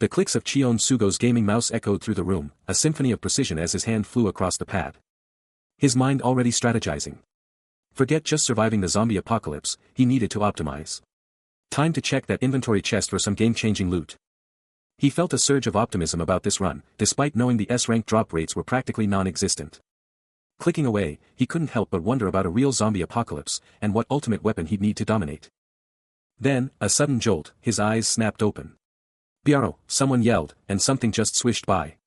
The clicks of Cheon Sugo's gaming mouse echoed through the room, a symphony of precision as his hand flew across the pad. His mind already strategizing. Forget just surviving the zombie apocalypse, he needed to optimize. Time to check that inventory chest for some game-changing loot. He felt a surge of optimism about this run, despite knowing the S-rank drop rates were practically non-existent. Clicking away, he couldn't help but wonder about a real zombie apocalypse, and what ultimate weapon he'd need to dominate. Then, a sudden jolt, his eyes snapped open. "Biaro," someone yelled, and something just swished by.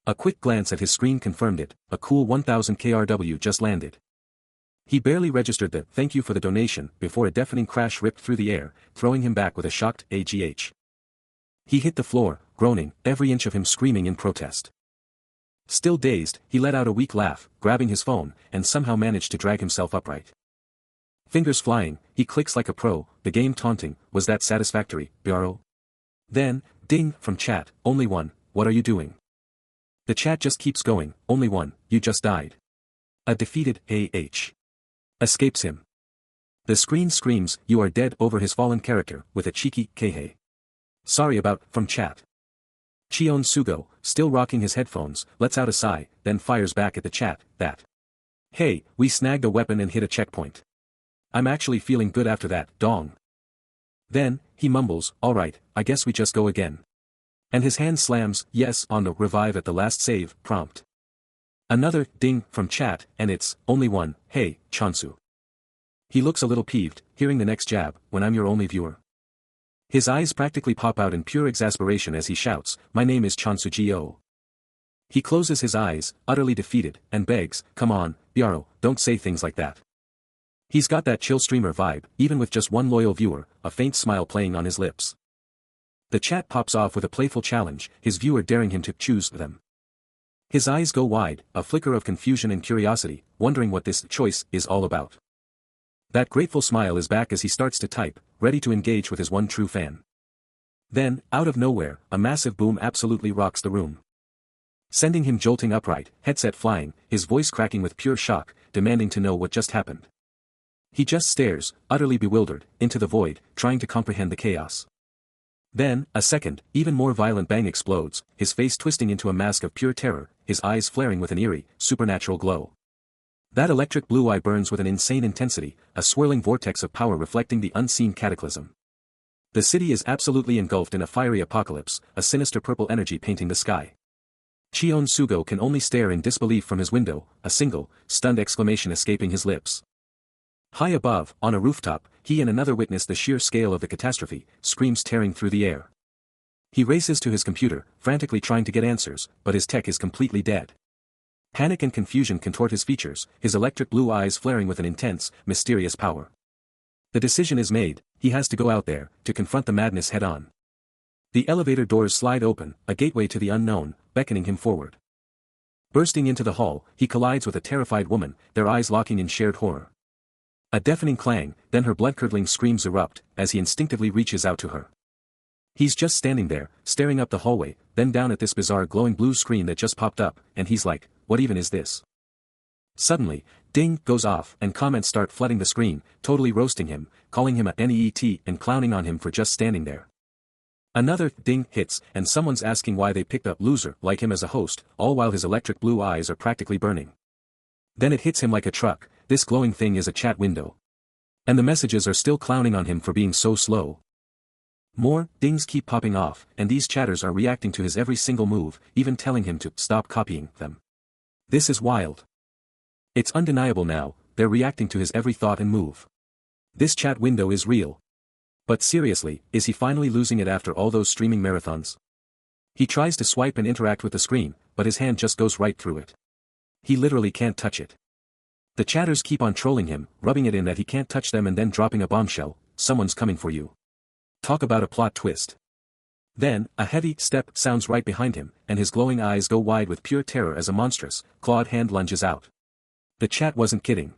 A quick glance at his screen confirmed it, a cool 1000 KRW just landed. He barely registered the "thank you for the donation" before a deafening crash ripped through the air, throwing him back with a shocked AGH. He hit the floor, groaning, every inch of him screaming in protest. Still dazed, he let out a weak laugh, grabbing his phone, and somehow managed to drag himself upright. Fingers flying, he clicks like a pro, the game taunting, "Was that satisfactory, Biaro?" Then, ding, from chat, "Only one, what are you doing?" The chat just keeps going, "Only one, you just died." A defeated AH escapes him. The screen screams, "You are dead," over his fallen character, with a cheeky "Keihei. Sorry about," from chat. Cheon Sugo, still rocking his headphones, lets out a sigh, then fires back at the chat, that. "Hey, we snagged a weapon and hit a checkpoint. I'm actually feeling good after that, dong." Then, he mumbles, "Alright, I guess we just go again." And his hand slams, "Yes," on the "revive at the last save" prompt. Another ding from chat, and it's "Only one, hey, Chansu." He looks a little peeved, hearing the next jab, "When I'm your only viewer." His eyes practically pop out in pure exasperation as he shouts, "My name is Chansu Gyo." He closes his eyes, utterly defeated, and begs, "Come on, Biaro, don't say things like that." He's got that chill streamer vibe, even with just one loyal viewer, a faint smile playing on his lips. The chat pops off with a playful challenge, his viewer daring him to choose them. His eyes go wide, a flicker of confusion and curiosity, wondering what this choice is all about. That grateful smile is back as he starts to type, ready to engage with his one true fan. Then, out of nowhere, a massive boom absolutely rocks the room. Sending him jolting upright, headset flying, his voice cracking with pure shock, demanding to know what just happened. He just stares, utterly bewildered, into the void, trying to comprehend the chaos. Then, a second, even more violent bang explodes, his face twisting into a mask of pure terror, his eyes flaring with an eerie, supernatural glow. That electric blue eye burns with an insane intensity, a swirling vortex of power reflecting the unseen cataclysm. The city is absolutely engulfed in a fiery apocalypse, a sinister purple energy painting the sky. Cheon Sugo can only stare in disbelief from his window, a single, stunned exclamation escaping his lips. High above, on a rooftop, he and another witness the sheer scale of the catastrophe, screams tearing through the air. He races to his computer, frantically trying to get answers, but his tech is completely dead. Panic and confusion contort his features, his electric blue eyes flaring with an intense, mysterious power. The decision is made, he has to go out there, to confront the madness head-on. The elevator doors slide open, a gateway to the unknown, beckoning him forward. Bursting into the hall, he collides with a terrified woman, their eyes locking in shared horror. A deafening clang, then her blood-curdling screams erupt, as he instinctively reaches out to her. He's just standing there, staring up the hallway, then down at this bizarre glowing blue screen that just popped up, and he's like, "What even is this?" Suddenly, ding goes off, and comments start flooding the screen, totally roasting him, calling him a NEET and clowning on him for just standing there. Another ding hits, and someone's asking why they picked up loser like him as a host, all while his electric blue eyes are practically burning. Then it hits him like a truck, this glowing thing is a chat window. And the messages are still clowning on him for being so slow. More dings keep popping off, and these chatters are reacting to his every single move, even telling him to stop copying them. This is wild. It's undeniable now, they're reacting to his every thought and move. This chat window is real. But seriously, is he finally losing it after all those streaming marathons? He tries to swipe and interact with the screen, but his hand just goes right through it. He literally can't touch it. The chatters keep on trolling him, rubbing it in that he can't touch them and then dropping a bombshell, "Someone's coming for you." Talk about a plot twist. Then, a heavy step sounds right behind him, and his glowing eyes go wide with pure terror as a monstrous, clawed hand lunges out. The chat wasn't kidding.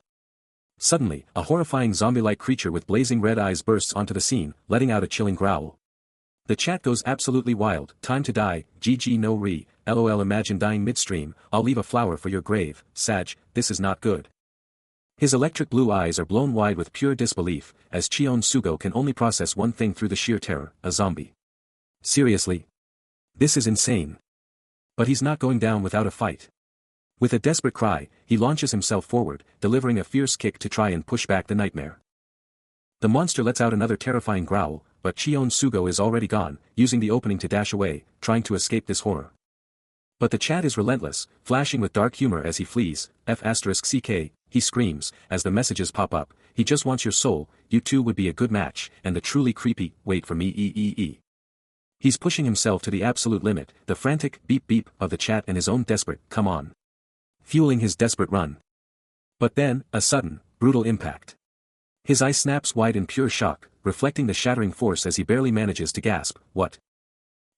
Suddenly, a horrifying zombie-like creature with blazing red eyes bursts onto the scene, letting out a chilling growl. The chat goes absolutely wild, "Time to die, GG no re, LOL imagine dying midstream, I'll leave a flower for your grave, Sag, this is not good." His electric blue eyes are blown wide with pure disbelief, as Cheon Sugo can only process one thing through the sheer terror, a zombie. Seriously? This is insane. But he's not going down without a fight. With a desperate cry, he launches himself forward, delivering a fierce kick to try and push back the nightmare. The monster lets out another terrifying growl, but Chion Sugo is already gone, using the opening to dash away, trying to escape this horror. But the chat is relentless, flashing with dark humor as he flees. F***ck, he screams, as the messages pop up, he just wants your soul, you two would be a good match, and the truly creepy, wait for me He's pushing himself to the absolute limit, the frantic beep beep of the chat and his own desperate come on, fueling his desperate run. But then, a sudden, brutal impact. His eye snaps wide in pure shock, reflecting the shattering force as he barely manages to gasp, what?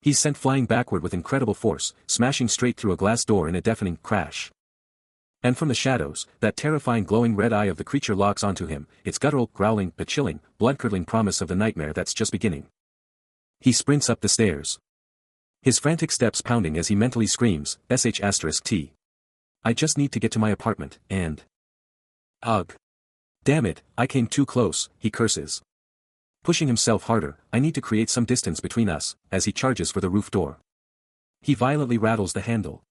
He's sent flying backward with incredible force, smashing straight through a glass door in a deafening crash. And from the shadows, that terrifying glowing red eye of the creature locks onto him, its guttural, growling, but chilling, blood-curdling promise of the nightmare that's just beginning. He sprints up the stairs. His frantic steps pounding as he mentally screams, sh*t. I just need to get to my apartment, and... Ugh. Damn it, I came too close, he curses. Pushing himself harder, I need to create some distance between us, as he charges for the roof door. He violently rattles the handle.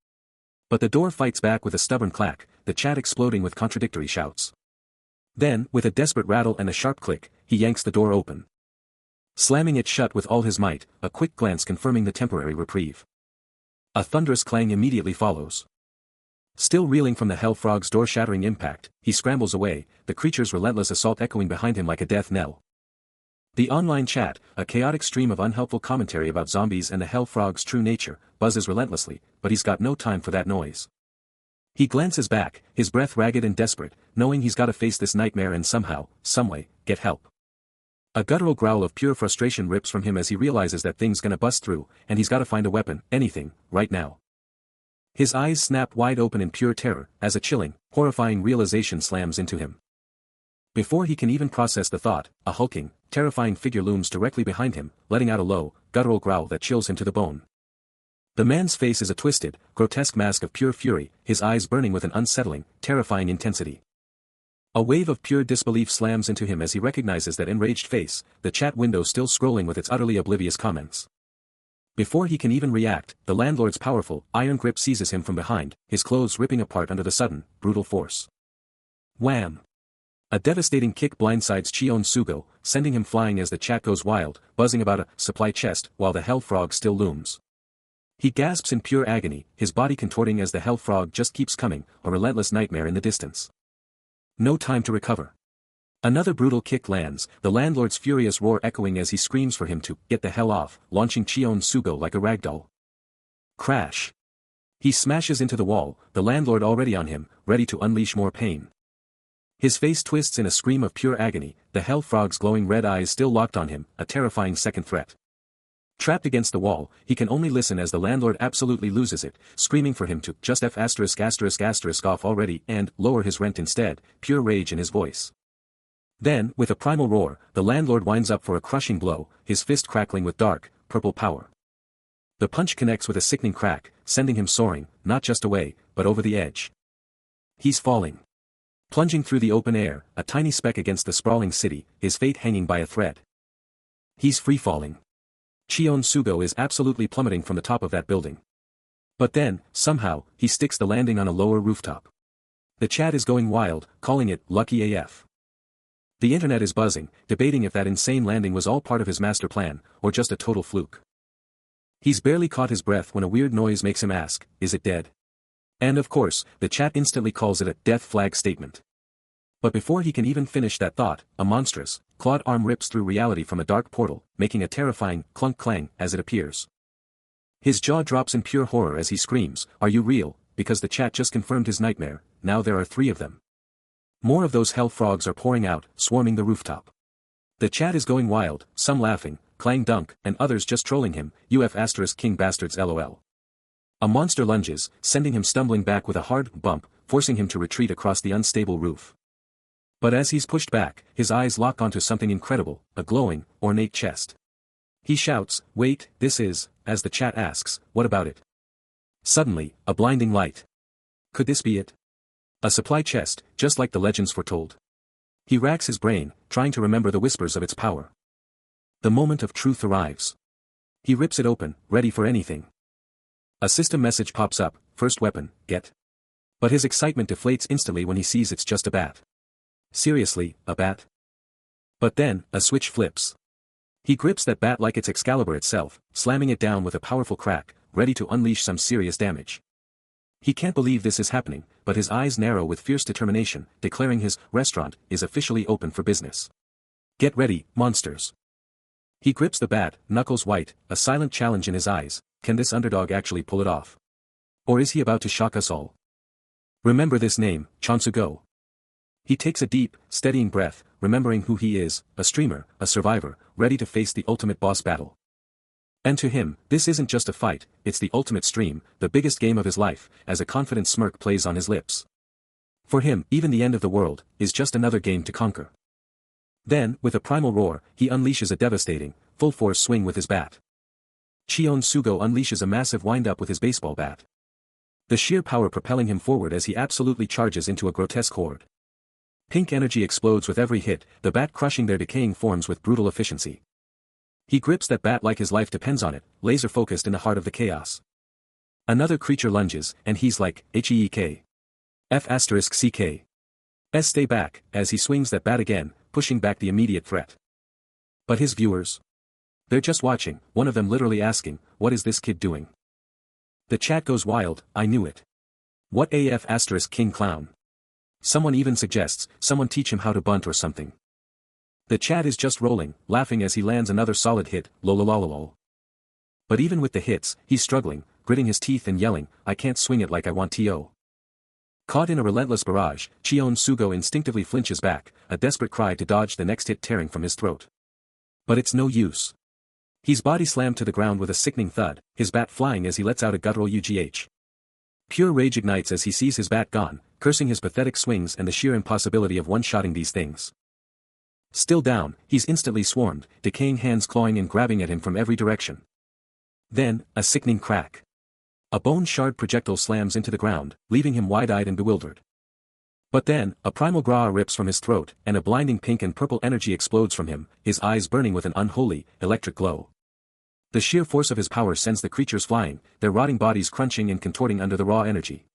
But the door fights back with a stubborn clack, the chat exploding with contradictory shouts. Then, with a desperate rattle and a sharp click, he yanks the door open. Slamming it shut with all his might, a quick glance confirming the temporary reprieve. A thunderous clang immediately follows. Still reeling from the Hell Frog's door-shattering impact, he scrambles away, the creature's relentless assault echoing behind him like a death knell. The online chat, a chaotic stream of unhelpful commentary about zombies and the Hell Frog's true nature, buzzes relentlessly, but he's got no time for that noise. He glances back, his breath ragged and desperate, knowing he's got to face this nightmare and somehow, someway, get help. A guttural growl of pure frustration rips from him as he realizes that thing's gonna bust through, and he's gotta find a weapon, anything, right now. His eyes snap wide open in pure terror, as a chilling, horrifying realization slams into him. Before he can even process the thought, a hulking, terrifying figure looms directly behind him, letting out a low, guttural growl that chills him to the bone. The man's face is a twisted, grotesque mask of pure fury, his eyes burning with an unsettling, terrifying intensity. A wave of pure disbelief slams into him as he recognizes that enraged face, the chat window still scrolling with its utterly oblivious comments. Before he can even react, the landlord's powerful, iron grip seizes him from behind, his clothes ripping apart under the sudden, brutal force. Wham! A devastating kick blindsides Chion Sugo, sending him flying as the chat goes wild, buzzing about a supply chest, while the Hell Frog still looms. He gasps in pure agony, his body contorting as the Hell Frog just keeps coming, a relentless nightmare in the distance. No time to recover. Another brutal kick lands, the landlord's furious roar echoing as he screams for him to get the hell off, launching Chion Sugo like a ragdoll. Crash. He smashes into the wall, the landlord already on him, ready to unleash more pain. His face twists in a scream of pure agony, the Hell Frog's glowing red eyes still locked on him, a terrifying second threat. Trapped against the wall, he can only listen as the landlord absolutely loses it, screaming for him to just F**** off already and lower his rent instead, pure rage in his voice. Then, with a primal roar, the landlord winds up for a crushing blow, his fist crackling with dark, purple power. The punch connects with a sickening crack, sending him soaring, not just away, but over the edge. He's falling. Plunging through the open air, a tiny speck against the sprawling city, his fate hanging by a thread. He's free-falling. Chion Sugo is absolutely plummeting from the top of that building. But then, somehow, he sticks the landing on a lower rooftop. The chat is going wild, calling it lucky AF. The internet is buzzing, debating if that insane landing was all part of his master plan, or just a total fluke. He's barely caught his breath when a weird noise makes him ask, is it dead? And of course, the chat instantly calls it a death flag statement. But before he can even finish that thought, a monstrous, clawed arm rips through reality from a dark portal, making a terrifying clunk-clang as it appears. His jaw drops in pure horror as he screams, "Are you real?" because the chat just confirmed his nightmare, now there are 3 of them. More of those Hell Frogs are pouring out, swarming the rooftop. The chat is going wild, some laughing, clang dunk, and others just trolling him, king bastards lol. A monster lunges, sending him stumbling back with a hard bump, forcing him to retreat across the unstable roof. But as he's pushed back, his eyes lock onto something incredible, a glowing, ornate chest. He shouts, "Wait, this is," as the chat asks, "What about it?" Suddenly, a blinding light. Could this be it? A supply chest, just like the legends foretold. He racks his brain, trying to remember the whispers of its power. The moment of truth arrives. He rips it open, ready for anything. A system message pops up, first weapon, get. But his excitement deflates instantly when he sees it's just a bat. Seriously, a bat? But then, a switch flips. He grips that bat like it's Excalibur itself, slamming it down with a powerful crack, ready to unleash some serious damage. He can't believe this is happening, but his eyes narrow with fierce determination, declaring his restaurant is officially open for business. Get ready, monsters. He grips the bat, knuckles white, a silent challenge in his eyes. Can this underdog actually pull it off? Or is he about to shock us all? Remember this name, Chonsu-go. He takes a deep, steadying breath, remembering who he is, a streamer, a survivor, ready to face the ultimate boss battle. And to him, this isn't just a fight, it's the ultimate stream, the biggest game of his life, as a confident smirk plays on his lips. For him, even the end of the world, is just another game to conquer. Then, with a primal roar, he unleashes a devastating, full-force swing with his bat. Chonsu-go unleashes a massive wind-up with his baseball bat. The sheer power propelling him forward as he absolutely charges into a grotesque horde. Pink energy explodes with every hit, the bat crushing their decaying forms with brutal efficiency. He grips that bat like his life depends on it, laser-focused in the heart of the chaos. Another creature lunges, and he's like, HEEK. F***CK. Stay back, as he swings that bat again, pushing back the immediate threat. But his viewers? They're just watching, one of them literally asking, what is this kid doing? The chat goes wild, I knew it. What AF** King Clown? Someone even suggests, someone teach him how to bunt or something. The chat is just rolling, laughing as he lands another solid hit, lolololol. But even with the hits, he's struggling, gritting his teeth and yelling, I can't swing it like I want to. Caught in a relentless barrage, Chonsu-go instinctively flinches back, a desperate cry to dodge the next hit tearing from his throat. But it's no use. He's body slammed to the ground with a sickening thud, his bat flying as he lets out a guttural UGH. Pure rage ignites as he sees his bat gone, cursing his pathetic swings and the sheer impossibility of one-shotting these things. Still down, he's instantly swarmed, decaying hands clawing and grabbing at him from every direction. Then, a sickening crack. A bone shard projectile slams into the ground, leaving him wide-eyed and bewildered. But then, a primal gra rips from his throat, and a blinding pink and purple energy explodes from him, his eyes burning with an unholy, electric glow. The sheer force of his power sends the creatures flying, their rotting bodies crunching and contorting under the raw energy.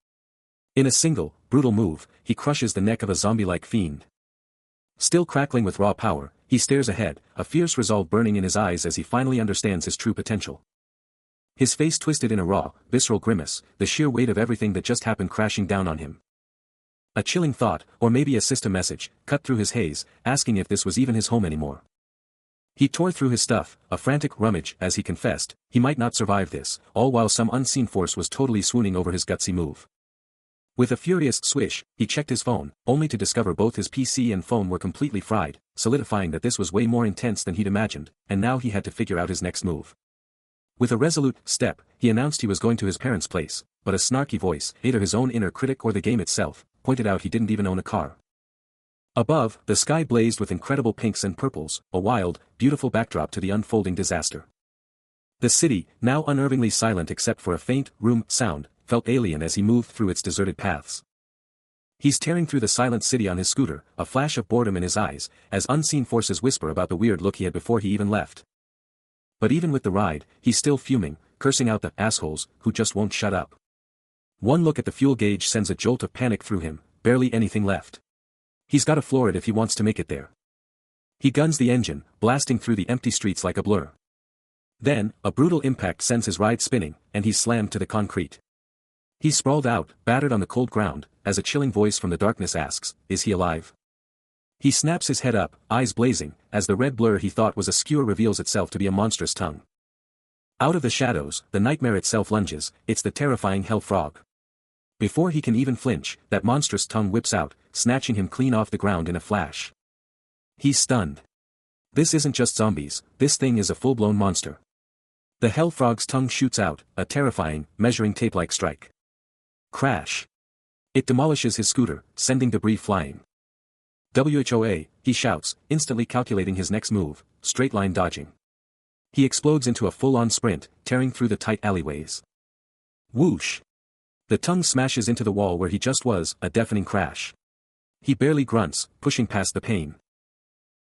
In a single, brutal move, he crushes the neck of a zombie-like fiend. Still crackling with raw power, he stares ahead, a fierce resolve burning in his eyes as he finally understands his true potential. His face twisted in a raw, visceral grimace, the sheer weight of everything that just happened crashing down on him. A chilling thought, or maybe a system message, cut through his haze, asking if this was even his home anymore. He tore through his stuff, a frantic rummage as he confessed, he might not survive this, all while some unseen force was totally swooning over his gutsy move. With a furious swish, he checked his phone, only to discover both his PC and phone were completely fried, solidifying that this was way more intense than he'd imagined, and now he had to figure out his next move. With a resolute step, he announced he was going to his parents' place, but a snarky voice, either his own inner critic or the game itself, pointed out he didn't even own a car. Above, the sky blazed with incredible pinks and purples, a wild, beautiful backdrop to the unfolding disaster. The city, now unnervingly silent except for a faint, room sound, felt alien as he moved through its deserted paths. He's tearing through the silent city on his scooter, a flash of boredom in his eyes, as unseen forces whisper about the weird look he had before he even left. But even with the ride, he's still fuming, cursing out the assholes who just won't shut up. One look at the fuel gauge sends a jolt of panic through him, barely anything left. He's gotta floor it if he wants to make it there. He guns the engine, blasting through the empty streets like a blur. Then, a brutal impact sends his ride spinning, and he's slammed to the concrete. He's sprawled out, battered on the cold ground, as a chilling voice from the darkness asks, is he alive? He snaps his head up, eyes blazing, as the red blur he thought was a skewer reveals itself to be a monstrous tongue. Out of the shadows, the nightmare itself lunges, it's the terrifying hell frog. Before he can even flinch, that monstrous tongue whips out, snatching him clean off the ground in a flash. He's stunned. This isn't just zombies, this thing is a full-blown monster. The hell frog's tongue shoots out, a terrifying, measuring tape-like strike. Crash. It demolishes his scooter, sending debris flying. WHOA, he shouts, instantly calculating his next move, straight-line dodging. He explodes into a full-on sprint, tearing through the tight alleyways. Whoosh. The tongue smashes into the wall where he just was, a deafening crash. He barely grunts, pushing past the pain.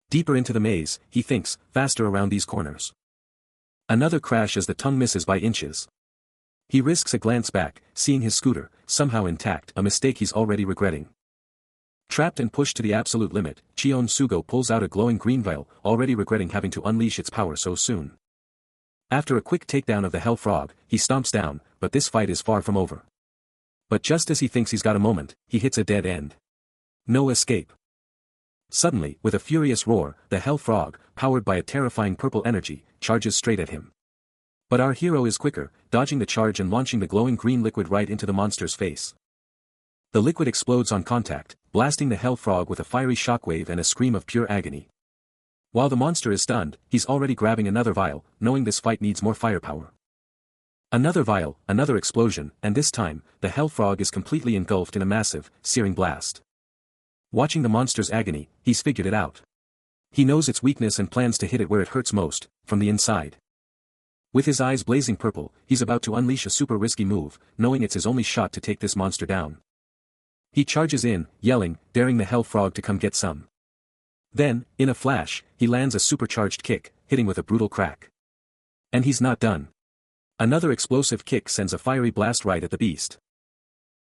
Deeper into the maze, he thinks, faster around these corners. Another crash as the tongue misses by inches. He risks a glance back, seeing his scooter, somehow intact, a mistake he's already regretting. Trapped and pushed to the absolute limit, Cheon Sugo pulls out a glowing green vial, already regretting having to unleash its power so soon. After a quick takedown of the Hell Frog, he stomps down, but this fight is far from over. But just as he thinks he's got a moment, he hits a dead end. No escape. Suddenly, with a furious roar, the Hell Frog, powered by a terrifying purple energy, charges straight at him. But our hero is quicker, dodging the charge and launching the glowing green liquid right into the monster's face. The liquid explodes on contact, blasting the Hell Frog with a fiery shockwave and a scream of pure agony. While the monster is stunned, he's already grabbing another vial, knowing this fight needs more firepower. Another vial, another explosion, and this time, the Hell Frog is completely engulfed in a massive, searing blast. Watching the monster's agony, he's figured it out. He knows its weakness and plans to hit it where it hurts most, from the inside. With his eyes blazing purple, he's about to unleash a super risky move, knowing it's his only shot to take this monster down. He charges in, yelling, daring the Hell Frog to come get some. Then, in a flash, he lands a supercharged kick, hitting with a brutal crack. And he's not done. Another explosive kick sends a fiery blast right at the beast.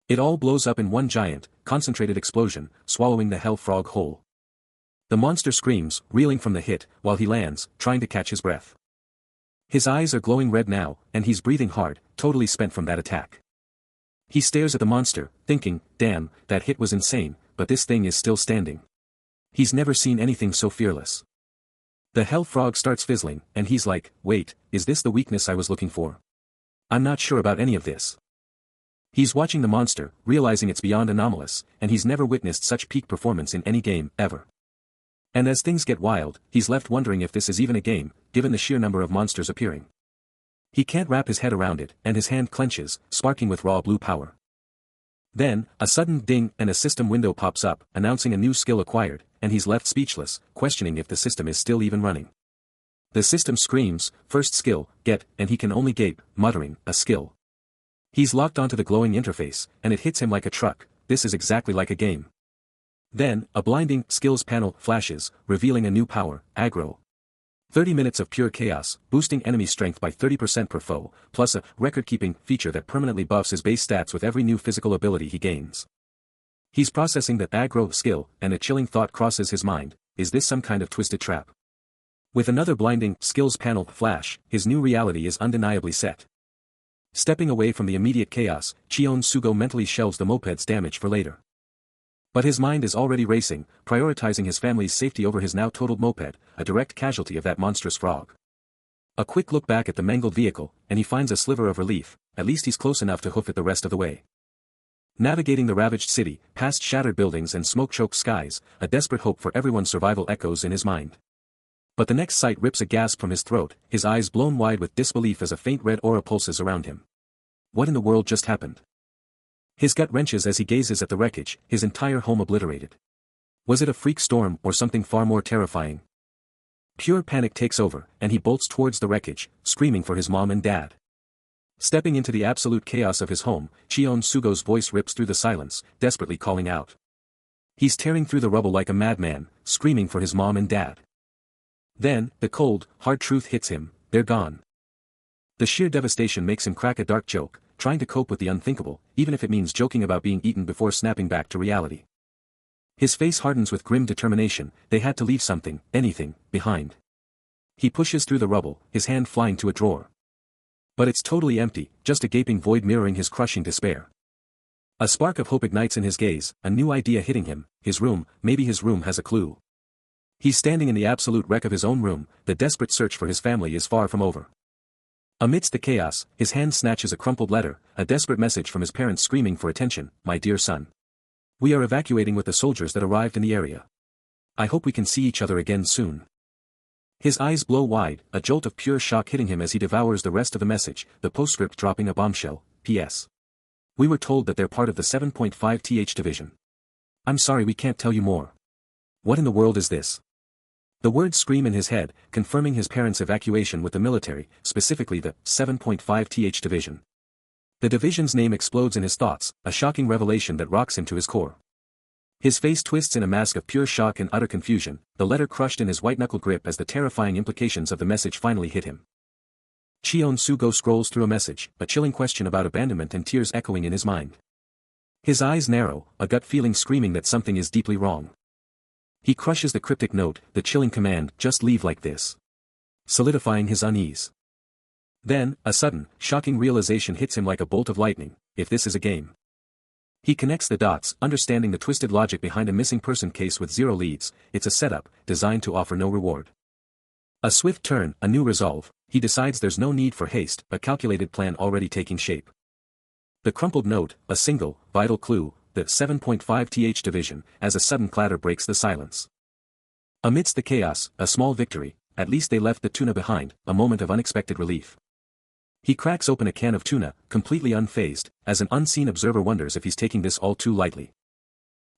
It all blows up in one giant, concentrated explosion, swallowing the Hell Frog whole. The monster screams, reeling from the hit, while he lands, trying to catch his breath. His eyes are glowing red now, and he's breathing hard, totally spent from that attack. He stares at the monster, thinking, damn, that hit was insane, but this thing is still standing. He's never seen anything so fearless. The Hell Frog starts fizzling, and he's like, wait, is this the weakness I was looking for? I'm not sure about any of this. He's watching the monster, realizing it's beyond anomalous, and he's never witnessed such peak performance in any game, ever. And as things get wild, he's left wondering if this is even a game, given the sheer number of monsters appearing. He can't wrap his head around it, and his hand clenches, sparking with raw blue power. Then, a sudden ding and a system window pops up, announcing a new skill acquired, and he's left speechless, questioning if the system is still even running. The system screams, first skill, get, and he can only gape, muttering, a skill. He's locked onto the glowing interface, and it hits him like a truck. This is exactly like a game. Then, a blinding skills panel flashes, revealing a new power, aggro. 30 minutes of pure chaos, boosting enemy strength by 30% per foe, plus a record-keeping feature that permanently buffs his base stats with every new physical ability he gains. He's processing that aggro skill, and a chilling thought crosses his mind, is this some kind of twisted trap? With another blinding skills panel flash, his new reality is undeniably set. Stepping away from the immediate chaos, Cheon Sugo mentally shelves the moped's damage for later. But his mind is already racing, prioritizing his family's safety over his now totaled moped, a direct casualty of that monstrous frog. A quick look back at the mangled vehicle, and he finds a sliver of relief, at least he's close enough to hoof it the rest of the way. Navigating the ravaged city, past shattered buildings and smoke-choked skies, a desperate hope for everyone's survival echoes in his mind. But the next sight rips a gasp from his throat, his eyes blown wide with disbelief as a faint red aura pulses around him. What in the world just happened? His gut wrenches as he gazes at the wreckage, his entire home obliterated. Was it a freak storm or something far more terrifying? Pure panic takes over, and he bolts towards the wreckage, screaming for his mom and dad. Stepping into the absolute chaos of his home, Cheon Sugo's voice rips through the silence, desperately calling out. He's tearing through the rubble like a madman, screaming for his mom and dad. Then, the cold, hard truth hits him, they're gone. The sheer devastation makes him crack a dark joke, trying to cope with the unthinkable, even if it means joking about being eaten before snapping back to reality. His face hardens with grim determination, they had to leave something, anything, behind. He pushes through the rubble, his hand flying to a drawer. But it's totally empty, just a gaping void mirroring his crushing despair. A spark of hope ignites in his gaze, a new idea hitting him, his room, maybe his room has a clue. He's standing in the absolute wreck of his own room, the desperate search for his family is far from over. Amidst the chaos, his hand snatches a crumpled letter, a desperate message from his parents screaming for attention, my dear son. We are evacuating with the soldiers that arrived in the area. I hope we can see each other again soon. His eyes blow wide, a jolt of pure shock hitting him as he devours the rest of the message, the postscript dropping a bombshell, P.S. We were told that they're part of the 7.5th Division. I'm sorry we can't tell you more. What in the world is this? The words scream in his head, confirming his parents' evacuation with the military, specifically the 7.5th Division. The division's name explodes in his thoughts, a shocking revelation that rocks him to his core. His face twists in a mask of pure shock and utter confusion, the letter crushed in his white-knuckle grip as the terrifying implications of the message finally hit him. Cheon-Sugo scrolls through a message, a chilling question about abandonment and tears echoing in his mind. His eyes narrow, a gut feeling screaming that something is deeply wrong. He crushes the cryptic note, the chilling command, just leave like this, solidifying his unease. Then, a sudden, shocking realization hits him like a bolt of lightning: if this is a game. He connects the dots, understanding the twisted logic behind a missing person case with 0 leads. It's a setup, designed to offer no reward. A swift turn, a new resolve. He decides there's no need for haste, a calculated plan already taking shape. The crumpled note, a single, vital clue, the 7.5th division, as a sudden clatter breaks the silence. Amidst the chaos, a small victory. At least they left the tuna behind, a moment of unexpected relief. He cracks open a can of tuna, completely unfazed, as an unseen observer wonders if he's taking this all too lightly.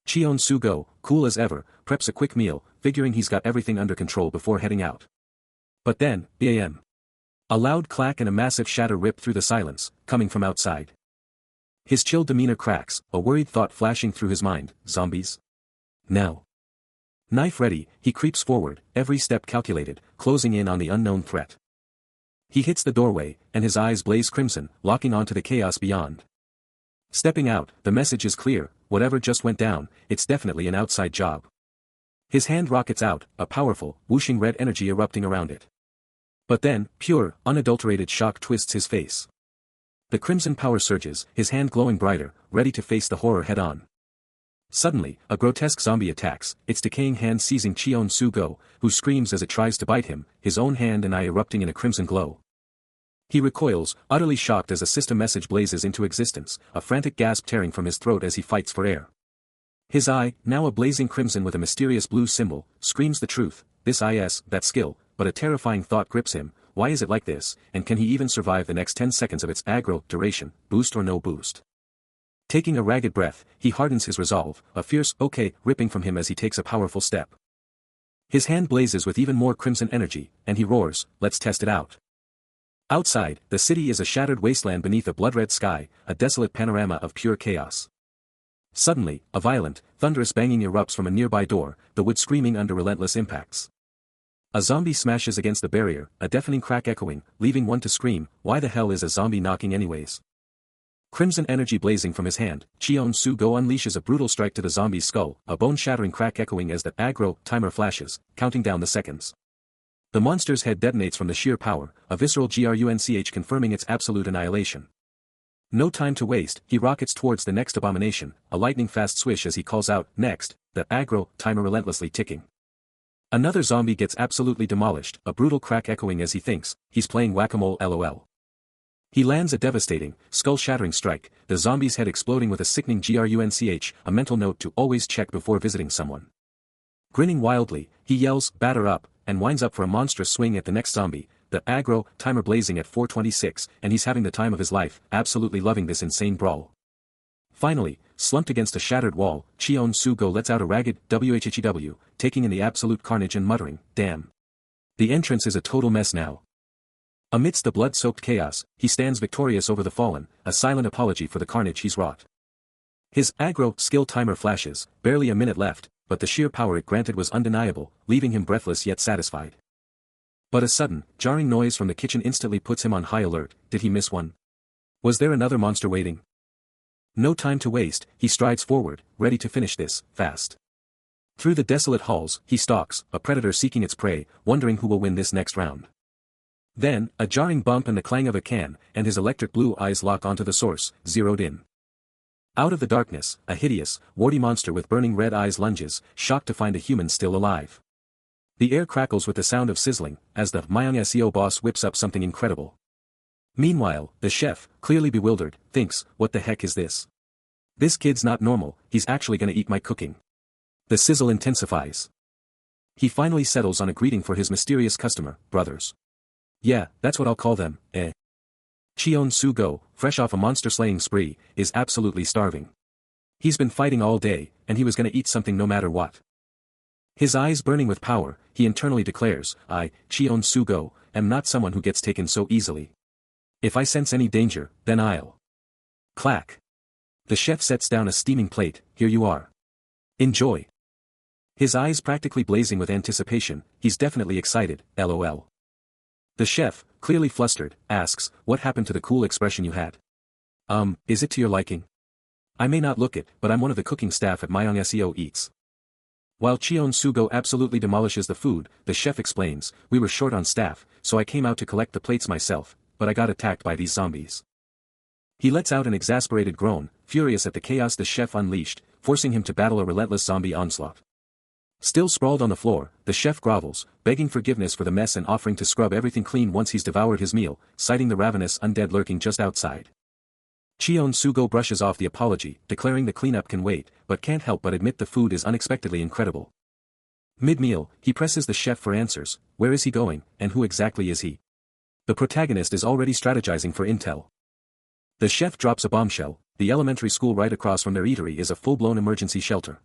Cheon-Sugo, cool as ever, preps a quick meal, figuring he's got everything under control before heading out. But then, bam! A loud clack and a massive shatter rip through the silence, coming from outside. His chill demeanor cracks, a worried thought flashing through his mind: zombies? Now. Knife ready, he creeps forward, every step calculated, closing in on the unknown threat. He hits the doorway, and his eyes blaze crimson, locking onto the chaos beyond. Stepping out, the message is clear: whatever just went down, it's definitely an outside job. His hand rockets out, a powerful, whooshing red energy erupting around it. But then, pure, unadulterated shock twists his face. The crimson power surges, his hand glowing brighter, ready to face the horror head-on. Suddenly, a grotesque zombie attacks, its decaying hand seizing Cheon-Sugo, who screams as it tries to bite him, his own hand and eye erupting in a crimson glow. He recoils, utterly shocked as a system message blazes into existence, a frantic gasp tearing from his throat as he fights for air. His eye, now a blazing crimson with a mysterious blue symbol, screams the truth: this is, that skill. But a terrifying thought grips him: why is it like this, and can he even survive the next 10 seconds of its aggro duration, boost or no boost? Taking a ragged breath, he hardens his resolve, a fierce okay ripping from him as he takes a powerful step. His hand blazes with even more crimson energy, and he roars: let's test it out. Outside, the city is a shattered wasteland beneath a blood-red sky, a desolate panorama of pure chaos. Suddenly, a violent, thunderous banging erupts from a nearby door, the wood screaming under relentless impacts. A zombie smashes against the barrier, a deafening crack echoing, leaving one to scream: why the hell is a zombie knocking anyways? Crimson energy blazing from his hand, Cheon-Sugo unleashes a brutal strike to the zombie's skull, a bone-shattering crack echoing as the aggro timer flashes, counting down the seconds. The monster's head detonates from the sheer power, a visceral grunch confirming its absolute annihilation. No time to waste, he rockets towards the next abomination, a lightning-fast swish as he calls out: next, the aggro timer relentlessly ticking. Another zombie gets absolutely demolished, a brutal crack echoing as he thinks he's playing whack-a-mole lol. He lands a devastating, skull-shattering strike, the zombie's head exploding with a sickening grunch, a mental note to always check before visiting someone. Grinning wildly, he yells, batter up, and winds up for a monstrous swing at the next zombie, the aggro timer blazing at 4:26, and he's having the time of his life, absolutely loving this insane brawl. Finally, slumped against a shattered wall, Cheon-Sugo lets out a ragged whhew, taking in the absolute carnage and muttering: damn. The entrance is a total mess now. Amidst the blood-soaked chaos, he stands victorious over the fallen, a silent apology for the carnage he's wrought. His aggro skill timer flashes, barely a minute left, but the sheer power it granted was undeniable, leaving him breathless yet satisfied. But a sudden, jarring noise from the kitchen instantly puts him on high alert. Did he miss one? Was there another monster waiting? No time to waste, he strides forward, ready to finish this, fast. Through the desolate halls, he stalks, a predator seeking its prey, wondering who will win this next round. Then, a jarring bump and the clang of a can, and his electric blue eyes lock onto the source, zeroed in. Out of the darkness, a hideous, warty monster with burning red eyes lunges, shocked to find a human still alive. The air crackles with the sound of sizzling, as the Manga SEO boss whips up something incredible. Meanwhile, the chef, clearly bewildered, thinks: what the heck is this? This kid's not normal, he's actually gonna eat my cooking. The sizzle intensifies. He finally settles on a greeting for his mysterious customer: brothers. Yeah, that's what I'll call them, eh. Cheon-Sugo, fresh off a monster-slaying spree, is absolutely starving. He's been fighting all day, and he was gonna eat something no matter what. His eyes burning with power, he internally declares: I, Cheon-Sugo, am not someone who gets taken so easily. If I sense any danger, then I'll. Clack. The chef sets down a steaming plate: here you are. Enjoy. His eyes practically blazing with anticipation, he's definitely excited, lol. The chef, clearly flustered, asks, what happened to the cool expression you had? Is it to your liking? I may not look it, but I'm one of the cooking staff at Manga Eats. While Cheon Sugo absolutely demolishes the food, the chef explains, we were short on staff, so I came out to collect the plates myself, but I got attacked by these zombies. He lets out an exasperated groan, furious at the chaos the chef unleashed, forcing him to battle a relentless zombie onslaught. Still sprawled on the floor, the chef grovels, begging forgiveness for the mess and offering to scrub everything clean once he's devoured his meal, citing the ravenous undead lurking just outside. Cheon Sugo brushes off the apology, declaring the cleanup can wait, but can't help but admit the food is unexpectedly incredible. Mid-meal, he presses the chef for answers, where is he going, and who exactly is he? The protagonist is already strategizing for intel. The chef drops a bombshell, the elementary school right across from their eatery is a full-blown emergency shelter.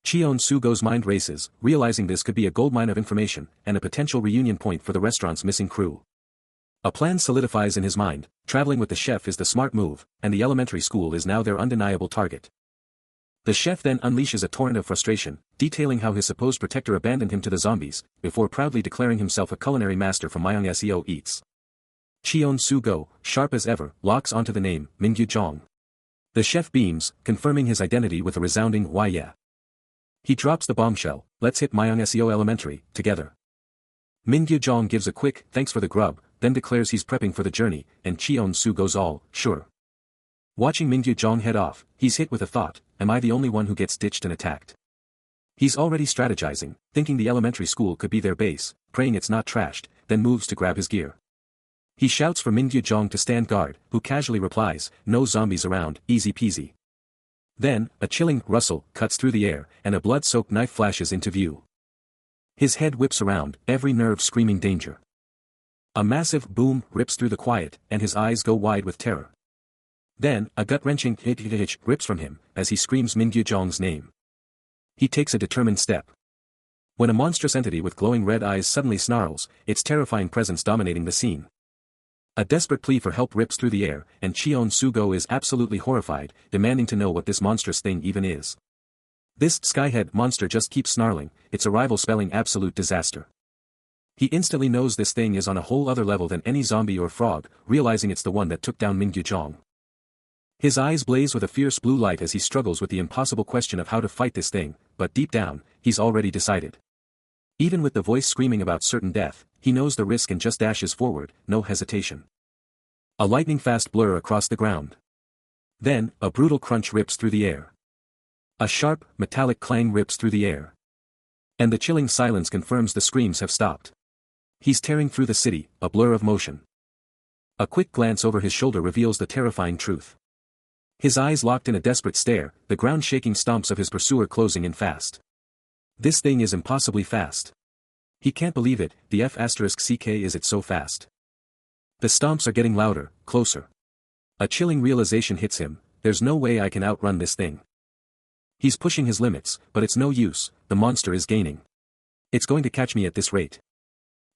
Cheon Sugo's mind races, realizing this could be a goldmine of information, and a potential reunion point for the restaurant's missing crew. A plan solidifies in his mind, traveling with the chef is the smart move, and the elementary school is now their undeniable target. The chef then unleashes a torrent of frustration, detailing how his supposed protector abandoned him to the zombies, before proudly declaring himself a culinary master from Manga Eats. Cheon Sugo, sharp as ever, locks onto the name, Mingyu Jong. The chef beams, confirming his identity with a resounding why yeah. He drops the bombshell, let's hit Manga Elementary, together. Mingyu Jong gives a quick, thanks for the grub, then declares he's prepping for the journey, and Cheon Sugo's all, sure. Watching Mingyu Jong head off, he's hit with a thought, am I the only one who gets ditched and attacked? He's already strategizing, thinking the elementary school could be their base, praying it's not trashed, then moves to grab his gear. He shouts for Mingyu Jong to stand guard, who casually replies, no zombies around, easy peasy. Then, a chilling rustle cuts through the air, and a blood-soaked knife flashes into view. His head whips around, every nerve screaming danger. A massive boom rips through the quiet, and his eyes go wide with terror. Then, a gut-wrenching hitch rips from him, as he screams Mingyu Jong's name. He takes a determined step. When a monstrous entity with glowing red eyes suddenly snarls, its terrifying presence dominating the scene. A desperate plea for help rips through the air, and Cheon Sugo is absolutely horrified, demanding to know what this monstrous thing even is. This skyhead monster just keeps snarling, its arrival spelling absolute disaster. He instantly knows this thing is on a whole other level than any zombie or frog, realizing it's the one that took down Mingyu Jong. His eyes blaze with a fierce blue light as he struggles with the impossible question of how to fight this thing, but deep down, he's already decided. Even with the voice screaming about certain death, he knows the risk and just dashes forward, no hesitation. A lightning-fast blur across the ground. Then, a brutal crunch rips through the air. A sharp, metallic clang rips through the air. And the chilling silence confirms the screams have stopped. He's tearing through the city, a blur of motion. A quick glance over his shoulder reveals the terrifying truth. His eyes locked in a desperate stare, the ground-shaking stomps of his pursuer closing in fast. This thing is impossibly fast. He can't believe it, the F***ck is it so fast. The stomps are getting louder, closer. A chilling realization hits him, there's no way I can outrun this thing. He's pushing his limits, but it's no use, the monster is gaining. It's going to catch me at this rate.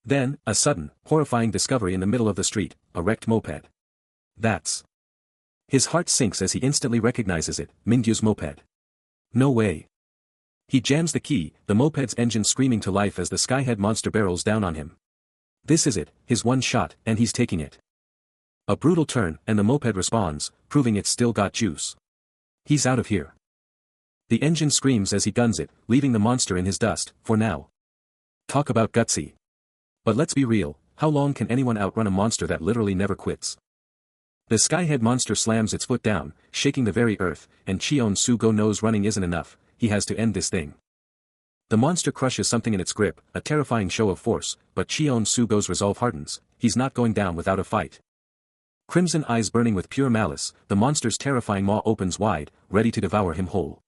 Then, a sudden, horrifying discovery in the middle of the street, a wrecked moped. That's. His heart sinks as he instantly recognizes it, Mingyu's moped. No way. He jams the key, the moped's engine screaming to life as the skyhead monster barrels down on him. This is it, his one shot, and he's taking it. A brutal turn, and the moped responds, proving it's still got juice. He's out of here. The engine screams as he guns it, leaving the monster in his dust, for now. Talk about gutsy. But let's be real, how long can anyone outrun a monster that literally never quits? The skyhead monster slams its foot down, shaking the very earth, and Cheon Sugo knows running isn't enough, he has to end this thing. The monster crushes something in its grip, a terrifying show of force, but Cheon Sugo's resolve hardens, he's not going down without a fight. Crimson eyes burning with pure malice, the monster's terrifying maw opens wide, ready to devour him whole.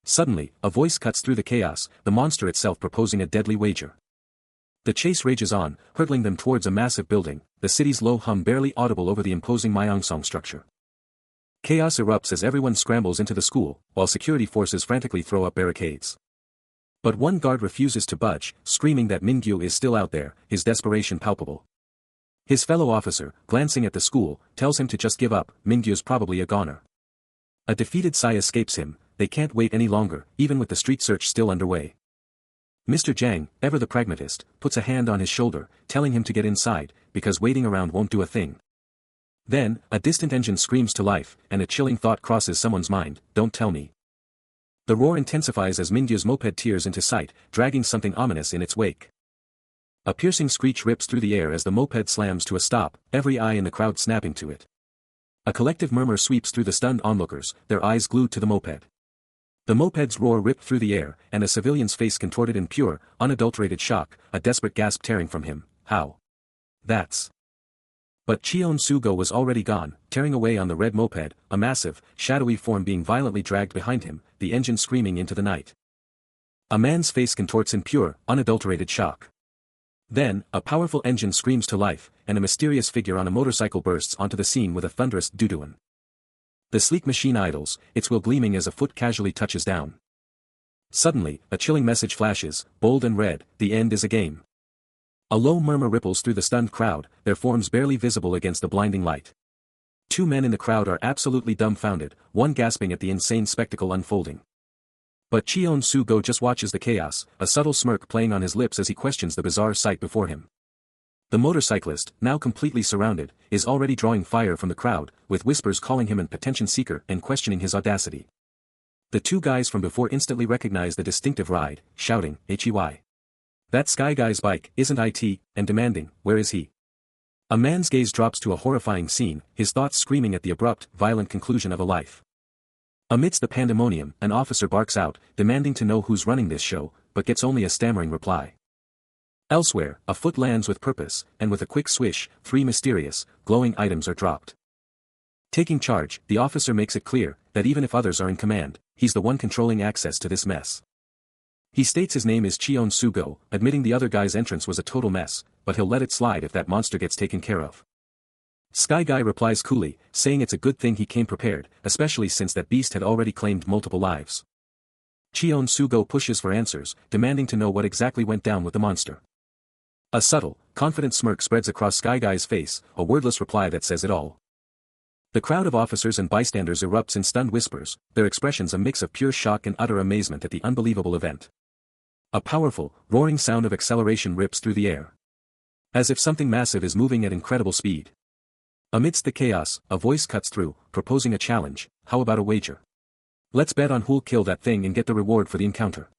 Suddenly, a voice cuts through the chaos, the monster itself proposing a deadly wager. The chase rages on, hurtling them towards a massive building, the city's low hum barely audible over the imposing Myeongsong structure. Chaos erupts as everyone scrambles into the school, while security forces frantically throw up barricades. But one guard refuses to budge, screaming that Mingyu is still out there, his desperation palpable. His fellow officer, glancing at the school, tells him to just give up, Mingyu's probably a goner. A defeated sigh escapes him, they can't wait any longer, even with the street search still underway. Mr. Jang, ever the pragmatist, puts a hand on his shoulder, telling him to get inside, because waiting around won't do a thing. Then, a distant engine screams to life, and a chilling thought crosses someone's mind, don't tell me. The roar intensifies as Mingyu's moped tears into sight, dragging something ominous in its wake. A piercing screech rips through the air as the moped slams to a stop, every eye in the crowd snapping to it. A collective murmur sweeps through the stunned onlookers, their eyes glued to the moped. The moped's roar ripped through the air, and a civilian's face contorted in pure, unadulterated shock, a desperate gasp tearing from him. How? That's... But Cheon-Sugo was already gone, tearing away on the red moped, a massive, shadowy form being violently dragged behind him, the engine screaming into the night. A man's face contorts in pure, unadulterated shock. Then, a powerful engine screams to life, and a mysterious figure on a motorcycle bursts onto the scene with a thunderous doo-dooing. The sleek machine idles, its wheel gleaming as a foot casually touches down. Suddenly, a chilling message flashes, bold and red, the end is a game. A low murmur ripples through the stunned crowd, their forms barely visible against the blinding light. Two men in the crowd are absolutely dumbfounded, one gasping at the insane spectacle unfolding. But Cheon-Sugo just watches the chaos, a subtle smirk playing on his lips as he questions the bizarre sight before him. The motorcyclist, now completely surrounded, is already drawing fire from the crowd, with whispers calling him an attention seeker and questioning his audacity. The two guys from before instantly recognize the distinctive ride, shouting, "HEY. That Sky Guy's bike, isn't it?" and demanding, "Where is he?" A man's gaze drops to a horrifying scene, his thoughts screaming at the abrupt, violent conclusion of a life. Amidst the pandemonium, an officer barks out, demanding to know who's running this show, but gets only a stammering reply. Elsewhere, a foot lands with purpose, and with a quick swish, 3 mysterious, glowing items are dropped. Taking charge, the officer makes it clear that even if others are in command, he's the one controlling access to this mess. He states his name is Cheon-Sugo, admitting the other guy's entrance was a total mess, but he'll let it slide if that monster gets taken care of. Sky Guy replies coolly, saying it's a good thing he came prepared, especially since that beast had already claimed multiple lives. Cheon-Sugo pushes for answers, demanding to know what exactly went down with the monster. A subtle, confident smirk spreads across Sky Guy's face, a wordless reply that says it all. The crowd of officers and bystanders erupts in stunned whispers, their expressions a mix of pure shock and utter amazement at the unbelievable event. A powerful, roaring sound of acceleration rips through the air. As if something massive is moving at incredible speed. Amidst the chaos, a voice cuts through, proposing a challenge. How about a wager? Let's bet on who'll kill that thing and get the reward for the encounter.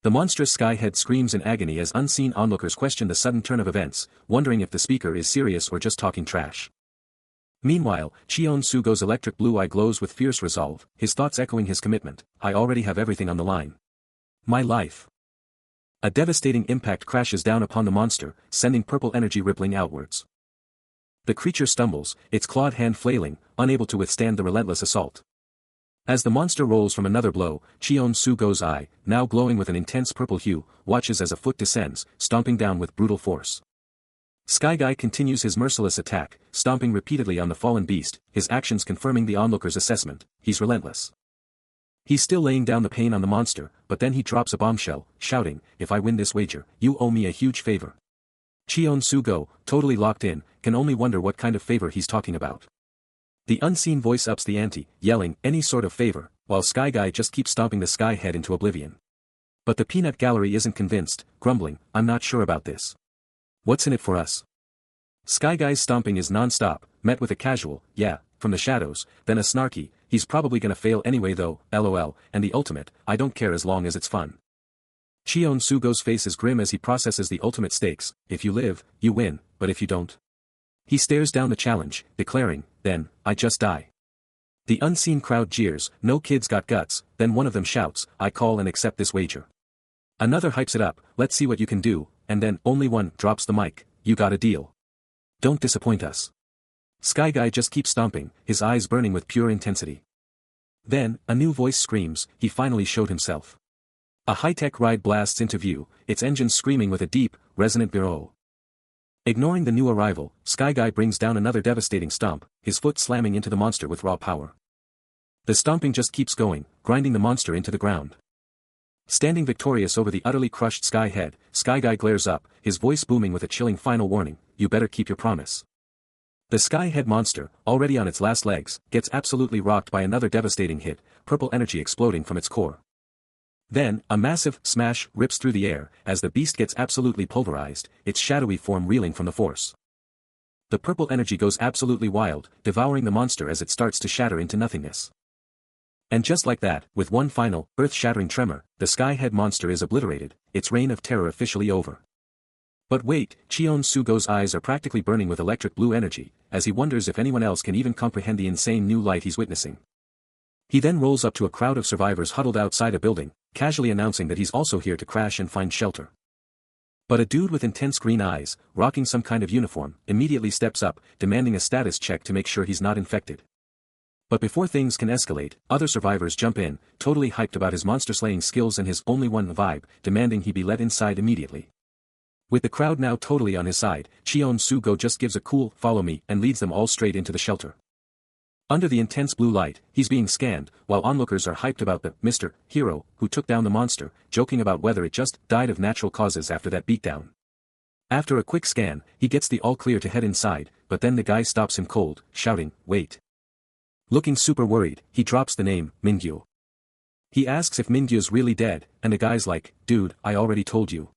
The monstrous Skyhead screams in agony as unseen onlookers question the sudden turn of events, wondering if the speaker is serious or just talking trash. Meanwhile, Cheon-Sugo's electric blue eye glows with fierce resolve, his thoughts echoing his commitment. I already have everything on the line. My life. A devastating impact crashes down upon the monster, sending purple energy rippling outwards. The creature stumbles, its clawed hand flailing, unable to withstand the relentless assault. As the monster rolls from another blow, Cheon-Sugo's eye, now glowing with an intense purple hue, watches as a foot descends, stomping down with brutal force. Sky Guy continues his merciless attack, stomping repeatedly on the fallen beast, his actions confirming the onlooker's assessment. He's relentless. He's still laying down the pain on the monster, but then he drops a bombshell, shouting, if I win this wager, you owe me a huge favor. Cheon-Sugo, totally locked in, can only wonder what kind of favor he's talking about. The unseen voice ups the ante, yelling, any sort of favor, while Sky Guy just keeps stomping the Sky Head into oblivion. But the peanut gallery isn't convinced, grumbling, I'm not sure about this. What's in it for us? Sky Guy's stomping is non-stop, met with a casual, yeah, from the shadows, then a snarky, he's probably gonna fail anyway though, lol, and the ultimate, I don't care as long as it's fun. Cheon-Sugo's face is grim as he processes the ultimate stakes, if you live, you win, but if you don't. He stares down the challenge, declaring, then, I just die. The unseen crowd jeers, no kid's got guts, then one of them shouts, I call and accept this wager. Another hypes it up, let's see what you can do, and then only one drops the mic, you got a deal. Don't disappoint us. Sky Guy just keeps stomping, his eyes burning with pure intensity. Then, a new voice screams, he finally showed himself. A high-tech ride blasts into view, its engines screaming with a deep, resonant growl. Ignoring the new arrival, Sky Guy brings down another devastating stomp, his foot slamming into the monster with raw power. The stomping just keeps going, grinding the monster into the ground. Standing victorious over the utterly crushed Sky Head, Sky Guy glares up, his voice booming with a chilling final warning, you better keep your promise. The Sky Head monster, already on its last legs, gets absolutely rocked by another devastating hit, purple energy exploding from its core. Then, a massive smash rips through the air, as the beast gets absolutely pulverized, its shadowy form reeling from the force. The purple energy goes absolutely wild, devouring the monster as it starts to shatter into nothingness. And just like that, with one final, earth-shattering tremor, the sky-head monster is obliterated, its reign of terror officially over. But wait, Cheon-Soo-go's eyes are practically burning with electric blue energy, as he wonders if anyone else can even comprehend the insane new light he's witnessing. He then rolls up to a crowd of survivors huddled outside a building, casually announcing that he's also here to crash and find shelter. But a dude with intense green eyes, rocking some kind of uniform, immediately steps up, demanding a status check to make sure he's not infected. But before things can escalate, other survivors jump in, totally hyped about his monster-slaying skills and his only one vibe, demanding he be let inside immediately. With the crowd now totally on his side, Cheon-Soo-go just gives a cool, follow me, and leads them all straight into the shelter. Under the intense blue light, he's being scanned, while onlookers are hyped about the Mr. Hero who took down the monster, joking about whether it just died of natural causes after that beatdown. After a quick scan, he gets the all clear to head inside, but then the guy stops him cold, shouting, "Wait." Looking super worried, he drops the name, Mingyu. He asks if Mingyu's really dead, and the guy's like, "Dude, I already told you."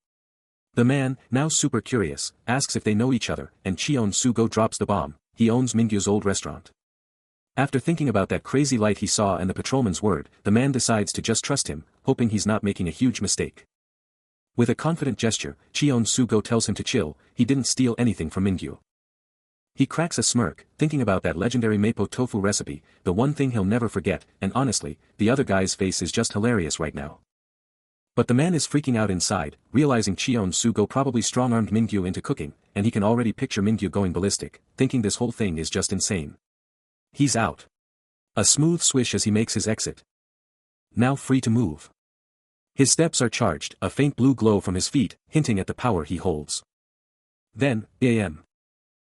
The man, now super curious, asks if they know each other, and Cheon-Soo-go drops the bomb, he owns Mingyu's old restaurant. After thinking about that crazy light he saw and the patrolman's word, the man decides to just trust him, hoping he's not making a huge mistake. With a confident gesture, Cheon-Soo-go tells him to chill, he didn't steal anything from Mingyu. He cracks a smirk, thinking about that legendary mapo tofu recipe, the one thing he'll never forget, and honestly, the other guy's face is just hilarious right now. But the man is freaking out inside, realizing Cheon-Soo-go probably strong-armed Mingyu into cooking, and he can already picture Mingyu going ballistic, thinking this whole thing is just insane. He's out. A smooth swish as he makes his exit. Now free to move. His steps are charged, a faint blue glow from his feet, hinting at the power he holds. Then, bam.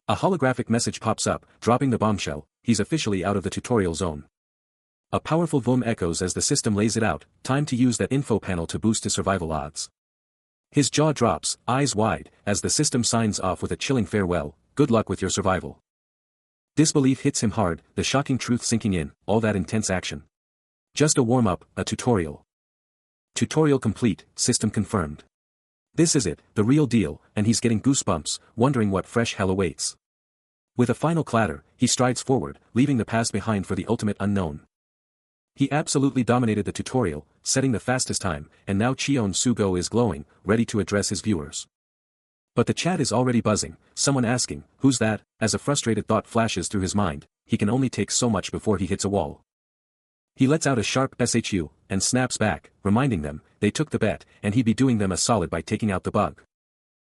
A holographic message pops up, dropping the bombshell, he's officially out of the tutorial zone. A powerful boom echoes as the system lays it out, time to use that info panel to boost his survival odds. His jaw drops, eyes wide, as the system signs off with a chilling farewell, good luck with your survival. Disbelief hits him hard, the shocking truth sinking in, all that intense action. Just a warm-up, a tutorial. Tutorial complete, system confirmed. This is it, the real deal, and he's getting goosebumps, wondering what fresh hell awaits. With a final clatter, he strides forward, leaving the past behind for the ultimate unknown. He absolutely dominated the tutorial, setting the fastest time, and now Cheon-Soo-go is glowing, ready to address his viewers. But the chat is already buzzing, someone asking, "Who's that?" As a frustrated thought flashes through his mind, he can only take so much before he hits a wall. He lets out a sharp SHU, and snaps back, reminding them, they took the bet, and he'd be doing them a solid by taking out the bug.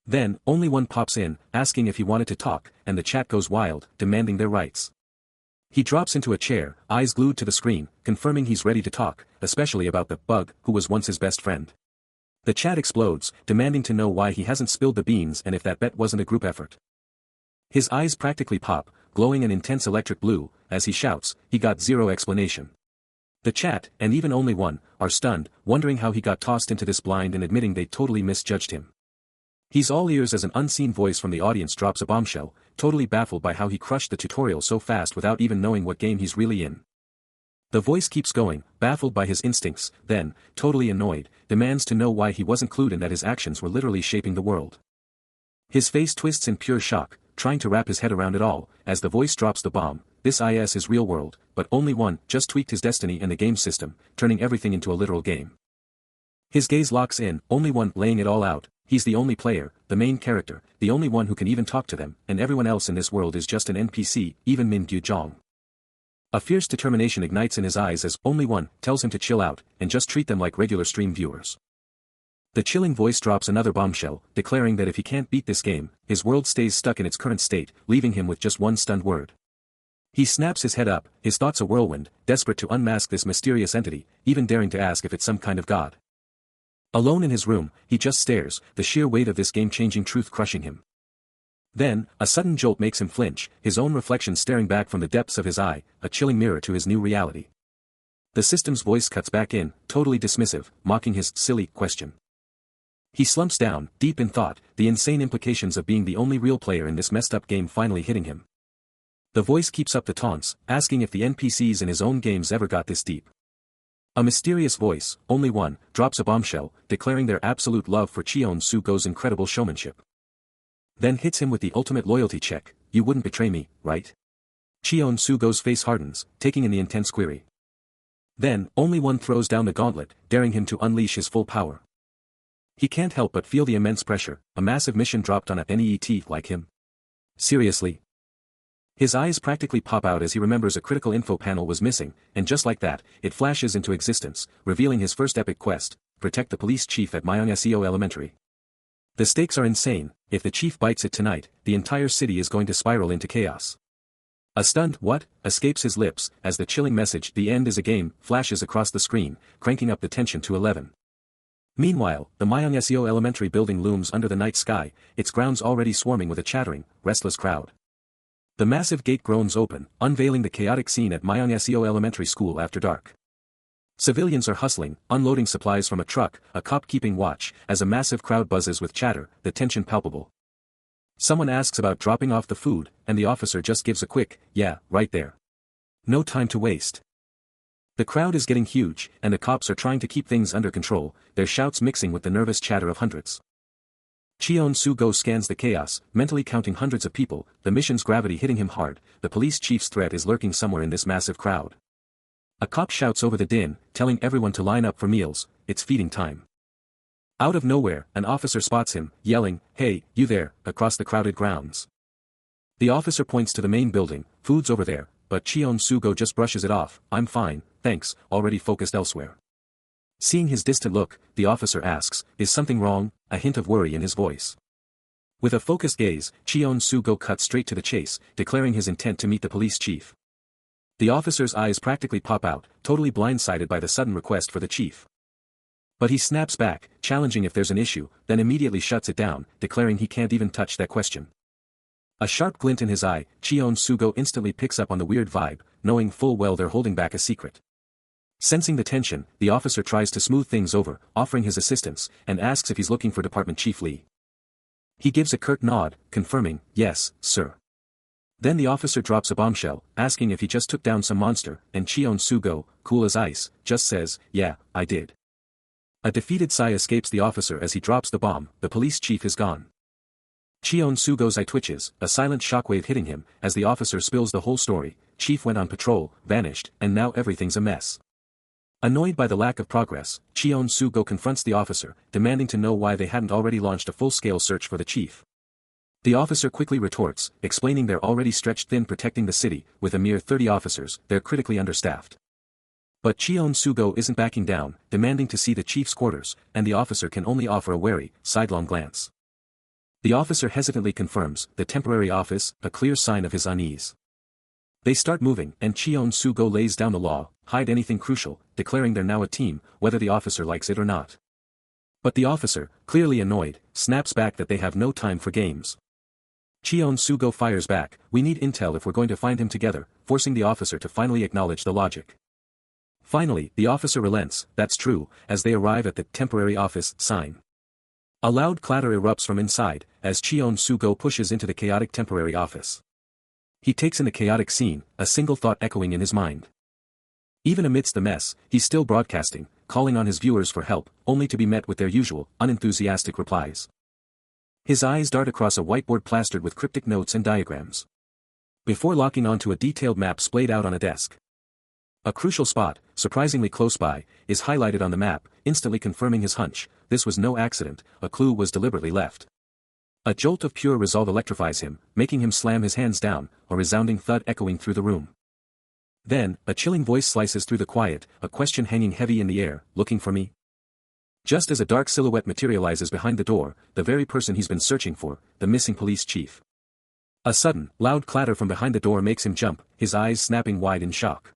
Then, only one pops in, asking if he wanted to talk, and the chat goes wild, demanding their rights. He drops into a chair, eyes glued to the screen, confirming he's ready to talk, especially about the bug, who was once his best friend. The chat explodes, demanding to know why he hasn't spilled the beans and if that bet wasn't a group effort. His eyes practically pop, glowing an intense electric blue, as he shouts, he got zero explanation. The chat, and even only one, are stunned, wondering how he got tossed into this blind and admitting they totally misjudged him. He's all ears as an unseen voice from the audience drops a bombshell, totally baffled by how he crushed the tutorial so fast without even knowing what game he's really in. The voice keeps going, baffled by his instincts, then, totally annoyed, demands to know why he wasn't clued in that his actions were literally shaping the world. His face twists in pure shock, trying to wrap his head around it all, as the voice drops the bomb, this is real world, but only one just tweaked his destiny and the game system, turning everything into a literal game. His gaze locks in, only one laying it all out, he's the only player, the main character, the only one who can even talk to them, and everyone else in this world is just an NPC, even Min Gyu-jong. A fierce determination ignites in his eyes as only one tells him to chill out, and just treat them like regular stream viewers. The chilling voice drops another bombshell, declaring that if he can't beat this game, his world stays stuck in its current state, leaving him with just one stunned word. He snaps his head up, his thoughts a whirlwind, desperate to unmask this mysterious entity, even daring to ask if it's some kind of god. Alone in his room, he just stares, the sheer weight of this game-changing truth crushing him. Then, a sudden jolt makes him flinch, his own reflection staring back from the depths of his eye, a chilling mirror to his new reality. The system's voice cuts back in, totally dismissive, mocking his silly question. He slumps down, deep in thought, the insane implications of being the only real player in this messed-up game finally hitting him. The voice keeps up the taunts, asking if the NPCs in his own games ever got this deep. A mysterious voice, only one, drops a bombshell, declaring their absolute love for Cheon-Soo-go's incredible showmanship. Then hits him with the ultimate loyalty check, you wouldn't betray me, right? Cheon-Soo-go's face hardens, taking in the intense query. Then, only one throws down the gauntlet, daring him to unleash his full power. He can't help but feel the immense pressure, a massive mission dropped on a NEET like him. Seriously? His eyes practically pop out as he remembers a critical info panel was missing, and just like that, it flashes into existence, revealing his first epic quest, protect the police chief at Manga Elementary. The stakes are insane, if the chief bites it tonight, the entire city is going to spiral into chaos. A stunned "what?" escapes his lips, as the chilling message "the end is a game" flashes across the screen, cranking up the tension to 11. Meanwhile, the Manga Elementary building looms under the night sky, its grounds already swarming with a chattering, restless crowd. The massive gate groans open, unveiling the chaotic scene at Manga Elementary School after dark. Civilians are hustling, unloading supplies from a truck, a cop keeping watch, as a massive crowd buzzes with chatter, the tension palpable. Someone asks about dropping off the food, and the officer just gives a quick, "Yeah, right there." No time to waste. The crowd is getting huge, and the cops are trying to keep things under control, their shouts mixing with the nervous chatter of hundreds. Cheon-Soo-go scans the chaos, mentally counting hundreds of people, the mission's gravity hitting him hard, the police chief's threat is lurking somewhere in this massive crowd. A cop shouts over the din, telling everyone to line up for meals, it's feeding time. Out of nowhere, an officer spots him, yelling, "Hey, you there," across the crowded grounds. The officer points to the main building, "Food's over there," but Cheon-Soo-go just brushes it off, "I'm fine, thanks," already focused elsewhere. Seeing his distant look, the officer asks, "Is something wrong?" a hint of worry in his voice. With a focused gaze, Cheon-Soo-go cuts straight to the chase, declaring his intent to meet the police chief. The officer's eyes practically pop out, totally blindsided by the sudden request for the chief. But he snaps back, challenging if there's an issue, then immediately shuts it down, declaring he can't even touch that question. A sharp glint in his eye, Cheon-Soo-go instantly picks up on the weird vibe, knowing full well they're holding back a secret. Sensing the tension, the officer tries to smooth things over, offering his assistance, and asks if he's looking for Department Chief Lee. He gives a curt nod, confirming, "Yes, sir." Then the officer drops a bombshell, asking if he just took down some monster, and Cheon-Soo-go, cool as ice, just says, "Yeah, I did." A defeated sigh escapes the officer as he drops the bomb, the police chief is gone. Cheon-Soo-go's eye twitches, a silent shockwave hitting him, as the officer spills the whole story, "Chief went on patrol, vanished, and now everything's a mess." Annoyed by the lack of progress, Cheon-Soo-go confronts the officer, demanding to know why they hadn't already launched a full-scale search for the chief. The officer quickly retorts, explaining they're already stretched thin protecting the city, with a mere 30 officers, they're critically understaffed. But Cheon-Soo-go isn't backing down, demanding to see the chief's quarters, and the officer can only offer a wary, sidelong glance. The officer hesitantly confirms, the temporary office, a clear sign of his unease. They start moving, and Cheon-Soo-go lays down the law, hide anything crucial, declaring they're now a team, whether the officer likes it or not. But the officer, clearly annoyed, snaps back that they have no time for games. Cheon-Soo-go fires back, "We need intel if we're going to find him together," forcing the officer to finally acknowledge the logic. Finally, the officer relents, "That's true," as they arrive at the temporary office sign. A loud clatter erupts from inside, as Cheon-Soo-go pushes into the chaotic temporary office. He takes in the chaotic scene, a single thought echoing in his mind. Even amidst the mess, he's still broadcasting, calling on his viewers for help, only to be met with their usual, unenthusiastic replies. His eyes dart across a whiteboard plastered with cryptic notes and diagrams. Before locking onto a detailed map splayed out on a desk. A crucial spot, surprisingly close by, is highlighted on the map, instantly confirming his hunch, this was no accident, a clue was deliberately left. A jolt of pure resolve electrifies him, making him slam his hands down, a resounding thud echoing through the room. Then, a chilling voice slices through the quiet, a question hanging heavy in the air, "Looking for me?" Just as a dark silhouette materializes behind the door, the very person he's been searching for, the missing police chief. A sudden, loud clatter from behind the door makes him jump, his eyes snapping wide in shock.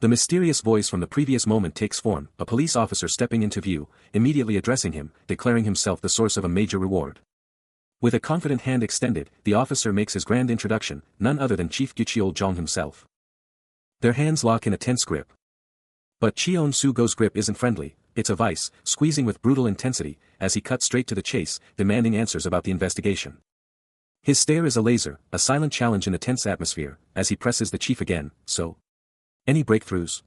The mysterious voice from the previous moment takes form, a police officer stepping into view, immediately addressing him, declaring himself the source of a major reward. With a confident hand extended, the officer makes his grand introduction, none other than Chief Gucheol-jong himself. Their hands lock in a tense grip. But Cheon-Soo-go's grip isn't friendly, it's a vice, squeezing with brutal intensity, as he cuts straight to the chase, demanding answers about the investigation. His stare is a laser, a silent challenge in a tense atmosphere, as he presses the chief again, "So? Any breakthroughs?"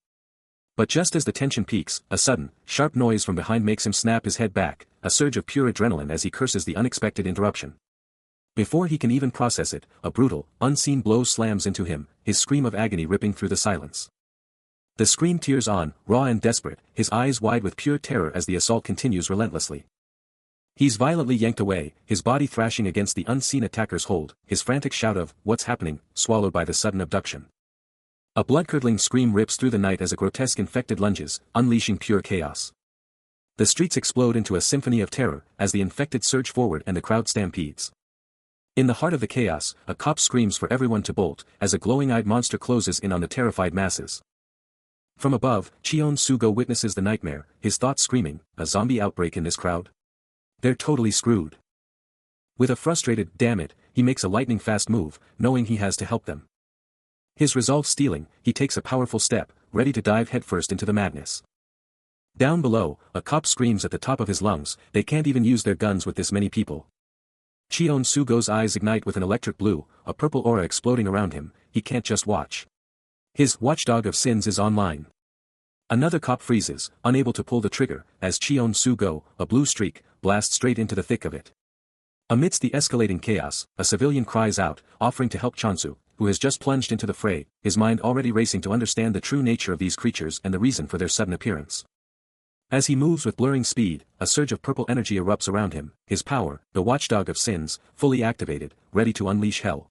But just as the tension peaks, a sudden, sharp noise from behind makes him snap his head back, a surge of pure adrenaline as he curses the unexpected interruption. Before he can even process it, a brutal, unseen blow slams into him, his scream of agony ripping through the silence. The scream tears on, raw and desperate, his eyes wide with pure terror as the assault continues relentlessly. He's violently yanked away, his body thrashing against the unseen attacker's hold, his frantic shout of, "What's happening?" swallowed by the sudden abduction. A blood-curdling scream rips through the night as a grotesque infected lunges, unleashing pure chaos. The streets explode into a symphony of terror, as the infected surge forward and the crowd stampedes. In the heart of the chaos, a cop screams for everyone to bolt, as a glowing-eyed monster closes in on the terrified masses. From above, Cheon-Sugo witnesses the nightmare, his thoughts screaming, a zombie outbreak in this crowd? They're totally screwed. With a frustrated, "Damn it," he makes a lightning-fast move, knowing he has to help them. His resolve stealing, he takes a powerful step, ready to dive headfirst into the madness. Down below, a cop screams at the top of his lungs, they can't even use their guns with this many people. Cheon-Sugo's eyes ignite with an electric blue, a purple aura exploding around him, he can't just watch. His watchdog of sins is online. Another cop freezes, unable to pull the trigger, as Cheon-Sugo, a blue streak, blasts straight into the thick of it. Amidst the escalating chaos, a civilian cries out, offering to help Chonsu, who has just plunged into the fray, his mind already racing to understand the true nature of these creatures and the reason for their sudden appearance. As he moves with blurring speed, a surge of purple energy erupts around him, his power, the watchdog of sins, fully activated, ready to unleash hell.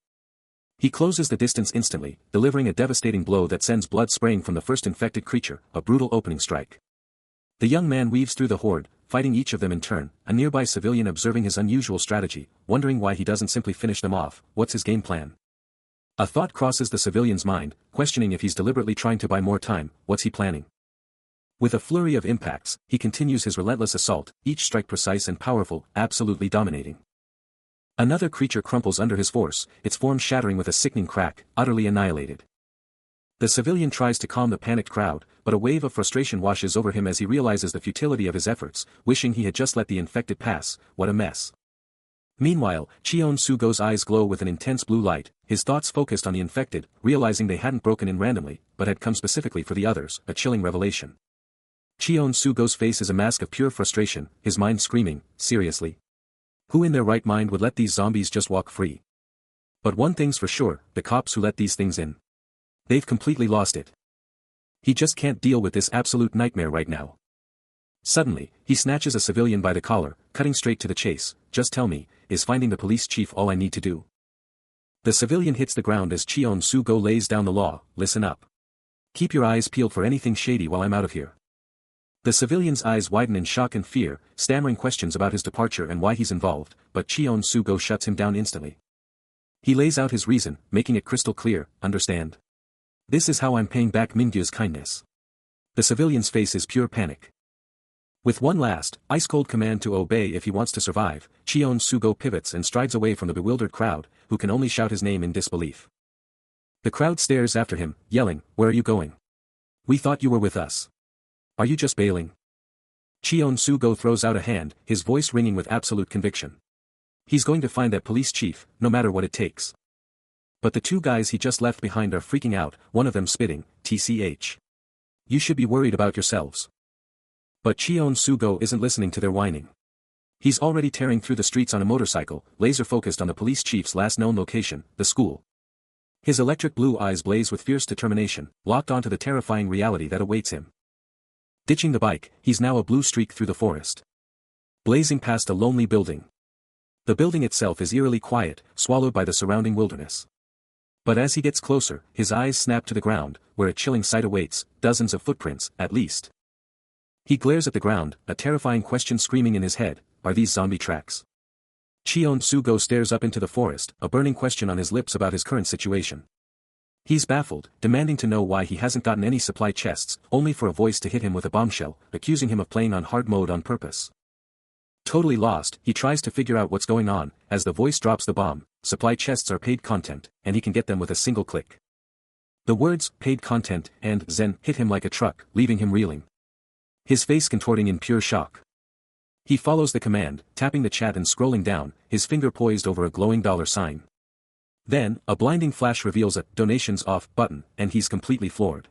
He closes the distance instantly, delivering a devastating blow that sends blood spraying from the first infected creature, a brutal opening strike. The young man weaves through the horde, fighting each of them in turn, a nearby civilian observing his unusual strategy, wondering why he doesn't simply finish them off. What's his game plan? A thought crosses the civilian's mind, questioning if he's deliberately trying to buy more time. What's he planning? With a flurry of impacts, he continues his relentless assault, each strike precise and powerful, absolutely dominating. Another creature crumples under his force, its form shattering with a sickening crack, utterly annihilated. The civilian tries to calm the panicked crowd, but a wave of frustration washes over him as he realizes the futility of his efforts, wishing he had just let the infected pass. What a mess. Meanwhile, Cheon-Sugo's eyes glow with an intense blue light, his thoughts focused on the infected, realizing they hadn't broken in randomly, but had come specifically for the others, a chilling revelation. Cheon-Sugo's face is a mask of pure frustration, his mind screaming, seriously? Who in their right mind would let these zombies just walk free? But one thing's for sure, the cops who let these things in. They've completely lost it. He just can't deal with this absolute nightmare right now. Suddenly, he snatches a civilian by the collar, cutting straight to the chase. Just tell me, is finding the police chief all I need to do? The civilian hits the ground as Cheon-Sugo lays down the law. Listen up. Keep your eyes peeled for anything shady while I'm out of here. The civilian's eyes widen in shock and fear, stammering questions about his departure and why he's involved, but Cheon-Sugo shuts him down instantly. He lays out his reason, making it crystal clear, understand? This is how I'm paying back Mingyu's kindness. The civilian's face is pure panic. With one last, ice-cold command to obey if he wants to survive, Cheon-Sugo pivots and strides away from the bewildered crowd, who can only shout his name in disbelief. The crowd stares after him, yelling, "Where are you going? We thought you were with us. Are you just bailing?" Cheon-Sugo throws out a hand, his voice ringing with absolute conviction. He's going to find that police chief, no matter what it takes. But the two guys he just left behind are freaking out, one of them spitting, "TCH. You should be worried about yourselves." But Cheon-Sugo isn't listening to their whining. He's already tearing through the streets on a motorcycle, laser-focused on the police chief's last known location, the school. His electric blue eyes blaze with fierce determination, locked onto the terrifying reality that awaits him. Ditching the bike, he's now a blue streak through the forest. Blazing past a lonely building. The building itself is eerily quiet, swallowed by the surrounding wilderness. But as he gets closer, his eyes snap to the ground, where a chilling sight awaits, dozens of footprints, at least. He glares at the ground, a terrifying question screaming in his head, are these zombie tracks? Cheon-Sugo stares up into the forest, a burning question on his lips about his current situation. He's baffled, demanding to know why he hasn't gotten any supply chests, only for a voice to hit him with a bombshell, accusing him of playing on hard mode on purpose. Totally lost, he tries to figure out what's going on, as the voice drops the bomb. Supply chests are paid content, and he can get them with a single click. The words, paid content, and Zen hit him like a truck, leaving him reeling. His face contorting in pure shock. He follows the command, tapping the chat and scrolling down, his finger poised over a glowing dollar sign. Then, a blinding flash reveals a donations off button, and he's completely floored.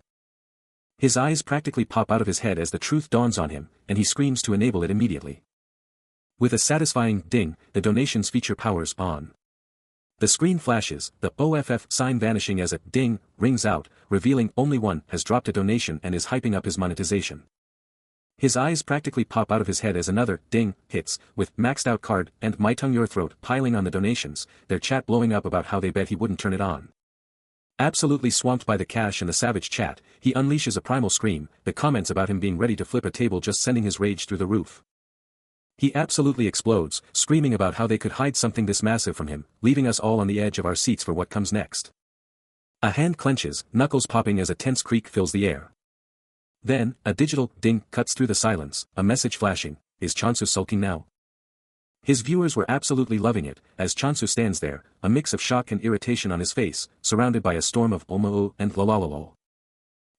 His eyes practically pop out of his head as the truth dawns on him, and he screams to enable it immediately. With a satisfying ding, the donations feature powers on. The screen flashes, the OFF sign vanishing as a ding rings out, revealing only one has dropped a donation and is hyping up his monetization. His eyes practically pop out of his head as another ding hits, with maxed out card and my tongue your throat piling on the donations, their chat blowing up about how they bet he wouldn't turn it on. Absolutely swamped by the cash and the savage chat, he unleashes a primal scream, the comments about him being ready to flip a table just sending his rage through the roof. He absolutely explodes, screaming about how they could hide something this massive from him, leaving us all on the edge of our seats for what comes next. A hand clenches, knuckles popping as a tense creak fills the air. Then, a digital ding cuts through the silence, a message flashing, is Chansu sulking now? His viewers were absolutely loving it, as Chansu stands there, a mix of shock and irritation on his face, surrounded by a storm of "omo" and "lalalalo."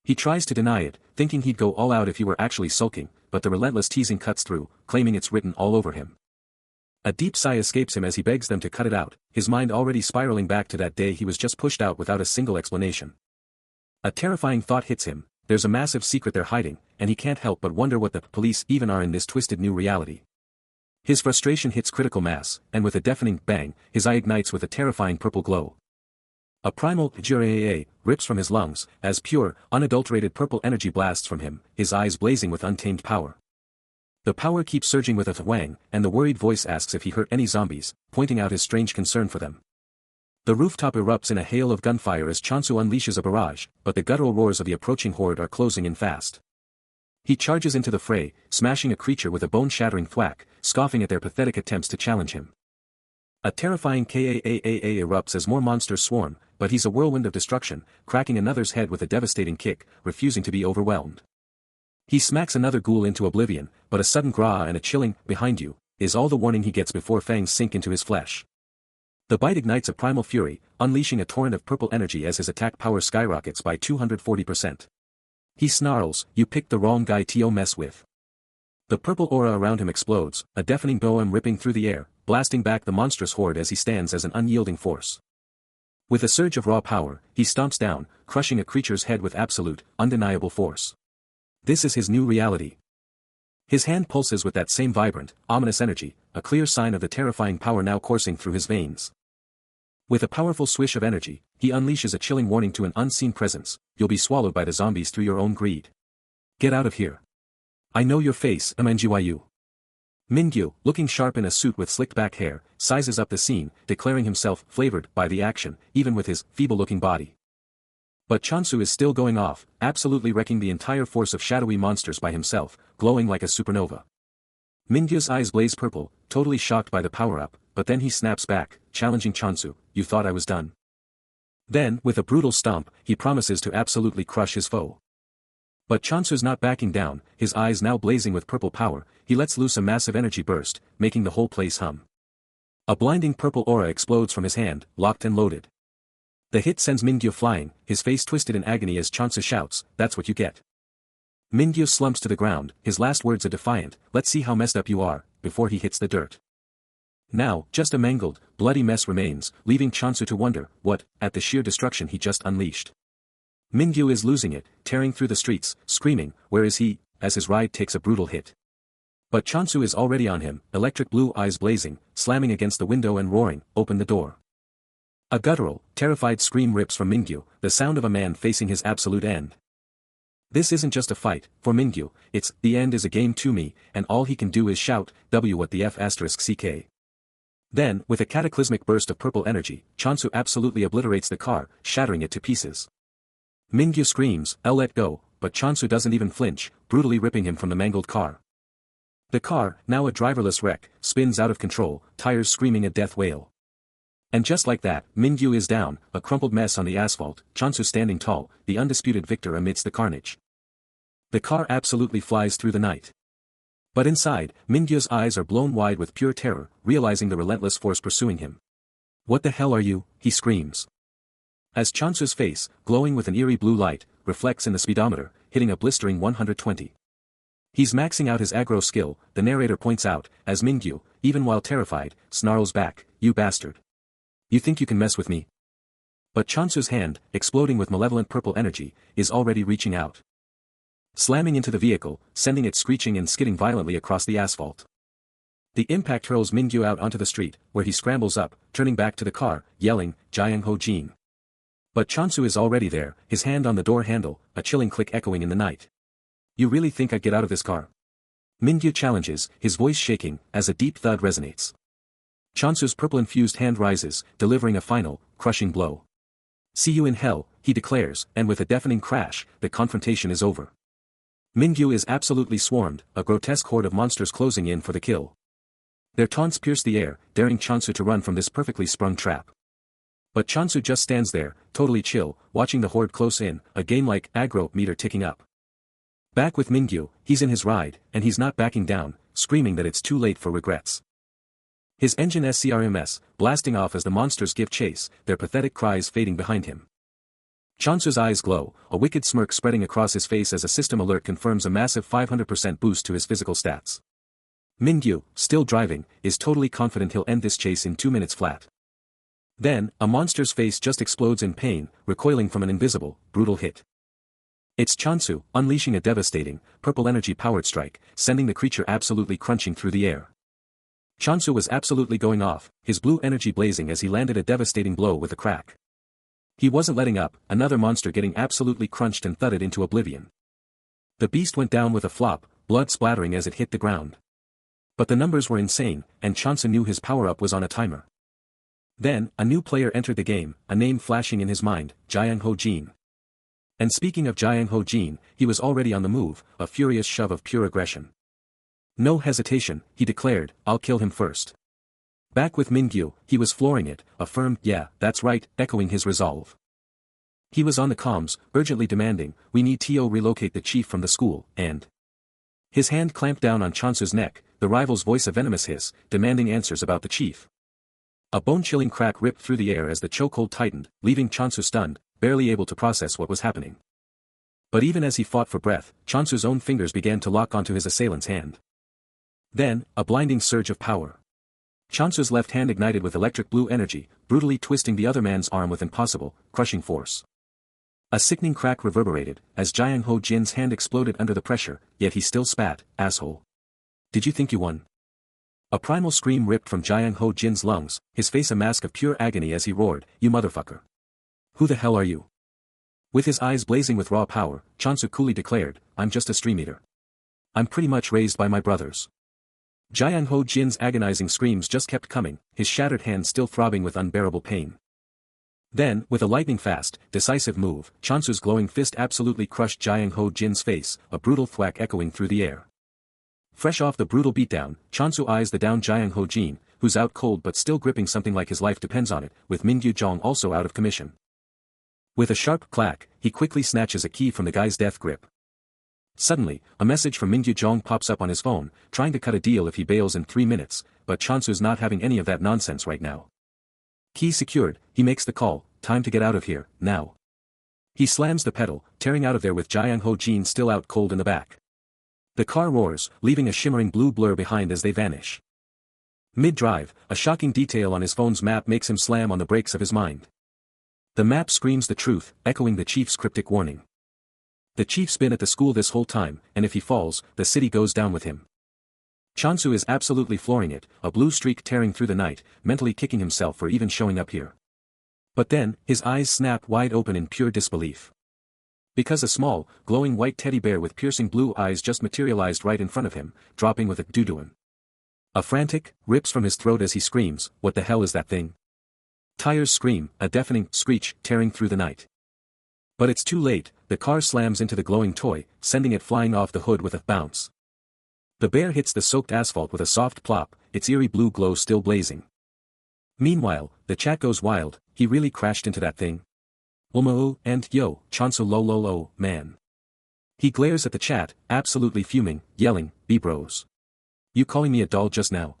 He tries to deny it, thinking he'd go all out if he were actually sulking, but the relentless teasing cuts through, claiming it's written all over him. A deep sigh escapes him as he begs them to cut it out, his mind already spiraling back to that day he was just pushed out without a single explanation. A terrifying thought hits him, there's a massive secret they're hiding, and he can't help but wonder what the police even are in this twisted new reality. His frustration hits critical mass, and with a deafening bang, his eye ignites with a terrifying purple glow. A primal "Juree" rips from his lungs, as pure, unadulterated purple energy blasts from him, his eyes blazing with untamed power. The power keeps surging with a thwang, and the worried voice asks if he hurt any zombies, pointing out his strange concern for them. The rooftop erupts in a hail of gunfire as Chansu unleashes a barrage, but the guttural roars of the approaching horde are closing in fast. He charges into the fray, smashing a creature with a bone-shattering thwack, scoffing at their pathetic attempts to challenge him. A terrifying KAAA erupts as more monsters swarm, but he's a whirlwind of destruction, cracking another's head with a devastating kick, refusing to be overwhelmed. He smacks another ghoul into oblivion, but a sudden gra and a chilling "behind you" is all the warning he gets before fangs sink into his flesh. The bite ignites a primal fury, unleashing a torrent of purple energy as his attack power skyrockets by 240%. He snarls, "You picked the wrong guy to mess with." The purple aura around him explodes, a deafening boom ripping through the air, blasting back the monstrous horde as he stands as an unyielding force. With a surge of raw power, he stomps down, crushing a creature's head with absolute, undeniable force. This is his new reality. His hand pulses with that same vibrant, ominous energy, a clear sign of the terrifying power now coursing through his veins. With a powerful swish of energy, he unleashes a chilling warning to an unseen presence, "You'll be swallowed by the zombies through your own greed. Get out of here. I know your face, MNGYU." Mingyu, looking sharp in a suit with slicked back hair, sizes up the scene, declaring himself flavored by the action, even with his feeble-looking body. But Chansu is still going off, absolutely wrecking the entire force of shadowy monsters by himself, glowing like a supernova. Mingyu's eyes blaze purple, totally shocked by the power-up, but then he snaps back, challenging Chansu, "You thought I was done?" Then, with a brutal stomp, he promises to absolutely crush his foe. But Chansu's not backing down, his eyes now blazing with purple power, he lets loose a massive energy burst, making the whole place hum. A blinding purple aura explodes from his hand, locked and loaded. The hit sends Mingyu flying, his face twisted in agony as Chansu shouts, "That's what you get." Mingyu slumps to the ground, his last words a defiant, "Let's see how messed up you are," before he hits the dirt. Now, just a mangled, bloody mess remains, leaving Chansu to wonder, what, at the sheer destruction he just unleashed. Mingyu is losing it, tearing through the streets, screaming, "Where is he?" as his ride takes a brutal hit. But Chansu is already on him, electric blue eyes blazing, slamming against the window and roaring, "Open the door." A guttural, terrified scream rips from Mingyu, the sound of a man facing his absolute end. This isn't just a fight, for Mingyu, it's, "The end is a game to me," and all he can do is shout, "W what the F***ck. Then, with a cataclysmic burst of purple energy, Chansu absolutely obliterates the car, shattering it to pieces. Mingyu screams, "I'll let go," but Chansu doesn't even flinch, brutally ripping him from the mangled car. The car, now a driverless wreck, spins out of control, tires screaming a death wail. And just like that, Mingyu is down, a crumpled mess on the asphalt, Chansu standing tall, the undisputed victor amidst the carnage. The car absolutely flies through the night. But inside, Mingyu's eyes are blown wide with pure terror, realizing the relentless force pursuing him. "What the hell are you?" he screams. As Chansu's face, glowing with an eerie blue light, reflects in the speedometer, hitting a blistering 120. He's maxing out his aggro skill, the narrator points out, as Mingyu, even while terrified, snarls back, "You bastard. You think you can mess with me?" But Chansu's hand, exploding with malevolent purple energy, is already reaching out. slamming into the vehicle, sending it screeching and skidding violently across the asphalt. The impact hurls Mingyu out onto the street, where he scrambles up, turning back to the car, yelling, "Jiang Ho Jin." But Chansu is already there, his hand on the door handle, a chilling click echoing in the night. "You really think I'd get out of this car?" Mingyu challenges, his voice shaking, as a deep thud resonates. Chansu's purple-infused hand rises, delivering a final, crushing blow. "See you in hell," he declares, and with a deafening crash, the confrontation is over. Mingyu is absolutely swarmed, a grotesque horde of monsters closing in for the kill. Their taunts pierce the air, daring Chansu to run from this perfectly sprung trap. But Chansu just stands there, totally chill, watching the horde close in, a game-like aggro meter ticking up. Back with Mingyu, he's in his ride, and he's not backing down, screaming that it's too late for regrets. His engine SCRMS, blasting off as the monsters give chase, their pathetic cries fading behind him. Chansu's eyes glow, a wicked smirk spreading across his face as a system alert confirms a massive 500% boost to his physical stats. Mingyu, still driving, is totally confident he'll end this chase in 2 minutes flat. Then, a monster's face just explodes in pain, recoiling from an invisible, brutal hit. It's Chansu, unleashing a devastating, purple energy-powered strike, sending the creature absolutely crunching through the air. Chansu was absolutely going off, his blue energy blazing as he landed a devastating blow with a crack. He wasn't letting up, another monster getting absolutely crunched and thudded into oblivion. The beast went down with a flop, blood splattering as it hit the ground. But the numbers were insane, and Chansu knew his power-up was on a timer. Then, a new player entered the game, a name flashing in his mind, Jiang Ho Jin. And speaking of Jiang Ho Jin, he was already on the move, a furious shove of pure aggression. "No hesitation," he declared, "I'll kill him first." Back with Mingyu, he was flooring it, a firm, "Yeah, that's right," echoing his resolve. He was on the comms, urgently demanding, "We need to relocate the chief from the school," and his hand clamped down on Chansu's neck, the rival's voice a venomous hiss, demanding answers about the chief. A bone-chilling crack ripped through the air as the chokehold tightened, leaving Chansu stunned, barely able to process what was happening. But even as he fought for breath, Chansu's own fingers began to lock onto his assailant's hand. Then, a blinding surge of power. Chansu's left hand ignited with electric blue energy, brutally twisting the other man's arm with impossible, crushing force. A sickening crack reverberated, as Jiang Ho Jin's hand exploded under the pressure, yet he still spat, "Asshole. Did you think you won?" A primal scream ripped from Jiang Ho Jin's lungs, his face a mask of pure agony as he roared, "You motherfucker. Who the hell are you?" With his eyes blazing with raw power, Chansu coolly declared, "I'm just a stream eater. I'm pretty much raised by my brothers." Jiang Ho Jin's agonizing screams just kept coming, his shattered hand still throbbing with unbearable pain. Then, with a lightning-fast, decisive move, Chansu's glowing fist absolutely crushed Jiang Ho Jin's face, a brutal thwack echoing through the air. Fresh off the brutal beatdown, Chansu eyes the down Jiang Ho Jin, who's out cold but still gripping something like his life depends on it, with Mingyu Zhong also out of commission. With a sharp clack, he quickly snatches a key from the guy's death grip. Suddenly, a message from Mingyu Zhong pops up on his phone, trying to cut a deal if he bails in 3 minutes, but Chansu's not having any of that nonsense right now. Key secured, he makes the call, "Time to get out of here, now." He slams the pedal, tearing out of there with Jiang Ho Jin still out cold in the back. The car roars, leaving a shimmering blue blur behind as they vanish. Mid-drive, a shocking detail on his phone's map makes him slam on the brakes of his mind. The map screams the truth, echoing the chief's cryptic warning. The chief's been at the school this whole time, and if he falls, the city goes down with him. Chansu is absolutely flooring it, a blue streak tearing through the night, mentally kicking himself for even showing up here. But then, his eyes snap wide open in pure disbelief. Because a small, glowing white teddy bear with piercing blue eyes just materialized right in front of him, dropping with a doo-dooin'. A frantic, rips from his throat as he screams, "What the hell is that thing?" Tires scream, a deafening screech tearing through the night. But it's too late, the car slams into the glowing toy, sending it flying off the hood with a bounce. The bear hits the soaked asphalt with a soft plop, its eerie blue glow still blazing. Meanwhile, the chat goes wild, "He really crashed into that thing? Wilmo, and yo, Chansu lo, man." He glares at the chat, absolutely fuming, yelling, "B-bros. You calling me a doll just now?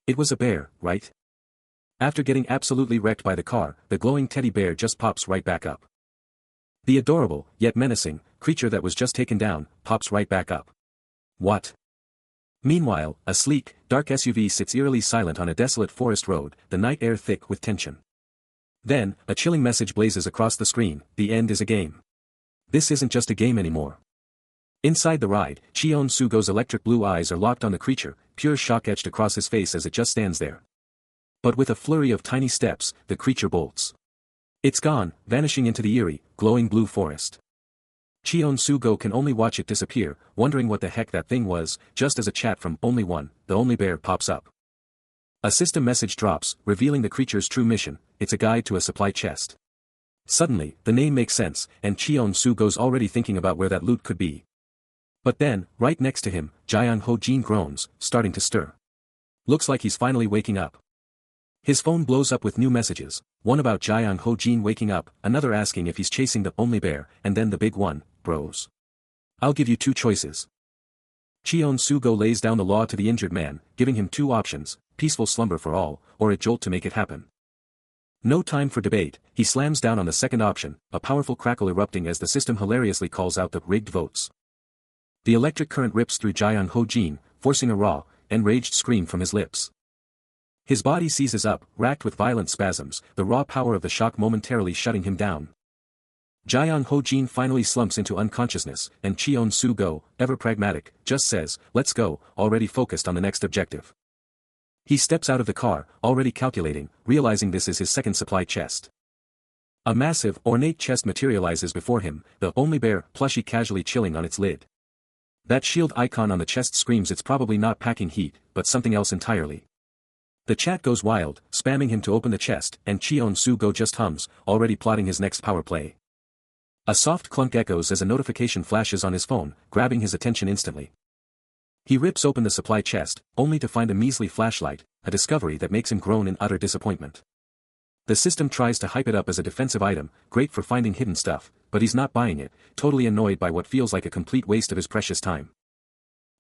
It was a bear, right?" After getting absolutely wrecked by the car, the glowing teddy bear just pops right back up. The adorable, yet menacing, creature that was just taken down, pops right back up. What? Meanwhile, a sleek, dark SUV sits eerily silent on a desolate forest road, the night air thick with tension. Then, a chilling message blazes across the screen, "The end is a game. This isn't just a game anymore. Inside the ride, Cheon-Sugo's electric blue eyes are locked on the creature, pure shock etched across his face as it just stands there. But with a flurry of tiny steps, the creature bolts. It's gone, vanishing into the eerie, glowing blue forest. Cheon-Sugo can only watch it disappear, wondering what the heck that thing was, just as a chat from Only One, the Only Bear pops up. A system message drops, revealing the creature's true mission. It's a guide to a supply chest. Suddenly, the name makes sense, and Cheon-Sugo's already thinking about where that loot could be. But then, right next to him, Jiang Ho-jin groans, starting to stir. Looks like he's finally waking up. His phone blows up with new messages, one about Jiang Ho-jin waking up, another asking if he's chasing the Only Bear, and then the big one, bros. I'll give you two choices. Cheon-Sugo lays down the law to the injured man, giving him two options, peaceful slumber for all, or a jolt to make it happen. No time for debate, he slams down on the second option, a powerful crackle erupting as the system hilariously calls out the rigged votes. The electric current rips through Jiang Ho-jin, forcing a raw, enraged scream from his lips. His body seizes up, racked with violent spasms, the raw power of the shock momentarily shutting him down. Jiang Ho-jin finally slumps into unconsciousness, and Cheon-Sugo, ever pragmatic, just says, "Let's go," already focused on the next objective. He steps out of the car, already calculating, realizing this is his second supply chest. A massive, ornate chest materializes before him, the Only Bear plushie casually chilling on its lid. That shield icon on the chest screams it's probably not packing heat, but something else entirely. The chat goes wild, spamming him to open the chest, and Cheon-Sugo just hums, already plotting his next power play. A soft clunk echoes as a notification flashes on his phone, grabbing his attention instantly. He rips open the supply chest, only to find a measly flashlight, a discovery that makes him groan in utter disappointment. The system tries to hype it up as a defensive item, great for finding hidden stuff, but he's not buying it, totally annoyed by what feels like a complete waste of his precious time.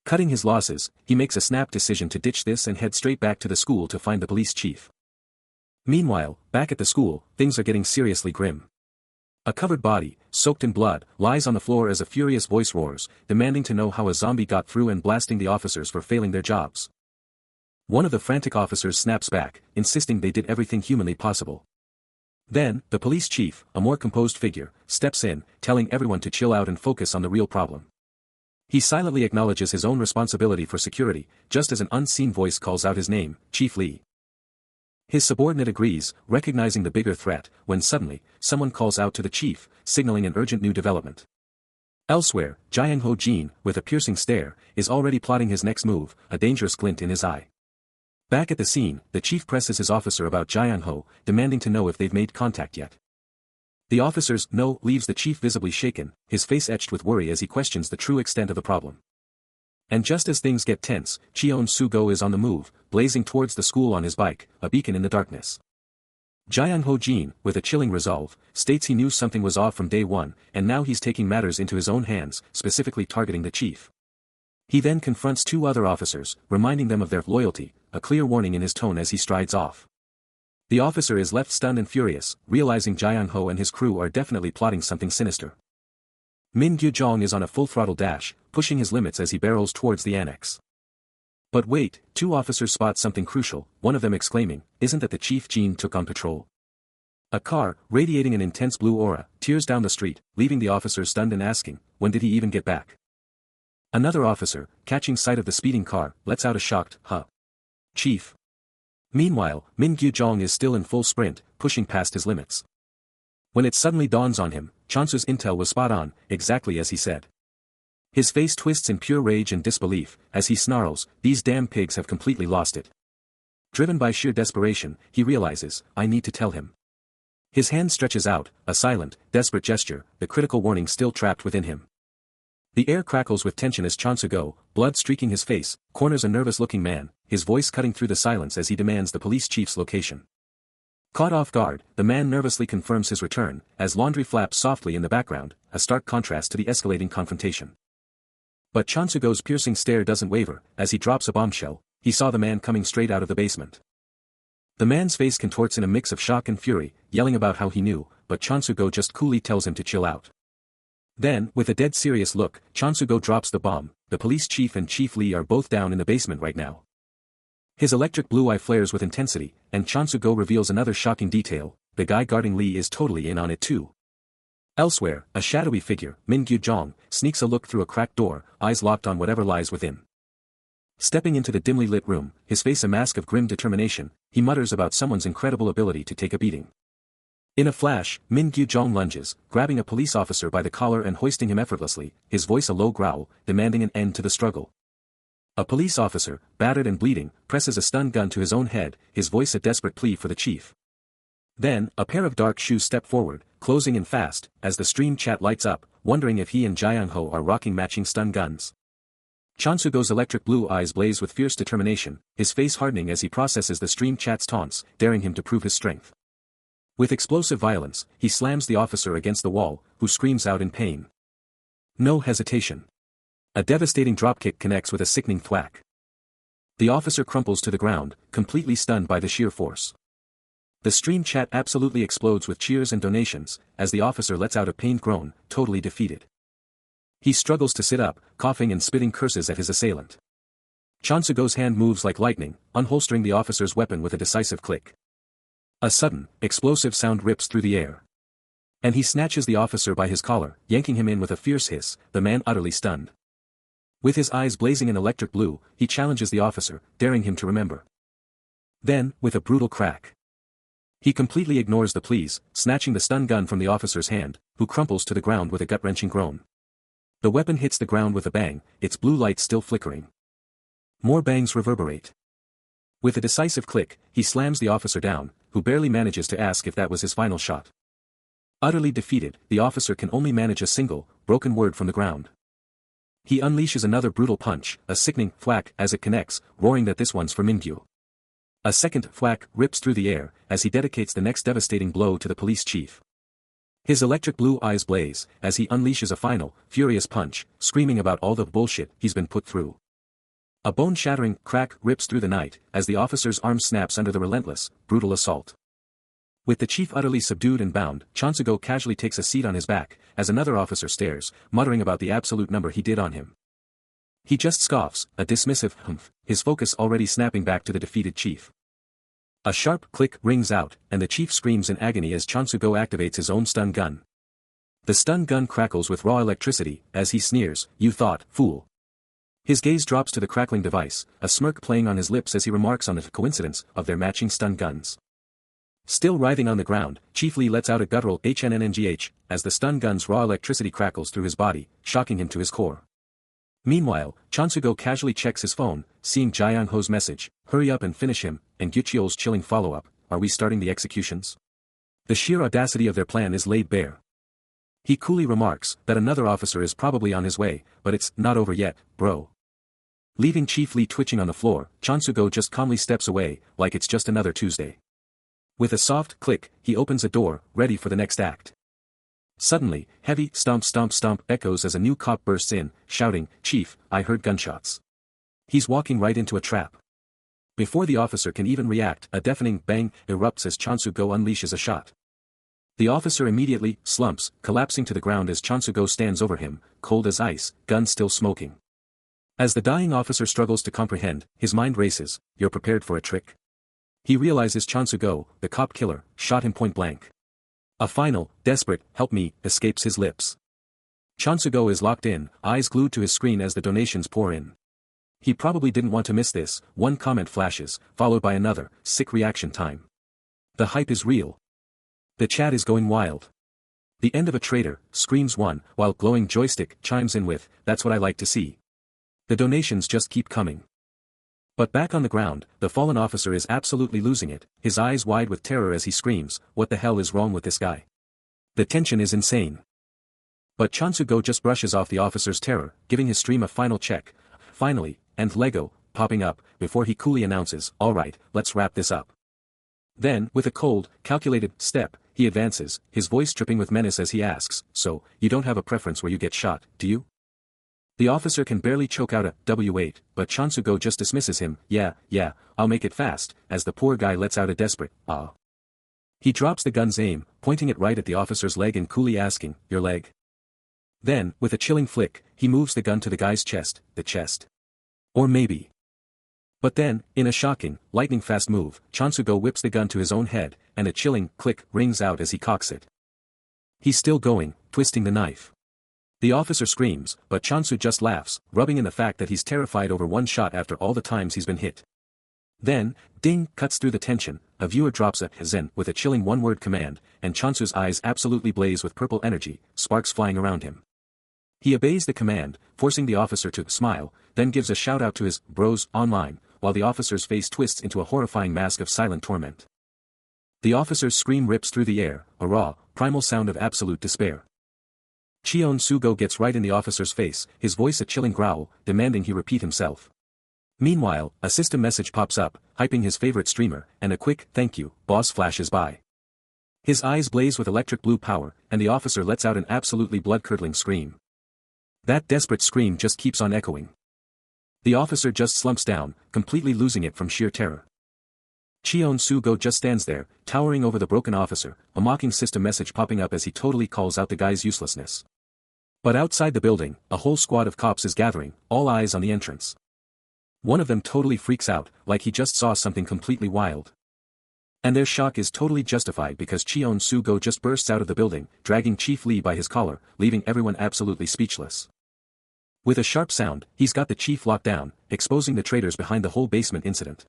Cutting his losses, he makes a snap decision to ditch this and head straight back to the school to find the police chief. Meanwhile, back at the school, things are getting seriously grim. A covered body, soaked in blood, lies on the floor as a furious voice roars, demanding to know how a zombie got through and blasting the officers for failing their jobs. One of the frantic officers snaps back, insisting they did everything humanly possible. Then, the police chief, a more composed figure, steps in, telling everyone to chill out and focus on the real problem. He silently acknowledges his own responsibility for security, just as an unseen voice calls out his name, Chief Lee. His subordinate agrees, recognizing the bigger threat, when suddenly, someone calls out to the chief, signaling an urgent new development. Elsewhere, Jiang Ho-jin, with a piercing stare, is already plotting his next move, a dangerous glint in his eye. Back at the scene, the chief presses his officer about Jiang Ho, demanding to know if they've made contact yet. The officer's "no" leaves the chief visibly shaken, his face etched with worry as he questions the true extent of the problem. And just as things get tense, Cheon-Sugo is on the move, blazing towards the school on his bike, a beacon in the darkness. Jiang Ho-jin, with a chilling resolve, states he knew something was off from day one, and now he's taking matters into his own hands, specifically targeting the chief. He then confronts two other officers, reminding them of their loyalty, a clear warning in his tone as he strides off. The officer is left stunned and furious, realizing Jiang Ho and his crew are definitely plotting something sinister. Min Gyu-jong is on a full-throttle dash, pushing his limits as he barrels towards the annex. But wait, two officers spot something crucial, one of them exclaiming, "Isn't that the Chief Jean took on patrol?" A car, radiating an intense blue aura, tears down the street, leaving the officers stunned and asking, when did he even get back? Another officer, catching sight of the speeding car, lets out a shocked, "Huh. Chief." Meanwhile, Min Gyu-jong is still in full sprint, pushing past his limits. When it suddenly dawns on him, Chansu's intel was spot on, exactly as he said. His face twists in pure rage and disbelief, as he snarls, "These damn pigs have completely lost it." Driven by sheer desperation, he realizes, "I need to tell him." His hand stretches out, a silent, desperate gesture, the critical warning still trapped within him. The air crackles with tension as Chansu-go, blood streaking his face, corners a nervous-looking man, his voice cutting through the silence as he demands the police chief's location. Caught off guard, the man nervously confirms his return, as laundry flaps softly in the background, a stark contrast to the escalating confrontation. But Chansu-go's piercing stare doesn't waver, as he drops a bombshell. He saw the man coming straight out of the basement. The man's face contorts in a mix of shock and fury, yelling about how he knew, but Chansu-go just coolly tells him to chill out. Then, with a dead serious look, Chansu-go drops the bomb. The police chief and Chief Lee are both down in the basement right now. His electric blue eye flares with intensity, and Chansu-go reveals another shocking detail: the guy guarding Lee is totally in on it too. Elsewhere, a shadowy figure, Min Gyu-jong, sneaks a look through a cracked door, eyes locked on whatever lies within. Stepping into the dimly lit room, his face a mask of grim determination, he mutters about someone's incredible ability to take a beating. In a flash, Min Gyu-jong lunges, grabbing a police officer by the collar and hoisting him effortlessly, his voice a low growl, demanding an end to the struggle. A police officer, battered and bleeding, presses a stun gun to his own head, his voice a desperate plea for the chief. Then, a pair of dark shoes step forward, closing in fast, as the stream chat lights up, wondering if he and Jae-young-ho are rocking matching stun guns. Chansu-go's electric blue eyes blaze with fierce determination, his face hardening as he processes the stream chat's taunts, daring him to prove his strength. With explosive violence, he slams the officer against the wall, who screams out in pain. No hesitation. A devastating dropkick connects with a sickening thwack. The officer crumples to the ground, completely stunned by the sheer force. The stream chat absolutely explodes with cheers and donations, as the officer lets out a pained groan, totally defeated. He struggles to sit up, coughing and spitting curses at his assailant. Chansu-go's hand moves like lightning, unholstering the officer's weapon with a decisive click. A sudden, explosive sound rips through the air. And he snatches the officer by his collar, yanking him in with a fierce hiss, the man utterly stunned. With his eyes blazing in electric blue, he challenges the officer, daring him to remember. Then, with a brutal crack, he completely ignores the pleas, snatching the stun gun from the officer's hand, who crumples to the ground with a gut-wrenching groan. The weapon hits the ground with a bang, its blue light still flickering. More bangs reverberate. With a decisive click, he slams the officer down, who barely manages to ask if that was his final shot. Utterly defeated, the officer can only manage a single, broken word from the ground. He unleashes another brutal punch, a sickening thwack as it connects, roaring that this one's for Mingyu. A second thwack rips through the air, as he dedicates the next devastating blow to the police chief. His electric blue eyes blaze, as he unleashes a final, furious punch, screaming about all the bullshit he's been put through. A bone-shattering crack rips through the night, as the officer's arm snaps under the relentless, brutal assault. With the chief utterly subdued and bound, Chansu-go casually takes a seat on his back, as another officer stares, muttering about the absolute number he did on him. He just scoffs, a dismissive humph, his focus already snapping back to the defeated chief. A sharp click rings out, and the chief screams in agony as Chansu-go activates his own stun gun. The stun gun crackles with raw electricity, as he sneers, "You thought, fool." His gaze drops to the crackling device, a smirk playing on his lips as he remarks on the coincidence of their matching stun guns. Still writhing on the ground, Chief Lee lets out a guttural HNNNGH, as the stun gun's raw electricity crackles through his body, shocking him to his core. Meanwhile, Chansu-go casually checks his phone, seeing Jae-young-ho's message, "Hurry up and finish him," and Gyucheol's chilling follow-up, "Are we starting the executions?" The sheer audacity of their plan is laid bare. He coolly remarks that another officer is probably on his way, but it's not over yet, bro. Leaving Chief Lee twitching on the floor, Chansu-go just calmly steps away, like it's just another Tuesday. With a soft click, he opens a door, ready for the next act. Suddenly, heavy stomp stomp stomp echoes as a new cop bursts in, shouting, "Chief, I heard gunshots." He's walking right into a trap. Before the officer can even react, a deafening bang erupts as Chansu-go unleashes a shot. The officer immediately slumps, collapsing to the ground as Chansu-go stands over him, cold as ice, gun still smoking. As the dying officer struggles to comprehend, his mind races. "You're prepared for a trick?" He realizes Chansu-go, the cop killer, shot him point blank. A final, desperate, "Help me," escapes his lips. Chansu-go is locked in, eyes glued to his screen as the donations pour in. He probably didn't want to miss this, one comment flashes, followed by another, sick reaction time. The hype is real. The chat is going wild. "The end of a traitor," screams one, while glowing joystick chimes in with, "That's what I like to see." The donations just keep coming. But back on the ground, the fallen officer is absolutely losing it, his eyes wide with terror as he screams, "What the hell is wrong with this guy?" The tension is insane. But Chansu-go just brushes off the officer's terror, giving his stream a final check, finally, and Lego, popping up, before he coolly announces, "All right, let's wrap this up." Then, with a cold, calculated step, he advances, his voice dripping with menace as he asks, "So, you don't have a preference where you get shot, do you?" The officer can barely choke out a W8, but Chansu-go just dismisses him, yeah, I'll make it fast," as the poor guy lets out a desperate, "Ah." He drops the gun's aim, pointing it right at the officer's leg and coolly asking, "Your leg?" Then, with a chilling flick, he moves the gun to the guy's chest, the chest. Or maybe. But then, in a shocking, lightning-fast move, Chansu-go whips the gun to his own head, and a chilling click rings out as he cocks it. He's still going, twisting the knife. The officer screams, but Chansu just laughs, rubbing in the fact that he's terrified over one shot after all the times he's been hit. Then, ding, cuts through the tension, a viewer drops a zen with a chilling one-word command, and Chansu's eyes absolutely blaze with purple energy, sparks flying around him. He obeys the command, forcing the officer to smile, then gives a shout-out to his bros online, while the officer's face twists into a horrifying mask of silent torment. The officer's scream rips through the air, a raw, primal sound of absolute despair. Cheon Sugo gets right in the officer's face, his voice a chilling growl, demanding he repeat himself. Meanwhile, a system message pops up, hyping his favorite streamer, and a quick, thank you, boss flashes by. His eyes blaze with electric blue power, and the officer lets out an absolutely blood-curdling scream. That desperate scream just keeps on echoing. The officer just slumps down, completely losing it from sheer terror. Cheon Sugo just stands there, towering over the broken officer, a mocking system message popping up as he totally calls out the guy's uselessness. But outside the building, a whole squad of cops is gathering, all eyes on the entrance. One of them totally freaks out, like he just saw something completely wild. And their shock is totally justified because Cheon Sugo just bursts out of the building, dragging Chief Lee by his collar, leaving everyone absolutely speechless. With a sharp sound, he's got the chief locked down, exposing the traitors behind the whole basement incident.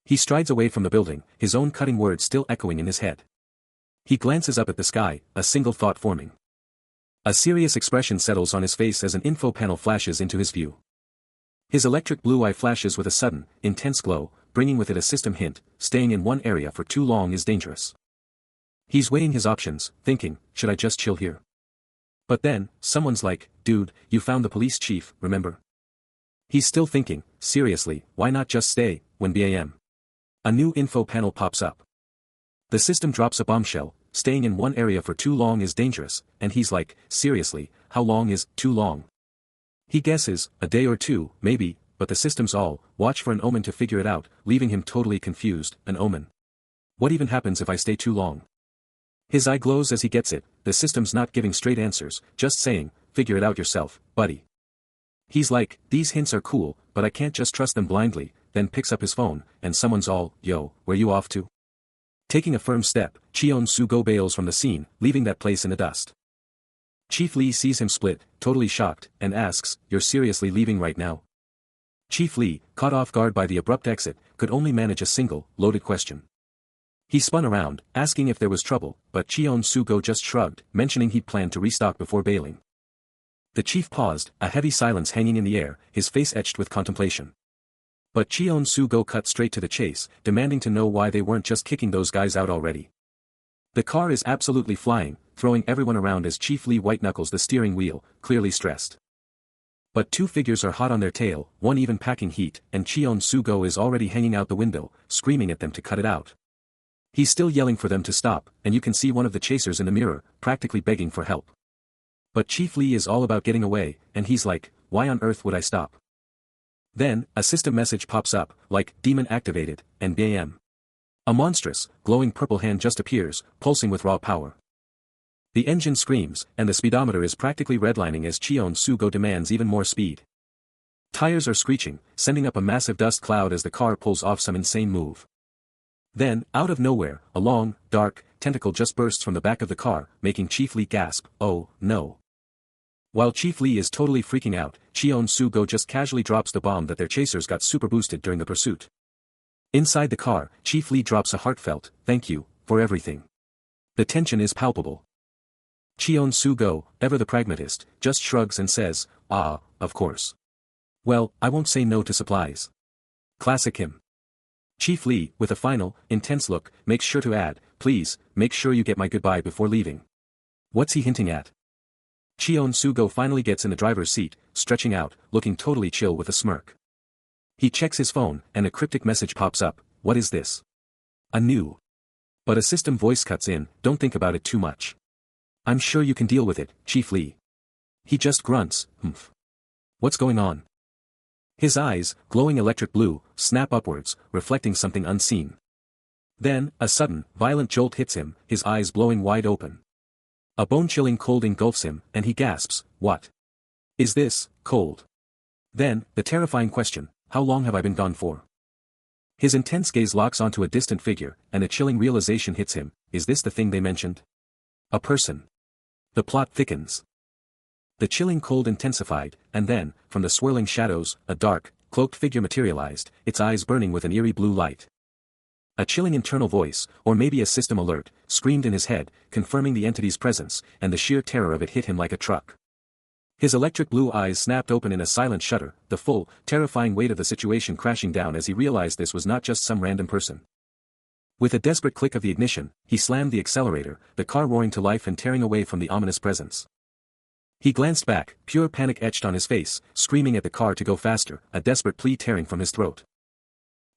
He strides away from the building, his own cutting words still echoing in his head. He glances up at the sky, a single thought forming. A serious expression settles on his face as an info panel flashes into his view. His electric blue eye flashes with a sudden, intense glow, bringing with it a system hint, staying in one area for too long is dangerous. He's weighing his options, thinking, should I just chill here? But then, someone's like, dude, you found the police chief, remember? He's still thinking, seriously, why not just stay, when BAM? A new info panel pops up. The system drops a bombshell, staying in one area for too long is dangerous, and he's like, seriously, how long is too long? He guesses, a day or two, maybe, but the system's all, watch for an omen to figure it out, leaving him totally confused, an omen. What even happens if I stay too long? His eye glows as he gets it, the system's not giving straight answers, just saying, figure it out yourself, buddy. He's like, these hints are cool, but I can't just trust them blindly, then picks up his phone, and someone's all, yo, where you off to? Taking a firm step, Cheon Sugo bails from the scene, leaving that place in the dust. Chief Lee sees him split, totally shocked, and asks, you're seriously leaving right now? Chief Lee, caught off guard by the abrupt exit, could only manage a single, loaded question. He spun around, asking if there was trouble, but Cheon Sugo just shrugged, mentioning he'd planned to restock before bailing. The chief paused, a heavy silence hanging in the air, his face etched with contemplation. But Cheon Sugo cut straight to the chase, demanding to know why they weren't just kicking those guys out already. The car is absolutely flying, throwing everyone around as Chief Lee white-knuckles the steering wheel, clearly stressed. But two figures are hot on their tail, one even packing heat, and Cheon Sugo is already hanging out the window, screaming at them to cut it out. He's still yelling for them to stop, and you can see one of the chasers in the mirror, practically begging for help. But Chief Lee is all about getting away, and he's like, why on earth would I stop? Then, a system message pops up, like, demon activated, and BAM. A monstrous, glowing purple hand just appears, pulsing with raw power. The engine screams, and the speedometer is practically redlining as Cheon Sugo demands even more speed. Tires are screeching, sending up a massive dust cloud as the car pulls off some insane move. Then, out of nowhere, a long, dark, tentacle just bursts from the back of the car, making Chief Lee gasp, oh, no. While Chief Lee is totally freaking out, Cheon Sugo just casually drops the bomb that their chasers got super boosted during the pursuit. Inside the car, Chief Lee drops a heartfelt, thank you, for everything. The tension is palpable. Cheon Sugo, ever the pragmatist, just shrugs and says, ah, of course. Well, I won't say no to supplies. Classic him. Chief Lee, with a final, intense look, makes sure to add, please, make sure you get my goodbye before leaving. What's he hinting at? Cheon Sugo finally gets in the driver's seat, stretching out, looking totally chill with a smirk. He checks his phone, and a cryptic message pops up, what is this? A new. But a system voice cuts in, don't think about it too much. I'm sure you can deal with it, Chief Lee. He just grunts, humph. What's going on? His eyes, glowing electric blue, snap upwards, reflecting something unseen. Then, a sudden, violent jolt hits him, his eyes blowing wide open. A bone-chilling cold engulfs him, and he gasps, what? Is this, cold? Then, the terrifying question, how long have I been gone for? His intense gaze locks onto a distant figure, and a chilling realization hits him, is this the thing they mentioned? A person. The plot thickens. The chilling cold intensified, and then, from the swirling shadows, a dark, cloaked figure materialized, its eyes burning with an eerie blue light. A chilling internal voice, or maybe a system alert, screamed in his head, confirming the entity's presence, and the sheer terror of it hit him like a truck. His electric blue eyes snapped open in a silent shudder, the full, terrifying weight of the situation crashing down as he realized this was not just some random person. With a desperate click of the ignition, he slammed the accelerator, the car roaring to life and tearing away from the ominous presence. He glanced back, pure panic etched on his face, screaming at the car to go faster, a desperate plea tearing from his throat.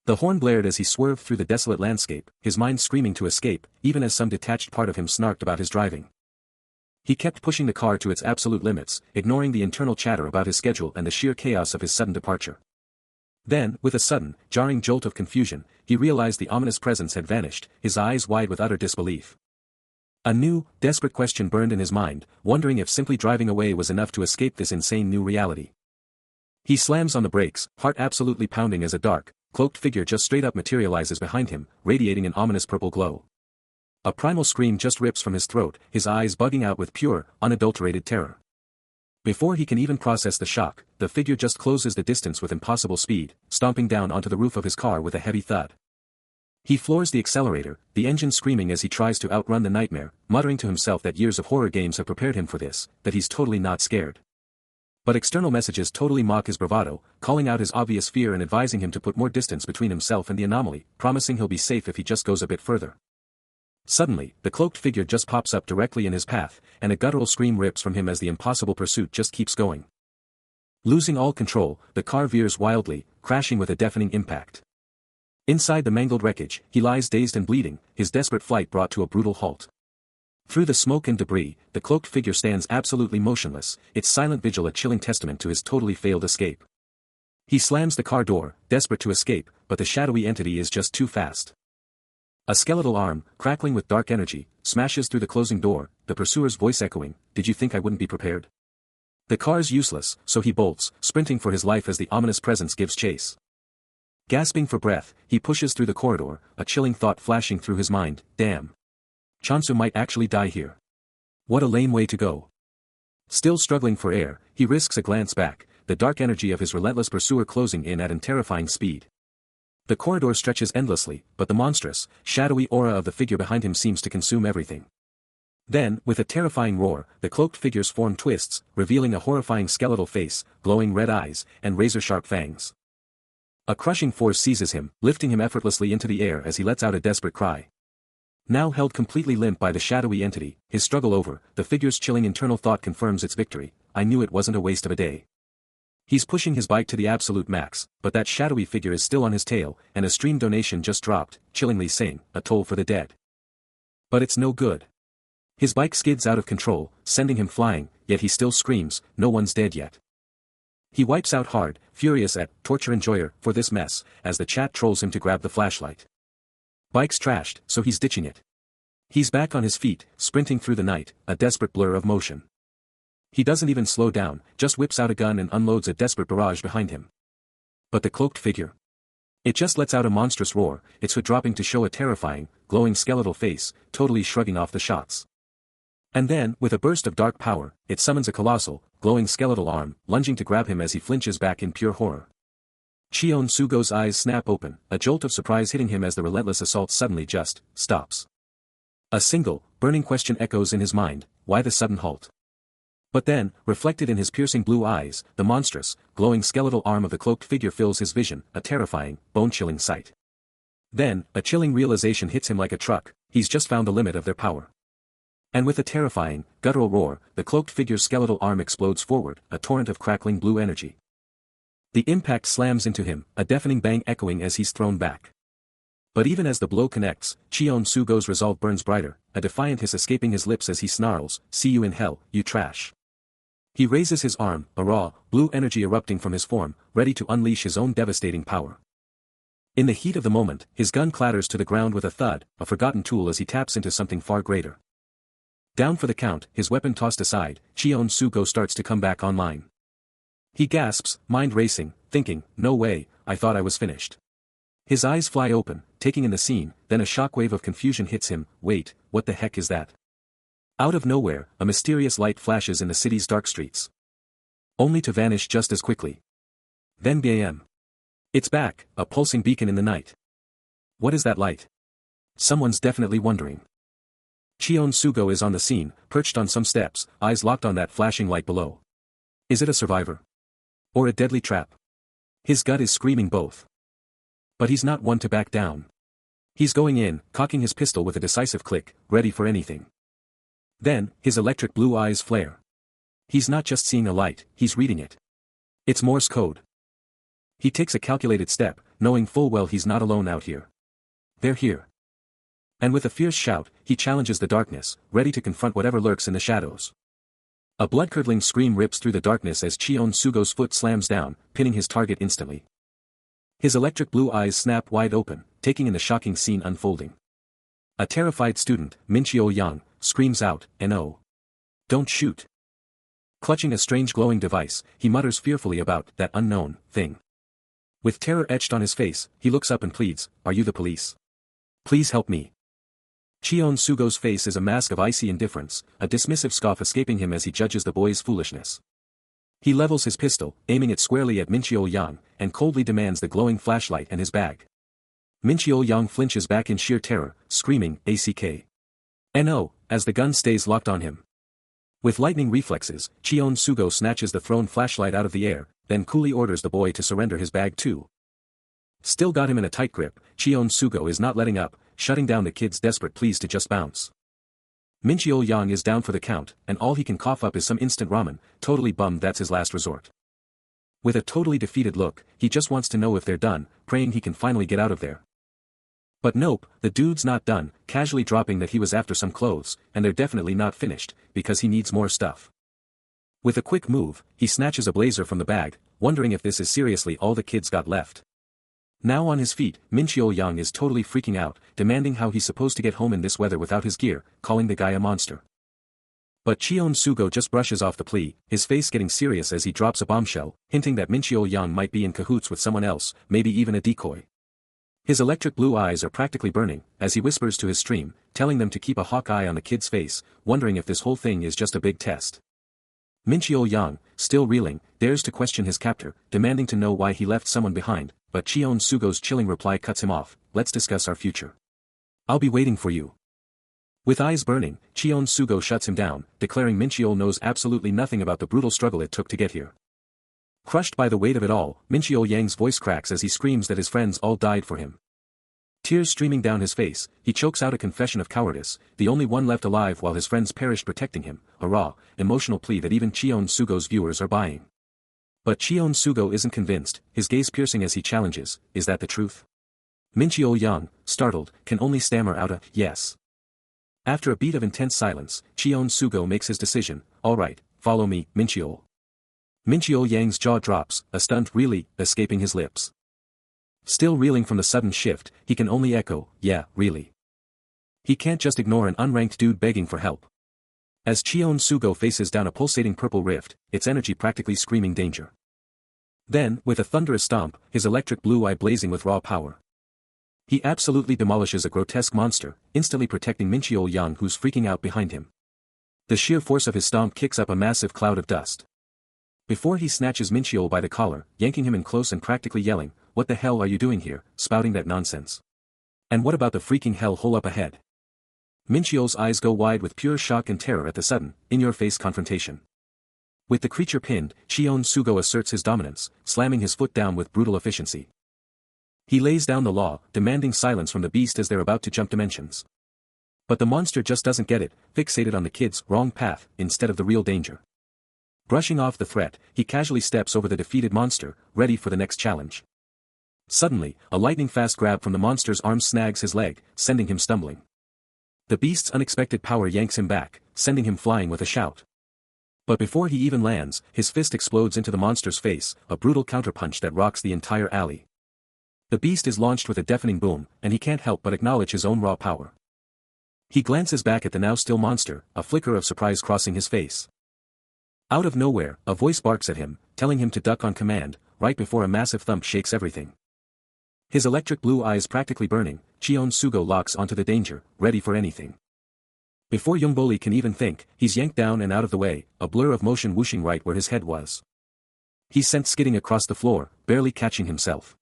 The horn blared as he swerved through the desolate landscape, his mind screaming to escape, even as some detached part of him snarked about his driving. He kept pushing the car to its absolute limits, ignoring the internal chatter about his schedule and the sheer chaos of his sudden departure. Then, with a sudden, jarring jolt of confusion, he realized the ominous presence had vanished, his eyes wide with utter disbelief. A new, desperate question burned in his mind, wondering if simply driving away was enough to escape this insane new reality. He slams on the brakes, heart absolutely pounding as a dark, cloaked figure just straight up materializes behind him, radiating an ominous purple glow. A primal scream just rips from his throat, his eyes bugging out with pure, unadulterated terror. Before he can even process the shock, the figure just closes the distance with impossible speed, stomping down onto the roof of his car with a heavy thud. He floors the accelerator, the engine screaming as he tries to outrun the nightmare, muttering to himself that years of horror games have prepared him for this, that he's totally not scared. But external messages totally mock his bravado, calling out his obvious fear and advising him to put more distance between himself and the anomaly, promising he'll be safe if he just goes a bit further. Suddenly, the cloaked figure just pops up directly in his path, and a guttural scream rips from him as the impossible pursuit just keeps going. Losing all control, the car veers wildly, crashing with a deafening impact. Inside the mangled wreckage, he lies dazed and bleeding, his desperate flight brought to a brutal halt. Through the smoke and debris, the cloaked figure stands absolutely motionless, its silent vigil a chilling testament to his totally failed escape. He slams the car door, desperate to escape, but the shadowy entity is just too fast. A skeletal arm, crackling with dark energy, smashes through the closing door, the pursuer's voice echoing, "Did you think I wouldn't be prepared?" The car's useless, so he bolts, sprinting for his life as the ominous presence gives chase. Gasping for breath, he pushes through the corridor, a chilling thought flashing through his mind, damn. Chansu might actually die here. What a lame way to go. Still struggling for air, he risks a glance back, the dark energy of his relentless pursuer closing in at terrifying speed. The corridor stretches endlessly, but the monstrous, shadowy aura of the figure behind him seems to consume everything. Then, with a terrifying roar, the cloaked figure's form twists, revealing a horrifying skeletal face, glowing red eyes, and razor-sharp fangs. A crushing force seizes him, lifting him effortlessly into the air as he lets out a desperate cry. Now held completely limp by the shadowy entity, his struggle over, the figure's chilling internal thought confirms its victory. I knew it wasn't a waste of a day. He's pushing his bike to the absolute max, but that shadowy figure is still on his tail, and a stream donation just dropped, chillingly saying, a toll for the dead. But it's no good. His bike skids out of control, sending him flying, yet he still screams, no one's dead yet. He wipes out hard, furious at torture enjoyer for this mess, as the chat trolls him to grab the flashlight. Bike's trashed, so he's ditching it. He's back on his feet, sprinting through the night, a desperate blur of motion. He doesn't even slow down, just whips out a gun and unloads a desperate barrage behind him. But the cloaked figure? It just lets out a monstrous roar, its hood dropping to show a terrifying, glowing skeletal face, totally shrugging off the shots. And then, with a burst of dark power, it summons a colossal, glowing skeletal arm, lunging to grab him as he flinches back in pure horror. Cheon Sugo's eyes snap open, a jolt of surprise hitting him as the relentless assault suddenly just stops. A single, burning question echoes in his mind, why the sudden halt? But then, reflected in his piercing blue eyes, the monstrous, glowing skeletal arm of the cloaked figure fills his vision, a terrifying, bone-chilling sight. Then, a chilling realization hits him like a truck, he's just found the limit of their power. And with a terrifying, guttural roar, the cloaked figure's skeletal arm explodes forward, a torrent of crackling blue energy. The impact slams into him, a deafening bang echoing as he's thrown back. But even as the blow connects, Cheon Sugo's resolve burns brighter, a defiant hiss escaping his lips as he snarls, "See you in hell, you trash." He raises his arm, a raw, blue energy erupting from his form, ready to unleash his own devastating power. In the heat of the moment, his gun clatters to the ground with a thud, a forgotten tool as he taps into something far greater. Down for the count, his weapon tossed aside, Cheon Sugo starts to come back online. He gasps, mind racing, thinking, no way, I thought I was finished. His eyes fly open, taking in the scene, then a shockwave of confusion hits him, wait, what the heck is that? Out of nowhere, a mysterious light flashes in the city's dark streets. Only to vanish just as quickly. Then bam. It's back, a pulsing beacon in the night. What is that light? Someone's definitely wondering. Cheon Sugo is on the scene, perched on some steps, eyes locked on that flashing light below. Is it a survivor? Or a deadly trap? His gut is screaming both. But he's not one to back down. He's going in, cocking his pistol with a decisive click, ready for anything. Then, his electric blue eyes flare. He's not just seeing a light, he's reading it. It's Morse code. He takes a calculated step, knowing full well he's not alone out here. They're here. And with a fierce shout, he challenges the darkness, ready to confront whatever lurks in the shadows. A blood-curdling scream rips through the darkness as Cheon Sugo's foot slams down, pinning his target instantly. His electric blue eyes snap wide open, taking in the shocking scene unfolding. A terrified student, Minchio Yang, screams out, "No. Don't shoot." Clutching a strange glowing device, he mutters fearfully about that unknown thing. With terror etched on his face, he looks up and pleads, "Are you the police? Please help me." Cheon Sugo's face is a mask of icy indifference, a dismissive scoff escaping him as he judges the boy's foolishness. He levels his pistol, aiming it squarely at Minchio Yang, and coldly demands the glowing flashlight and his bag. Minchio Yang flinches back in sheer terror, screaming, "No," as the gun stays locked on him. With lightning reflexes, Cheon Sugo snatches the thrown flashlight out of the air, then coolly orders the boy to surrender his bag too. Still got him in a tight grip, Cheon Sugo is not letting up, shutting down the kid's desperate pleas to just bounce. Minchio Yang is down for the count, and all he can cough up is some instant ramen, totally bummed that's his last resort. With a totally defeated look, he just wants to know if they're done, praying he can finally get out of there. But nope, the dude's not done, casually dropping that he was after some clothes, and they're definitely not finished, because he needs more stuff. With a quick move, he snatches a blazer from the bag, wondering if this is seriously all the kid's got left. Now on his feet, Minchio Yang is totally freaking out, demanding how he's supposed to get home in this weather without his gear, calling the guy a monster. But Cheon Sugo just brushes off the plea, his face getting serious as he drops a bombshell, hinting that Minchio Yang might be in cahoots with someone else, maybe even a decoy. His electric blue eyes are practically burning, as he whispers to his stream, telling them to keep a hawk eye on the kid's face, wondering if this whole thing is just a big test. Minchio Yang, still reeling, dares to question his captor, demanding to know why he left someone behind, but Cheon Sugo's chilling reply cuts him off, "Let's discuss our future. I'll be waiting for you." With eyes burning, Cheon Sugo shuts him down, declaring Minchio knows absolutely nothing about the brutal struggle it took to get here. Crushed by the weight of it all, Minchio Yang's voice cracks as he screams that his friends all died for him. Tears streaming down his face, he chokes out a confession of cowardice, the only one left alive while his friends perished protecting him, a raw, emotional plea that even Cheon Sugo's viewers are buying. But Cheon Sugo isn't convinced, his gaze piercing as he challenges, "Is that the truth?" Minchio Yang, startled, can only stammer out a "yes." After a beat of intense silence, Cheon Sugo makes his decision, "All right, follow me, Minchio." Minchio Yang's jaw drops, a stunned "really" escaping his lips. Still reeling from the sudden shift, he can only echo, "Yeah, really." He can't just ignore an unranked dude begging for help. As Cheon Sugo faces down a pulsating purple rift, its energy practically screaming danger. Then, with a thunderous stomp, his electric blue eye blazing with raw power, he absolutely demolishes a grotesque monster, instantly protecting Minchio Yang who's freaking out behind him. The sheer force of his stomp kicks up a massive cloud of dust. Before he snatches Minchio by the collar, yanking him in close and practically yelling, "What the hell are you doing here, spouting that nonsense? And what about the freaking hell hole up ahead?" Minchio's eyes go wide with pure shock and terror at the sudden, in-your-face confrontation. With the creature pinned, Cheon Sugo asserts his dominance, slamming his foot down with brutal efficiency. He lays down the law, demanding silence from the beast as they're about to jump dimensions. But the monster just doesn't get it, fixated on the kid's wrong path instead of the real danger. Brushing off the threat, he casually steps over the defeated monster, ready for the next challenge. Suddenly, a lightning-fast grab from the monster's arm snags his leg, sending him stumbling. The beast's unexpected power yanks him back, sending him flying with a shout. But before he even lands, his fist explodes into the monster's face, a brutal counterpunch that rocks the entire alley. The beast is launched with a deafening boom, and he can't help but acknowledge his own raw power. He glances back at the now still monster, a flicker of surprise crossing his face. Out of nowhere, a voice barks at him, telling him to duck on command, right before a massive thump shakes everything. His electric blue eyes practically burning, Cheon Sugo locks onto the danger, ready for anything. Before Yongboli can even think, he's yanked down and out of the way, a blur of motion whooshing right where his head was. He's sent skidding across the floor, barely catching himself.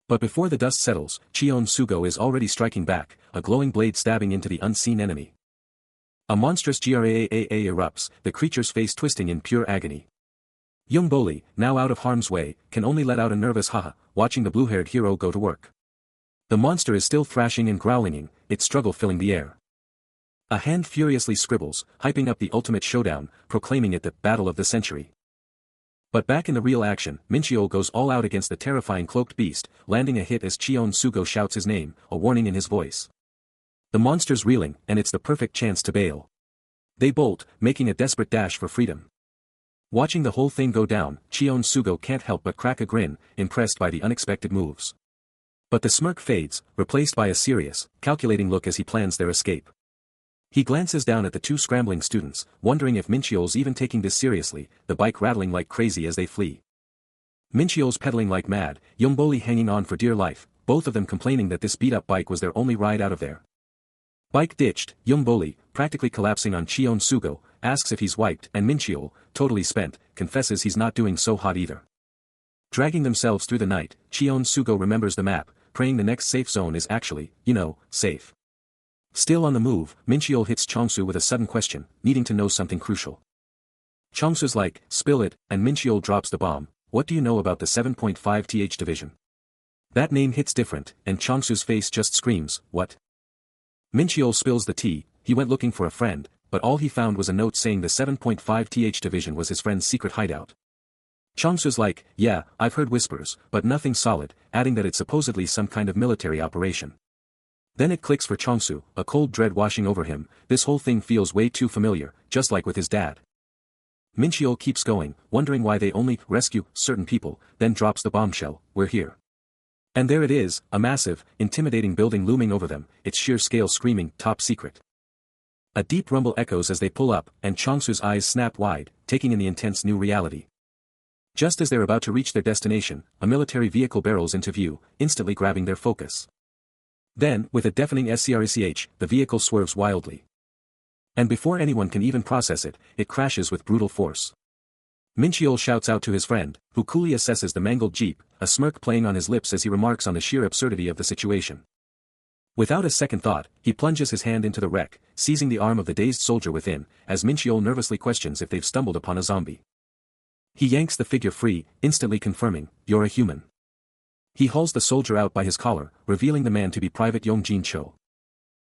But before the dust settles, Cheon Sugo is already striking back, a glowing blade stabbing into the unseen enemy. A monstrous GRAAA erupts, the creature's face twisting in pure agony. Yongboli, now out of harm's way, can only let out a nervous haha, watching the blue-haired hero go to work. The monster is still thrashing and growling, its struggle filling the air. A hand furiously scribbles, hyping up the ultimate showdown, proclaiming it the battle of the century. But back in the real action, Minchio goes all out against the terrifying cloaked beast, landing a hit as Cheon Sugo shouts his name, a warning in his voice. The monster's reeling, and it's the perfect chance to bail. They bolt, making a desperate dash for freedom. Watching the whole thing go down, Cheon Sugo can't help but crack a grin, impressed by the unexpected moves. But the smirk fades, replaced by a serious, calculating look as he plans their escape. He glances down at the two scrambling students, wondering if Minchio's even taking this seriously, the bike rattling like crazy as they flee. Minchio's pedaling like mad, Yongboli hanging on for dear life, both of them complaining that this beat-up bike was their only ride out of there. Bike ditched, Yongboli, practically collapsing on Cheon Sugo, asks if he's wiped, and Minchio, totally spent, confesses he's not doing so hot either. Dragging themselves through the night, Cheon Sugo remembers the map, praying the next safe zone is actually, safe. Still on the move, Minchio hits Chongsu with a sudden question, needing to know something crucial. Chongsu's like, spill it, and Minchio drops the bomb, what do you know about the 7.5th division? That name hits different, and Chongsu's face just screams, what? Minchio spills the tea, he went looking for a friend, but all he found was a note saying the 7.5th division was his friend's secret hideout. Chongsu's like, yeah, I've heard whispers, but nothing solid, adding that it's supposedly some kind of military operation. Then it clicks for Chongsu, a cold dread washing over him, this whole thing feels way too familiar, just like with his dad. Minchio keeps going, wondering why they only rescue certain people, then drops the bombshell, we're here. And there it is, a massive, intimidating building looming over them, its sheer scale screaming, top secret. A deep rumble echoes as they pull up, and Chongsu's eyes snap wide, taking in the intense new reality. Just as they're about to reach their destination, a military vehicle barrels into view, instantly grabbing their focus. Then, with a deafening screech, the vehicle swerves wildly. And before anyone can even process it, it crashes with brutal force. Minchio shouts out to his friend, who coolly assesses the mangled jeep, a smirk playing on his lips as he remarks on the sheer absurdity of the situation. Without a second thought, he plunges his hand into the wreck, seizing the arm of the dazed soldier within, as Minchio nervously questions if they've stumbled upon a zombie. He yanks the figure free, instantly confirming, you're a human. He hauls the soldier out by his collar, revealing the man to be Private Yongjin Cho.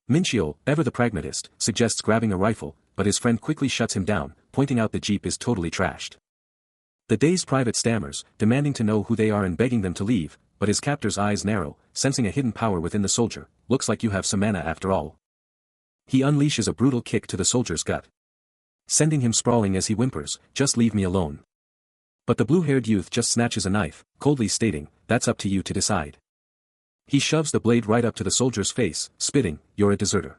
Minchio, ever the pragmatist, suggests grabbing a rifle, but his friend quickly shuts him down, pointing out the jeep is totally trashed. The dazed private stammers, demanding to know who they are and begging them to leave, but his captor's eyes narrow, sensing a hidden power within the soldier, looks like you have some mana after all. He unleashes a brutal kick to the soldier's gut, sending him sprawling as he whimpers, just leave me alone. But the blue-haired youth just snatches a knife, coldly stating, that's up to you to decide. He shoves the blade right up to the soldier's face, spitting, you're a deserter.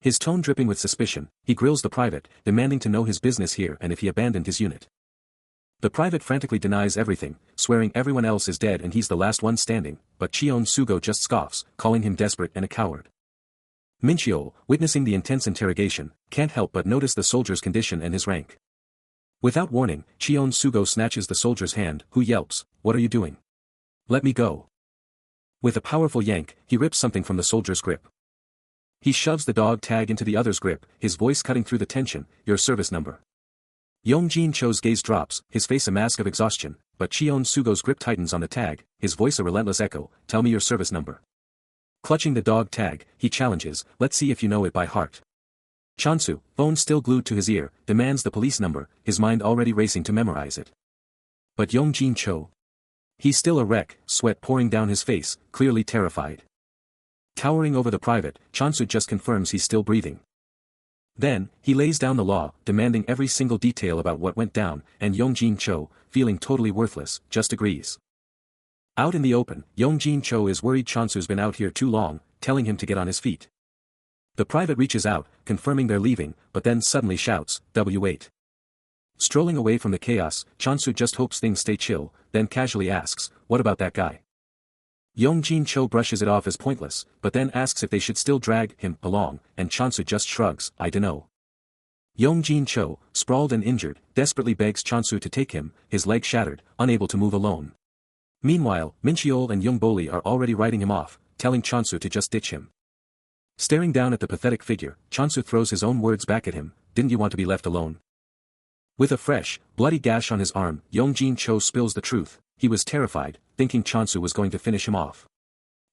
His tone dripping with suspicion, he grills the private, demanding to know his business here and if he abandoned his unit. The private frantically denies everything, swearing everyone else is dead and he's the last one standing, but Cheon Sugo just scoffs, calling him desperate and a coward. Minchio, witnessing the intense interrogation, can't help but notice the soldier's condition and his rank. Without warning, Cheon Sugo snatches the soldier's hand, who yelps, what are you doing? Let me go. With a powerful yank, he rips something from the soldier's grip. He shoves the dog tag into the other's grip, his voice cutting through the tension, your service number. Yongjin Cho's gaze drops, his face a mask of exhaustion, but Cheon Sugo's grip tightens on the tag, his voice a relentless echo, tell me your service number. Clutching the dog tag, he challenges, let's see if you know it by heart. Chansu, phone still glued to his ear, demands the police number, his mind already racing to memorize it. But Yongjin Cho. He's still a wreck, sweat pouring down his face, clearly terrified. Towering over the private, Chansu just confirms he's still breathing. Then, he lays down the law, demanding every single detail about what went down, and Yongjin Cho, feeling totally worthless, just agrees. Out in the open, Yongjin Cho is worried Chansu's been out here too long, telling him to get on his feet. The private reaches out, confirming they're leaving, but then suddenly shouts, W8. Strolling away from the chaos, Chansu just hopes things stay chill, then casually asks, what about that guy? Jin Cho brushes it off as pointless, but then asks if they should still drag him along, and Chansu just shrugs, I dunno. Jin Cho, sprawled and injured, desperately begs Chansu to take him, his leg shattered, unable to move alone. Meanwhile, Mincheol and Boli are already writing him off, telling Chansu to just ditch him. Staring down at the pathetic figure, Chansu throws his own words back at him, didn't you want to be left alone? With a fresh, bloody gash on his arm, Jin Cho spills the truth, he was terrified, thinking Chansu was going to finish him off.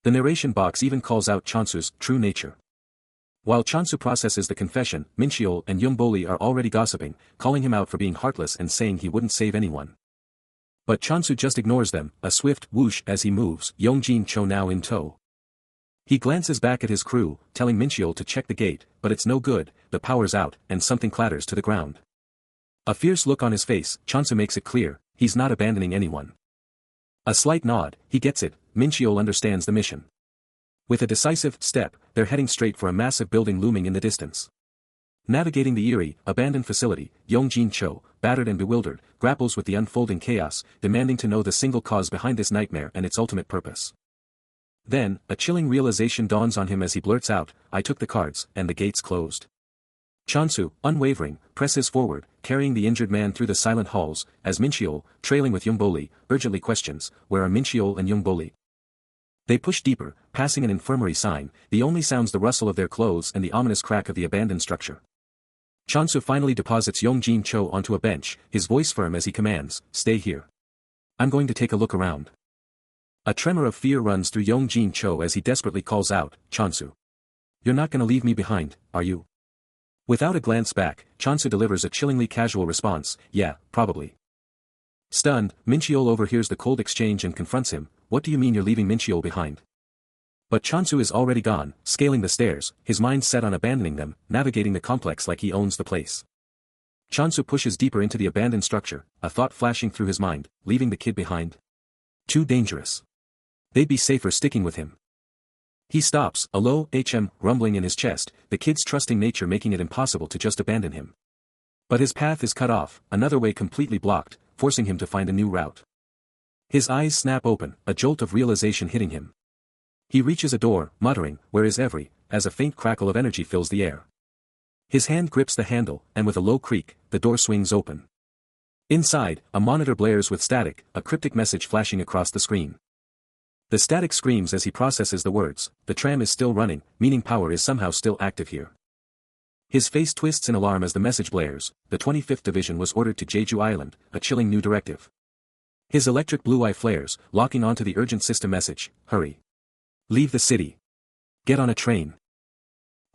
The narration box even calls out Chansu's true nature. While Chansu processes the confession, Mincheol and Boli are already gossiping, calling him out for being heartless and saying he wouldn't save anyone. But Chansu just ignores them, a swift whoosh as he moves, Jin Cho now in tow. He glances back at his crew, telling Mincheol to check the gate, but it's no good, the power's out, and something clatters to the ground. A fierce look on his face, Chansu makes it clear, he's not abandoning anyone. A slight nod, he gets it, Mincheol understands the mission. With a decisive step, they're heading straight for a massive building looming in the distance. Navigating the eerie, abandoned facility, Jin Cho, battered and bewildered, grapples with the unfolding chaos, demanding to know the single cause behind this nightmare and its ultimate purpose. Then, a chilling realization dawns on him as he blurts out, I took the cards, and the gates closed. Chansu, unwavering, presses forward, carrying the injured man through the silent halls, as Mincheol, trailing with Boli, urgently questions, where are Mincheol and Boli? They push deeper, passing an infirmary sign, the only sounds the rustle of their clothes and the ominous crack of the abandoned structure. Chansu finally deposits Jin Cho onto a bench, his voice firm as he commands, stay here. I'm going to take a look around. A tremor of fear runs through Jin Cho as he desperately calls out, Chansu. You're not gonna leave me behind, are you? Without a glance back, Chansu delivers a chillingly casual response, yeah, probably. Stunned, Mincheol overhears the cold exchange and confronts him, what do you mean you're leaving Mincheol behind? But Chansu is already gone, scaling the stairs, his mind set on abandoning them, navigating the complex like he owns the place. Chansu pushes deeper into the abandoned structure, a thought flashing through his mind, leaving the kid behind. Too dangerous. They'd be safer sticking with him. He stops, a low rumbling in his chest, the kid's trusting nature making it impossible to just abandon him. But his path is cut off, another way completely blocked, forcing him to find a new route. His eyes snap open, a jolt of realization hitting him. He reaches a door, muttering, where is every, as a faint crackle of energy fills the air. His hand grips the handle, and with a low creak, the door swings open. Inside, a monitor blares with static, a cryptic message flashing across the screen. The static screams as he processes the words, the tram is still running, meaning power is somehow still active here. His face twists in alarm as the message blares, the 25th Division was ordered to Jeju Island, a chilling new directive. His electric blue eye flares, locking onto the urgent system message, hurry. Leave the city. Get on a train.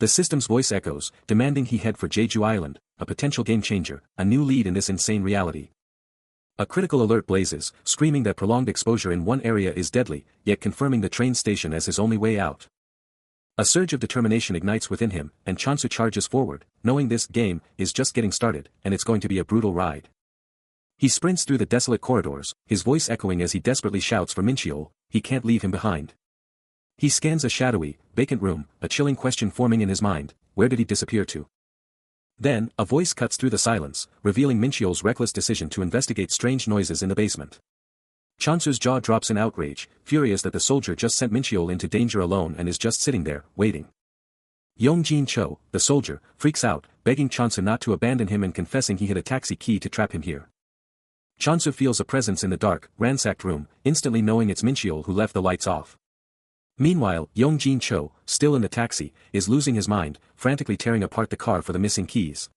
The system's voice echoes, demanding he head for Jeju Island, a potential game changer, a new lead in this insane reality. A critical alert blazes, screaming that prolonged exposure in one area is deadly, yet confirming the train station as his only way out. A surge of determination ignites within him, and Chansu charges forward, knowing this game is just getting started, and it's going to be a brutal ride. He sprints through the desolate corridors, his voice echoing as he desperately shouts for Mincheol, he can't leave him behind. He scans a shadowy, vacant room, a chilling question forming in his mind, where did he disappear to? Then, a voice cuts through the silence, revealing Mincheol's reckless decision to investigate strange noises in the basement. Chansu's jaw drops in outrage, furious that the soldier just sent Mincheol into danger alone and is just sitting there, waiting. Jin Cho, the soldier, freaks out, begging Chansu not to abandon him and confessing he had a taxi key to trap him here. Chansu feels a presence in the dark, ransacked room, instantly knowing it's Mincheol who left the lights off. Meanwhile, Jin Cho, still in the taxi, is losing his mind, frantically tearing apart the car for the missing keys.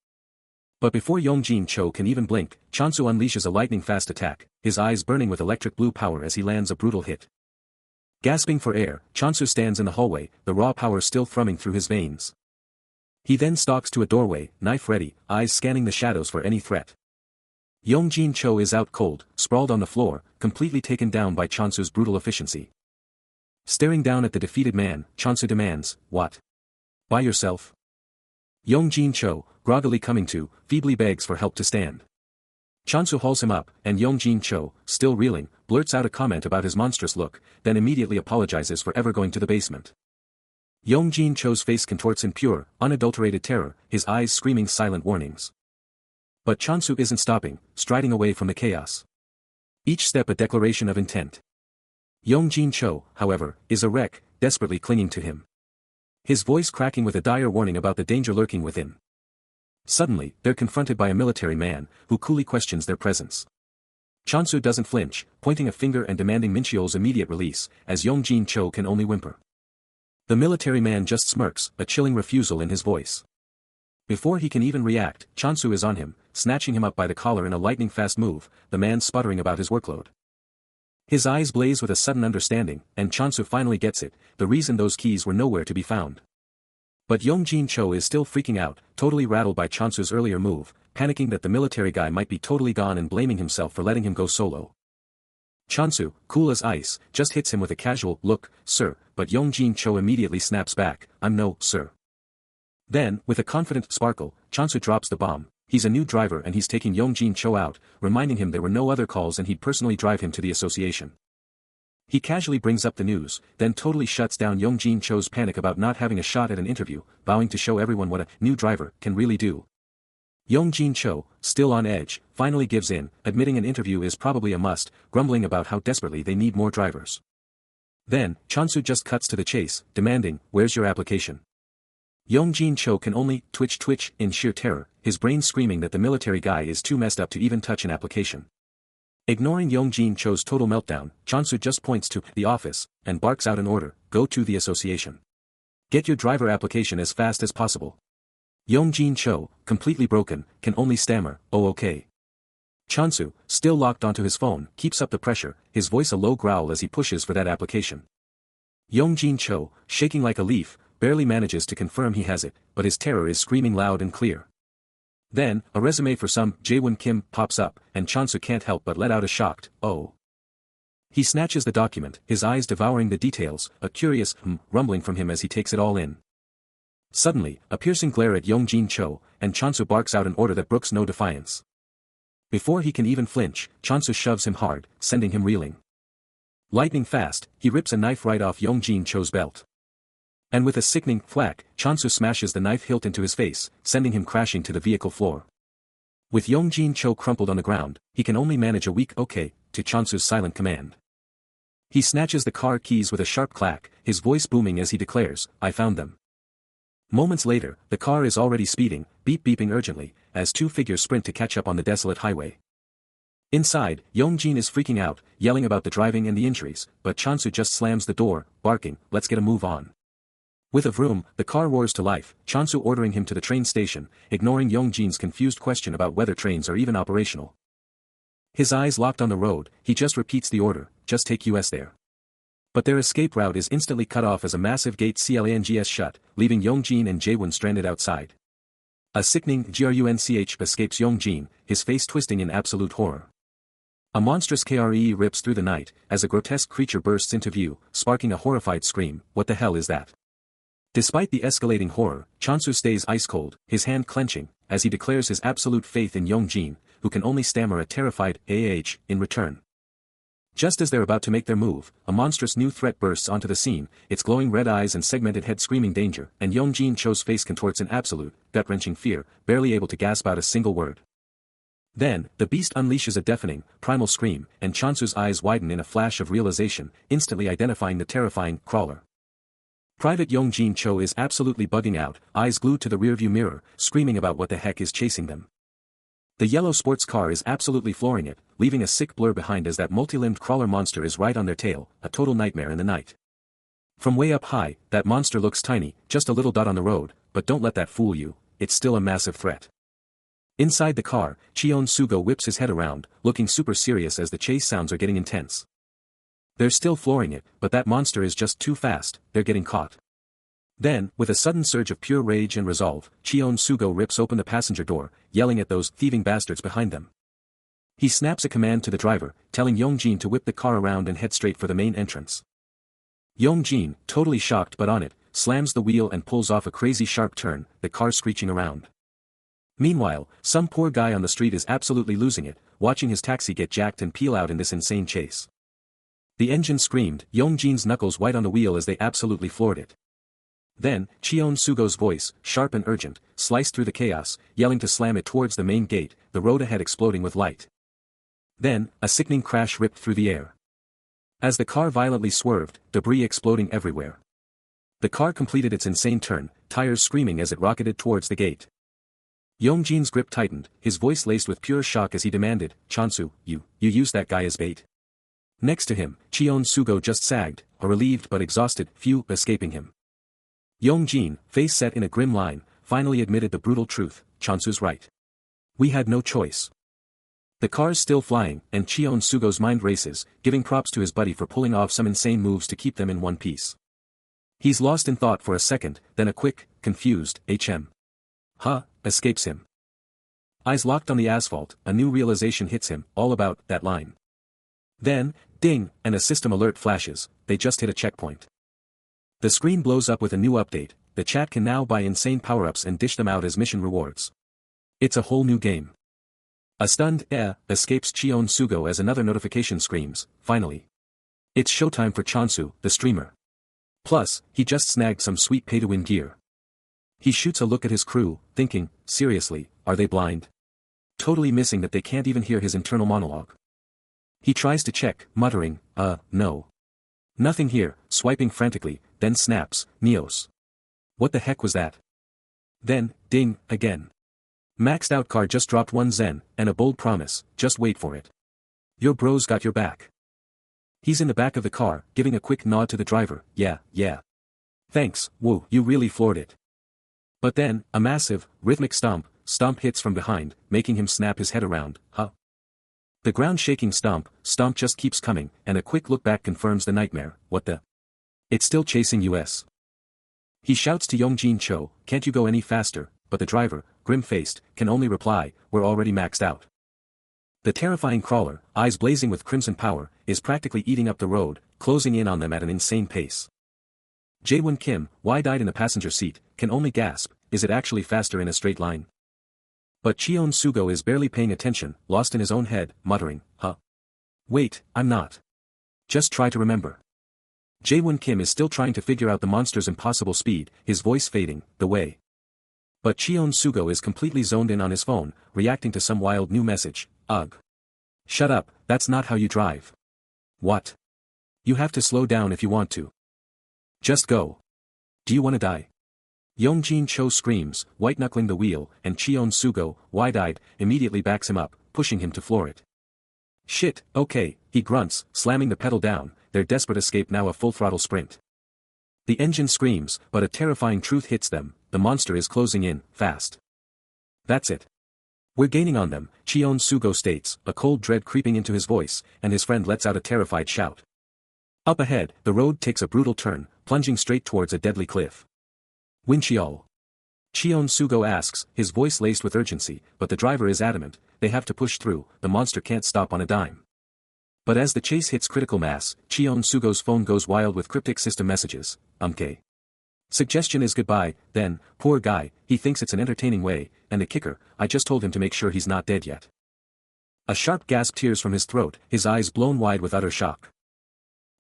But before Jin Cho can even blink, Chansu unleashes a lightning-fast attack, his eyes burning with electric blue power as he lands a brutal hit. Gasping for air, Chansu stands in the hallway, the raw power still thrumming through his veins. He then stalks to a doorway, knife ready, eyes scanning the shadows for any threat. Jin Cho is out cold, sprawled on the floor, completely taken down by Chansu's brutal efficiency. Staring down at the defeated man, Chansu demands, what? By yourself? Jin Cho, groggily coming to, feebly begs for help to stand. Chansu hauls him up, and Jin Cho, still reeling, blurts out a comment about his monstrous look, then immediately apologizes for ever going to the basement. Jin Cho's face contorts in pure, unadulterated terror, his eyes screaming silent warnings. But Chansu isn't stopping, striding away from the chaos. Each step a declaration of intent. Yongjin Cho, however, is a wreck, desperately clinging to him. His voice cracking with a dire warning about the danger lurking within. Suddenly, they're confronted by a military man, who coolly questions their presence. Chansu doesn't flinch, pointing a finger and demanding Mincheol's immediate release, as Yongjin Cho can only whimper. The military man just smirks, a chilling refusal in his voice. Before he can even react, Chansu is on him, snatching him up by the collar in a lightning-fast move, the man sputtering about his workload. His eyes blaze with a sudden understanding, and Chansu finally gets it, the reason those keys were nowhere to be found. But Yongjin Cho is still freaking out, totally rattled by Chansu's earlier move, panicking that the military guy might be totally gone and blaming himself for letting him go solo. Chansu, cool as ice, just hits him with a casual, "Look, sir," but Yongjin Cho immediately snaps back, "I'm no, sir." Then, with a confident sparkle, Chansu drops the bomb. He's a new driver and he's taking Yongjin Cho out, reminding him there were no other calls and he'd personally drive him to the association. He casually brings up the news, then totally shuts down Yongjin Cho's panic about not having a shot at an interview, vowing to show everyone what a new driver can really do. Yongjin Cho, still on edge, finally gives in, admitting an interview is probably a must, grumbling about how desperately they need more drivers. Then, Chansu just cuts to the chase, demanding, "Where's your application?" Yongjin Cho can only twitch in sheer terror, his brain screaming that the military guy is too messed up to even touch an application. Ignoring Yongjin Cho's total meltdown, Chansu just points to the office, and barks out an order, "Go to the association. Get your driver application as fast as possible." Yongjin Cho, completely broken, can only stammer, "Oh okay." Chansu, still locked onto his phone, keeps up the pressure, his voice a low growl as he pushes for that application. Yongjin Cho, shaking like a leaf, barely manages to confirm he has it, but his terror is screaming loud and clear. Then, a resume for some Jaewon Kim pops up, and Chansu can't help but let out a shocked, "Oh." He snatches the document, his eyes devouring the details, a curious rumbling from him as he takes it all in. Suddenly, a piercing glare at Yongjin Cho, and Chansu barks out an order that brooks no defiance. Before he can even flinch, Chansu shoves him hard, sending him reeling. Lightning fast, he rips a knife right off Yongjin Cho's belt. And with a sickening thwack, Chansu smashes the knife hilt into his face, sending him crashing to the vehicle floor. With Yongjin Cho crumpled on the ground, he can only manage a weak "okay" to Chansu's silent command. He snatches the car keys with a sharp clack, his voice booming as he declares, "I found them." Moments later, the car is already speeding, beeping urgently, as two figures sprint to catch up on the desolate highway. Inside, Yongjin is freaking out, yelling about the driving and the injuries, but Chansu just slams the door, barking, "Let's get a move on." With a vroom, the car roars to life, Chansu ordering him to the train station, ignoring Yongjin's confused question about whether trains are even operational. His eyes locked on the road, he just repeats the order, "Just take us there." But their escape route is instantly cut off as a massive gate clangs shut, leaving Yongjin and Jaewon stranded outside. A sickening grunch escapes Yongjin, his face twisting in absolute horror. A monstrous kree rips through the night, as a grotesque creature bursts into view, sparking a horrified scream, "What the hell is that?" Despite the escalating horror, Chansu stays ice cold, his hand clenching, as he declares his absolute faith in Yongjin, who can only stammer a terrified in return. Just as they're about to make their move, a monstrous new threat bursts onto the scene, its glowing red eyes and segmented head screaming danger, and Yongjin Cho's face contorts in absolute, gut-wrenching fear, barely able to gasp out a single word. Then, the beast unleashes a deafening, primal scream, and Chansu's eyes widen in a flash of realization, instantly identifying the terrifying crawler. Private Yongjin Cho is absolutely bugging out, eyes glued to the rearview mirror, screaming about what the heck is chasing them. The yellow sports car is absolutely flooring it, leaving a sick blur behind as that multi-limbed crawler monster is right on their tail, a total nightmare in the night. From way up high, that monster looks tiny, just a little dot on the road, but don't let that fool you, it's still a massive threat. Inside the car, Cheon Sugo whips his head around, looking super serious as the chase sounds are getting intense. They're still flooring it, but that monster is just too fast, they're getting caught. Then, with a sudden surge of pure rage and resolve, Cheon Sugo rips open the passenger door, yelling at those thieving bastards behind them. He snaps a command to the driver, telling Yongjin to whip the car around and head straight for the main entrance. Yongjin, totally shocked but on it, slams the wheel and pulls off a crazy sharp turn, the car screeching around. Meanwhile, some poor guy on the street is absolutely losing it, watching his taxi get jacked and peel out in this insane chase. The engine screamed, Yongjin's knuckles white on the wheel as they absolutely floored it. Then, Cheon Sugo's voice, sharp and urgent, sliced through the chaos, yelling to slam it towards the main gate, the road ahead exploding with light. Then, a sickening crash ripped through the air. As the car violently swerved, debris exploding everywhere. The car completed its insane turn, tires screaming as it rocketed towards the gate. Yongjin's grip tightened, his voice laced with pure shock as he demanded, "Chansu, you used that guy as bait?" Next to him, Cheon-sugo just sagged, a relieved but exhausted "phew" escaping him. Yongjin, face set in a grim line, finally admitted the brutal truth, "Chansu's right. We had no choice." The car's still flying, and Cheon-sugo's mind races, giving props to his buddy for pulling off some insane moves to keep them in one piece. He's lost in thought for a second, then a quick, confused, "Huh," escapes him. Eyes locked on the asphalt, a new realization hits him, all about that line. Then, ding, and a system alert flashes, they just hit a checkpoint. The screen blows up with a new update, the chat can now buy insane power-ups and dish them out as mission rewards. It's a whole new game. A stunned escapes Cheon-sugo as another notification screams, finally. It's showtime for Chansu, the streamer. Plus, he just snagged some sweet pay-to-win gear. He shoots a look at his crew, thinking, seriously, are they blind? Totally missing that they can't even hear his internal monologue. He tries to check, muttering, no. Nothing here, swiping frantically, then snaps, Neos. What the heck was that? Then, ding, again. Maxed out car just dropped 1 zen, and a bold promise, just wait for it. Your bro's got your back. He's in the back of the car, giving a quick nod to the driver, yeah. Thanks, whoa, you really floored it. But then, a massive, rhythmic stomp hits from behind, making him snap his head around, huh? The ground-shaking stomp just keeps coming, and a quick look back confirms the nightmare, what the? It's still chasing us. He shouts to Yongjin Cho, can't you go any faster, but the driver, grim-faced, can only reply, we're already maxed out. The terrifying crawler, eyes blazing with crimson power, is practically eating up the road, closing in on them at an insane pace. Jaewon Kim, wide-eyed in the passenger seat, can only gasp, is it actually faster in a straight line? But Cheon-sugo is barely paying attention, lost in his own head, muttering, huh? Wait, I'm not. Just try to remember. Jaewon Kim is still trying to figure out the monster's impossible speed, his voice fading, the way. But Cheon-sugo is completely zoned in on his phone, reacting to some wild new message, ugh. Shut up, that's not how you drive. What? You have to slow down if you want to. Just go. Do you want to die? Yongjin Cho screams, white-knuckling the wheel, and Cheon-sugo, wide-eyed, immediately backs him up, pushing him to floor it. Shit, okay, he grunts, slamming the pedal down, their desperate escape now a full-throttle sprint. The engine screams, but a terrifying truth hits them, the monster is closing in, fast. That's it. We're gaining on them, Cheon-sugo states, a cold dread creeping into his voice, and his friend lets out a terrified shout. Up ahead, the road takes a brutal turn, plunging straight towards a deadly cliff. Wincheol. Cheon-sugo asks, his voice laced with urgency, but the driver is adamant, they have to push through, the monster can't stop on a dime. But as the chase hits critical mass, Cheon-sugo's phone goes wild with cryptic system messages, Suggestion is goodbye, then, poor guy, he thinks it's an entertaining way, and the kicker, I just told him to make sure he's not dead yet. A sharp gasp tears from his throat, his eyes blown wide with utter shock.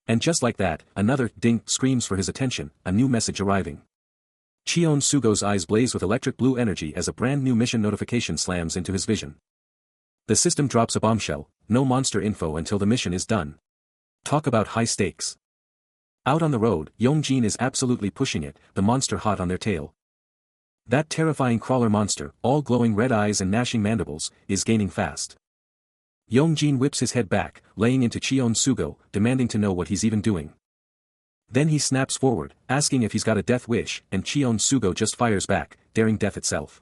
And just like that, another ding screams for his attention, a new message arriving. Cheon-sugo's eyes blaze with electric blue energy as a brand new mission notification slams into his vision. The system drops a bombshell, no monster info until the mission is done. Talk about high stakes. Out on the road, Yongjin is absolutely pushing it, the monster hot on their tail. That terrifying crawler monster, all glowing red eyes and gnashing mandibles, is gaining fast. Yongjin whips his head back, laying into Cheon-sugo, demanding to know what he's even doing. Then he snaps forward, asking if he's got a death wish, and Cheon-sugo just fires back, daring death itself.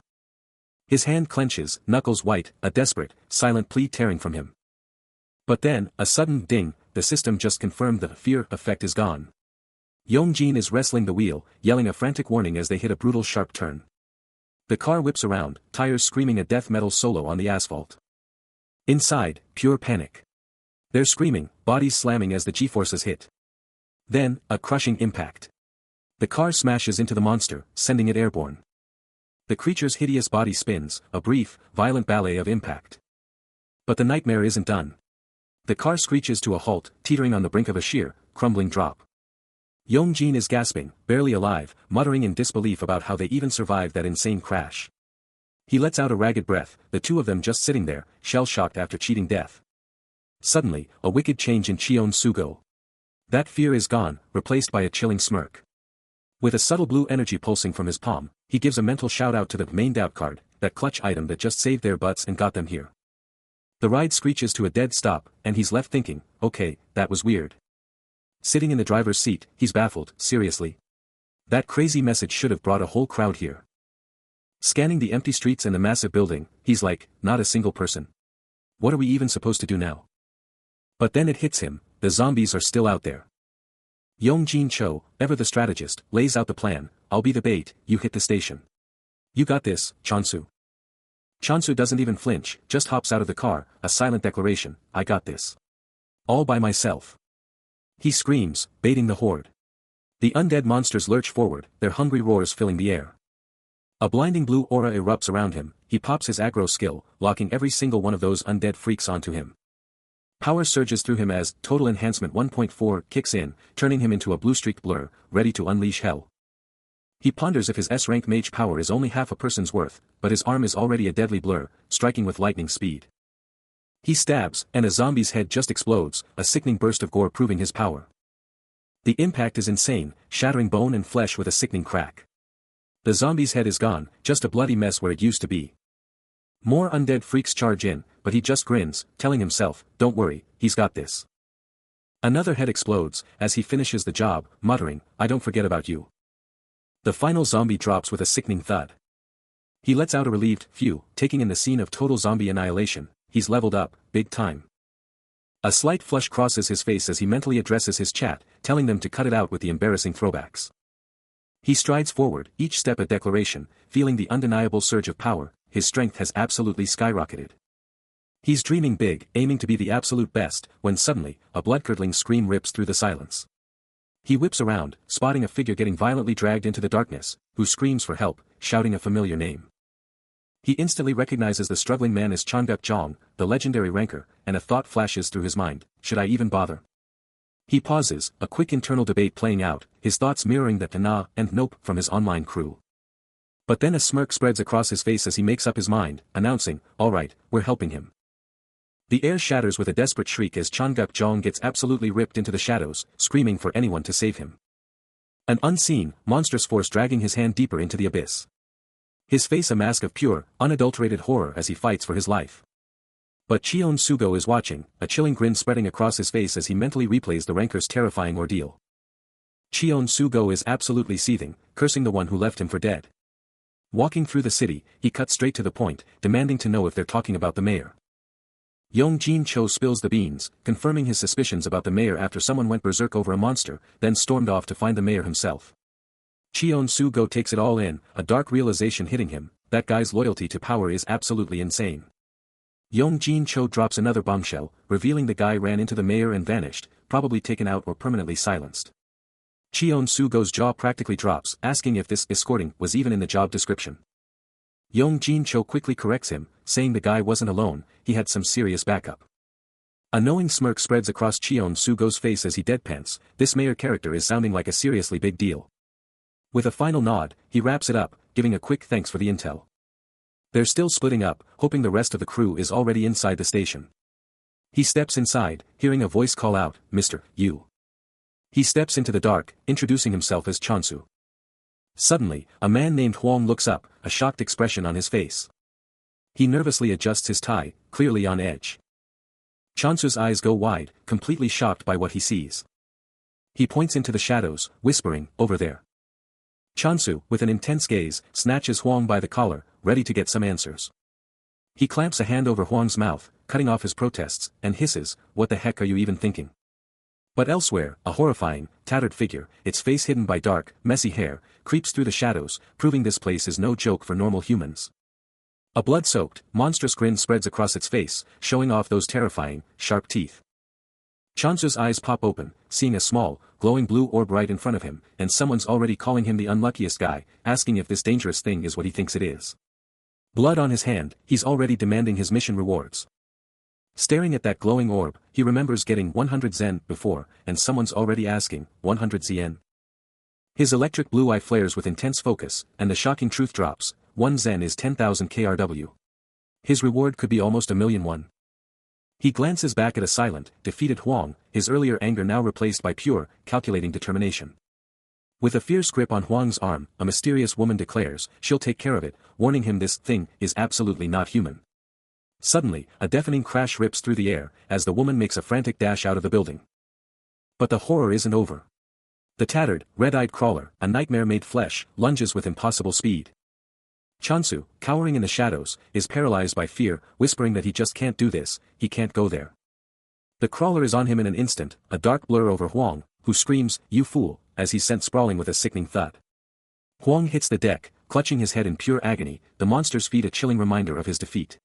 His hand clenches, knuckles white, a desperate, silent plea tearing from him. But then, a sudden ding, the system just confirmed the fear effect is gone. Yongjin is wrestling the wheel, yelling a frantic warning as they hit a brutal sharp turn. The car whips around, tires screaming a death metal solo on the asphalt. Inside, pure panic. They're screaming, bodies slamming as the G-forces hit. Then, a crushing impact. The car smashes into the monster, sending it airborne. The creature's hideous body spins, a brief, violent ballet of impact. But the nightmare isn't done. The car screeches to a halt, teetering on the brink of a sheer, crumbling drop. Yongjin is gasping, barely alive, muttering in disbelief about how they even survived that insane crash. He lets out a ragged breath, the two of them just sitting there, shell-shocked after cheating death. Suddenly, a wicked change in Cheon-sugo. That fear is gone, replaced by a chilling smirk. With a subtle blue energy pulsing from his palm, he gives a mental shout-out to the main doubt card, that clutch item that just saved their butts and got them here. The ride screeches to a dead stop, and he's left thinking, okay, that was weird. Sitting in the driver's seat, he's baffled, seriously. That crazy message should have brought a whole crowd here. Scanning the empty streets and the massive building, he's like, not a single person. What are we even supposed to do now? But then it hits him, the zombies are still out there. Yong-jin Cho, ever the strategist, lays out the plan, I'll be the bait, you hit the station. You got this, Chonsu. Chonsu doesn't even flinch, just hops out of the car, a silent declaration, I got this. All by myself. He screams, baiting the horde. The undead monsters lurch forward, their hungry roars filling the air. A blinding blue aura erupts around him, he pops his aggro skill, locking every single one of those undead freaks onto him. Power surges through him as Total Enhancement 1.4 kicks in, turning him into a blue-streaked blur, ready to unleash hell. He ponders if his S-rank mage power is only half a person's worth, but his arm is already a deadly blur, striking with lightning speed. He stabs, and a zombie's head just explodes, a sickening burst of gore proving his power. The impact is insane, shattering bone and flesh with a sickening crack. The zombie's head is gone, just a bloody mess where it used to be. More undead freaks charge in, but he just grins, telling himself, don't worry, he's got this. Another head explodes, as he finishes the job, muttering, I don't forget about you. The final zombie drops with a sickening thud. He lets out a relieved phew, taking in the scene of total zombie annihilation, he's leveled up, big time. A slight flush crosses his face as he mentally addresses his chat, telling them to cut it out with the embarrassing throwbacks. He strides forward, each step a declaration, feeling the undeniable surge of power, his strength has absolutely skyrocketed. He's dreaming big, aiming to be the absolute best, when suddenly, a blood-curdling scream rips through the silence. He whips around, spotting a figure getting violently dragged into the darkness, who screams for help, shouting a familiar name. He instantly recognizes the struggling man as Changuk Jong, the legendary ranker, and a thought flashes through his mind, should I even bother? He pauses, a quick internal debate playing out, his thoughts mirroring the na and nope from his online crew. But then a smirk spreads across his face as he makes up his mind, announcing, alright, we're helping him. The air shatters with a desperate shriek as Changuk Jong gets absolutely ripped into the shadows, screaming for anyone to save him. An unseen, monstrous force dragging his hand deeper into the abyss. His face a mask of pure, unadulterated horror as he fights for his life. But Cheon Sugo is watching, a chilling grin spreading across his face as he mentally replays the ranker's terrifying ordeal. Cheon Sugo is absolutely seething, cursing the one who left him for dead. Walking through the city, he cuts straight to the point, demanding to know if they're talking about the mayor. Yong-jin Cho spills the beans, confirming his suspicions about the mayor after someone went berserk over a monster, then stormed off to find the mayor himself. Cheon Sugo takes it all in, a dark realization hitting him, that guy's loyalty to power is absolutely insane. Yong-jin Cho drops another bombshell, revealing the guy ran into the mayor and vanished, probably taken out or permanently silenced. Cheon Sugo's jaw practically drops, asking if this escorting was even in the job description. Yong-jin Cho quickly corrects him, saying the guy wasn't alone, he had some serious backup. A knowing smirk spreads across Cheon Sugo's face as he deadpans, this mayor character is sounding like a seriously big deal. With a final nod, he wraps it up, giving a quick thanks for the intel. They're still splitting up, hoping the rest of the crew is already inside the station. He steps inside, hearing a voice call out, Mr. Yu. He steps into the dark, introducing himself as Chonsu. Suddenly, a man named Huang looks up, a shocked expression on his face. He nervously adjusts his tie, clearly on edge. Chonsu's eyes go wide, completely shocked by what he sees. He points into the shadows, whispering, over there. Chonsu, with an intense gaze, snatches Huang by the collar, ready to get some answers. He clamps a hand over Huang's mouth, cutting off his protests, and hisses, what the heck are you even thinking? But elsewhere, a horrifying, tattered figure, its face hidden by dark, messy hair, creeps through the shadows, proving this place is no joke for normal humans. A blood-soaked, monstrous grin spreads across its face, showing off those terrifying, sharp teeth. Chonsu's eyes pop open, seeing a small, glowing blue orb right in front of him, and someone's already calling him the unluckiest guy, asking if this dangerous thing is what he thinks it is. Blood on his hand, he's already demanding his mission rewards. Staring at that glowing orb, he remembers getting 100 zen before, and someone's already asking, 100 yen. His electric blue eye flares with intense focus, and the shocking truth drops, 1 zen is 10,000 KRW. His reward could be almost 1,000,001. He glances back at a silent, defeated Huang, his earlier anger now replaced by pure, calculating determination. With a fierce grip on Huang's arm, a mysterious woman declares, she'll take care of it, warning him this thing is absolutely not human. Suddenly, a deafening crash rips through the air, as the woman makes a frantic dash out of the building. But the horror isn't over. The tattered, red-eyed crawler, a nightmare made flesh, lunges with impossible speed. Chansu, cowering in the shadows, is paralyzed by fear, whispering that he just can't do this, he can't go there. The crawler is on him in an instant, a dark blur over Huang, who screams, "You fool," as he's sent sprawling with a sickening thud. Huang hits the deck, clutching his head in pure agony, the monster's feet a chilling reminder of his defeat.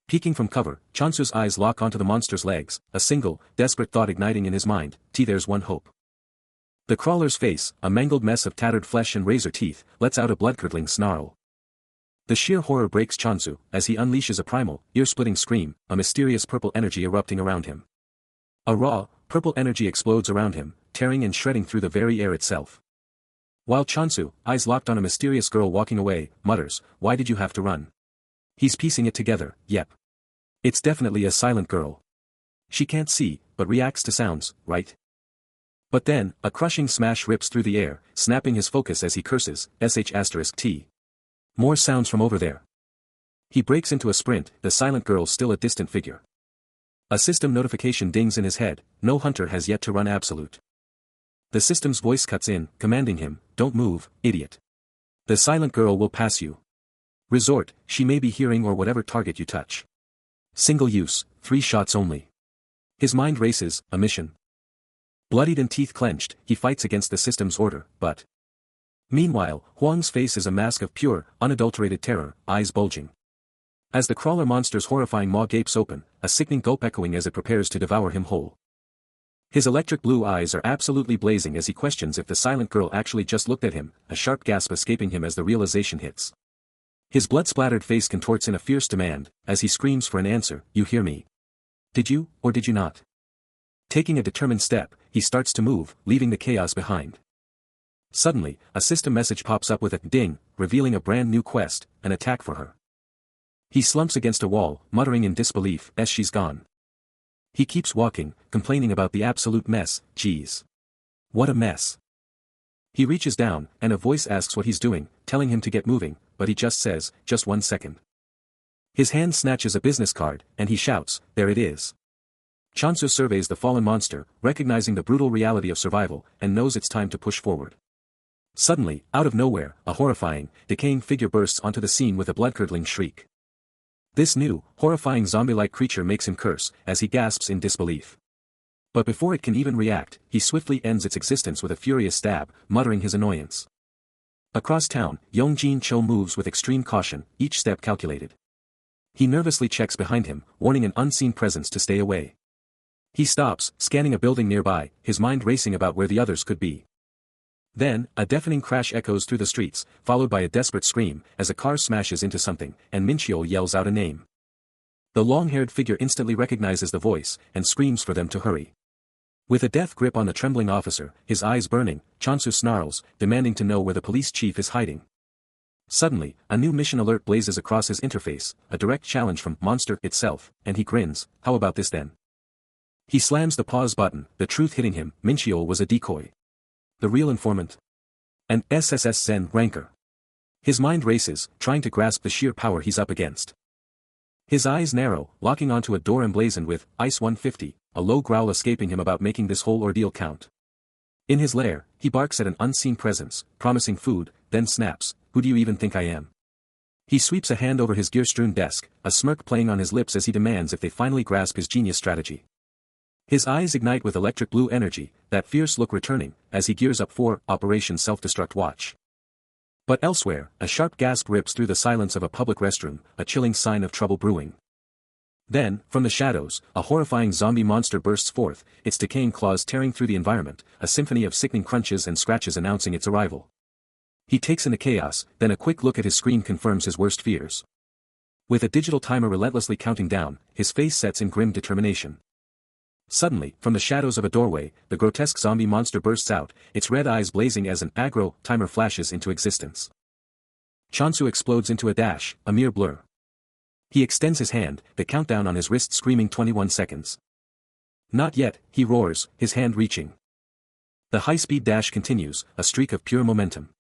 Peeking from cover, Chansu's eyes lock onto the monster's legs, a single, desperate thought igniting in his mind, there's one hope. The crawler's face, a mangled mess of tattered flesh and razor teeth, lets out a blood-curdling snarl. The sheer horror breaks Chansu, as he unleashes a primal, ear-splitting scream, a mysterious purple energy erupting around him. A raw, purple energy explodes around him, tearing and shredding through the very air itself. While Chansu, eyes locked on a mysterious girl walking away, mutters, "Why did you have to run?" He's piecing it together, yep. It's definitely a silent girl. She can't see, but reacts to sounds, right? But then, a crushing smash rips through the air, snapping his focus as he curses, **T. More sounds from over there. He breaks into a sprint, the silent girl still a distant figure. A system notification dings in his head, no hunter has yet to run absolute. The system's voice cuts in, commanding him, "Don't move, idiot. The silent girl will pass you. Resort, she may be hearing or whatever target you touch. Single use, 3 shots only." His mind races, a mission. Bloodied and teeth clenched, he fights against the system's order, but... Meanwhile, Huang's face is a mask of pure, unadulterated terror, eyes bulging. As the crawler monster's horrifying maw gapes open, a sickening gulp echoing as it prepares to devour him whole. His electric blue eyes are absolutely blazing as he questions if the silent girl actually just looked at him, a sharp gasp escaping him as the realization hits. His blood-splattered face contorts in a fierce demand, as he screams for an answer, "You hear me? Did you, or did you not?" Taking a determined step, he starts to move, leaving the chaos behind. Suddenly, a system message pops up with a ding, revealing a brand new quest, an attack for her. He slumps against a wall, muttering in disbelief, as she's gone. He keeps walking, complaining about the absolute mess, geez. What a mess. He reaches down, and a voice asks what he's doing, telling him to get moving, but he just says, "Just 1 second." His hand snatches a business card, and he shouts, "There it is." Chansu surveys the fallen monster, recognizing the brutal reality of survival, and knows it's time to push forward. Suddenly, out of nowhere, a horrifying, decaying figure bursts onto the scene with a blood-curdling shriek. This new, horrifying zombie-like creature makes him curse, as he gasps in disbelief. But before it can even react, he swiftly ends its existence with a furious stab, muttering his annoyance. Across town, Yongjin Cho moves with extreme caution, each step calculated. He nervously checks behind him, warning an unseen presence to stay away. He stops, scanning a building nearby, his mind racing about where the others could be. Then, a deafening crash echoes through the streets, followed by a desperate scream, as a car smashes into something, and Minchio yells out a name. The long-haired figure instantly recognizes the voice, and screams for them to hurry. With a death grip on the trembling officer, his eyes burning, Chansu snarls, demanding to know where the police chief is hiding. Suddenly, a new mission alert blazes across his interface, a direct challenge from Monster itself, and he grins, "How about this then?" He slams the pause button, the truth hitting him, Minchio was a decoy. The real informant? An SSS Zen ranker. His mind races, trying to grasp the sheer power he's up against. His eyes narrow, locking onto a door emblazoned with, ICE 150, a low growl escaping him about making this whole ordeal count. In his lair, he barks at an unseen presence, promising food, then snaps, "Who do you even think I am?" He sweeps a hand over his gear-strewn desk, a smirk playing on his lips as he demands if they finally grasp his genius strategy. His eyes ignite with electric blue energy, that fierce look returning, as he gears up for Operation Self-Destruct Watch. But elsewhere, a sharp gasp rips through the silence of a public restroom, a chilling sign of trouble brewing. Then, from the shadows, a horrifying zombie monster bursts forth, its decaying claws tearing through the environment, a symphony of sickening crunches and scratches announcing its arrival. He takes in the chaos, then a quick look at his screen confirms his worst fears. With a digital timer relentlessly counting down, his face sets in grim determination. Suddenly, from the shadows of a doorway, the grotesque zombie monster bursts out, its red eyes blazing as an aggro timer flashes into existence. Chansu explodes into a dash, a mere blur. He extends his hand, the countdown on his wrist screaming 21 seconds. Not yet, he roars, his hand reaching. The high-speed dash continues, a streak of pure momentum.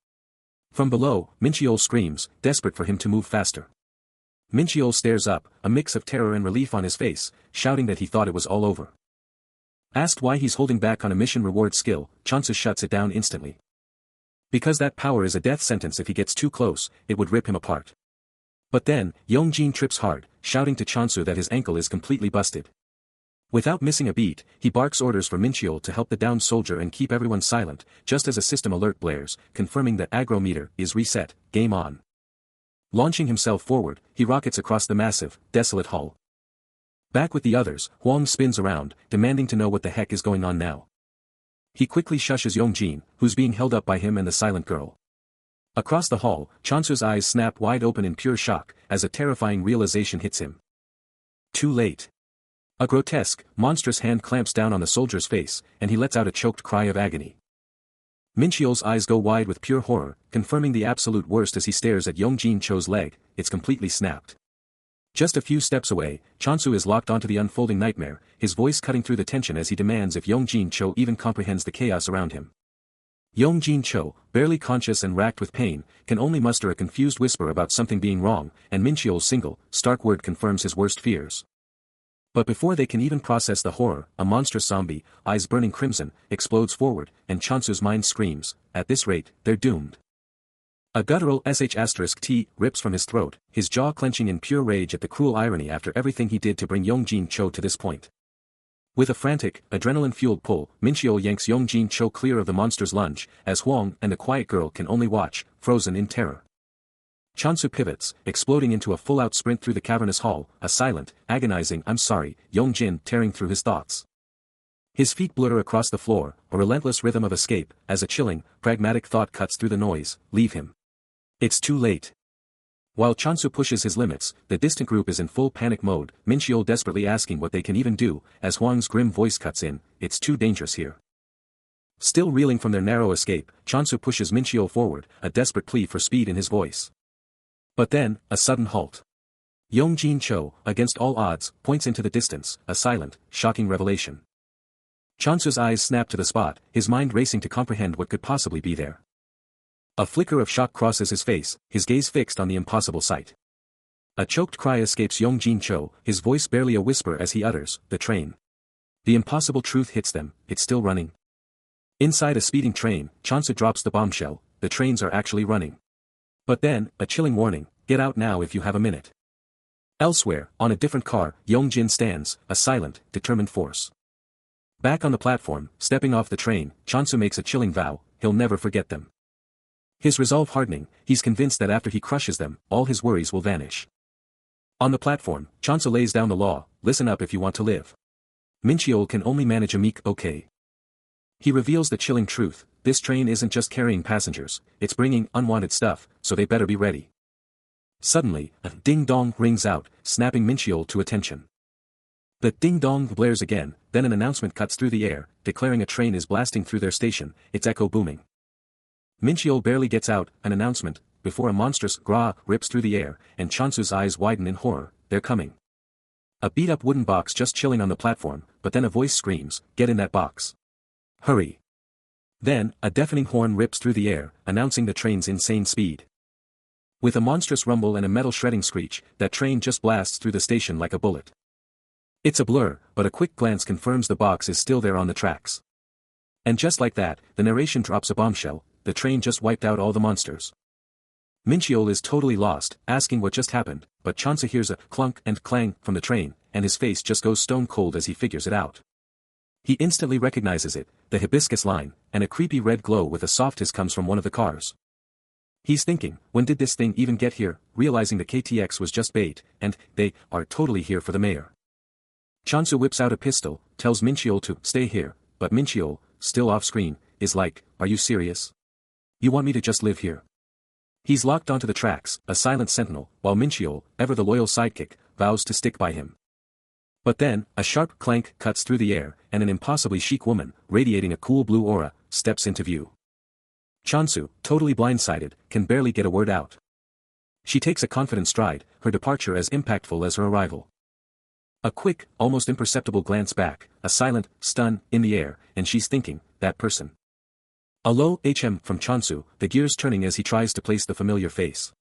From below, Mincheol screams, desperate for him to move faster. Mincheol stares up, a mix of terror and relief on his face, shouting that he thought it was all over. Asked why he's holding back on a mission reward skill, Chansu shuts it down instantly. Because that power is a death sentence if he gets too close, it would rip him apart. But then, Yongjin trips hard, shouting to Chansu that his ankle is completely busted. Without missing a beat, he barks orders for Mincheol to help the downed soldier and keep everyone silent, just as a system alert blares, confirming that aggro meter is reset, game on. Launching himself forward, he rockets across the massive, desolate hull. Back with the others, Huang spins around, demanding to know what the heck is going on now. He quickly shushes Yongjin, who's being held up by him and the silent girl. Across the hall, Chansu's eyes snap wide open in pure shock, as a terrifying realization hits him. Too late. A grotesque, monstrous hand clamps down on the soldier's face, and he lets out a choked cry of agony. Mincheol's eyes go wide with pure horror, confirming the absolute worst as he stares at Yongjin Cho's leg, it's completely snapped. Just a few steps away, Chansu is locked onto the unfolding nightmare, his voice cutting through the tension as he demands if Yongjin Cho even comprehends the chaos around him. Yongjin Cho, barely conscious and racked with pain, can only muster a confused whisper about something being wrong, and Mincheol's single, stark word confirms his worst fears. But before they can even process the horror, a monstrous zombie, eyes burning crimson, explodes forward, and Chansu's mind screams, at this rate, they're doomed. A guttural sh*t rips from his throat, his jaw clenching in pure rage at the cruel irony after everything he did to bring Yongjin Cho to this point. With a frantic, adrenaline-fueled pull, Mincheol yanks Yongjin Cho clear of the monster's lunge, as Huang and the quiet girl can only watch, frozen in terror. Chansu pivots, exploding into a full-out sprint through the cavernous hall, a silent, agonizing "I'm sorry," Yongjin tearing through his thoughts. His feet blur across the floor, a relentless rhythm of escape, as a chilling, pragmatic thought cuts through the noise, leave him. It's too late. While Chansu pushes his limits, the distant group is in full panic mode, Mincheol desperately asking what they can even do, as Huang's grim voice cuts in, it's too dangerous here. Still reeling from their narrow escape, Chansu pushes Mincheol forward, a desperate plea for speed in his voice. But then, a sudden halt. Yongjin Cho, against all odds, points into the distance, a silent, shocking revelation. Chansu's eyes snap to the spot, his mind racing to comprehend what could possibly be there. A flicker of shock crosses his face, his gaze fixed on the impossible sight. A choked cry escapes Yongjin Cho, his voice barely a whisper as he utters, the train. The impossible truth hits them, it's still running. Inside a speeding train, Chansu drops the bombshell, the trains are actually running. But then, a chilling warning, get out now if you have a minute. Elsewhere, on a different car, Yongjin stands, a silent, determined force. Back on the platform, stepping off the train, Chansu makes a chilling vow, he'll never forget them. His resolve hardening, he's convinced that after he crushes them, all his worries will vanish. On the platform, Chansu lays down the law, listen up if you want to live. Mincheol can only manage a meek okay. He reveals the chilling truth, this train isn't just carrying passengers, it's bringing unwanted stuff, so they better be ready. Suddenly, a ding-dong rings out, snapping Mincheol to attention. The ding-dong blares again, then an announcement cuts through the air, declaring a train is blasting through their station, its echo booming. Mincheol barely gets out, an announcement, before a monstrous gra rips through the air, and Chansu's eyes widen in horror, they're coming. A beat-up wooden box just chilling on the platform, but then a voice screams, get in that box. Hurry. Then, a deafening horn rips through the air, announcing the train's insane speed. With a monstrous rumble and a metal shredding screech, that train just blasts through the station like a bullet. It's a blur, but a quick glance confirms the box is still there on the tracks. And just like that, the narration drops a bombshell, the train just wiped out all the monsters. Mincheol is totally lost, asking what just happened, but Chansu hears a clunk and clang from the train, and his face just goes stone cold as he figures it out. He instantly recognizes it, the hibiscus line, and a creepy red glow with a soft hiss comes from one of the cars. He's thinking, when did this thing even get here, realizing the KTX was just bait, and they are totally here for the mayor. Chansu whips out a pistol, tells Mincheol to stay here, but Mincheol, still off screen, is like, are you serious? You want me to just live here? He's locked onto the tracks, a silent sentinel, while Mincheol, ever the loyal sidekick, vows to stick by him. But then, a sharp clank cuts through the air, and an impossibly chic woman, radiating a cool blue aura, steps into view. Chansu, totally blindsided, can barely get a word out. She takes a confident stride, her departure as impactful as her arrival. A quick, almost imperceptible glance back, a silent, stun, in the air, and she's thinking, that person. A low HM from Chansu, the gears turning as he tries to place the familiar face.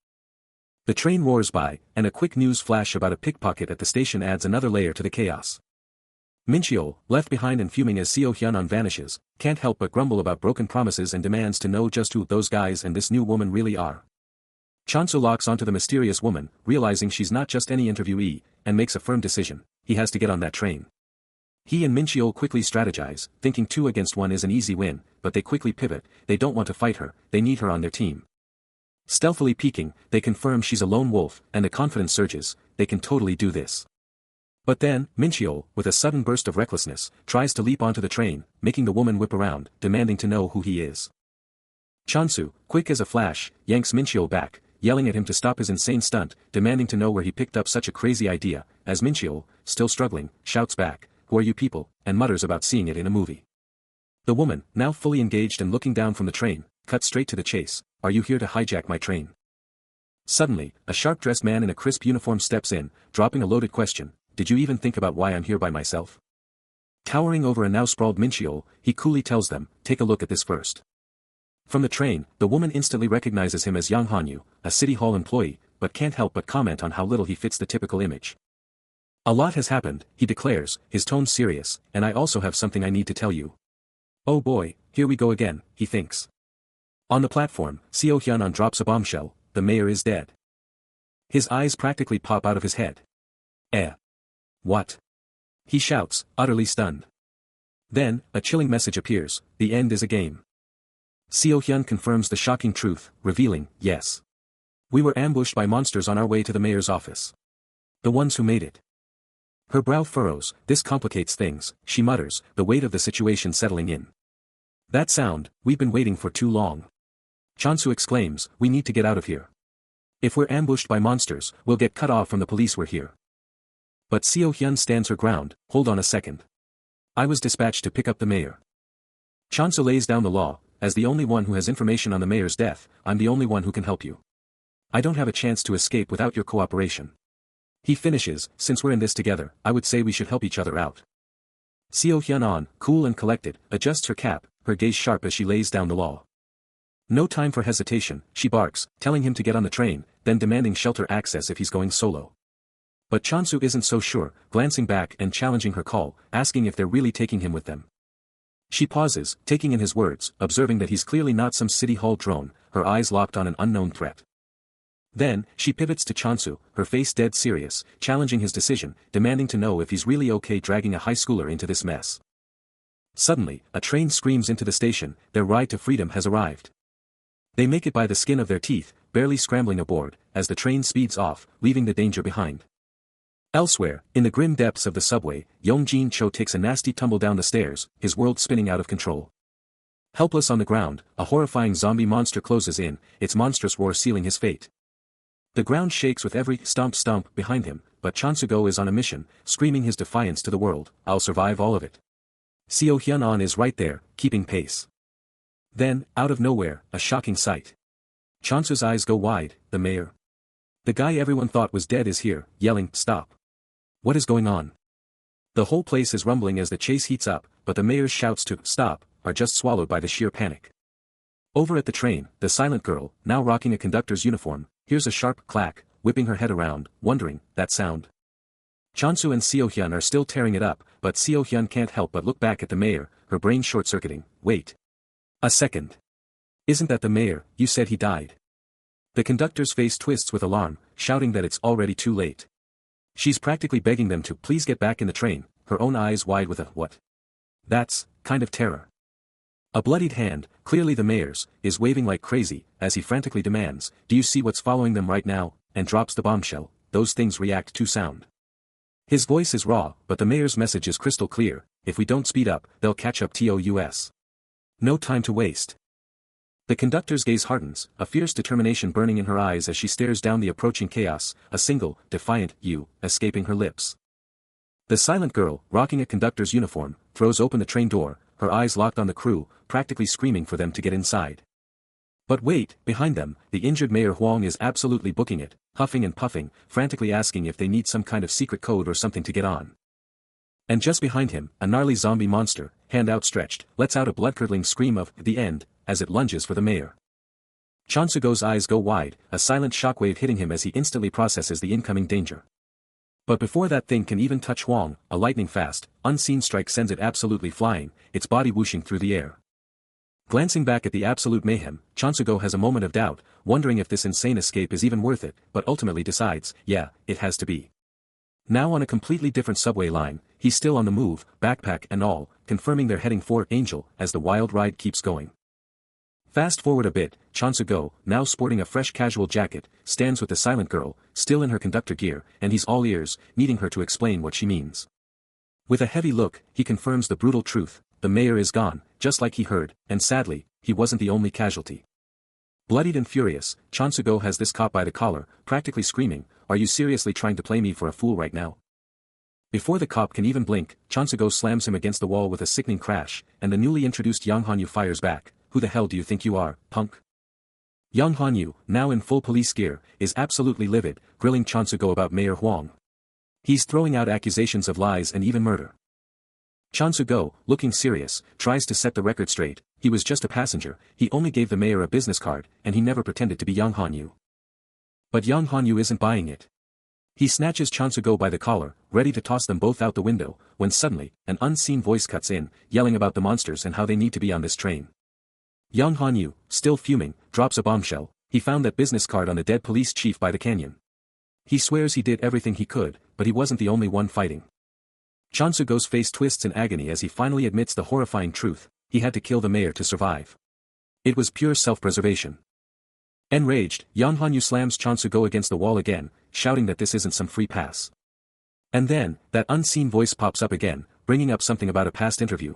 The train roars by, and a quick news flash about a pickpocket at the station adds another layer to the chaos. Mincheol, left behind and fuming as Seo Hyun-on vanishes, can't help but grumble about broken promises and demands to know just who those guys and this new woman really are. Chansu locks onto the mysterious woman, realizing she's not just any interviewee, and makes a firm decision: he has to get on that train. He and Mincheol quickly strategize, thinking 2 against 1 is an easy win, but they quickly pivot. They don't want to fight her, they need her on their team. Stealthily peeking, they confirm she's a lone wolf, and the confidence surges: they can totally do this. But then, Mincheol, with a sudden burst of recklessness, tries to leap onto the train, making the woman whip around, demanding to know who he is. Chansu, quick as a flash, yanks Mincheol back, yelling at him to stop his insane stunt, demanding to know where he picked up such a crazy idea, as Mincheol, still struggling, shouts back, "Who are you people?" and mutters about seeing it in a movie. The woman, now fully engaged and looking down from the train, cuts straight to the chase: "Are you here to hijack my train?" Suddenly, a sharp-dressed man in a crisp uniform steps in, dropping a loaded question: "Did you even think about why I'm here by myself?" Towering over a now sprawled Mincheol, he coolly tells them, "Take a look at this first." From the train, the woman instantly recognizes him as Yang Hanyu, a city hall employee, but can't help but comment on how little he fits the typical image. "A lot has happened," he declares, his tone serious, "and I also have something I need to tell you." "Oh boy, here we go again," he thinks. On the platform, Seo Hyun-on drops a bombshell: the mayor is dead. His eyes practically pop out of his head. What?" he shouts, utterly stunned. Then, a chilling message appears: "The end is a game." Seo Hyun confirms the shocking truth, revealing, "Yes. We were ambushed by monsters on our way to the mayor's office. The ones who made it." Her brow furrows. "This complicates things," she mutters, the weight of the situation settling in. "That sound, we've been waiting for too long." Chansu exclaims, "We need to get out of here. If we're ambushed by monsters, we'll get cut off from the police. We're here." But Seo Hyun stands her ground. "Hold on a second. I was dispatched to pick up the mayor." Chansu lays down the law: "As the only one who has information on the mayor's death, I'm the only one who can help you. I don't have a chance to escape without your cooperation." He finishes, "Since we're in this together, I would say we should help each other out." Seo Hyun-on, cool and collected, adjusts her cap, her gaze sharp as she lays down the law. No time for hesitation, she barks, telling him to get on the train, then demanding shelter access if he's going solo. But Chansu isn't so sure, glancing back and challenging her call, asking if they're really taking him with them. She pauses, taking in his words, observing that he's clearly not some city hall drone, her eyes locked on an unknown threat. Then, she pivots to Chansu, her face dead serious, challenging his decision, demanding to know if he's really okay dragging a high schooler into this mess. Suddenly, a train screams into the station: their ride to freedom has arrived. They make it by the skin of their teeth, barely scrambling aboard, as the train speeds off, leaving the danger behind. Elsewhere, in the grim depths of the subway, Yong-jin Cho takes a nasty tumble down the stairs, his world spinning out of control. Helpless on the ground, a horrifying zombie monster closes in, its monstrous roar sealing his fate. The ground shakes with every stomp behind him, but Chansu-go is on a mission, screaming his defiance to the world: "I'll survive all of it." Seo Hyun-on is right there, keeping pace. Then, out of nowhere, a shocking sight. Chansu's eyes go wide: the mayor. The guy everyone thought was dead is here, yelling, "Stop. What is going on?" The whole place is rumbling as the chase heats up, but the mayor's shouts to "stop" are just swallowed by the sheer panic. Over at the train, the silent girl, now rocking a conductor's uniform, hears a sharp clack, whipping her head around, wondering, that sound. Chansu and Seo Hyun are still tearing it up, but Seo Hyun can't help but look back at the mayor, her brain short-circuiting. "Wait a second. Isn't that the mayor? You said he died." The conductor's face twists with alarm, shouting that it's already too late. She's practically begging them to please get back in the train, her own eyes wide with a "what?" "That's" kind of terror. A bloodied hand, clearly the mayor's, is waving like crazy, as he frantically demands, "Do you see what's following them right now?" and drops the bombshell: "Those things react to sound." His voice is raw, but the mayor's message is crystal clear: if we don't speed up, they'll catch up to us. No time to waste. The conductor's gaze hardens, a fierce determination burning in her eyes as she stares down the approaching chaos, a single, defiant "you" escaping her lips. The silent girl, rocking a conductor's uniform, throws open the train door, her eyes locked on the crew, practically screaming for them to get inside. But wait, behind them, the injured Mayor Huang is absolutely booking it, huffing and puffing, frantically asking if they need some kind of secret code or something to get on. And just behind him, a gnarly zombie monster, hand outstretched, lets out a blood-curdling scream of the end, as it lunges for the mayor. Chansugo's eyes go wide, a silent shockwave hitting him as he instantly processes the incoming danger. But before that thing can even touch Huang, a lightning-fast, unseen strike sends it absolutely flying, its body whooshing through the air. Glancing back at the absolute mayhem, Chansugo has a moment of doubt, wondering if this insane escape is even worth it, but ultimately decides, yeah, it has to be. Now on a completely different subway line, he's still on the move, backpack and all, confirming they're heading for Angel as the wild ride keeps going. Fast forward a bit, Chansugo, now sporting a fresh casual jacket, stands with the silent girl, still in her conductor gear, and he's all ears, needing her to explain what she means. With a heavy look, he confirms the brutal truth, the mayor is gone, just like he heard, and sadly, he wasn't the only casualty. Bloodied and furious, Chansugo has this cop by the collar, practically screaming, "Are you seriously trying to play me for a fool right now?" Before the cop can even blink, Chansugo slams him against the wall with a sickening crash, and the newly introduced Yang Hanyu fires back, "Who the hell do you think you are, punk?" Yang Hanyu, now in full police gear, is absolutely livid, grilling Chansugo about Mayor Huang. He's throwing out accusations of lies and even murder. Chansugo, looking serious, tries to set the record straight. He was just a passenger, he only gave the mayor a business card, and he never pretended to be Yang Hanyu. But Yang Hanyu isn't buying it. He snatches Chansugo by the collar, ready to toss them both out the window, when suddenly, an unseen voice cuts in, yelling about the monsters and how they need to be on this train. Yang Hanyu, still fuming, drops a bombshell. He found that business card on the dead police chief by the canyon. He swears he did everything he could, but he wasn't the only one fighting. Chansugo's face twists in agony as he finally admits the horrifying truth, he had to kill the mayor to survive. It was pure self-preservation. Enraged, Yang Hanyu slams Chansugo against the wall again, shouting that this isn't some free pass. And then, that unseen voice pops up again, bringing up something about a past interview.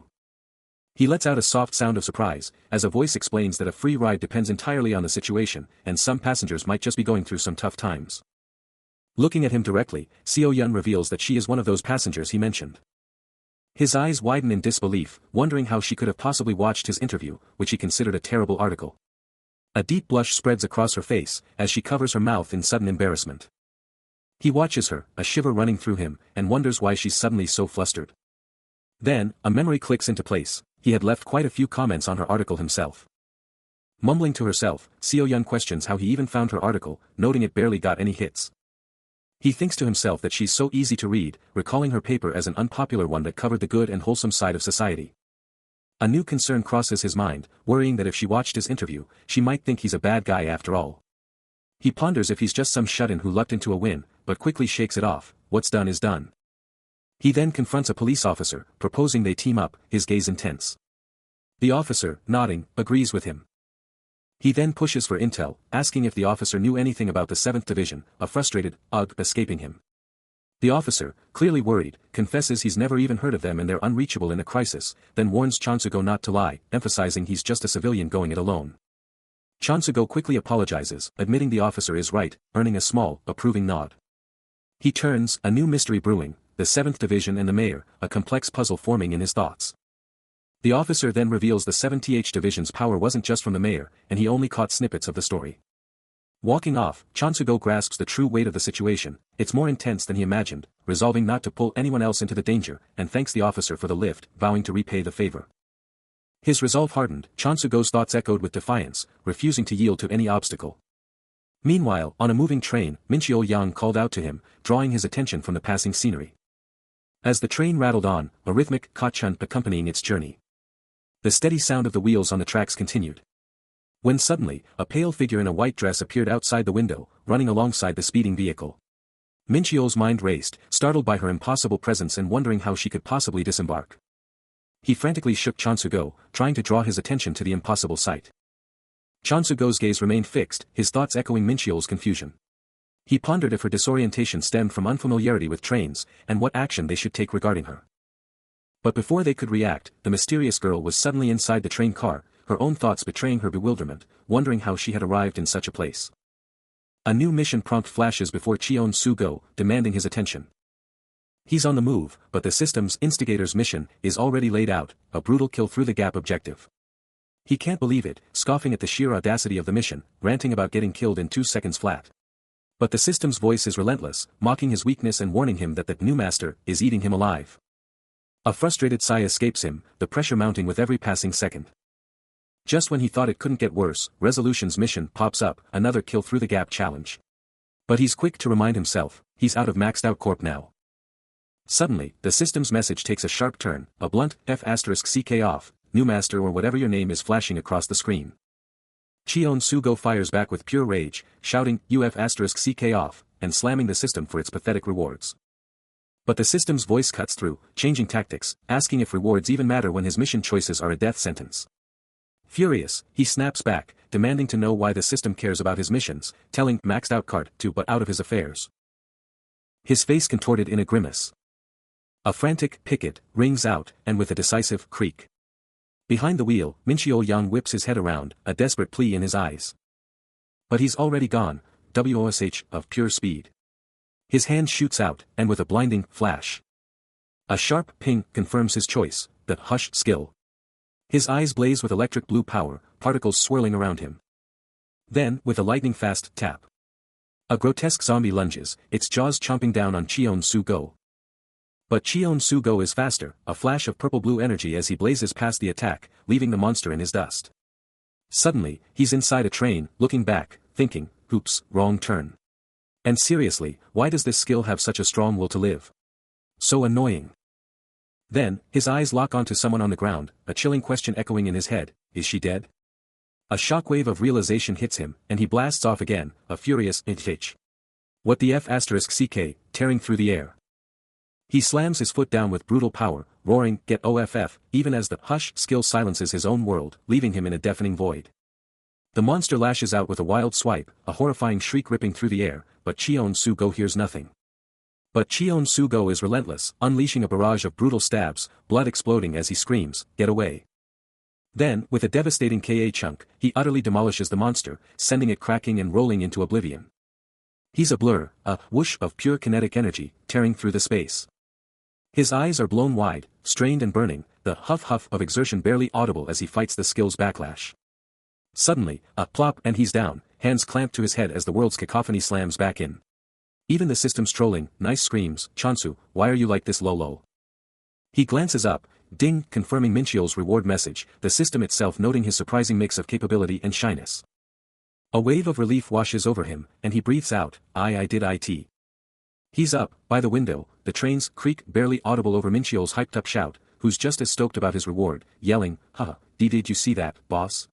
He lets out a soft sound of surprise, as a voice explains that a free ride depends entirely on the situation, and some passengers might just be going through some tough times. Looking at him directly, Seo Yun reveals that she is one of those passengers he mentioned. His eyes widen in disbelief, wondering how she could have possibly watched his interview, which he considered a terrible article. A deep blush spreads across her face, as she covers her mouth in sudden embarrassment. He watches her, a shiver running through him, and wonders why she's suddenly so flustered. Then, a memory clicks into place, he had left quite a few comments on her article himself. Mumbling to herself, Seo Yun questions how he even found her article, noting it barely got any hits. He thinks to himself that she's so easy to read, recalling her paper as an unpopular one that covered the good and wholesome side of society. A new concern crosses his mind, worrying that if she watched his interview, she might think he's a bad guy after all. He ponders if he's just some shut-in who lucked into a win, but quickly shakes it off, what's done is done. He then confronts a police officer, proposing they team up, his gaze intense. The officer, nodding, agrees with him. He then pushes for intel, asking if the officer knew anything about the 7th Division, a frustrated ugh escaping him. The officer, clearly worried, confesses he's never even heard of them and they're unreachable in a crisis, then warns Chansugo not to lie, emphasizing he's just a civilian going it alone. Chansugo quickly apologizes, admitting the officer is right, earning a small, approving nod. He turns, a new mystery brewing, the 7th Division and the mayor, a complex puzzle forming in his thoughts. The officer then reveals the 7th Division's power wasn't just from the mayor, and he only caught snippets of the story. Walking off, Chansugo grasps the true weight of the situation, it's more intense than he imagined, resolving not to pull anyone else into the danger, and thanks the officer for the lift, vowing to repay the favor. His resolve hardened, Chansugo's thoughts echoed with defiance, refusing to yield to any obstacle. Meanwhile, on a moving train, Minchio Yang called out to him, drawing his attention from the passing scenery. As the train rattled on, a rhythmic ka-chun accompanying its journey. The steady sound of the wheels on the tracks continued. When suddenly, a pale figure in a white dress appeared outside the window, running alongside the speeding vehicle. Minchio's mind raced, startled by her impossible presence and wondering how she could possibly disembark. He frantically shook Chansugo, trying to draw his attention to the impossible sight. Chansugo's gaze remained fixed, his thoughts echoing Minchio's confusion. He pondered if her disorientation stemmed from unfamiliarity with trains, and what action they should take regarding her. But before they could react, the mysterious girl was suddenly inside the train car, her own thoughts betraying her bewilderment, wondering how she had arrived in such a place. A new mission prompt flashes before Cheon Su-go, demanding his attention. He's on the move, but the system's instigator's mission is already laid out, a brutal kill through the gap objective. He can't believe it, scoffing at the sheer audacity of the mission, ranting about getting killed in 2 seconds flat. But the system's voice is relentless, mocking his weakness and warning him that the new master is eating him alive. A frustrated sigh escapes him, the pressure mounting with every passing second. Just when he thought it couldn't get worse, Resolution's mission pops up, another kill through the gap challenge. But he's quick to remind himself, he's out of maxed out corp now. Suddenly, the system's message takes a sharp turn, a blunt F***ck off, new master or whatever your name is flashing across the screen. Cheon Sugo fires back with pure rage, shouting UF***ck off, and slamming the system for its pathetic rewards. But the system's voice cuts through, changing tactics, asking if rewards even matter when his mission choices are a death sentence. Furious, he snaps back, demanding to know why the system cares about his missions, telling maxed out cart to but out of his affairs. His face contorted in a grimace. A frantic picket rings out, and with a decisive creak. Behind the wheel, Minchio Yang whips his head around, a desperate plea in his eyes. But he's already gone, WOSH of pure speed. His hand shoots out, and with a blinding flash. A sharp ping confirms his choice, the hush skill. His eyes blaze with electric blue power, particles swirling around him. Then, with a lightning-fast tap. A grotesque zombie lunges, its jaws chomping down on Cheon Sugo. But Cheon Sugo is faster, a flash of purple-blue energy as he blazes past the attack, leaving the monster in his dust. Suddenly, he's inside a train, looking back, thinking, oops, wrong turn. And seriously, why does this skill have such a strong will to live? So annoying. Then, his eyes lock onto someone on the ground, a chilling question echoing in his head, is she dead? A shockwave of realization hits him, and he blasts off again, a furious itch. What the F***ck, tearing through the air. He slams his foot down with brutal power, roaring, get OFF, even as the hush skill silences his own world, leaving him in a deafening void. The monster lashes out with a wild swipe, a horrifying shriek ripping through the air, but Cheon Sugo hears nothing. But Cheon Sugo is relentless, unleashing a barrage of brutal stabs, blood exploding as he screams, get away. Then, with a devastating KA chunk, he utterly demolishes the monster, sending it cracking and rolling into oblivion. He's a blur, a whoosh of pure kinetic energy, tearing through the space. His eyes are blown wide, strained and burning, the huff-huff of exertion barely audible as he fights the skill's backlash. Suddenly, a plop and he's down, hands clamped to his head as the world's cacophony slams back in. Even the system's trolling, nice screams, Chansu, why are you like this lol? He glances up, ding, confirming Minchio's reward message, the system itself noting his surprising mix of capability and shyness. A wave of relief washes over him, and he breathes out, I did it. He's up, by the window, the train's creak barely audible over Minchio's hyped-up shout, who's just as stoked about his reward, yelling, haha, did you see that, boss?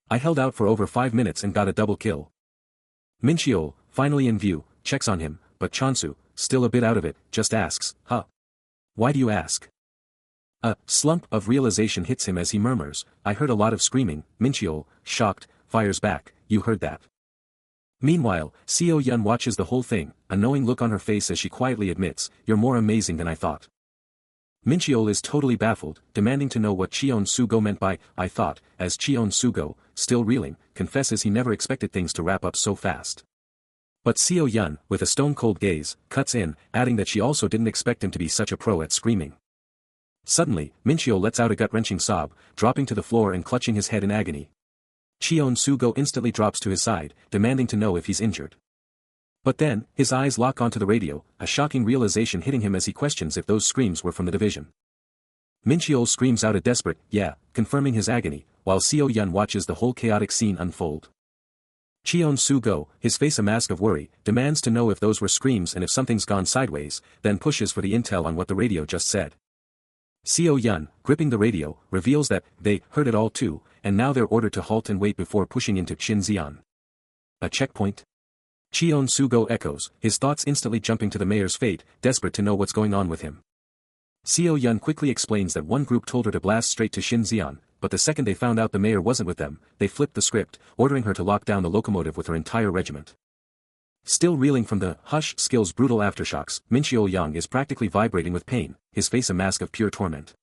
I held out for over 5 minutes and got a double kill. Minchio, finally in view, checks on him, but Chansu, still a bit out of it, just asks, huh? Why do you ask? A slump of realization hits him as he murmurs, I heard a lot of screaming. Minchio, shocked, fires back, you heard that. Meanwhile, Seo Yun watches the whole thing, a knowing look on her face as she quietly admits, you're more amazing than I thought. Minchio is totally baffled, demanding to know what Cheon Sugo meant by, I thought, as Cheon Sugo, still reeling, confesses he never expected things to wrap up so fast. But Seo Yun, with a stone-cold gaze, cuts in, adding that she also didn't expect him to be such a pro at screaming. Suddenly, Minchio lets out a gut-wrenching sob, dropping to the floor and clutching his head in agony. Cheon Sugo instantly drops to his side, demanding to know if he's injured. But then, his eyes lock onto the radio, a shocking realization hitting him as he questions if those screams were from the division. Minchio screams out a desperate, yeah, confirming his agony, while Seo Yun watches the whole chaotic scene unfold. Cheon Sugo, his face a mask of worry, demands to know if those were screams and if something's gone sideways, then pushes for the intel on what the radio just said. Seo Yun, gripping the radio, reveals that they heard it all too, and now they're ordered to halt and wait before pushing into Xinjiang. A checkpoint? Cheon Sugo echoes, his thoughts instantly jumping to the mayor's fate, desperate to know what's going on with him. Seo Yun quickly explains that one group told her to blast straight to Xinjiang, but the second they found out the mayor wasn't with them, they flipped the script, ordering her to lock down the locomotive with her entire regiment. Still reeling from the hush skill's brutal aftershocks, Minchio Yang is practically vibrating with pain, his face a mask of pure torment.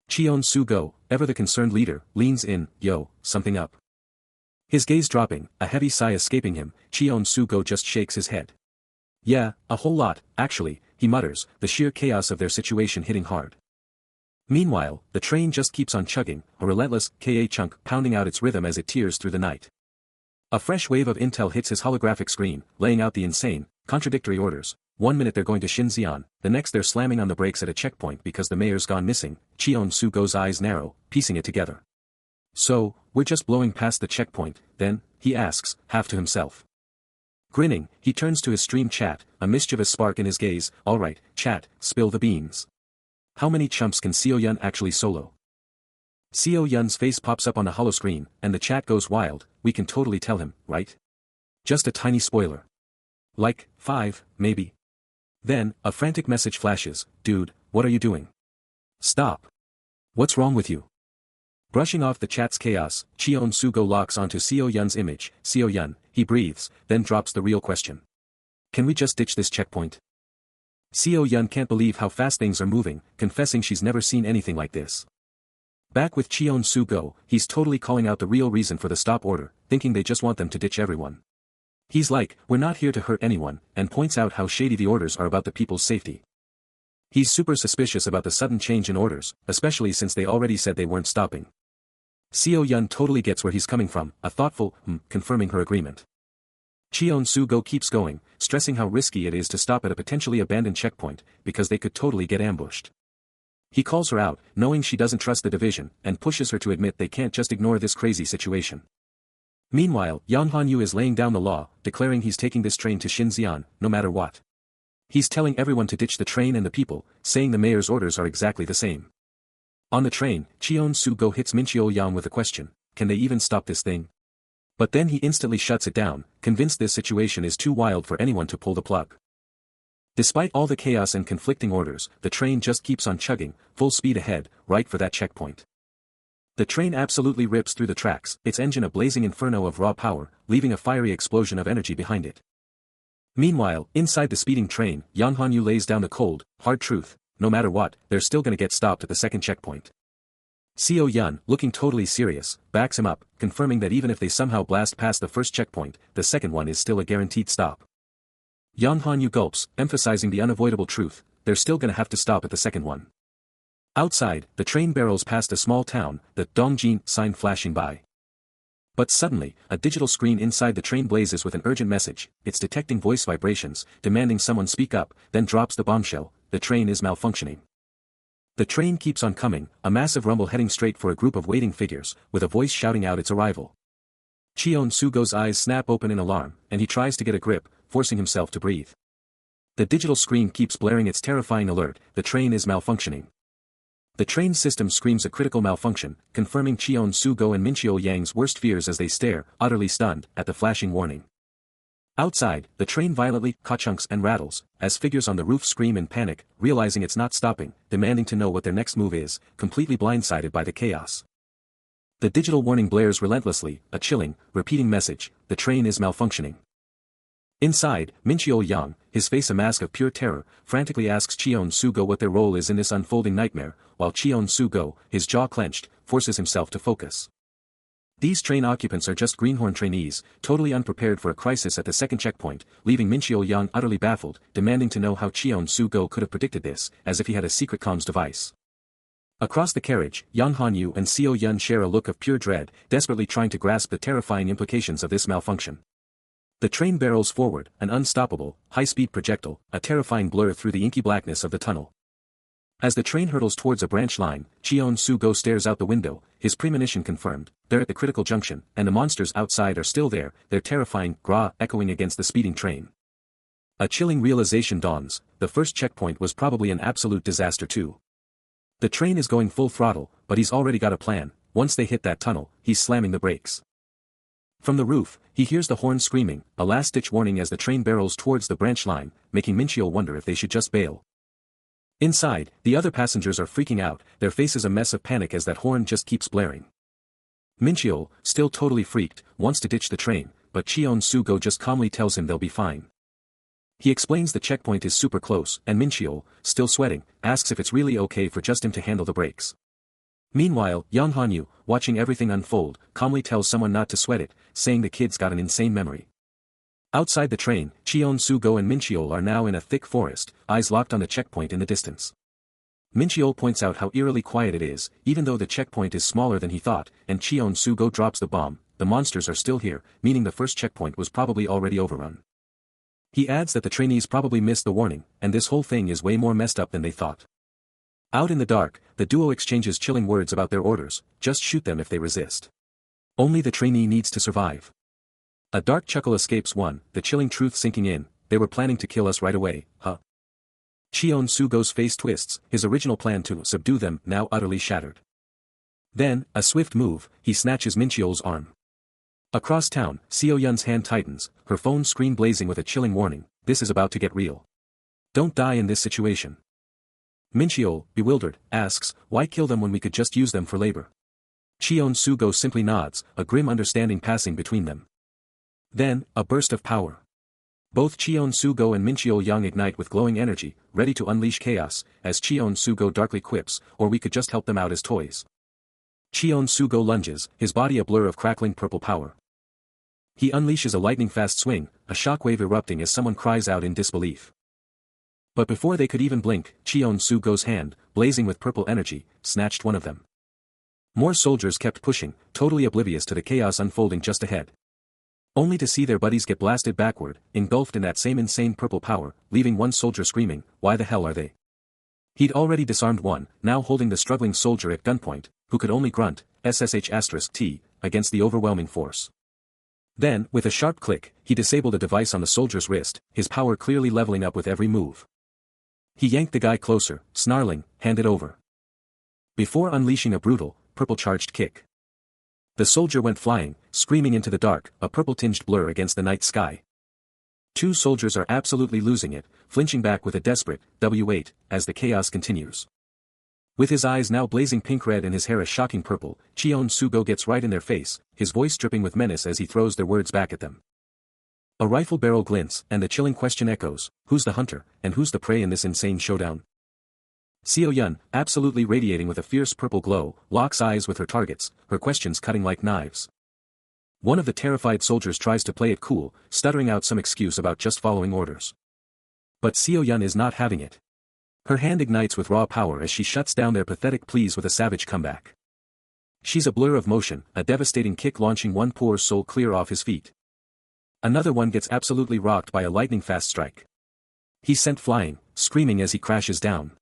Cheon Sugo, ever the concerned leader, leans in, yo, something up. His gaze dropping, a heavy sigh escaping him, Cheon Sugo just shakes his head. Yeah, a whole lot, actually, he mutters, the sheer chaos of their situation hitting hard. Meanwhile, the train just keeps on chugging, a relentless Ka chunk pounding out its rhythm as it tears through the night. A fresh wave of intel hits his holographic screen, laying out the insane, contradictory orders. 1 minute they're going to Xinjiang, the next they're slamming on the brakes at a checkpoint because the mayor's gone missing. Cheon-Soo-go's eyes narrow, piecing it together. So, we're just blowing past the checkpoint, then, he asks, half to himself. Grinning, he turns to his stream chat, a mischievous spark in his gaze. Alright, chat, spill the beans. How many chumps can Seo-Yun actually solo? Seo-Yun's face pops up on the holoscreen, and the chat goes wild. We can totally tell him, right? Just a tiny spoiler. Like, 5, maybe. Then, a frantic message flashes. Dude, what are you doing? Stop. What's wrong with you? Brushing off the chat's chaos, Cheon-Soo-go locks onto Seo-Yun's image. Seo-Yun, he breathes, then drops the real question. Can we just ditch this checkpoint? Seo-Yun can't believe how fast things are moving, confessing she's never seen anything like this. Back with Cheon-Soo-go, he's totally calling out the real reason for the stop order, thinking they just want them to ditch everyone. He's like, we're not here to hurt anyone, and points out how shady the orders are about the people's safety. He's super suspicious about the sudden change in orders, especially since they already said they weren't stopping. Seo-Yun totally gets where he's coming from, a thoughtful, confirming her agreement. Cheon-Soo-go keeps going, stressing how risky it is to stop at a potentially abandoned checkpoint, because they could totally get ambushed. He calls her out, knowing she doesn't trust the division, and pushes her to admit they can't just ignore this crazy situation. Meanwhile, Yang Han-yu is laying down the law, declaring he's taking this train to Xinjiang, no matter what. He's telling everyone to ditch the train and the people, saying the mayor's orders are exactly the same. On the train, Cheon-Soo-go hits Min-cheol-yang with a question, can they even stop this thing? But then he instantly shuts it down, convinced this situation is too wild for anyone to pull the plug. Despite all the chaos and conflicting orders, the train just keeps on chugging, full speed ahead, right for that checkpoint. The train absolutely rips through the tracks, its engine a blazing inferno of raw power, leaving a fiery explosion of energy behind it. Meanwhile, inside the speeding train, Yang Han-yu lays down the cold, hard truth, no matter what, they're still gonna get stopped at the second checkpoint. Seo-Yun, looking totally serious, backs him up, confirming that even if they somehow blast past the first checkpoint, the second one is still a guaranteed stop. Yang Han-yu gulps, emphasizing the unavoidable truth, they're still gonna have to stop at the second one. Outside, the train barrels past a small town, the Dongjin sign flashing by. But suddenly, a digital screen inside the train blazes with an urgent message. It's detecting voice vibrations, demanding someone speak up, then drops the bombshell, the train is malfunctioning. The train keeps on coming, a massive rumble heading straight for a group of waiting figures, with a voice shouting out its arrival. Cheon-Soo-go's eyes snap open in alarm, and he tries to get a grip, forcing himself to breathe. The digital screen keeps blaring its terrifying alert, the train is malfunctioning. The train system screams a critical malfunction, confirming Cheon-Soo-go and Min-cheol-yang's worst fears as they stare, utterly stunned, at the flashing warning. Outside, the train violently ka-chunks and rattles, as figures on the roof scream in panic, realizing it's not stopping, demanding to know what their next move is, completely blindsided by the chaos. The digital warning blares relentlessly, a chilling, repeating message, the train is malfunctioning. Inside, Min-cheol-yang, his face a mask of pure terror, frantically asks Cheon-Soo-go what their role is in this unfolding nightmare, while Cheon-Soo-go, his jaw clenched, forces himself to focus. These train occupants are just greenhorn trainees, totally unprepared for a crisis at the second checkpoint, leaving Min-cheol-yang utterly baffled, demanding to know how Cheon-Soo-go could have predicted this, as if he had a secret comms device. Across the carriage, Yang Han-yu and Seo-Yun share a look of pure dread, desperately trying to grasp the terrifying implications of this malfunction. The train barrels forward, an unstoppable, high-speed projectile, a terrifying blur through the inky blackness of the tunnel. As the train hurtles towards a branch line, Cheon-Soo-go stares out the window, his premonition confirmed. They're at the critical junction, and the monsters outside are still there, their terrifying gra echoing against the speeding train. A chilling realization dawns, the first checkpoint was probably an absolute disaster too. The train is going full throttle, but he's already got a plan. Once they hit that tunnel, he's slamming the brakes. From the roof, he hears the horn screaming, a last-ditch warning as the train barrels towards the branch line, making Min-cheol wonder if they should just bail. Inside, the other passengers are freaking out, their faces a mess of panic as that horn just keeps blaring. Min-cheol, still totally freaked, wants to ditch the train, but Cheon-Soo-go just calmly tells him they'll be fine. He explains the checkpoint is super close, and Min-cheol, still sweating, asks if it's really okay for just him to handle the brakes. Meanwhile, Yang Han-yu, watching everything unfold, calmly tells someone not to sweat it, saying the kid's got an insane memory. Outside the train, Cheon-Soo-go and Min-cheol are now in a thick forest, eyes locked on the checkpoint in the distance. Mincheol points out how eerily quiet it is, even though the checkpoint is smaller than he thought, and Cheon-Soo-go drops the bomb. The monsters are still here, meaning the first checkpoint was probably already overrun. He adds that the trainees probably missed the warning, and this whole thing is way more messed up than they thought. Out in the dark, the duo exchanges chilling words about their orders: just shoot them if they resist. Only the trainee needs to survive. A dark chuckle escapes one, the chilling truth sinking in: they were planning to kill us right away, huh? Cheon-Soo-go's face twists, his original plan to subdue them now utterly shattered. Then, a swift move, he snatches Mincheol's arm. Across town, Seo-yun's hand tightens, her phone screen blazing with a chilling warning: this is about to get real. Don't die in this situation. Mincheol, bewildered, asks, why kill them when we could just use them for labor? Cheon-Soo-go simply nods, a grim understanding passing between them. Then, a burst of power. Both Cheon-Soo-go and Mincheol-young ignite with glowing energy, ready to unleash chaos, as Cheon-Soo-go darkly quips, or we could just help them out as toys. Cheon-Soo-go lunges, his body a blur of crackling purple power. He unleashes a lightning-fast swing, a shockwave erupting as someone cries out in disbelief. But before they could even blink, Cheon-Soo-go's hand, blazing with purple energy, snatched one of them. More soldiers kept pushing, totally oblivious to the chaos unfolding just ahead. Only to see their buddies get blasted backward, engulfed in that same insane purple power, leaving one soldier screaming, why the hell are they? He'd already disarmed one, now holding the struggling soldier at gunpoint, who could only grunt, SSH*T, against the overwhelming force. Then, with a sharp click, he disabled a device on the soldier's wrist, his power clearly leveling up with every move. He yanked the guy closer, snarling, hand it over. Before unleashing a brutal, purple-charged kick. The soldier went flying, screaming into the dark, a purple-tinged blur against the night sky. Two soldiers are absolutely losing it, flinching back with a desperate, W8, as the chaos continues. With his eyes now blazing pink-red and his hair a shocking purple, Cheon-Soo-go gets right in their face, his voice dripping with menace as he throws their words back at them. A rifle barrel glints, and the chilling question echoes: who's the hunter, and who's the prey in this insane showdown? Seo-yun, absolutely radiating with a fierce purple glow, locks eyes with her targets, her questions cutting like knives. One of the terrified soldiers tries to play it cool, stuttering out some excuse about just following orders. But Seo-yun is not having it. Her hand ignites with raw power as she shuts down their pathetic pleas with a savage comeback. She's a blur of motion, a devastating kick launching one poor soul clear off his feet. Another one gets absolutely rocked by a lightning-fast strike. He's sent flying, screaming as he crashes down.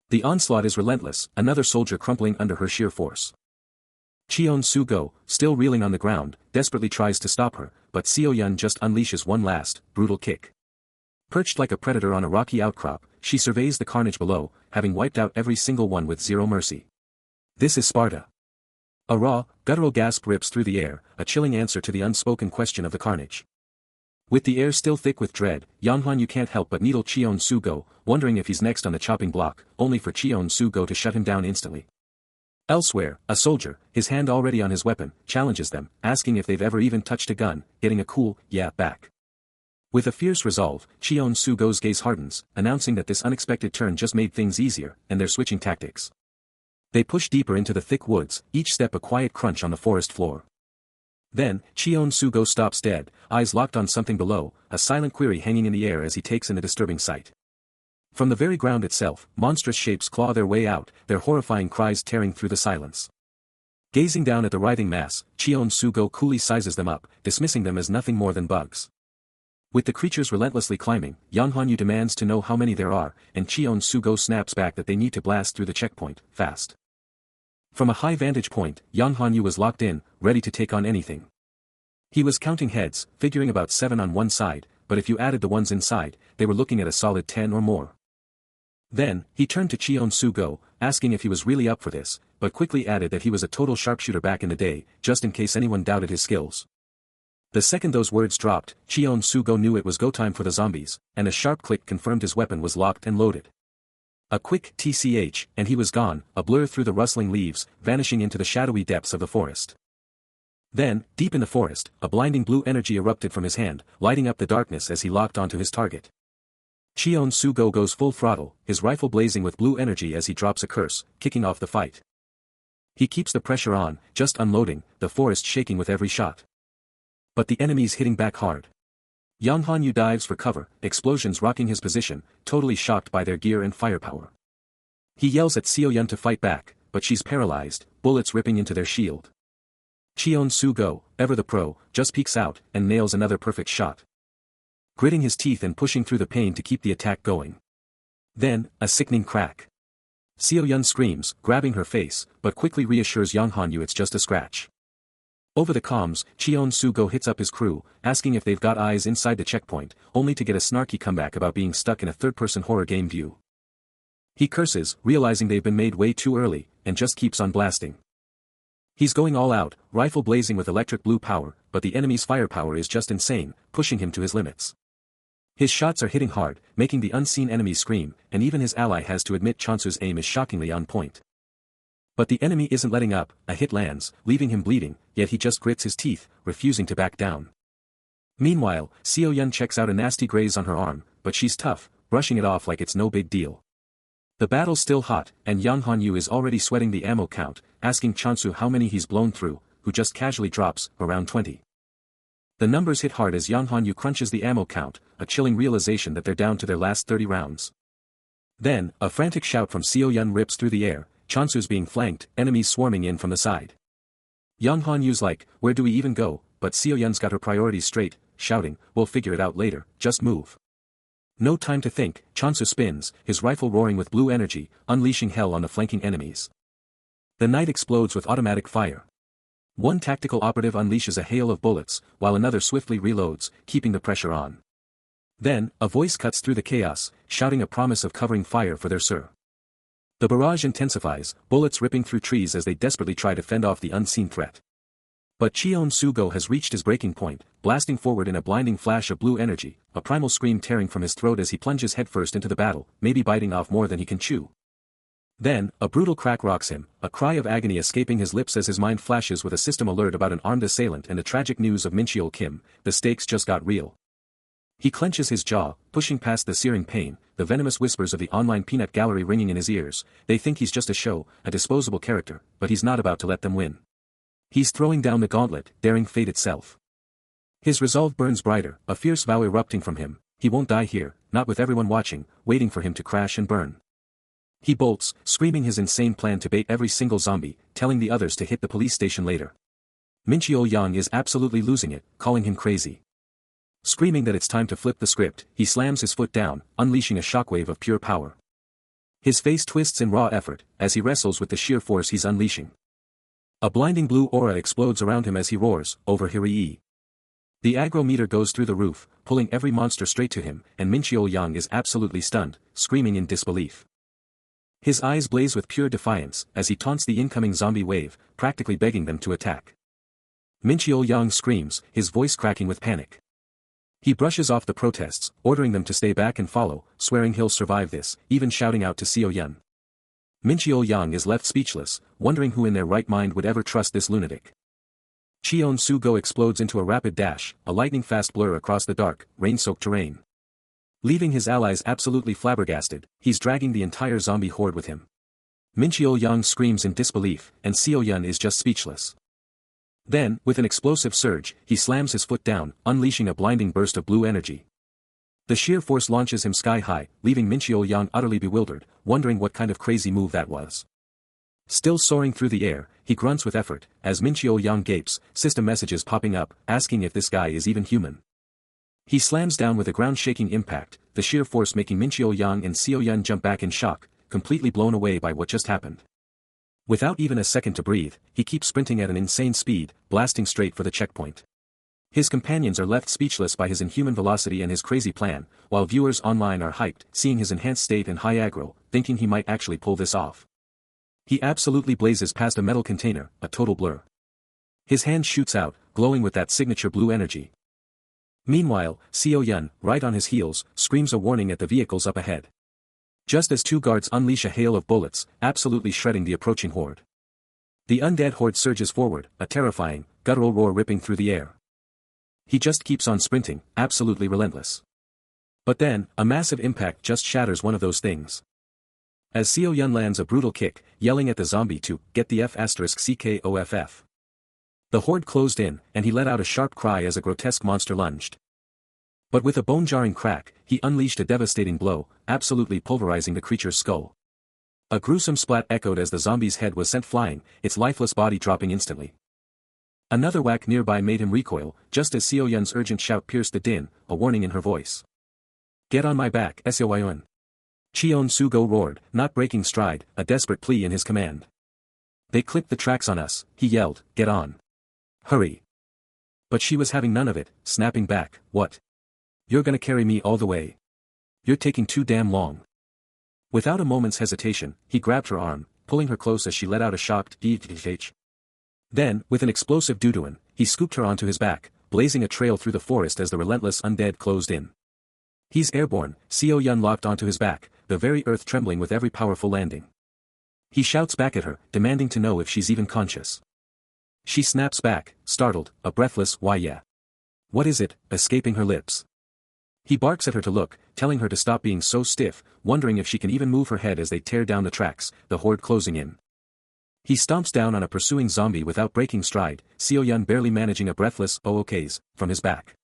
The onslaught is relentless, another soldier crumpling under her sheer force. Cheon-Soo-go, still reeling on the ground, desperately tries to stop her, but Seo-yun just unleashes one last, brutal kick. Perched like a predator on a rocky outcrop, she surveys the carnage below, having wiped out every single one with zero mercy. This is Sparta. A raw, guttural gasp rips through the air, a chilling answer to the unspoken question of the carnage. With the air still thick with dread, Yanhwan-yu can't help but needle Cheon-Soo-go, wondering if he's next on the chopping block, only for Cheon-Soo-go to shut him down instantly. Elsewhere, a soldier, his hand already on his weapon, challenges them, asking if they've ever even touched a gun, getting a cool, yeah, back. With a fierce resolve, Cheon-Soo-go's gaze hardens, announcing that this unexpected turn just made things easier, and they're switching tactics. They push deeper into the thick woods, each step a quiet crunch on the forest floor. Then, Cheon-Soo-go stops dead, eyes locked on something below, a silent query hanging in the air as he takes in a disturbing sight. From the very ground itself, monstrous shapes claw their way out, their horrifying cries tearing through the silence. Gazing down at the writhing mass, Cheon-Soo-go coolly sizes them up, dismissing them as nothing more than bugs. With the creatures relentlessly climbing, Yanhwan-yu demands to know how many there are, and Cheon-Soo-go snaps back that they need to blast through the checkpoint, fast. From a high vantage point, Yanhwan-yu was locked in, ready to take on anything. He was counting heads, figuring about 7 on one side, but if you added the ones inside, they were looking at a solid 10 or more. Then, he turned to Cheon-Soo-go, asking if he was really up for this, but quickly added that he was a total sharpshooter back in the day, just in case anyone doubted his skills. The second those words dropped, Cheon-Soo-go knew it was go time for the zombies, and a sharp click confirmed his weapon was locked and loaded. A quick TCH, and he was gone, a blur through the rustling leaves, vanishing into the shadowy depths of the forest. Then, deep in the forest, a blinding blue energy erupted from his hand, lighting up the darkness as he locked onto his target. Cheon-Soo-go goes full throttle, his rifle blazing with blue energy as he drops a curse, kicking off the fight. He keeps the pressure on, just unloading, the forest shaking with every shot. But the enemy's hitting back hard. Yanhwan-yu dives for cover, explosions rocking his position, totally shocked by their gear and firepower. He yells at Seo-yun to fight back, but she's paralyzed, bullets ripping into their shield. Cheon-soo-go, ever the pro, just peeks out and nails another perfect shot. Gritting his teeth and pushing through the pain to keep the attack going. Then, a sickening crack. Seo-yun screams, grabbing her face, but quickly reassures Young Han-yu it's just a scratch. Over the comms, Cheon-soo-go hits up his crew, asking if they've got eyes inside the checkpoint, only to get a snarky comeback about being stuck in a third-person horror game view. He curses, realizing they've been made way too early, and just keeps on blasting. He's going all out, rifle blazing with electric blue power, but the enemy's firepower is just insane, pushing him to his limits. His shots are hitting hard, making the unseen enemy scream, and even his ally has to admit Chonsu's aim is shockingly on point. But the enemy isn't letting up, a hit lands, leaving him bleeding, yet he just grits his teeth, refusing to back down. Meanwhile, Seo-yun checks out a nasty graze on her arm, but she's tough, brushing it off like it's no big deal. The battle's still hot, and Young Han-yu is already sweating the ammo count, asking Chonsu how many he's blown through, who just casually drops, around 20. The numbers hit hard as Young Han-yu crunches the ammo count, a chilling realization that they're down to their last 30 rounds. Then, a frantic shout from Seo-yun rips through the air, Chonsu's being flanked, enemies swarming in from the side. Young Han-yu's like, where do we even go, but Seo-yun's got her priorities straight, shouting, we'll figure it out later, just move. No time to think, Chonsu spins, his rifle roaring with blue energy, unleashing hell on the flanking enemies. The night explodes with automatic fire. One tactical operative unleashes a hail of bullets, while another swiftly reloads, keeping the pressure on. Then, a voice cuts through the chaos, shouting a promise of covering fire for their sir. The barrage intensifies, bullets ripping through trees as they desperately try to fend off the unseen threat. But Cheon-soo-go has reached his breaking point, blasting forward in a blinding flash of blue energy, a primal scream tearing from his throat as he plunges headfirst into the battle, maybe biting off more than he can chew. Then, a brutal crack rocks him, a cry of agony escaping his lips as his mind flashes with a system alert about an armed assailant and the tragic news of Min-cheol Kim. The stakes just got real. He clenches his jaw, pushing past the searing pain, the venomous whispers of the online peanut gallery ringing in his ears. They think he's just a show, a disposable character, but he's not about to let them win. He's throwing down the gauntlet, daring fate itself. His resolve burns brighter, a fierce vow erupting from him. He won't die here, not with everyone watching, waiting for him to crash and burn. He bolts, screaming his insane plan to bait every single zombie, telling the others to hit the police station later. Min-cheol Yang is absolutely losing it, calling him crazy. Screaming that it's time to flip the script, he slams his foot down, unleashing a shockwave of pure power. His face twists in raw effort, as he wrestles with the sheer force he's unleashing. A blinding blue aura explodes around him as he roars, over Hirii. The aggro meter goes through the roof, pulling every monster straight to him, and Min-cheol Yang is absolutely stunned, screaming in disbelief. His eyes blaze with pure defiance, as he taunts the incoming zombie wave, practically begging them to attack. Min-cheol Yang screams, his voice cracking with panic. He brushes off the protests, ordering them to stay back and follow, swearing he'll survive this, even shouting out to Seo-yun. Min-cheol Yang is left speechless, wondering who in their right mind would ever trust this lunatic. Cheon-soo-go explodes into a rapid dash, a lightning-fast blur across the dark, rain-soaked terrain. Leaving his allies absolutely flabbergasted, he's dragging the entire zombie horde with him. Min-cheol Yang screams in disbelief, and Seo-yun is just speechless. Then, with an explosive surge, he slams his foot down, unleashing a blinding burst of blue energy. The sheer force launches him sky-high, leaving Min-cheol Yang utterly bewildered, wondering what kind of crazy move that was. Still soaring through the air, he grunts with effort, as Min-cheol Yang gapes, system messages popping up, asking if this guy is even human. He slams down with a ground-shaking impact, the sheer force making Min-cheol Yang and Seo-yun jump back in shock, completely blown away by what just happened. Without even a second to breathe, he keeps sprinting at an insane speed, blasting straight for the checkpoint. His companions are left speechless by his inhuman velocity and his crazy plan, while viewers online are hyped, seeing his enhanced state and high aggro, thinking he might actually pull this off. He absolutely blazes past a metal container, a total blur. His hand shoots out, glowing with that signature blue energy. Meanwhile, Seo-yun, right on his heels, screams a warning at the vehicles up ahead. Just as two guards unleash a hail of bullets, absolutely shredding the approaching horde. The undead horde surges forward, a terrifying, guttural roar ripping through the air. He just keeps on sprinting, absolutely relentless. But then, a massive impact just shatters one of those things. As Seo-yun lands a brutal kick, yelling at the zombie to get the F***CKOFF. The horde closed in, and he let out a sharp cry as a grotesque monster lunged. But with a bone-jarring crack, he unleashed a devastating blow, absolutely pulverizing the creature's skull. A gruesome splat echoed as the zombie's head was sent flying, its lifeless body dropping instantly. Another whack nearby made him recoil, just as Seo Yun's urgent shout pierced the din, a warning in her voice. "Get on my back, Seoyun." Cheon Su-go roared, not breaking stride, a desperate plea in his command. "They clipped the tracks on us," he yelled, "get on. Hurry." But she was having none of it, snapping back, "What? You're gonna carry me all the way? You're taking too damn long." Without a moment's hesitation, he grabbed her arm, pulling her close as she let out a shocked "Dh." Then, with an explosive doo-dooin, he scooped her onto his back, blazing a trail through the forest as the relentless undead closed in. "He's airborne," Seo Yun locked onto his back, the very earth trembling with every powerful landing. He shouts back at her, demanding to know if she's even conscious. She snaps back, startled, a breathless "Why yeah? What is it?" escaping her lips. He barks at her to look, telling her to stop being so stiff, wondering if she can even move her head as they tear down the tracks, the horde closing in. He stomps down on a pursuing zombie without breaking stride, Seo Yun barely managing a breathless "oh okays" from his back.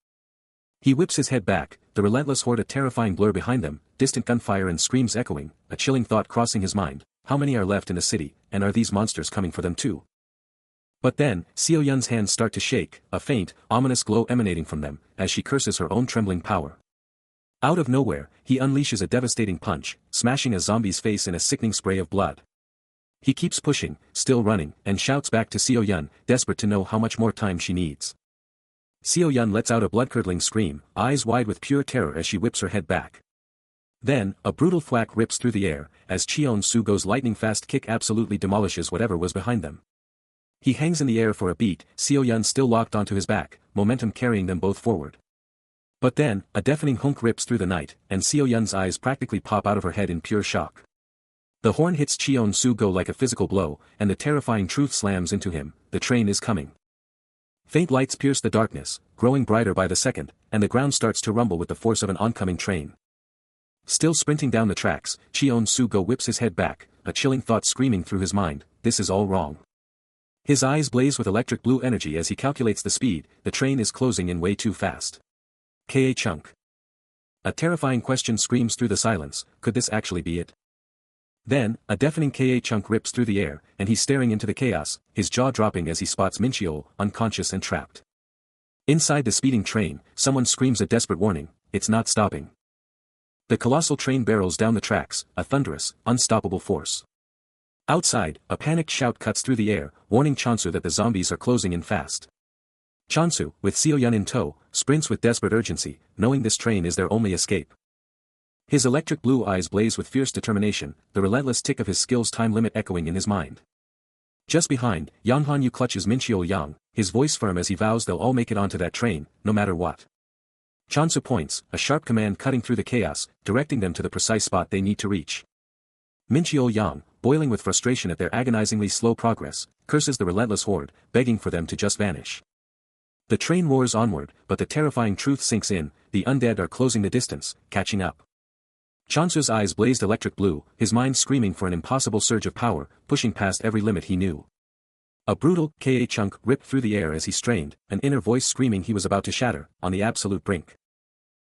He whips his head back, the relentless horde a terrifying blur behind them, distant gunfire and screams echoing, a chilling thought crossing his mind, how many are left in the city, and are these monsters coming for them too? But then, Seo Yun's hands start to shake, a faint, ominous glow emanating from them, as she curses her own trembling power. Out of nowhere, he unleashes a devastating punch, smashing a zombie's face in a sickening spray of blood. He keeps pushing, still running, and shouts back to Seo Yun, desperate to know how much more time she needs. Seo Yun lets out a blood-curdling scream, eyes wide with pure terror as she whips her head back. Then, a brutal thwack rips through the air, as Cheon Su-go's lightning-fast kick absolutely demolishes whatever was behind them. He hangs in the air for a beat, Seo Yun still locked onto his back, momentum carrying them both forward. But then, a deafening honk rips through the night, and Seo Yun's eyes practically pop out of her head in pure shock. The horn hits Cheon Su-go like a physical blow, and the terrifying truth slams into him: the train is coming. Faint lights pierce the darkness, growing brighter by the second, and the ground starts to rumble with the force of an oncoming train. Still sprinting down the tracks, Cheon Su-go whips his head back, a chilling thought screaming through his mind: this is all wrong. His eyes blaze with electric blue energy as he calculates the speed, the train is closing in way too fast. Ka chunk. A terrifying question screams through the silence: could this actually be it? Then, a deafening Ka chunk rips through the air, and he's staring into the chaos, his jaw dropping as he spots Mincheol, unconscious and trapped. Inside the speeding train, someone screams a desperate warning: it's not stopping. The colossal train barrels down the tracks, a thunderous, unstoppable force. Outside, a panicked shout cuts through the air, warning Chansu that the zombies are closing in fast. Chansu, with Seo Yun in tow, sprints with desperate urgency, knowing this train is their only escape. His electric blue eyes blaze with fierce determination, the relentless tick of his skill's time limit echoing in his mind. Just behind, Yang Hanyu clutches Mincheol Yang, his voice firm as he vows they'll all make it onto that train, no matter what. Chansu points, a sharp command cutting through the chaos, directing them to the precise spot they need to reach. Mincheol Yang, boiling with frustration at their agonizingly slow progress, curses the relentless horde, begging for them to just vanish. The train roars onward, but the terrifying truth sinks in: the undead are closing the distance, catching up. Chansu's eyes blazed electric blue, his mind screaming for an impossible surge of power, pushing past every limit he knew. A brutal Ka chunk ripped through the air as he strained, an inner voice screaming he was about to shatter, on the absolute brink.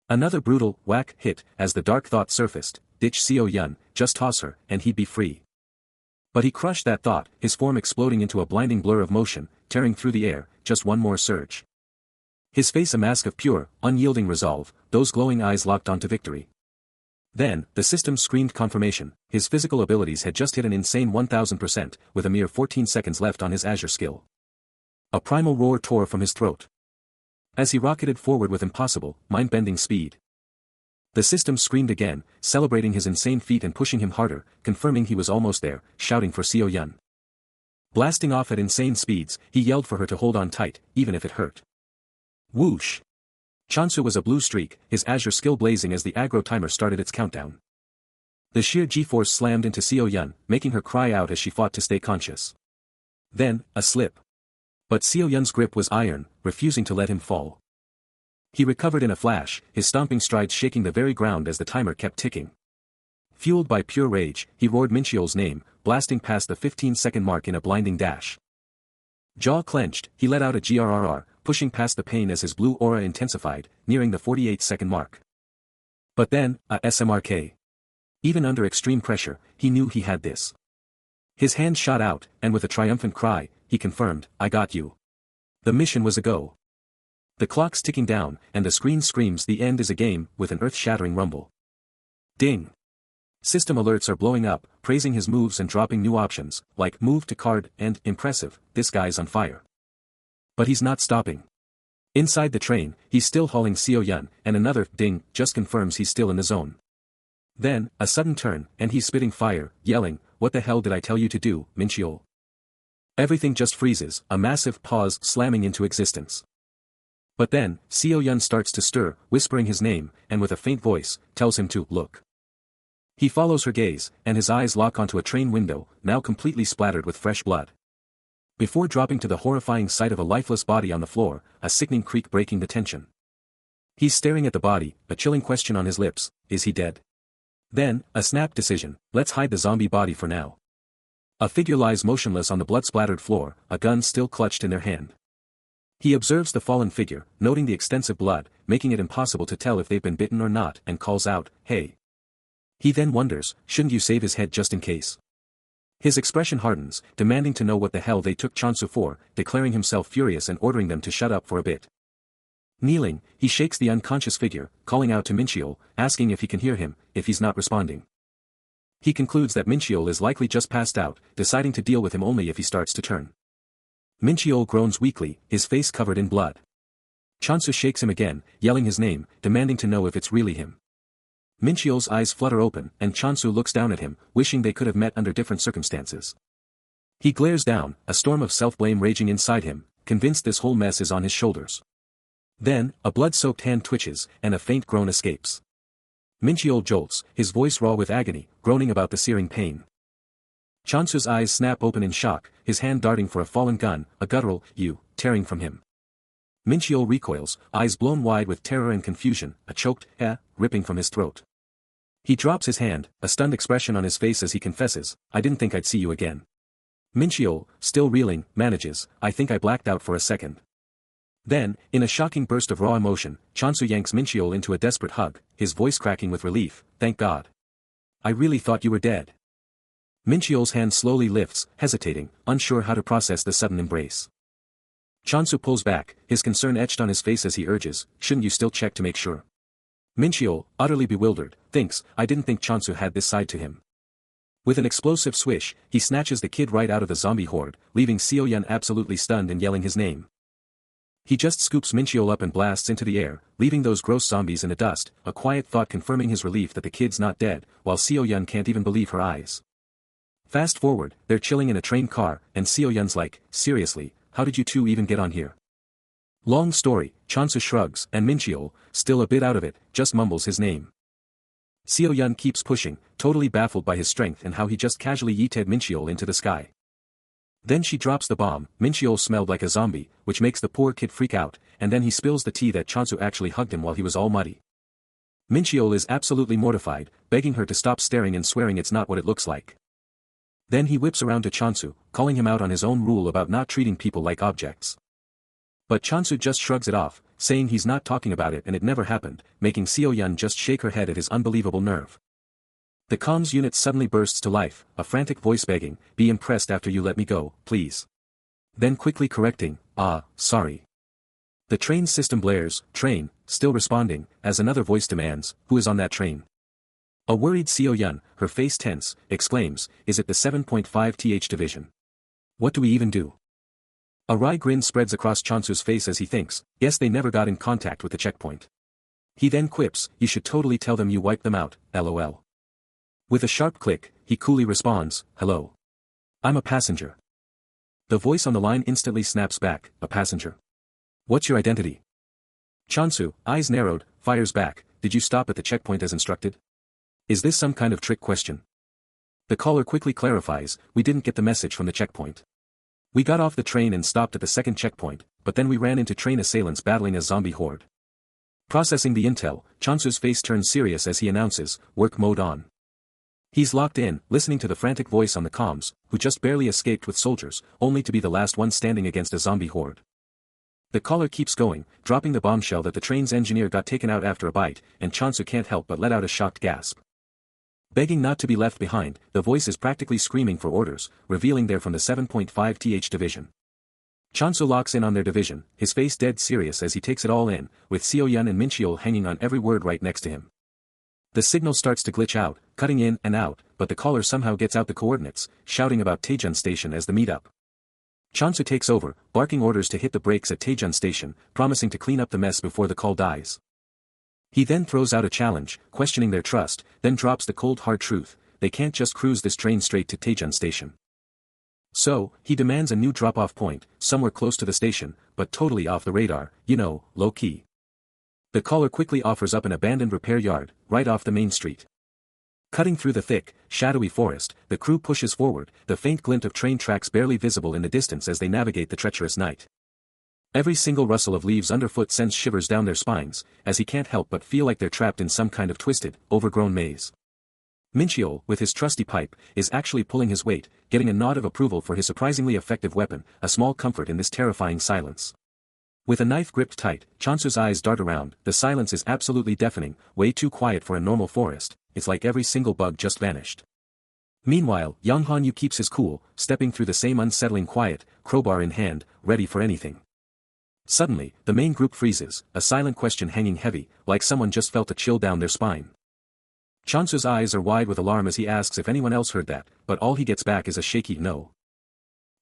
Another brutal whack hit, as the dark thought surfaced: ditch Seo Yun, just toss her, and he'd be free. But he crushed that thought, his form exploding into a blinding blur of motion, tearing through the air, just one more surge. His face a mask of pure, unyielding resolve, those glowing eyes locked onto victory. Then, the system screamed confirmation: his physical abilities had just hit an insane 1000%, with a mere 14 seconds left on his Azure skill. A primal roar tore from his throat, as he rocketed forward with impossible, mind-bending speed. The system screamed again, celebrating his insane feat and pushing him harder, confirming he was almost there, shouting for Seo Yun. Blasting off at insane speeds, he yelled for her to hold on tight, even if it hurt. Whoosh! Chansu was a blue streak, his Azure skill blazing as the aggro timer started its countdown. The sheer G-force slammed into Seo Yun, making her cry out as she fought to stay conscious. Then, a slip. But Seo Yun's grip was iron, refusing to let him fall. He recovered in a flash, his stomping strides shaking the very ground as the timer kept ticking. Fueled by pure rage, he roared Mincheol's name, blasting past the 15-second mark in a blinding dash. Jaw clenched, he let out a grrr, pushing past the pain as his blue aura intensified, nearing the 48-second mark. But then, a SMRK. Even under extreme pressure, he knew he had this. His hand shot out, and with a triumphant cry, he confirmed, "I got you." The mission was a go. The clock's ticking down, and the screen screams the end is a game, with an earth-shattering rumble. Ding! System alerts are blowing up, praising his moves and dropping new options, like move to card and impressive, this guy's on fire. But he's not stopping. Inside the train, he's still hauling Seo Yun, and another ding just confirms he's still in the zone. Then, a sudden turn, and he's spitting fire, yelling, "What the hell did I tell you to do, Mincheol?" Everything just freezes, a massive pause slamming into existence. But then, Seo Yun starts to stir, whispering his name, and with a faint voice, tells him to look. He follows her gaze, and his eyes lock onto a train window, now completely splattered with fresh blood. Before dropping to the horrifying sight of a lifeless body on the floor, a sickening creak breaking the tension. He's staring at the body, a chilling question on his lips, is he dead? Then, a snap decision, let's hide the zombie body for now. A figure lies motionless on the blood-splattered floor, a gun still clutched in their hand. He observes the fallen figure, noting the extensive blood, making it impossible to tell if they've been bitten or not, and calls out, "Hey." He then wonders, shouldn't you save his head just in case? His expression hardens, demanding to know what the hell they took Chansu for, declaring himself furious and ordering them to shut up for a bit. Kneeling, he shakes the unconscious figure, calling out to Mincheol, asking if he can hear him, if he's not responding. He concludes that Mincheol is likely just passed out, deciding to deal with him only if he starts to turn. Mincheol groans weakly, his face covered in blood. Chansu shakes him again, yelling his name, demanding to know if it's really him. Mincheol's eyes flutter open, and Chansu looks down at him, wishing they could have met under different circumstances. He glares down, a storm of self-blame raging inside him, convinced this whole mess is on his shoulders. Then, a blood-soaked hand twitches, and a faint groan escapes. Mincheol jolts, his voice raw with agony, groaning about the searing pain. Chansu's eyes snap open in shock, his hand darting for a fallen gun, a guttural, "You," tearing from him. Mincheol recoils, eyes blown wide with terror and confusion, a choked, ripping from his throat. He drops his hand, a stunned expression on his face as he confesses, "I didn't think I'd see you again." Mincheol, still reeling, manages, "I think I blacked out for a second." Then, in a shocking burst of raw emotion, Chansu yanks Mincheol into a desperate hug, his voice cracking with relief, "Thank God. I really thought you were dead." Mincheol's hand slowly lifts, hesitating, unsure how to process the sudden embrace. Chansu pulls back, his concern etched on his face as he urges, "Shouldn't you still check to make sure?" Mincheol, utterly bewildered, thinks, "I didn't think Chansu had this side to him." With an explosive swish, he snatches the kid right out of the zombie horde, leaving Seo Yun absolutely stunned and yelling his name. He just scoops Mincheol up and blasts into the air, leaving those gross zombies in the dust, a quiet thought confirming his relief that the kid's not dead, while Seo Yun can't even believe her eyes. Fast forward, they're chilling in a train car, and Seo Yun's like, "Seriously, how did you two even get on here?" Long story, Chansu shrugs, and Mincheol, still a bit out of it, just mumbles his name. Seo Yun keeps pushing, totally baffled by his strength and how he just casually yeeted Mincheol into the sky. Then she drops the bomb, Mincheol smelled like a zombie, which makes the poor kid freak out, and then he spills the tea that Chansu actually hugged him while he was all muddy. Mincheol is absolutely mortified, begging her to stop staring and swearing it's not what it looks like. Then he whips around to Chansu, calling him out on his own rule about not treating people like objects. But Chansu just shrugs it off, saying he's not talking about it and it never happened, making Seo Yun just shake her head at his unbelievable nerve. The comms unit suddenly bursts to life, a frantic voice begging, "Be impressed after you let me go, please." Then quickly correcting, sorry." The train system blares, train, still responding, as another voice demands, "Who is on that train?" A worried Seo Yun, her face tense, exclaims, "Is it the 7.5th division? What do we even do?" A wry grin spreads across Chansu's face as he thinks, guess they never got in contact with the checkpoint. He then quips, "You should totally tell them you wiped them out, lol." With a sharp click, he coolly responds, "Hello. I'm a passenger." The voice on the line instantly snaps back, "A passenger? What's your identity?" Chansu, eyes narrowed, fires back, "Did you stop at the checkpoint as instructed? Is this some kind of trick question?" The caller quickly clarifies, "We didn't get the message from the checkpoint. We got off the train and stopped at the second checkpoint, but then we ran into train assailants battling a zombie horde." Processing the intel, Chansu's face turns serious as he announces, "Work mode on." He's locked in, listening to the frantic voice on the comms, who just barely escaped with soldiers, only to be the last one standing against a zombie horde. The caller keeps going, dropping the bombshell that the train's engineer got taken out after a bite, and Chansu can't help but let out a shocked gasp. Begging not to be left behind, the voice is practically screaming for orders, revealing they're from the 7.5th division. Chansu locks in on their division, his face dead serious as he takes it all in, with Seo-yun and Mincheol hanging on every word right next to him. The signal starts to glitch out, cutting in and out, but the caller somehow gets out the coordinates, shouting about Taejun Station as the meet-up. Chansu takes over, barking orders to hit the brakes at Taejun Station, promising to clean up the mess before the call dies. He then throws out a challenge, questioning their trust, then drops the cold hard truth: they can't just cruise this train straight to Taejun Station. So, he demands a new drop-off point, somewhere close to the station, but totally off the radar, low-key. The caller quickly offers up an abandoned repair yard, right off the main street. Cutting through the thick, shadowy forest, the crew pushes forward, the faint glint of train tracks barely visible in the distance as they navigate the treacherous night. Every single rustle of leaves underfoot sends shivers down their spines, as he can't help but feel like they're trapped in some kind of twisted, overgrown maze. Mincheol, with his trusty pipe, is actually pulling his weight, getting a nod of approval for his surprisingly effective weapon, a small comfort in this terrifying silence. With a knife gripped tight, Chansu's eyes dart around. The silence is absolutely deafening, way too quiet for a normal forest. It's like every single bug just vanished. Meanwhile, Yang Hanyu keeps his cool, stepping through the same unsettling quiet, crowbar in hand, ready for anything. Suddenly, the main group freezes, a silent question hanging heavy, like someone just felt a chill down their spine. Chansu's eyes are wide with alarm as he asks if anyone else heard that, but all he gets back is a shaky no.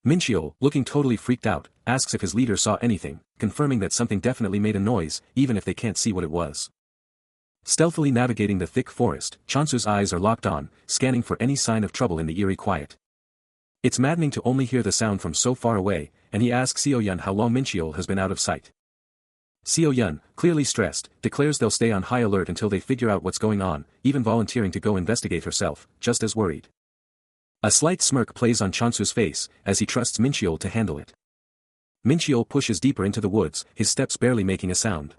Mincheol, looking totally freaked out, asks if his leader saw anything, confirming that something definitely made a noise, even if they can't see what it was. Stealthily navigating the thick forest, Chansu's eyes are locked on, scanning for any sign of trouble in the eerie quiet. It's maddening to only hear the sound from so far away, and he asks Seo-yun how long Mincheol has been out of sight. Seo-yun, clearly stressed, declares they'll stay on high alert until they figure out what's going on, even volunteering to go investigate herself, just as worried. A slight smirk plays on Chansu's face, as he trusts Mincheol to handle it. Mincheol pushes deeper into the woods, his steps barely making a sound.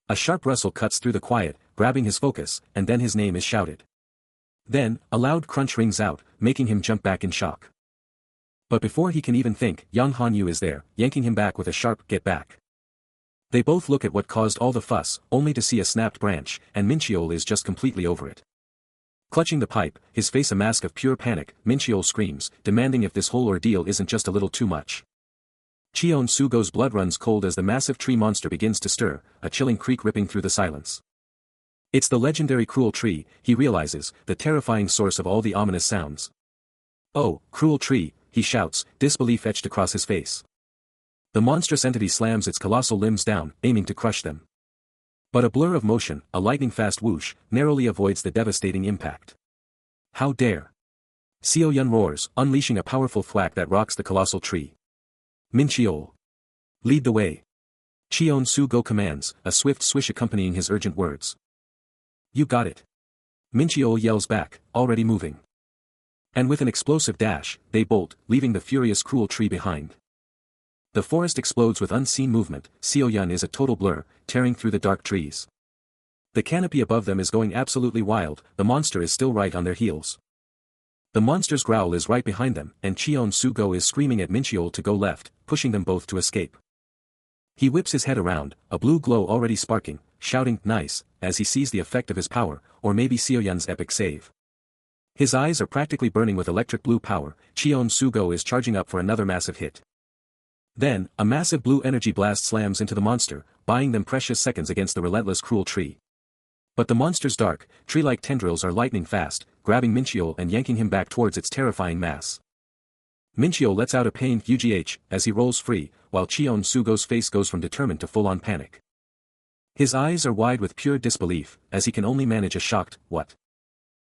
A sharp rustle cuts through the quiet, grabbing his focus, and then his name is shouted. Then, a loud crunch rings out, making him jump back in shock. But before he can even think, Yang Hanyu is there, yanking him back with a sharp "get back." They both look at what caused all the fuss, only to see a snapped branch, and Mincheol is just completely over it. Clutching the pipe, his face a mask of pure panic, Mincheol screams, demanding if this whole ordeal isn't just a little too much. Cheon-sugo's blood runs cold as the massive tree monster begins to stir, a chilling creak ripping through the silence. It's the legendary cruel tree, he realizes, the terrifying source of all the ominous sounds. "Oh, cruel tree," he shouts, disbelief etched across his face. The monstrous entity slams its colossal limbs down, aiming to crush them. But a blur of motion, a lightning-fast whoosh, narrowly avoids the devastating impact. How dare! Seo-yun roars, unleashing a powerful thwack that rocks the colossal tree. Mincheol, lead the way. Cheon-sugo commands, a swift swish accompanying his urgent words. You got it. Mincheol yells back, already moving. And with an explosive dash, they bolt, leaving the furious cruel tree behind. The forest explodes with unseen movement. Seo-yun is a total blur, tearing through the dark trees. The canopy above them is going absolutely wild, the monster is still right on their heels. The monster's growl is right behind them, and Cheon-sugo is screaming at Mincheol to go left, pushing them both to escape. He whips his head around, a blue glow already sparking, shouting, "Nice," as he sees the effect of his power, or maybe Seo-yun's epic save. His eyes are practically burning with electric blue power. Cheon-sugo is charging up for another massive hit. Then, a massive blue energy blast slams into the monster, buying them precious seconds against the relentless cruel tree. But the monster's dark, tree-like tendrils are lightning fast, grabbing Mincheol and yanking him back towards its terrifying mass. Mincheol lets out a pained UGH as he rolls free, while Cheon-sugo's face goes from determined to full-on panic. His eyes are wide with pure disbelief, as he can only manage a shocked, "What?"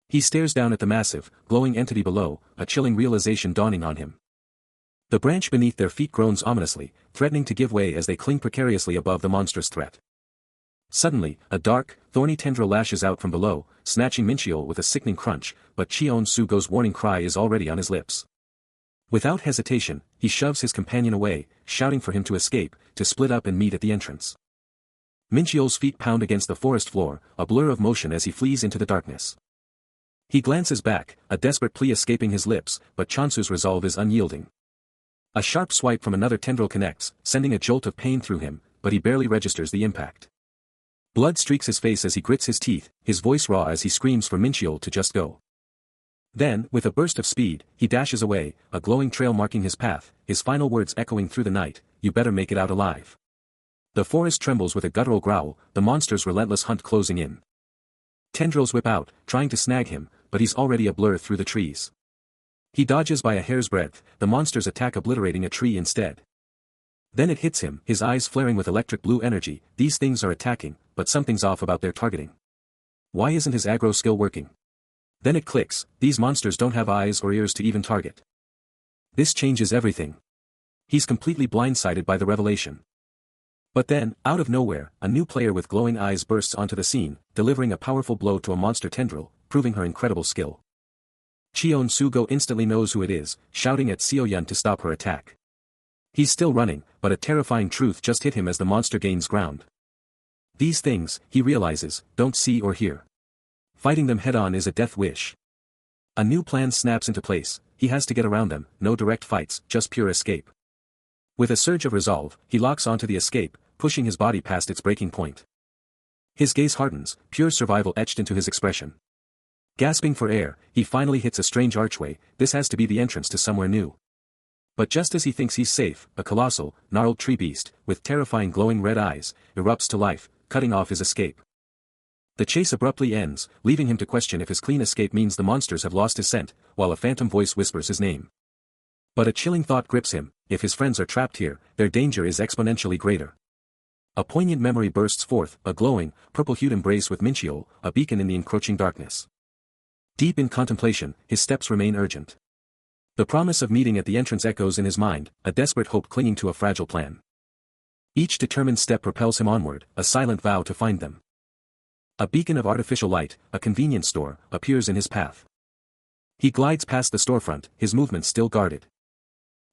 He stares down at the massive, glowing entity below, a chilling realization dawning on him. The branch beneath their feet groans ominously, threatening to give way as they cling precariously above the monstrous threat. Suddenly, a dark, thorny tendril lashes out from below, snatching Mincheol with a sickening crunch, but Cheon-sugo's warning cry is already on his lips. Without hesitation, he shoves his companion away, shouting for him to escape, to split up and meet at the entrance. Mincheol's feet pound against the forest floor, a blur of motion as he flees into the darkness. He glances back, a desperate plea escaping his lips, but Chansu's resolve is unyielding. A sharp swipe from another tendril connects, sending a jolt of pain through him, but he barely registers the impact. Blood streaks his face as he grits his teeth, his voice raw as he screams for Minchiol to just go. Then, with a burst of speed, he dashes away, a glowing trail marking his path, his final words echoing through the night, "You better make it out alive." The forest trembles with a guttural growl, the monster's relentless hunt closing in. Tendrils whip out, trying to snag him, but he's already a blur through the trees. He dodges by a hair's breadth, the monster's attack obliterating a tree instead. Then it hits him, his eyes flaring with electric blue energy. These things are attacking, but something's off about their targeting. Why isn't his aggro skill working? Then it clicks, these monsters don't have eyes or ears to even target. This changes everything. He's completely blindsided by the revelation. But then, out of nowhere, a new player with glowing eyes bursts onto the scene, delivering a powerful blow to a monster tendril, proving her incredible skill. Cheon Soo-go instantly knows who it is, shouting at Seo-yun to stop her attack. He's still running, but a terrifying truth just hit him as the monster gains ground. These things, he realizes, don't see or hear. Fighting them head-on is a death wish. A new plan snaps into place, he has to get around them, no direct fights, just pure escape. With a surge of resolve, he locks onto the escape, pushing his body past its breaking point. His gaze hardens, pure survival etched into his expression. Gasping for air, he finally hits a strange archway, this has to be the entrance to somewhere new. But just as he thinks he's safe, a colossal, gnarled tree beast, with terrifying glowing red eyes, erupts to life, cutting off his escape. The chase abruptly ends, leaving him to question if his clean escape means the monsters have lost his scent, while a phantom voice whispers his name. But a chilling thought grips him, if his friends are trapped here, their danger is exponentially greater. A poignant memory bursts forth, a glowing, purple-hued embrace with Minchiol, a beacon in the encroaching darkness. Deep in contemplation, his steps remain urgent. The promise of meeting at the entrance echoes in his mind, a desperate hope clinging to a fragile plan. Each determined step propels him onward, a silent vow to find them. A beacon of artificial light, a convenience store, appears in his path. He glides past the storefront, his movements still guarded.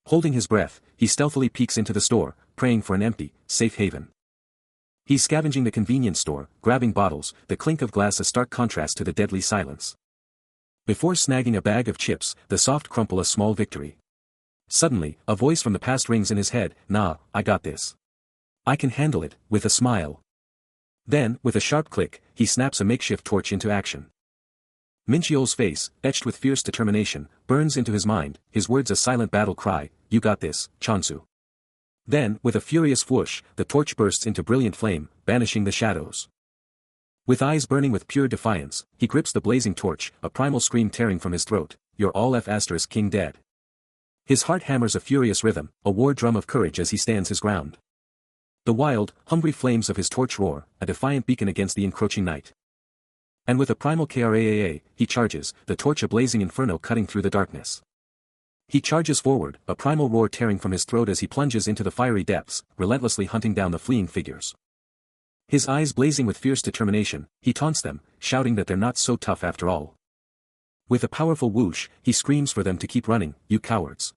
Holding his breath, he stealthily peeks into the store, praying for an empty, safe haven. He's scavenging the convenience store, grabbing bottles, the clink of glass a stark contrast to the deadly silence. Before snagging a bag of chips, the soft crumple a small victory. Suddenly, a voice from the past rings in his head, "Nah, I got this. I can handle it," with a smile. Then, with a sharp click, he snaps a makeshift torch into action. Minchiol's face, etched with fierce determination, burns into his mind, his words a silent battle cry, "You got this, Chansu." Then, with a furious whoosh, the torch bursts into brilliant flame, banishing the shadows. With eyes burning with pure defiance, he grips the blazing torch, a primal scream tearing from his throat, "You're all King dead." His heart hammers a furious rhythm, a war drum of courage as he stands his ground. The wild, hungry flames of his torch roar, a defiant beacon against the encroaching night. And with a primal KRAAA, he charges, the torch a blazing inferno cutting through the darkness. He charges forward, a primal roar tearing from his throat as he plunges into the fiery depths, relentlessly hunting down the fleeing figures. His eyes blazing with fierce determination, he taunts them, shouting that they're not so tough after all. With a powerful whoosh, he screams for them to keep running, "You cowards."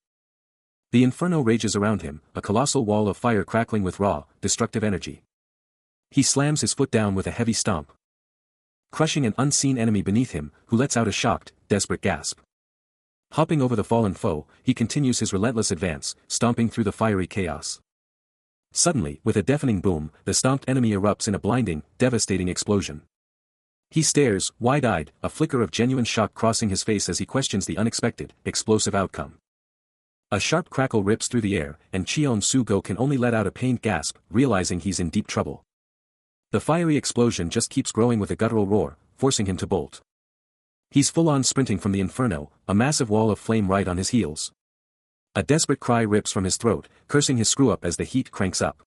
The inferno rages around him, a colossal wall of fire crackling with raw, destructive energy. He slams his foot down with a heavy stomp, crushing an unseen enemy beneath him, who lets out a shocked, desperate gasp. Hopping over the fallen foe, he continues his relentless advance, stomping through the fiery chaos. Suddenly, with a deafening boom, the stomped enemy erupts in a blinding, devastating explosion. He stares, wide-eyed, a flicker of genuine shock crossing his face as he questions the unexpected, explosive outcome. A sharp crackle rips through the air, and Cheon Soo-go can only let out a pained gasp, realizing he's in deep trouble. The fiery explosion just keeps growing with a guttural roar, forcing him to bolt. He's full-on sprinting from the inferno, a massive wall of flame right on his heels. A desperate cry rips from his throat, cursing his screw-up as the heat cranks up.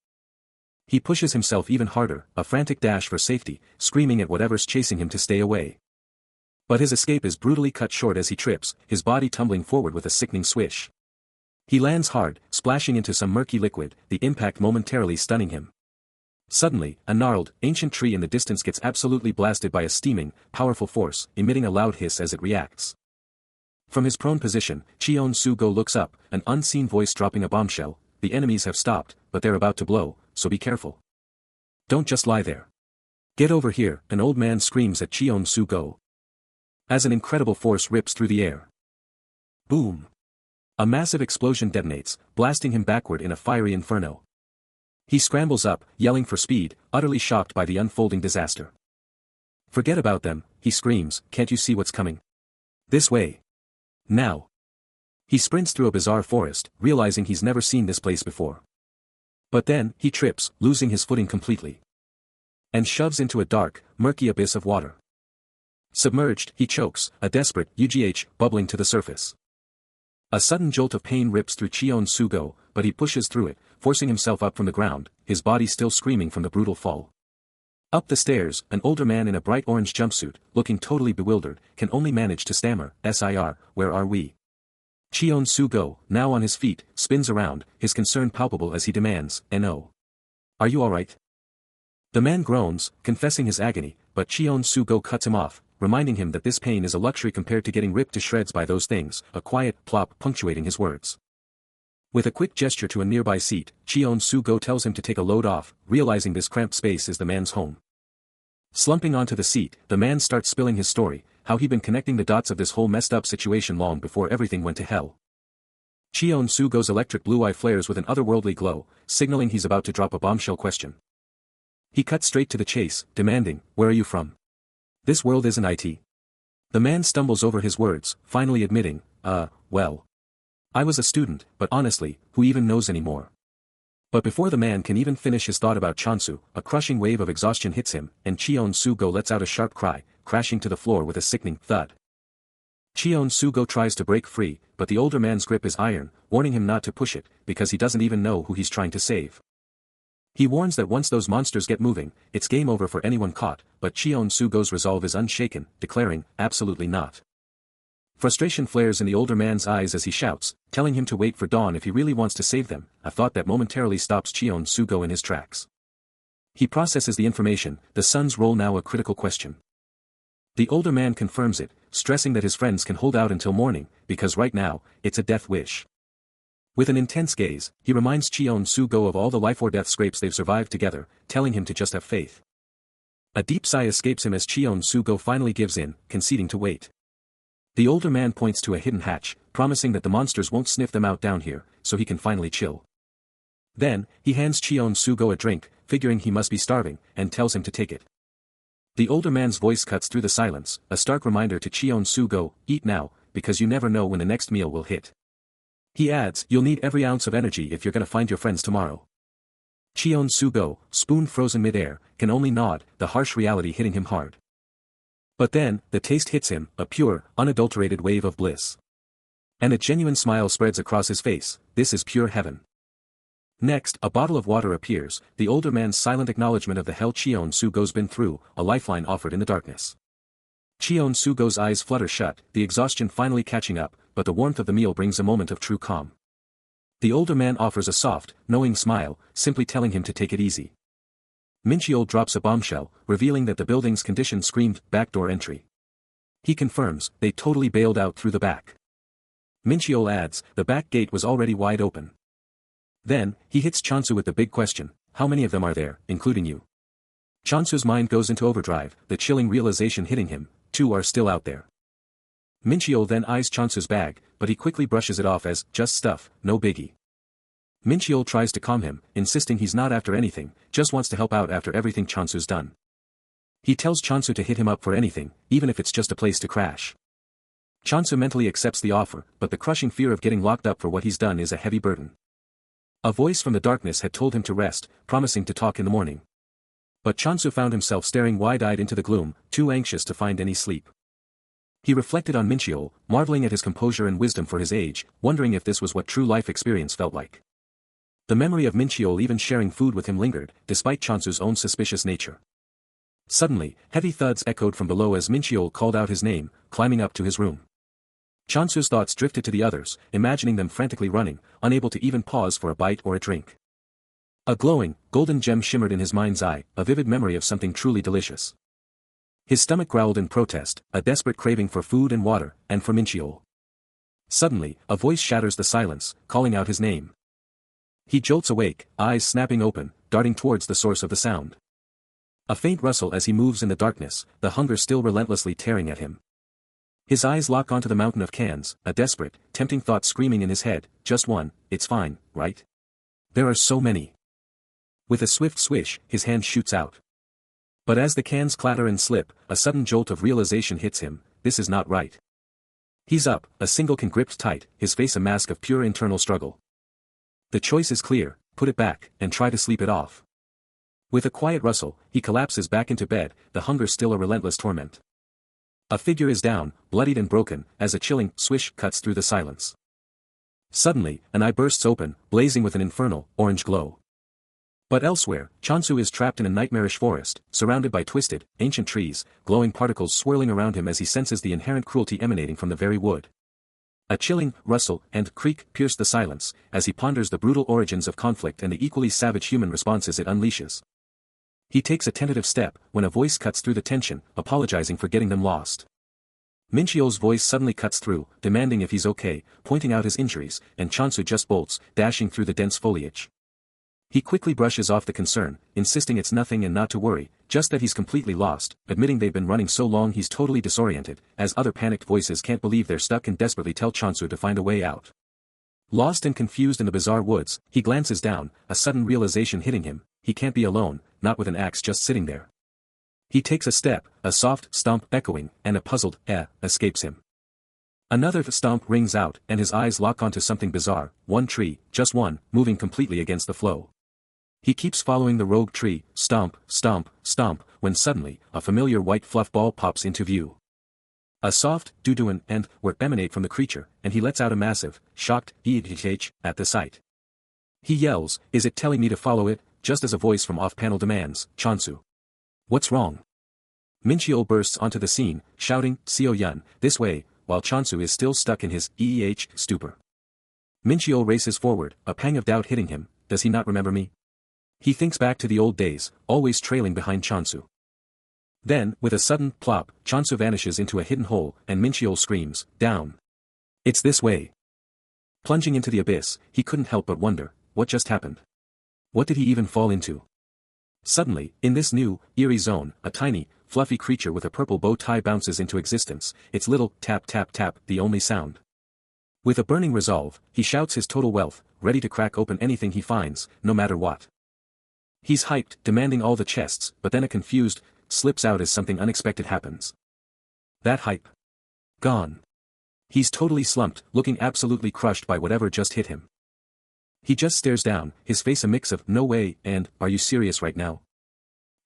He pushes himself even harder, a frantic dash for safety, screaming at whatever's chasing him to stay away. But his escape is brutally cut short as he trips, his body tumbling forward with a sickening swish. He lands hard, splashing into some murky liquid, the impact momentarily stunning him. Suddenly, a gnarled, ancient tree in the distance gets absolutely blasted by a steaming, powerful force, emitting a loud hiss as it reacts. From his prone position, Cheon Soo-go looks up, an unseen voice dropping a bombshell, "The enemies have stopped, but they're about to blow, so be careful. Don't just lie there. Get over here," an old man screams at Cheon Soo-go. As an incredible force rips through the air. Boom! A massive explosion detonates, blasting him backward in a fiery inferno. He scrambles up, yelling for speed, utterly shocked by the unfolding disaster. Forget about them, he screams, can't you see what's coming? This way. Now. He sprints through a bizarre forest, realizing he's never seen this place before. But then, he trips, losing his footing completely. And shoves into a dark, murky abyss of water. Submerged, he chokes, a desperate UGH bubbling to the surface. A sudden jolt of pain rips through Cheon-Soo-go, but he pushes through it, forcing himself up from the ground, his body still screaming from the brutal fall. Up the stairs, an older man in a bright orange jumpsuit, looking totally bewildered, can only manage to stammer, "Sir, where are we?" Cheon-Soo-go, now on his feet, spins around, his concern palpable as he demands, "No. Are you alright?" The man groans, confessing his agony, but Cheon-Soo-go cuts him off, reminding him that this pain is a luxury compared to getting ripped to shreds by those things, a quiet plop punctuating his words. With a quick gesture to a nearby seat, Cheon-Soo-go tells him to take a load off, realizing this cramped space is the man's home. Slumping onto the seat, the man starts spilling his story, how he'd been connecting the dots of this whole messed up situation long before everything went to hell. Cheon-Soo-go's electric blue eye flares with an otherworldly glow, signaling he's about to drop a bombshell question. He cuts straight to the chase, demanding, "Where are you from? This world isn't IT." The man stumbles over his words, finally admitting, well. I was a student, but honestly, who even knows anymore?" But before the man can even finish his thought about Chonsu, a crushing wave of exhaustion hits him, and Cheon-Soo-go lets out a sharp cry, crashing to the floor with a sickening thud. Cheon-Soo-go tries to break free, but the older man's grip is iron, warning him not to push it, because he doesn't even know who he's trying to save. He warns that once those monsters get moving, it's game over for anyone caught, but Cheon-Soo-go's resolve is unshaken, declaring, "Absolutely not." Frustration flares in the older man's eyes as he shouts, telling him to wait for dawn if he really wants to save them, a thought that momentarily stops Cheon-Soo-go in his tracks. He processes the information, the sun's role now a critical question. The older man confirms it, stressing that his friends can hold out until morning, because right now, it's a death wish. With an intense gaze, he reminds Cheon-Soo-go of all the life-or-death scrapes they've survived together, telling him to just have faith. A deep sigh escapes him as Cheon-Soo-go finally gives in, conceding to wait. The older man points to a hidden hatch, promising that the monsters won't sniff them out down here, so he can finally chill. Then, he hands Cheon-Soo-go a drink, figuring he must be starving, and tells him to take it. The older man's voice cuts through the silence, a stark reminder to Cheon-Soo-go, "Eat now, because you never know when the next meal will hit." He adds, "You'll need every ounce of energy if you're gonna find your friends tomorrow." Cheon-Soo-go, spoon frozen mid-air, can only nod, the harsh reality hitting him hard. But then, the taste hits him, a pure, unadulterated wave of bliss. And a genuine smile spreads across his face, this is pure heaven. Next, a bottle of water appears, the older man's silent acknowledgement of the hell Cheon-Soo-go's been through, a lifeline offered in the darkness. Cheon-Soo-go's eyes flutter shut, the exhaustion finally catching up, but the warmth of the meal brings a moment of true calm. The older man offers a soft, knowing smile, simply telling him to take it easy. Mincheol drops a bombshell, revealing that the building's condition screamed, "backdoor entry." He confirms, they totally bailed out through the back. Mincheol adds, the back gate was already wide open. Then, he hits Chonsu with the big question, "How many of them are there, including you?" Chonsu's mind goes into overdrive, the chilling realization hitting him, 2 are still out there. Mincheol then eyes Chonsu's bag, but he quickly brushes it off as, "Just stuff, no biggie." Mincheol tries to calm him, insisting he's not after anything, just wants to help out after everything Chonsu's done. He tells Chonsu to hit him up for anything, even if it's just a place to crash. Chonsu mentally accepts the offer, but the crushing fear of getting locked up for what he's done is a heavy burden. A voice from the darkness had told him to rest, promising to talk in the morning. But Chonsu found himself staring wide-eyed into the gloom, too anxious to find any sleep. He reflected on Mincheol, marveling at his composure and wisdom for his age, wondering if this was what true life experience felt like. The memory of Mincheol even sharing food with him lingered, despite Chonsu's own suspicious nature. Suddenly, heavy thuds echoed from below as Mincheol called out his name, climbing up to his room. Chonsu's thoughts drifted to the others, imagining them frantically running, unable to even pause for a bite or a drink. A glowing, golden gem shimmered in his mind's eye, a vivid memory of something truly delicious. His stomach growled in protest, a desperate craving for food and water, and for Mincheol. Suddenly, a voice shatters the silence, calling out his name. He jolts awake, eyes snapping open, darting towards the source of the sound. A faint rustle as he moves in the darkness, the hunger still relentlessly tearing at him. His eyes lock onto the mountain of cans, a desperate, tempting thought screaming in his head, "Just one, it's fine, right? There are so many." With a swift swish, his hand shoots out. But as the cans clatter and slip, a sudden jolt of realization hits him, this is not right. He's up, a single can gripped tight, his face a mask of pure internal struggle. The choice is clear, put it back, and try to sleep it off. With a quiet rustle, he collapses back into bed, the hunger still a relentless torment. A figure is down, bloodied and broken, as a chilling swish cuts through the silence. Suddenly, an eye bursts open, blazing with an infernal, orange glow. But elsewhere, Chansu is trapped in a nightmarish forest, surrounded by twisted, ancient trees, glowing particles swirling around him as he senses the inherent cruelty emanating from the very wood. A chilling rustle and creak pierce the silence, as he ponders the brutal origins of conflict and the equally savage human responses it unleashes. He takes a tentative step, when a voice cuts through the tension, apologizing for getting them lost. Minchio's voice suddenly cuts through, demanding if he's okay, pointing out his injuries, and Chansu just bolts, dashing through the dense foliage. He quickly brushes off the concern, insisting it's nothing and not to worry, just that he's completely lost, admitting they've been running so long he's totally disoriented, as other panicked voices can't believe they're stuck and desperately tell Chansu to find a way out. Lost and confused in the bizarre woods, he glances down, a sudden realization hitting him, he can't be alone, not with an axe just sitting there. He takes a step, a soft stomp echoing, and a puzzled escapes him. Another stomp rings out, and his eyes lock onto something bizarre, one tree, just one, moving completely against the flow. He keeps following the rogue tree, stomp, stomp, stomp, when suddenly, a familiar white fluff ball pops into view. A soft, doo-doo and emanate from the creature, and he lets out a massive, shocked, "Eeh" at the sight. He yells, "Is it telling me to follow it?" just as a voice from off-panel demands, "Chansu. What's wrong?" Minchio bursts onto the scene, shouting, "Seo Yun, this way," while Chansu is still stuck in his stupor. Minchio races forward, a pang of doubt hitting him, does he not remember me? He thinks back to the old days, always trailing behind Chansu. Then, with a sudden plop, Chansu vanishes into a hidden hole, and Minchio screams, "Down! It's this way!" Plunging into the abyss, he couldn't help but wonder, what just happened? What did he even fall into? Suddenly, in this new, eerie zone, a tiny, fluffy creature with a purple bow tie bounces into existence, its little tap tap tap the only sound. With a burning resolve, he shouts his total wealth, ready to crack open anything he finds, no matter what. He's hyped, demanding all the chests, but then a confused slips out as something unexpected happens. That hype. Gone. He's totally slumped, looking absolutely crushed by whatever just hit him. He just stares down, his face a mix of "no way" and "are you serious right now?"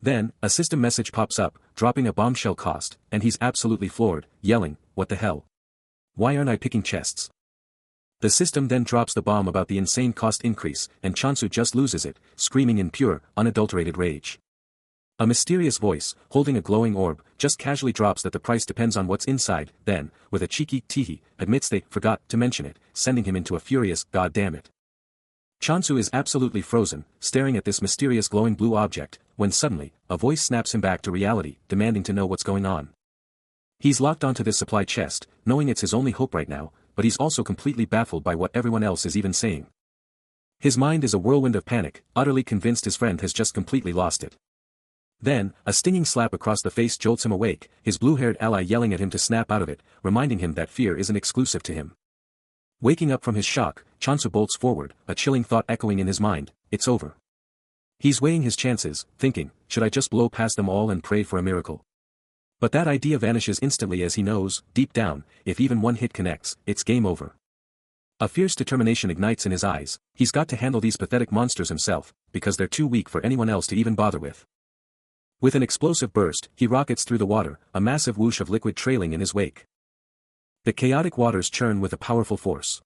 Then, a system message pops up, dropping a bombshell cost, and he's absolutely floored, yelling, "What the hell? Why aren't I picking chests?" The system then drops the bomb about the insane cost increase, and Chansu just loses it, screaming in pure, unadulterated rage. A mysterious voice, holding a glowing orb, just casually drops that the price depends on what's inside, then, with a cheeky teehee, admits they forgot to mention it, sending him into a furious "God damn it." Chansu is absolutely frozen, staring at this mysterious glowing blue object, when suddenly, a voice snaps him back to reality, demanding to know what's going on. He's locked onto this supply chest, knowing it's his only hope right now, but he's also completely baffled by what everyone else is even saying. His mind is a whirlwind of panic, utterly convinced his friend has just completely lost it. Then, a stinging slap across the face jolts him awake, his blue-haired ally yelling at him to snap out of it, reminding him that fear isn't exclusive to him. Waking up from his shock, Chansu bolts forward, a chilling thought echoing in his mind, it's over. He's weighing his chances, thinking, should I just blow past them all and pray for a miracle? But that idea vanishes instantly as he knows, deep down, if even one hit connects, it's game over. A fierce determination ignites in his eyes, he's got to handle these pathetic monsters himself, because they're too weak for anyone else to even bother with. With an explosive burst, he rockets through the water, a massive whoosh of liquid trailing in his wake. The chaotic waters churn with a powerful force.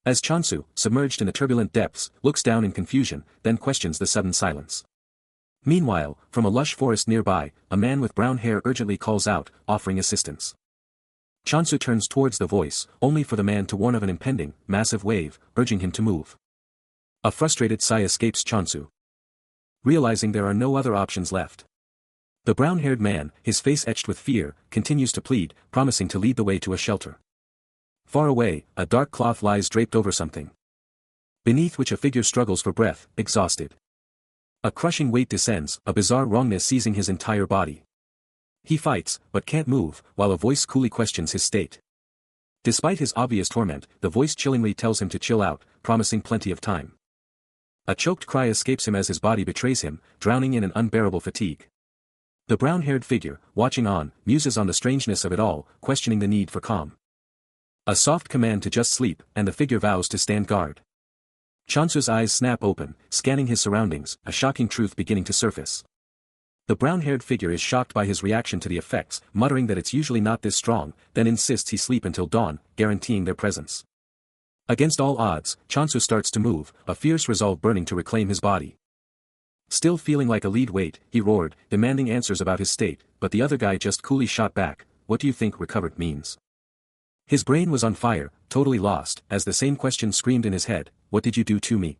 As Chansu, submerged in the turbulent depths, looks down in confusion, then questions the sudden silence. Meanwhile, from a lush forest nearby, a man with brown hair urgently calls out, offering assistance. Chansu turns towards the voice, only for the man to warn of an impending, massive wave, urging him to move. A frustrated sigh escapes Chansu, realizing there are no other options left. The brown-haired man, his face etched with fear, continues to plead, promising to lead the way to a shelter. Far away, a dark cloth lies draped over something, beneath which a figure struggles for breath, exhausted. A crushing weight descends, a bizarre wrongness seizing his entire body. He fights, but can't move, while a voice coolly questions his state. Despite his obvious torment, the voice chillingly tells him to chill out, promising plenty of time. A choked cry escapes him as his body betrays him, drowning in an unbearable fatigue. The brown-haired figure, watching on, muses on the strangeness of it all, questioning the need for calm. A soft command to just sleep, and the figure vows to stand guard. Chansu's eyes snap open, scanning his surroundings, a shocking truth beginning to surface. The brown-haired figure is shocked by his reaction to the effects, muttering that it's usually not this strong, then insists he sleep until dawn, guaranteeing their presence. Against all odds, Chansu starts to move, a fierce resolve burning to reclaim his body. Still feeling like a lead weight, he roared, demanding answers about his state, but the other guy just coolly shot back, "What do you think recovered means?" His brain was on fire, totally lost, as the same question screamed in his head, "What did you do to me?"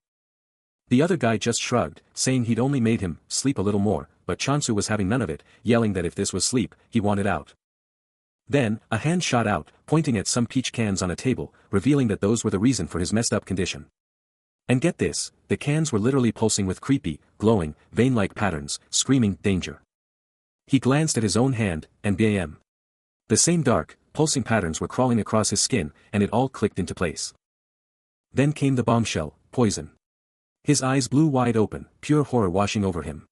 The other guy just shrugged, saying he'd only made him sleep a little more, but Chansu was having none of it, yelling that if this was sleep, he wanted out. Then, a hand shot out, pointing at some peach cans on a table, revealing that those were the reason for his messed up condition. And get this, the cans were literally pulsing with creepy, glowing, vein-like patterns, screaming danger. He glanced at his own hand, and bam. The same dark, pulsing patterns were crawling across his skin, and it all clicked into place. Then came the bombshell, poison. His eyes blew wide open, pure horror washing over him.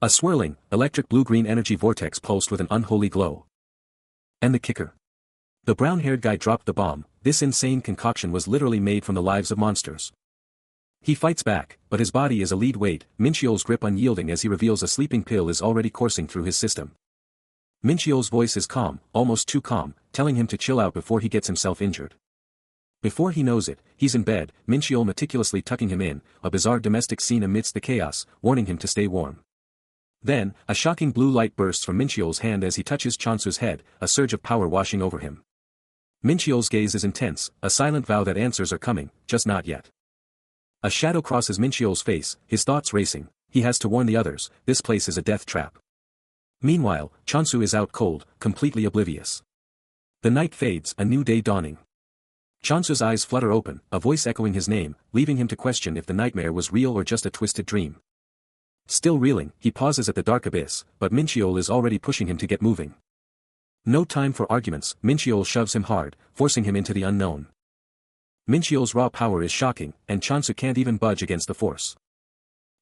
A swirling, electric blue-green energy vortex pulsed with an unholy glow. And the kicker. The brown-haired guy dropped the bomb. This insane concoction was literally made from the lives of monsters. He fights back, but his body is a lead weight, Minchiol's grip unyielding as he reveals a sleeping pill is already coursing through his system. Minchiol's voice is calm, almost too calm, telling him to chill out before he gets himself injured. Before he knows it, he's in bed, Minchiol meticulously tucking him in, a bizarre domestic scene amidst the chaos, warning him to stay warm. Then, a shocking blue light bursts from Minchiol's hand as he touches Chansu's head, a surge of power washing over him. Minchiol's gaze is intense, a silent vow that answers are coming, just not yet. A shadow crosses Minchiol's face, his thoughts racing. He has to warn the others, this place is a death trap. Meanwhile, Chansu is out cold, completely oblivious. The night fades, a new day dawning. Chansu's eyes flutter open, a voice echoing his name, leaving him to question if the nightmare was real or just a twisted dream. Still reeling, he pauses at the dark abyss, but Minchiol is already pushing him to get moving. No time for arguments, Minchiol shoves him hard, forcing him into the unknown. Minchiol's raw power is shocking, and Chansu can't even budge against the force.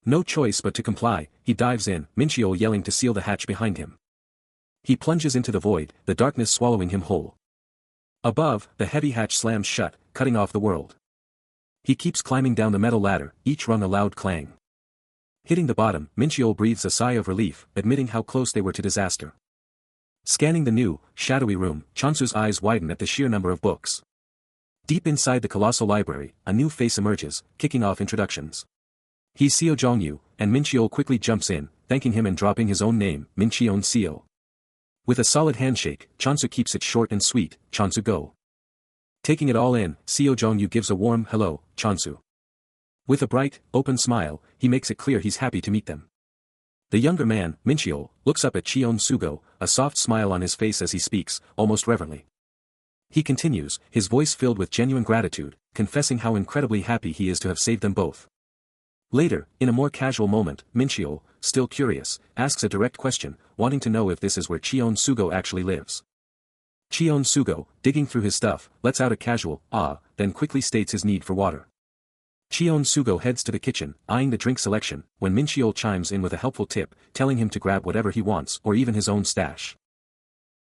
No choice but to comply, he dives in, Minchiol yelling to seal the hatch behind him. He plunges into the void, the darkness swallowing him whole. Above, the heavy hatch slams shut, cutting off the world. He keeps climbing down the metal ladder, each rung a loud clang. Hitting the bottom, Minchiol breathes a sigh of relief, admitting how close they were to disaster. Scanning the new, shadowy room, Chansu's eyes widen at the sheer number of books. Deep inside the colossal library, a new face emerges, kicking off introductions. He's Seo Jongyu, and Minchiol quickly jumps in, thanking him and dropping his own name, Mincheon Seo. With a solid handshake, Chansu keeps it short and sweet, Chansu go. Taking it all in, Seo Jongyu gives a warm hello, Chansu. With a bright, open smile, he makes it clear he's happy to meet them. The younger man, Minchiol, looks up at Cheon Sugo, a soft smile on his face as he speaks, almost reverently. He continues, his voice filled with genuine gratitude, confessing how incredibly happy he is to have saved them both. Later, in a more casual moment, Minchiol, still curious, asks a direct question, wanting to know if this is where Cheon Sugo actually lives. Cheon Sugo, digging through his stuff, lets out a casual, then quickly states his need for water. Cheon Sugo heads to the kitchen, eyeing the drink selection, when Minchiol chimes in with a helpful tip, telling him to grab whatever he wants or even his own stash.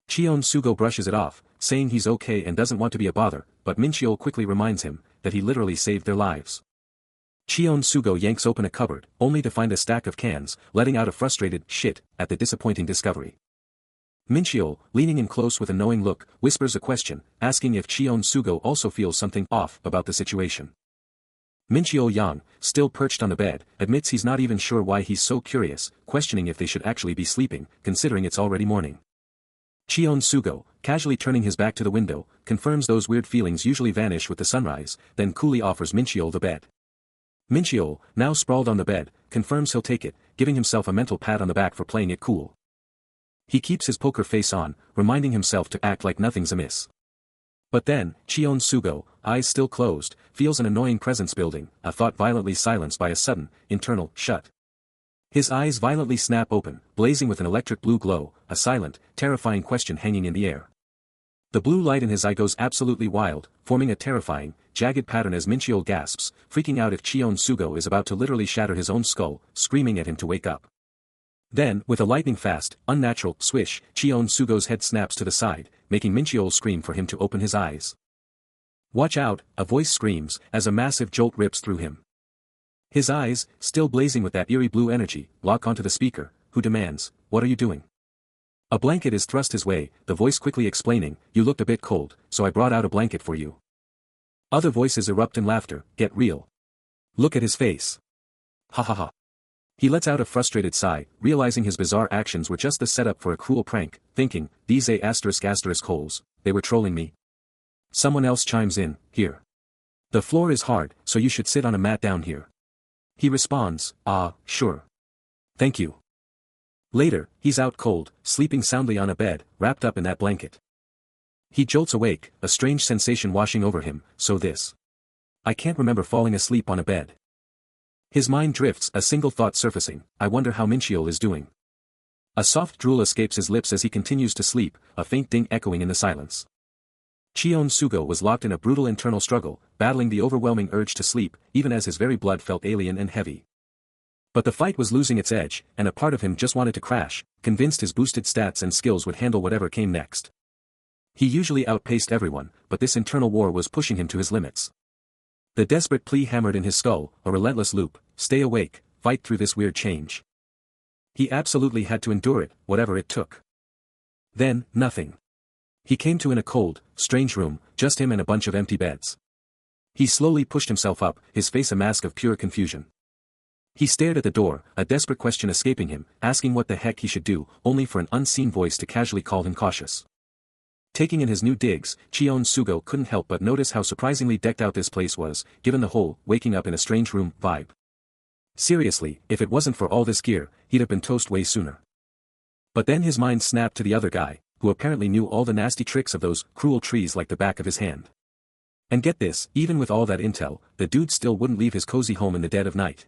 Cheon Sugo brushes it off, saying he's okay and doesn't want to be a bother, but Minchiol quickly reminds him that he literally saved their lives. Cheon Sugo yanks open a cupboard, only to find a stack of cans, letting out a frustrated shit at the disappointing discovery. Minchiol, leaning in close with a knowing look, whispers a question, asking if Cheon Sugo also feels something off about the situation. Minchiol Yang, still perched on the bed, admits he's not even sure why he's so curious, questioning if they should actually be sleeping, considering it's already morning. Cheon Sugo, casually turning his back to the window, confirms those weird feelings usually vanish with the sunrise, then coolly offers Minchiol the bed. Minchiol, now sprawled on the bed, confirms he'll take it, giving himself a mental pat on the back for playing it cool. He keeps his poker face on, reminding himself to act like nothing's amiss. But then, Cheon Sugo, eyes still closed, feels an annoying presence building, a thought violently silenced by a sudden, internal, shut. His eyes violently snap open, blazing with an electric blue glow, a silent, terrifying question hanging in the air. The blue light in his eye goes absolutely wild, forming a terrifying, jagged pattern as Mincheol gasps, freaking out if Cheon Sugo is about to literally shatter his own skull, screaming at him to wake up. Then, with a lightning-fast, unnatural swish, Cheon Sugo's head snaps to the side, making Mincheol scream for him to open his eyes. "Watch out," a voice screams, as a massive jolt rips through him. His eyes, still blazing with that eerie blue energy, lock onto the speaker, who demands, "What are you doing?" A blanket is thrust his way, the voice quickly explaining, "You looked a bit cold, so I brought out a blanket for you." Other voices erupt in laughter, "Get real. Look at his face. Ha ha ha." He lets out a frustrated sigh, realizing his bizarre actions were just the setup for a cruel prank, thinking, "These *** holes, they were trolling me." Someone else chimes in, "Here. The floor is hard, so you should sit on a mat down here." He responds, "Ah, sure. Thank you." Later, he's out cold, sleeping soundly on a bed, wrapped up in that blanket. He jolts awake, a strange sensation washing over him, I can't remember falling asleep on a bed. His mind drifts, a single thought surfacing, I wonder how Mincheol is doing. A soft drool escapes his lips as he continues to sleep, a faint ding echoing in the silence. Cheon Sugo was locked in a brutal internal struggle, battling the overwhelming urge to sleep, even as his very blood felt alien and heavy. But the fight was losing its edge, and a part of him just wanted to crash, convinced his boosted stats and skills would handle whatever came next. He usually outpaced everyone, but this internal war was pushing him to his limits. The desperate plea hammered in his skull, a relentless loop, "Stay awake, fight through this weird change." He absolutely had to endure it, whatever it took. Then, nothing. He came to in a cold, strange room, just him and a bunch of empty beds. He slowly pushed himself up, his face a mask of pure confusion. He stared at the door, a desperate question escaping him, asking what the heck he should do, only for an unseen voice to casually call him cautious. Taking in his new digs, Cheon Sugo couldn't help but notice how surprisingly decked out this place was, given the whole "waking up in a strange room" vibe. Seriously, if it wasn't for all this gear, he'd have been toast way sooner. But then his mind snapped to the other guy, who apparently knew all the nasty tricks of those cruel trees like the back of his hand. And get this, even with all that intel, the dude still wouldn't leave his cozy home in the dead of night.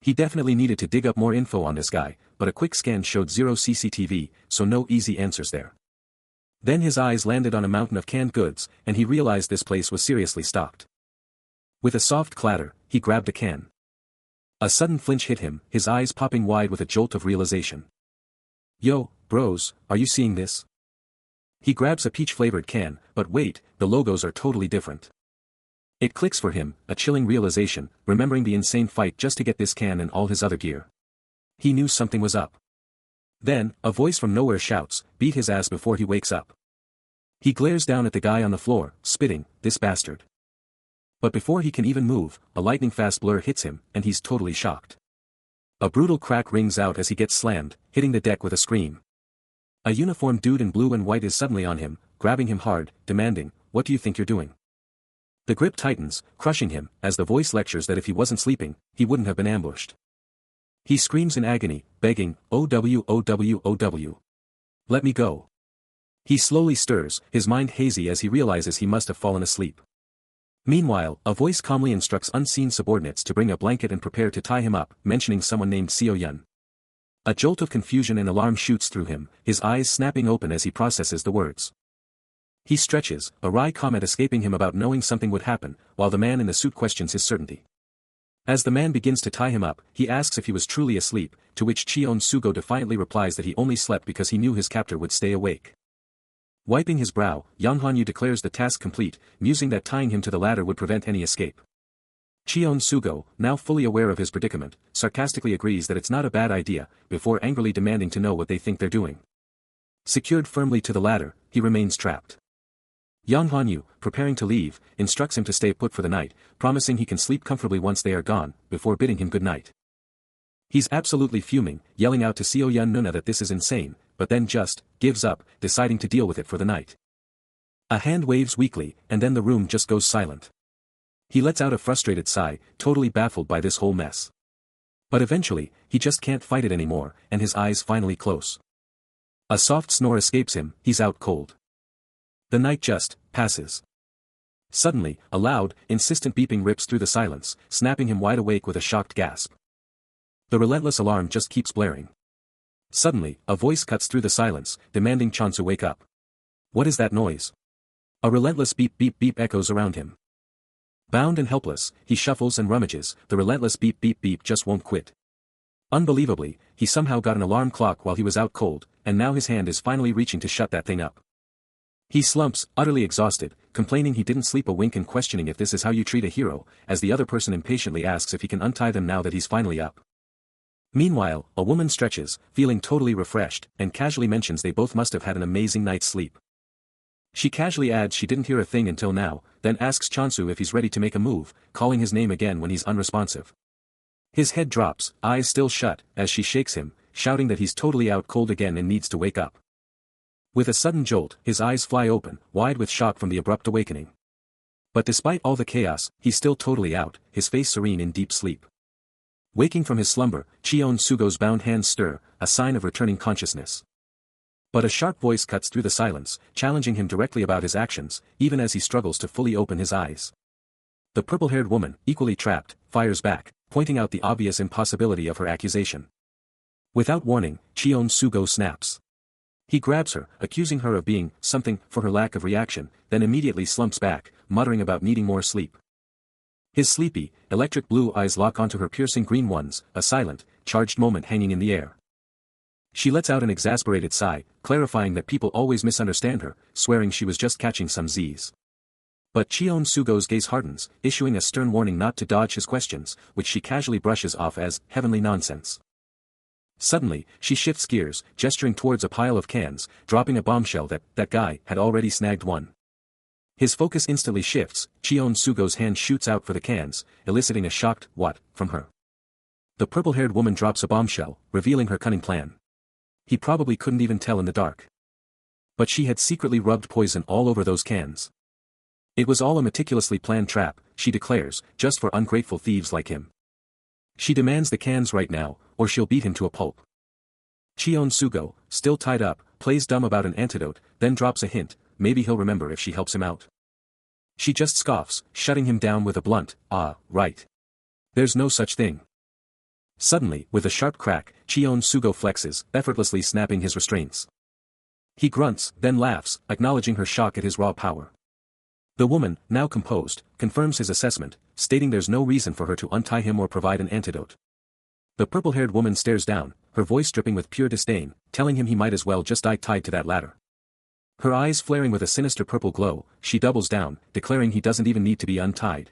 He definitely needed to dig up more info on this guy, but a quick scan showed zero CCTV, so no easy answers there. Then his eyes landed on a mountain of canned goods, and he realized this place was seriously stocked. With a soft clatter, he grabbed a can. A sudden flinch hit him, his eyes popping wide with a jolt of realization. "Yo, bros, are you seeing this?" He grabs a peach-flavored can, but wait, the logos are totally different. It clicks for him, a chilling realization, remembering the insane fight just to get this can and all his other gear. He knew something was up. Then, a voice from nowhere shouts, "Beat his ass before he wakes up." He glares down at the guy on the floor, spitting, "This bastard." But before he can even move, a lightning-fast blur hits him, and he's totally shocked. A brutal crack rings out as he gets slammed, hitting the deck with a scream. A uniformed dude in blue and white is suddenly on him, grabbing him hard, demanding, "What do you think you're doing?" The grip tightens, crushing him, as the voice lectures that if he wasn't sleeping, he wouldn't have been ambushed. He screams in agony, begging, "OW, OW, OW. Let me go." He slowly stirs, his mind hazy as he realizes he must have fallen asleep. Meanwhile, a voice calmly instructs unseen subordinates to bring a blanket and prepare to tie him up, mentioning someone named Seo-yun. A jolt of confusion and alarm shoots through him, his eyes snapping open as he processes the words. He stretches, a wry comment escaping him about knowing something would happen, while the man in the suit questions his certainty. As the man begins to tie him up, he asks if he was truly asleep, to which Cheon Sugo defiantly replies that he only slept because he knew his captor would stay awake. Wiping his brow, Yang Hanyu declares the task complete, musing that tying him to the ladder would prevent any escape. Cheon Sugo, now fully aware of his predicament, sarcastically agrees that it's not a bad idea, before angrily demanding to know what they think they're doing. Secured firmly to the ladder, he remains trapped. Yang Hanyu, preparing to leave, instructs him to stay put for the night, promising he can sleep comfortably once they are gone, before bidding him good night. He's absolutely fuming, yelling out to Seo-yun Nuna that this is insane, but then just gives up, deciding to deal with it for the night. A hand waves weakly, and then the room just goes silent. He lets out a frustrated sigh, totally baffled by this whole mess. But eventually, he just can't fight it anymore, and his eyes finally close. A soft snore escapes him, he's out cold. The night just passes. Suddenly, a loud, insistent beeping rips through the silence, snapping him wide awake with a shocked gasp. The relentless alarm just keeps blaring. Suddenly, a voice cuts through the silence, demanding Chon to wake up. What is that noise? A relentless beep beep beep echoes around him. Bound and helpless, he shuffles and rummages, the relentless beep beep beep just won't quit. Unbelievably, he somehow got an alarm clock while he was out cold, and now his hand is finally reaching to shut that thing up. He slumps, utterly exhausted, complaining he didn't sleep a wink and questioning if this is how you treat a hero, as the other person impatiently asks if he can untie them now that he's finally up. Meanwhile, a woman stretches, feeling totally refreshed, and casually mentions they both must have had an amazing night's sleep. She casually adds she didn't hear a thing until now, then asks Chansu if he's ready to make a move, calling his name again when he's unresponsive. His head drops, eyes still shut, as she shakes him, shouting that he's totally out cold again and needs to wake up. With a sudden jolt, his eyes fly open, wide with shock from the abrupt awakening. But despite all the chaos, he's still totally out, his face serene in deep sleep. Waking from his slumber, Cheon Sugo's bound hands stir, a sign of returning consciousness. But a sharp voice cuts through the silence, challenging him directly about his actions, even as he struggles to fully open his eyes. The purple-haired woman, equally trapped, fires back, pointing out the obvious impossibility of her accusation. Without warning, Cheon Sugo snaps. He grabs her, accusing her of being something for her lack of reaction, then immediately slumps back, muttering about needing more sleep. His sleepy, electric blue eyes lock onto her piercing green ones, a silent, charged moment hanging in the air. She lets out an exasperated sigh, clarifying that people always misunderstand her, swearing she was just catching some Z's. But Cheon Sugo's gaze hardens, issuing a stern warning not to dodge his questions, which she casually brushes off as heavenly nonsense. Suddenly, she shifts gears, gesturing towards a pile of cans, dropping a bombshell that guy had already snagged one. His focus instantly shifts, Cheon Sugo's hand shoots out for the cans, eliciting a shocked, "What?" from her. The purple-haired woman drops a bombshell, revealing her cunning plan. He probably couldn't even tell in the dark. But she had secretly rubbed poison all over those cans. It was all a meticulously planned trap, she declares, just for ungrateful thieves like him. She demands the cans right now, or she'll beat him to a pulp. Cheon Sugo, still tied up, plays dumb about an antidote, then drops a hint, maybe he'll remember if she helps him out. She just scoffs, shutting him down with a blunt, "Ah, right. There's no such thing." Suddenly, with a sharp crack, Cheon Sugo flexes, effortlessly snapping his restraints. He grunts, then laughs, acknowledging her shock at his raw power. The woman, now composed, confirms his assessment, stating there's no reason for her to untie him or provide an antidote. The purple-haired woman stares down, her voice dripping with pure disdain, telling him he might as well just die tied to that ladder. Her eyes flaring with a sinister purple glow, she doubles down, declaring he doesn't even need to be untied.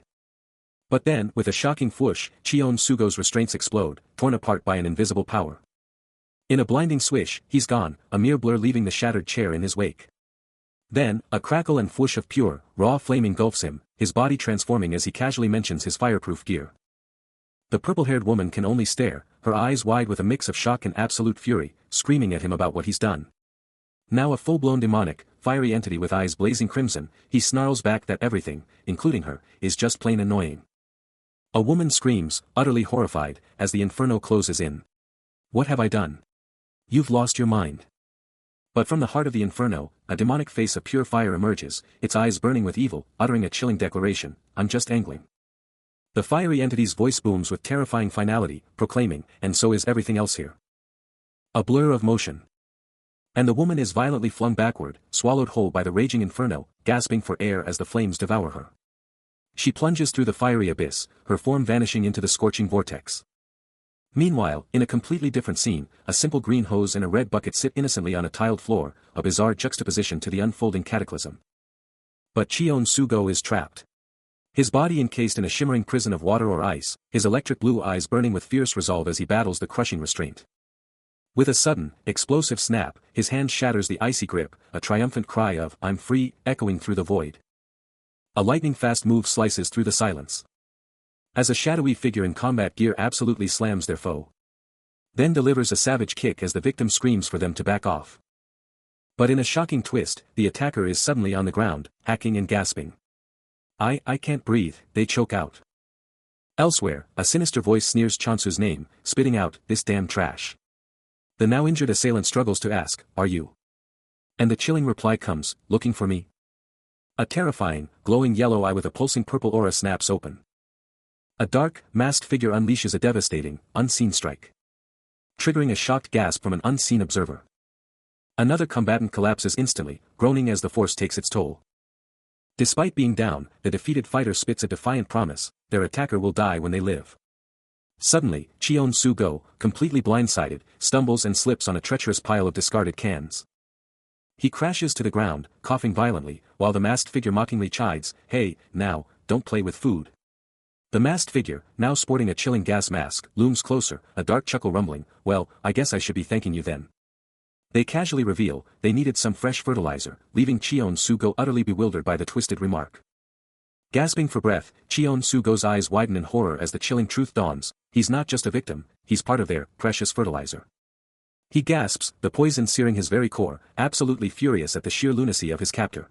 But then, with a shocking whoosh, Cheon Sugo's restraints explode, torn apart by an invisible power. In a blinding swish, he's gone, a mere blur leaving the shattered chair in his wake. Then, a crackle and whoosh of pure, raw flame engulfs him, his body transforming as he casually mentions his fireproof gear. The purple-haired woman can only stare, her eyes wide with a mix of shock and absolute fury, screaming at him about what he's done. Now a full-blown demonic, fiery entity with eyes blazing crimson, he snarls back that everything, including her, is just plain annoying. A woman screams, utterly horrified, as the inferno closes in. "What have I done? You've lost your mind." But from the heart of the inferno, a demonic face of pure fire emerges, its eyes burning with evil, uttering a chilling declaration, "I'm just angling." The fiery entity's voice booms with terrifying finality, proclaiming, "And so is everything else here." A blur of motion. And the woman is violently flung backward, swallowed whole by the raging inferno, gasping for air as the flames devour her. She plunges through the fiery abyss, her form vanishing into the scorching vortex. Meanwhile, in a completely different scene, a simple green hose and a red bucket sit innocently on a tiled floor, a bizarre juxtaposition to the unfolding cataclysm. But Cheon Sugo is trapped. His body encased in a shimmering prison of water or ice, his electric blue eyes burning with fierce resolve as he battles the crushing restraint. With a sudden, explosive snap, his hand shatters the icy grip, a triumphant cry of, "I'm free," echoing through the void. A lightning-fast move slices through the silence. As a shadowy figure in combat gear absolutely slams their foe. Then delivers a savage kick as the victim screams for them to back off. But in a shocking twist, the attacker is suddenly on the ground, hacking and gasping. I can't breathe," they choke out. Elsewhere, a sinister voice sneers Chansu's name, spitting out, "This damn trash." The now injured assailant struggles to ask, "Are you?" And the chilling reply comes, "Looking for me?" A terrifying, glowing yellow eye with a pulsing purple aura snaps open. A dark, masked figure unleashes a devastating, unseen strike. Triggering a shocked gasp from an unseen observer. Another combatant collapses instantly, groaning as the force takes its toll. Despite being down, the defeated fighter spits a defiant promise: their attacker will die when they live. Suddenly, Cheon-soo-go, completely blindsided, stumbles and slips on a treacherous pile of discarded cans. He crashes to the ground, coughing violently, while the masked figure mockingly chides, "Hey, now, don't play with food." The masked figure, now sporting a chilling gas mask, looms closer, a dark chuckle rumbling, "Well, I guess I should be thanking you then." They casually reveal they needed some fresh fertilizer, leaving Cheon-soo-go utterly bewildered by the twisted remark. Gasping for breath, Cheon-soo-go's eyes widen in horror as the chilling truth dawns: he's not just a victim, he's part of their precious fertilizer. He gasps, the poison searing his very core, absolutely furious at the sheer lunacy of his captor.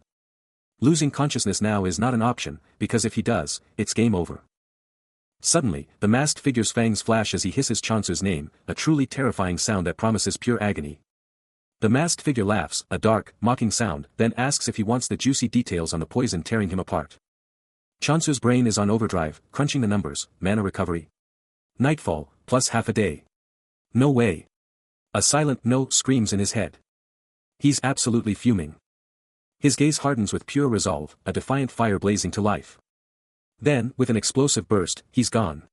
Losing consciousness now is not an option, because if he does, it's game over. Suddenly, the masked figure's fangs flash as he hisses Chansu's name, a truly terrifying sound that promises pure agony. The masked figure laughs, a dark, mocking sound, then asks if he wants the juicy details on the poison tearing him apart. Chansu's brain is on overdrive, crunching the numbers: mana recovery, nightfall, plus half a day. No way. A silent no screams in his head. He's absolutely fuming. His gaze hardens with pure resolve, a defiant fire blazing to life. Then, with an explosive burst, he's gone.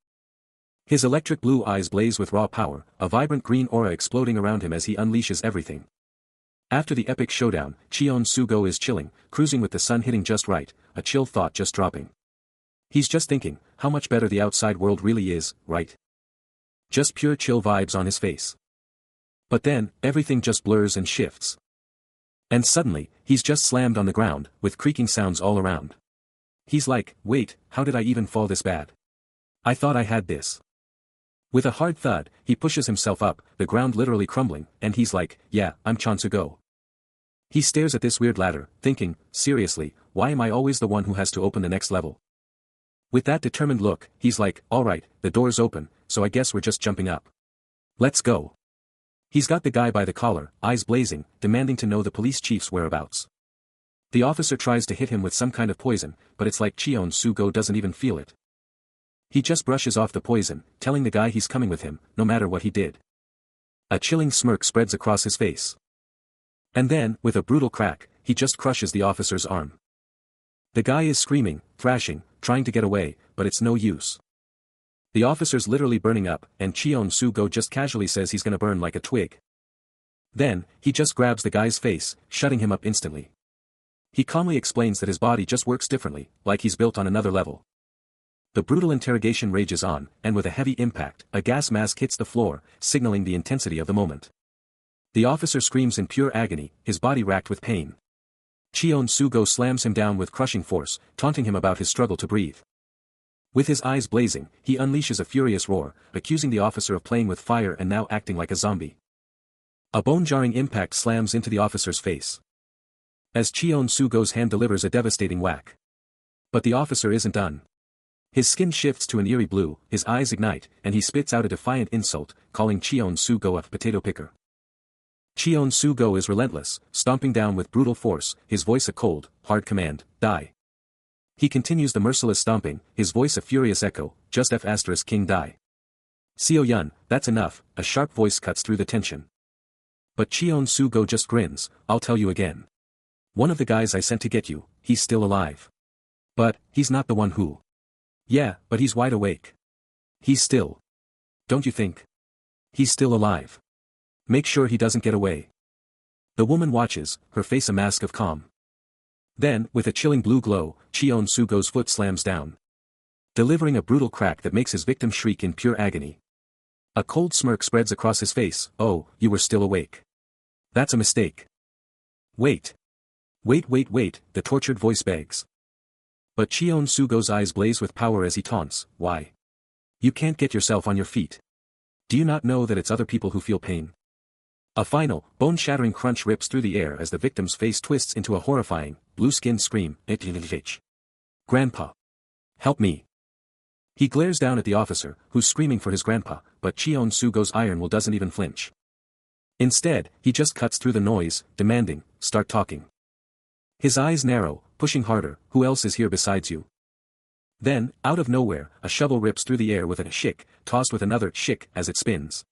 His electric blue eyes blaze with raw power, a vibrant green aura exploding around him as he unleashes everything. After the epic showdown, Cheon-soo-go is chilling, cruising with the sun hitting just right, a chill thought just dropping. He's just thinking, how much better the outside world really is, right? Just pure chill vibes on his face. But then, everything just blurs and shifts. And suddenly, he's just slammed on the ground, with creaking sounds all around. He's like, wait, how did I even fall this bad? I thought I had this. With a hard thud, he pushes himself up, the ground literally crumbling, and he's like, yeah, I'm Chansu-go. He stares at this weird ladder, thinking, seriously, why am I always the one who has to open the next level? With that determined look, he's like, alright, the door's open, so I guess we're just jumping up. Let's go. He's got the guy by the collar, eyes blazing, demanding to know the police chief's whereabouts. The officer tries to hit him with some kind of poison, but it's like Cheon-soo-go doesn't even feel it. He just brushes off the poison, telling the guy he's coming with him, no matter what he did. A chilling smirk spreads across his face. And then, with a brutal crack, he just crushes the officer's arm. The guy is screaming, thrashing, trying to get away, but it's no use. The officer's literally burning up, and Cheon-soo-go just casually says he's gonna burn like a twig. Then, he just grabs the guy's face, shutting him up instantly. He calmly explains that his body just works differently, like he's built on another level. The brutal interrogation rages on, and with a heavy impact, a gas mask hits the floor, signaling the intensity of the moment. The officer screams in pure agony, his body racked with pain. Cheon-soo-go slams him down with crushing force, taunting him about his struggle to breathe. With his eyes blazing, he unleashes a furious roar, accusing the officer of playing with fire and now acting like a zombie. A bone-jarring impact slams into the officer's face, as Cheon-soo-go's hand delivers a devastating whack. But the officer isn't done. His skin shifts to an eerie blue, his eyes ignite, and he spits out a defiant insult, calling Cheon-soo-go a potato picker. Cheon-soo-go is relentless, stomping down with brutal force, his voice a cold, hard command: die. He continues the merciless stomping, his voice a furious echo: just F** king die. Seo-yun, that's enough, a sharp voice cuts through the tension. But Cheon-soo-go just grins, I'll tell you again. One of the guys I sent to get you, he's still alive. But, he's not the one who. Yeah, but he's wide awake. He's still. Don't you think? He's still alive. Make sure he doesn't get away. The woman watches, her face a mask of calm. Then, with a chilling blue glow, Cheon-soo-go's foot slams down, delivering a brutal crack that makes his victim shriek in pure agony. A cold smirk spreads across his face. Oh, you were still awake. That's a mistake. Wait. Wait, the tortured voice begs. But Cheon-soo-go's eyes blaze with power as he taunts, why? You can't get yourself on your feet. Do you not know that it's other people who feel pain? A final, bone-shattering crunch rips through the air as the victim's face twists into a horrifying, blue-skinned scream. Grandpa. Help me. He glares down at the officer, who's screaming for his grandpa, but Cheon-soo-go's iron will doesn't even flinch. Instead, he just cuts through the noise, demanding, start talking. His eyes narrow, pushing harder, who else is here besides you? Then, out of nowhere, a shovel rips through the air with a shik, tossed with another shik as it spins,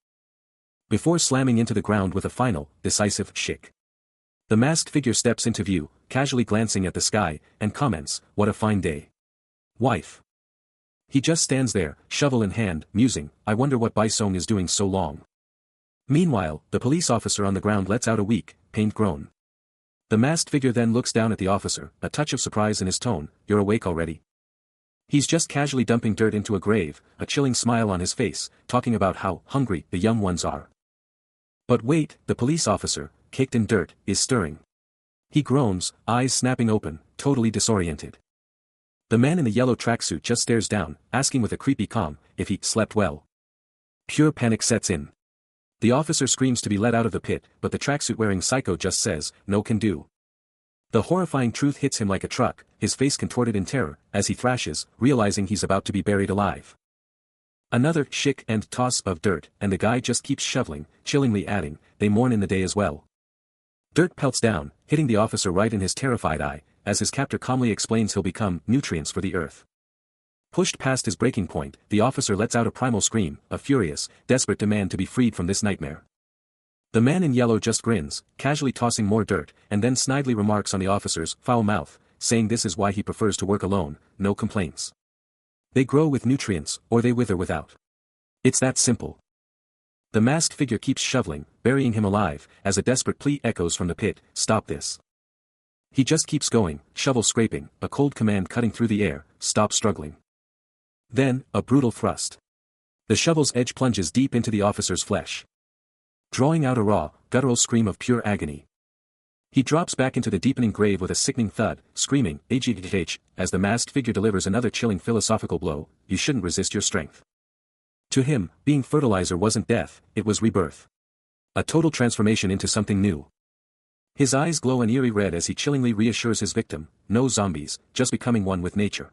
before slamming into the ground with a final, decisive shik. The masked figure steps into view, casually glancing at the sky, and comments, "What a fine day. Wife." He just stands there, shovel in hand, musing, "I wonder what Bai Song is doing so long." Meanwhile, the police officer on the ground lets out a weak, pained groan. The masked figure then looks down at the officer, a touch of surprise in his tone, "You're awake already?" He's just casually dumping dirt into a grave, a chilling smile on his face, talking about how hungry the young ones are. But wait, the police officer, caked in dirt, is stirring. He groans, eyes snapping open, totally disoriented. The man in the yellow tracksuit just stares down, asking with a creepy calm, if he slept well. Pure panic sets in. The officer screams to be let out of the pit, but the tracksuit-wearing psycho just says, "No can do." The horrifying truth hits him like a truck, his face contorted in terror, as he thrashes, realizing he's about to be buried alive. Another shick and toss of dirt, and the guy just keeps shoveling, chillingly adding, "They mourn in the day as well." Dirt pelts down, hitting the officer right in his terrified eye, as his captor calmly explains he'll become nutrients for the earth. Pushed past his breaking point, the officer lets out a primal scream, a furious, desperate demand to be freed from this nightmare. The man in yellow just grins, casually tossing more dirt, and then snidely remarks on the officer's foul mouth, saying this is why he prefers to work alone, no complaints. They grow with nutrients, or they wither without. It's that simple. The masked figure keeps shoveling, burying him alive, as a desperate plea echoes from the pit, "Stop this." He just keeps going, shovel scraping, a cold command cutting through the air, "Stop struggling." Then, a brutal thrust. The shovel's edge plunges deep into the officer's flesh, drawing out a raw, guttural scream of pure agony. He drops back into the deepening grave with a sickening thud, screaming, "Agh," as the masked figure delivers another chilling philosophical blow, "You shouldn't resist your strength." To him, being fertilizer wasn't death, it was rebirth. A total transformation into something new. His eyes glow an eerie red as he chillingly reassures his victim, "No zombies, just becoming one with nature."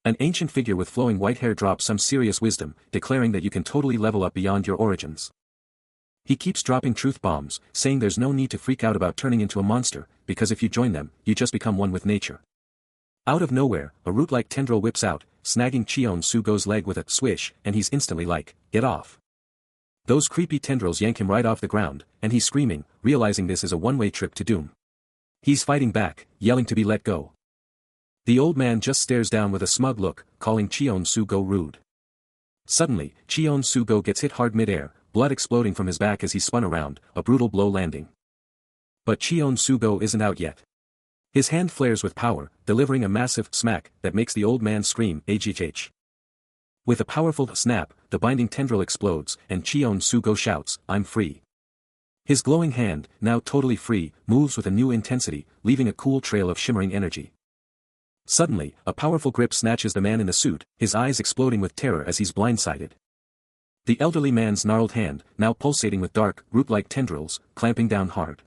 An ancient figure with flowing white hair drops some serious wisdom, declaring that you can totally level up beyond your origins. He keeps dropping truth bombs, saying there's no need to freak out about turning into a monster, because if you join them, you just become one with nature. Out of nowhere, a root-like tendril whips out, snagging Cheon-Sugo's leg with a swish, and he's instantly like, "Get off." Those creepy tendrils yank him right off the ground, and he's screaming, realizing this is a one-way trip to doom. He's fighting back, yelling to be let go. The old man just stares down with a smug look, calling Cheon-Sugo rude. Suddenly, Cheon-Sugo gets hit hard mid-air, blood exploding from his back as he spun around, a brutal blow landing. But Cheon-Sugo isn't out yet. His hand flares with power, delivering a massive smack that makes the old man scream, "Agh." With a powerful snap, the binding tendril explodes, and Cheon-Sugo shouts, "I'm free." His glowing hand, now totally free, moves with a new intensity, leaving a cool trail of shimmering energy. Suddenly, a powerful grip snatches the man in the suit, his eyes exploding with terror as he's blindsided. The elderly man's gnarled hand, now pulsating with dark, root-like tendrils, clamping down hard.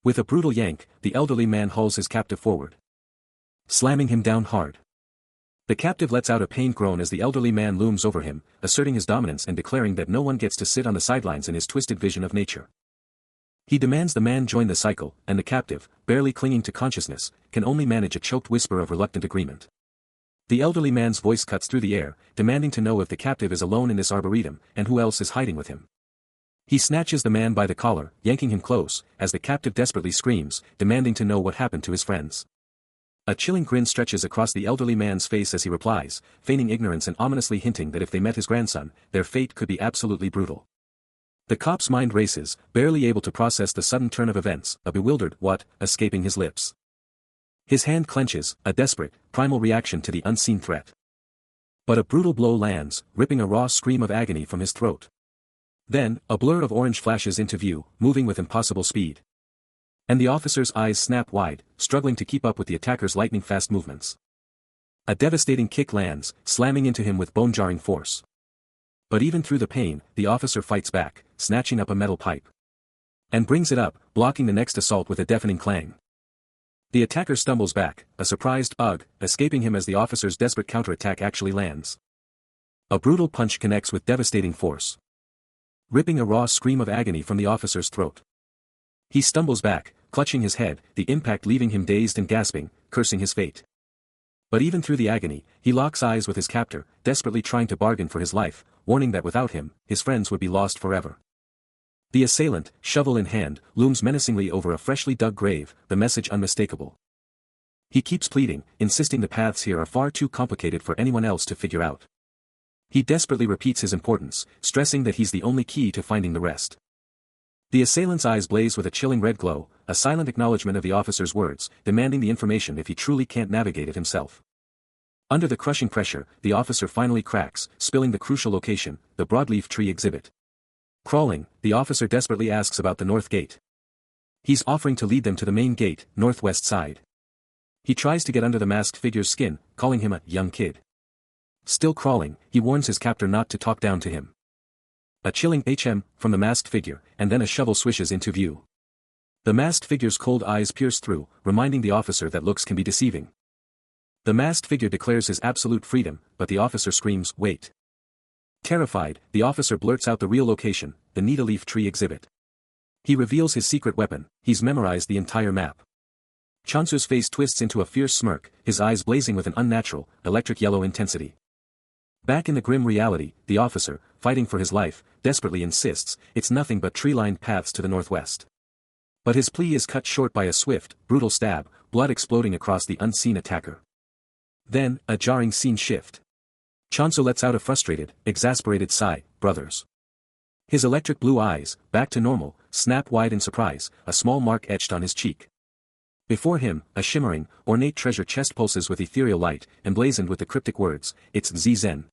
With a brutal yank, the elderly man hauls his captive forward, slamming him down hard. The captive lets out a pained groan as the elderly man looms over him, asserting his dominance and declaring that no one gets to sit on the sidelines in his twisted vision of nature. He demands the man join the cycle, and the captive, barely clinging to consciousness, can only manage a choked whisper of reluctant agreement. The elderly man's voice cuts through the air, demanding to know if the captive is alone in this arboretum, and who else is hiding with him. He snatches the man by the collar, yanking him close, as the captive desperately screams, demanding to know what happened to his friends. A chilling grin stretches across the elderly man's face as he replies, feigning ignorance and ominously hinting that if they met his grandson, their fate could be absolutely brutal. The cop's mind races, barely able to process the sudden turn of events, a bewildered "what" escaping his lips. His hand clenches, a desperate, primal reaction to the unseen threat. But a brutal blow lands, ripping a raw scream of agony from his throat. Then, a blur of orange flashes into view, moving with impossible speed. And the officer's eyes snap wide, struggling to keep up with the attacker's lightning-fast movements. A devastating kick lands, slamming into him with bone-jarring force. But even through the pain, the officer fights back, snatching up a metal pipe. And brings it up, blocking the next assault with a deafening clang. The attacker stumbles back, a surprised "ugh" escaping him as the officer's desperate counterattack actually lands. A brutal punch connects with devastating force, ripping a raw scream of agony from the officer's throat. He stumbles back, clutching his head, the impact leaving him dazed and gasping, cursing his fate. But even through the agony, he locks eyes with his captor, desperately trying to bargain for his life, warning that without him, his friends would be lost forever. The assailant, shovel in hand, looms menacingly over a freshly dug grave, the message unmistakable. He keeps pleading, insisting the paths here are far too complicated for anyone else to figure out. He desperately repeats his importance, stressing that he's the only key to finding the rest. The assailant's eyes blaze with a chilling red glow, a silent acknowledgement of the officer's words, demanding the information if he truly can't navigate it himself. Under the crushing pressure, the officer finally cracks, spilling the crucial location, the broadleaf tree exhibit. Crawling, the officer desperately asks about the north gate. He's offering to lead them to the main gate, northwest side. He tries to get under the masked figure's skin, calling him a young kid. Still crawling, he warns his captor not to talk down to him. A chilling from the masked figure, and then a shovel swishes into view. The masked figure's cold eyes pierce through, reminding the officer that looks can be deceiving. The masked figure declares his absolute freedom, but the officer screams, "Wait." Terrified, the officer blurts out the real location, the needle-leaf tree exhibit. He reveals his secret weapon, he's memorized the entire map. Chansu's face twists into a fierce smirk, his eyes blazing with an unnatural, electric yellow intensity. Back in the grim reality, the officer, fighting for his life, desperately insists, it's nothing but tree-lined paths to the northwest. But his plea is cut short by a swift, brutal stab, blood exploding across the unseen attacker. Then, a jarring scene shift. Chansu lets out a frustrated, exasperated sigh, "Brothers." His electric blue eyes, back to normal, snap wide in surprise, a small mark etched on his cheek. Before him, a shimmering, ornate treasure chest pulses with ethereal light, emblazoned with the cryptic words, "It's Zen."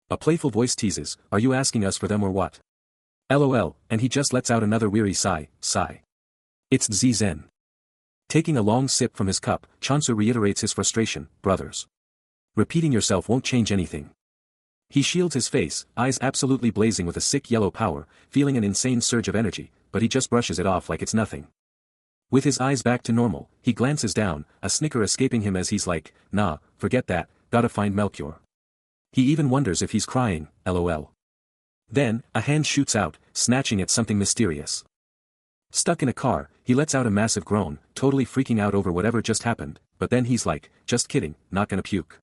A playful voice teases, "Are you asking us for them or what?" LOL, and he just lets out another weary sigh. It's Zen. Taking a long sip from his cup, Chansu reiterates his frustration, "Brothers. Repeating yourself won't change anything." He shields his face, eyes absolutely blazing with a sick yellow power, feeling an insane surge of energy, but he just brushes it off like it's nothing. With his eyes back to normal, he glances down, a snicker escaping him as he's like, "Nah, forget that, gotta find Melchior." He even wonders if he's crying, LOL. Then, a hand shoots out, snatching at something mysterious. Stuck in a car, he lets out a massive groan, totally freaking out over whatever just happened, but then he's like, "Just kidding, not gonna puke."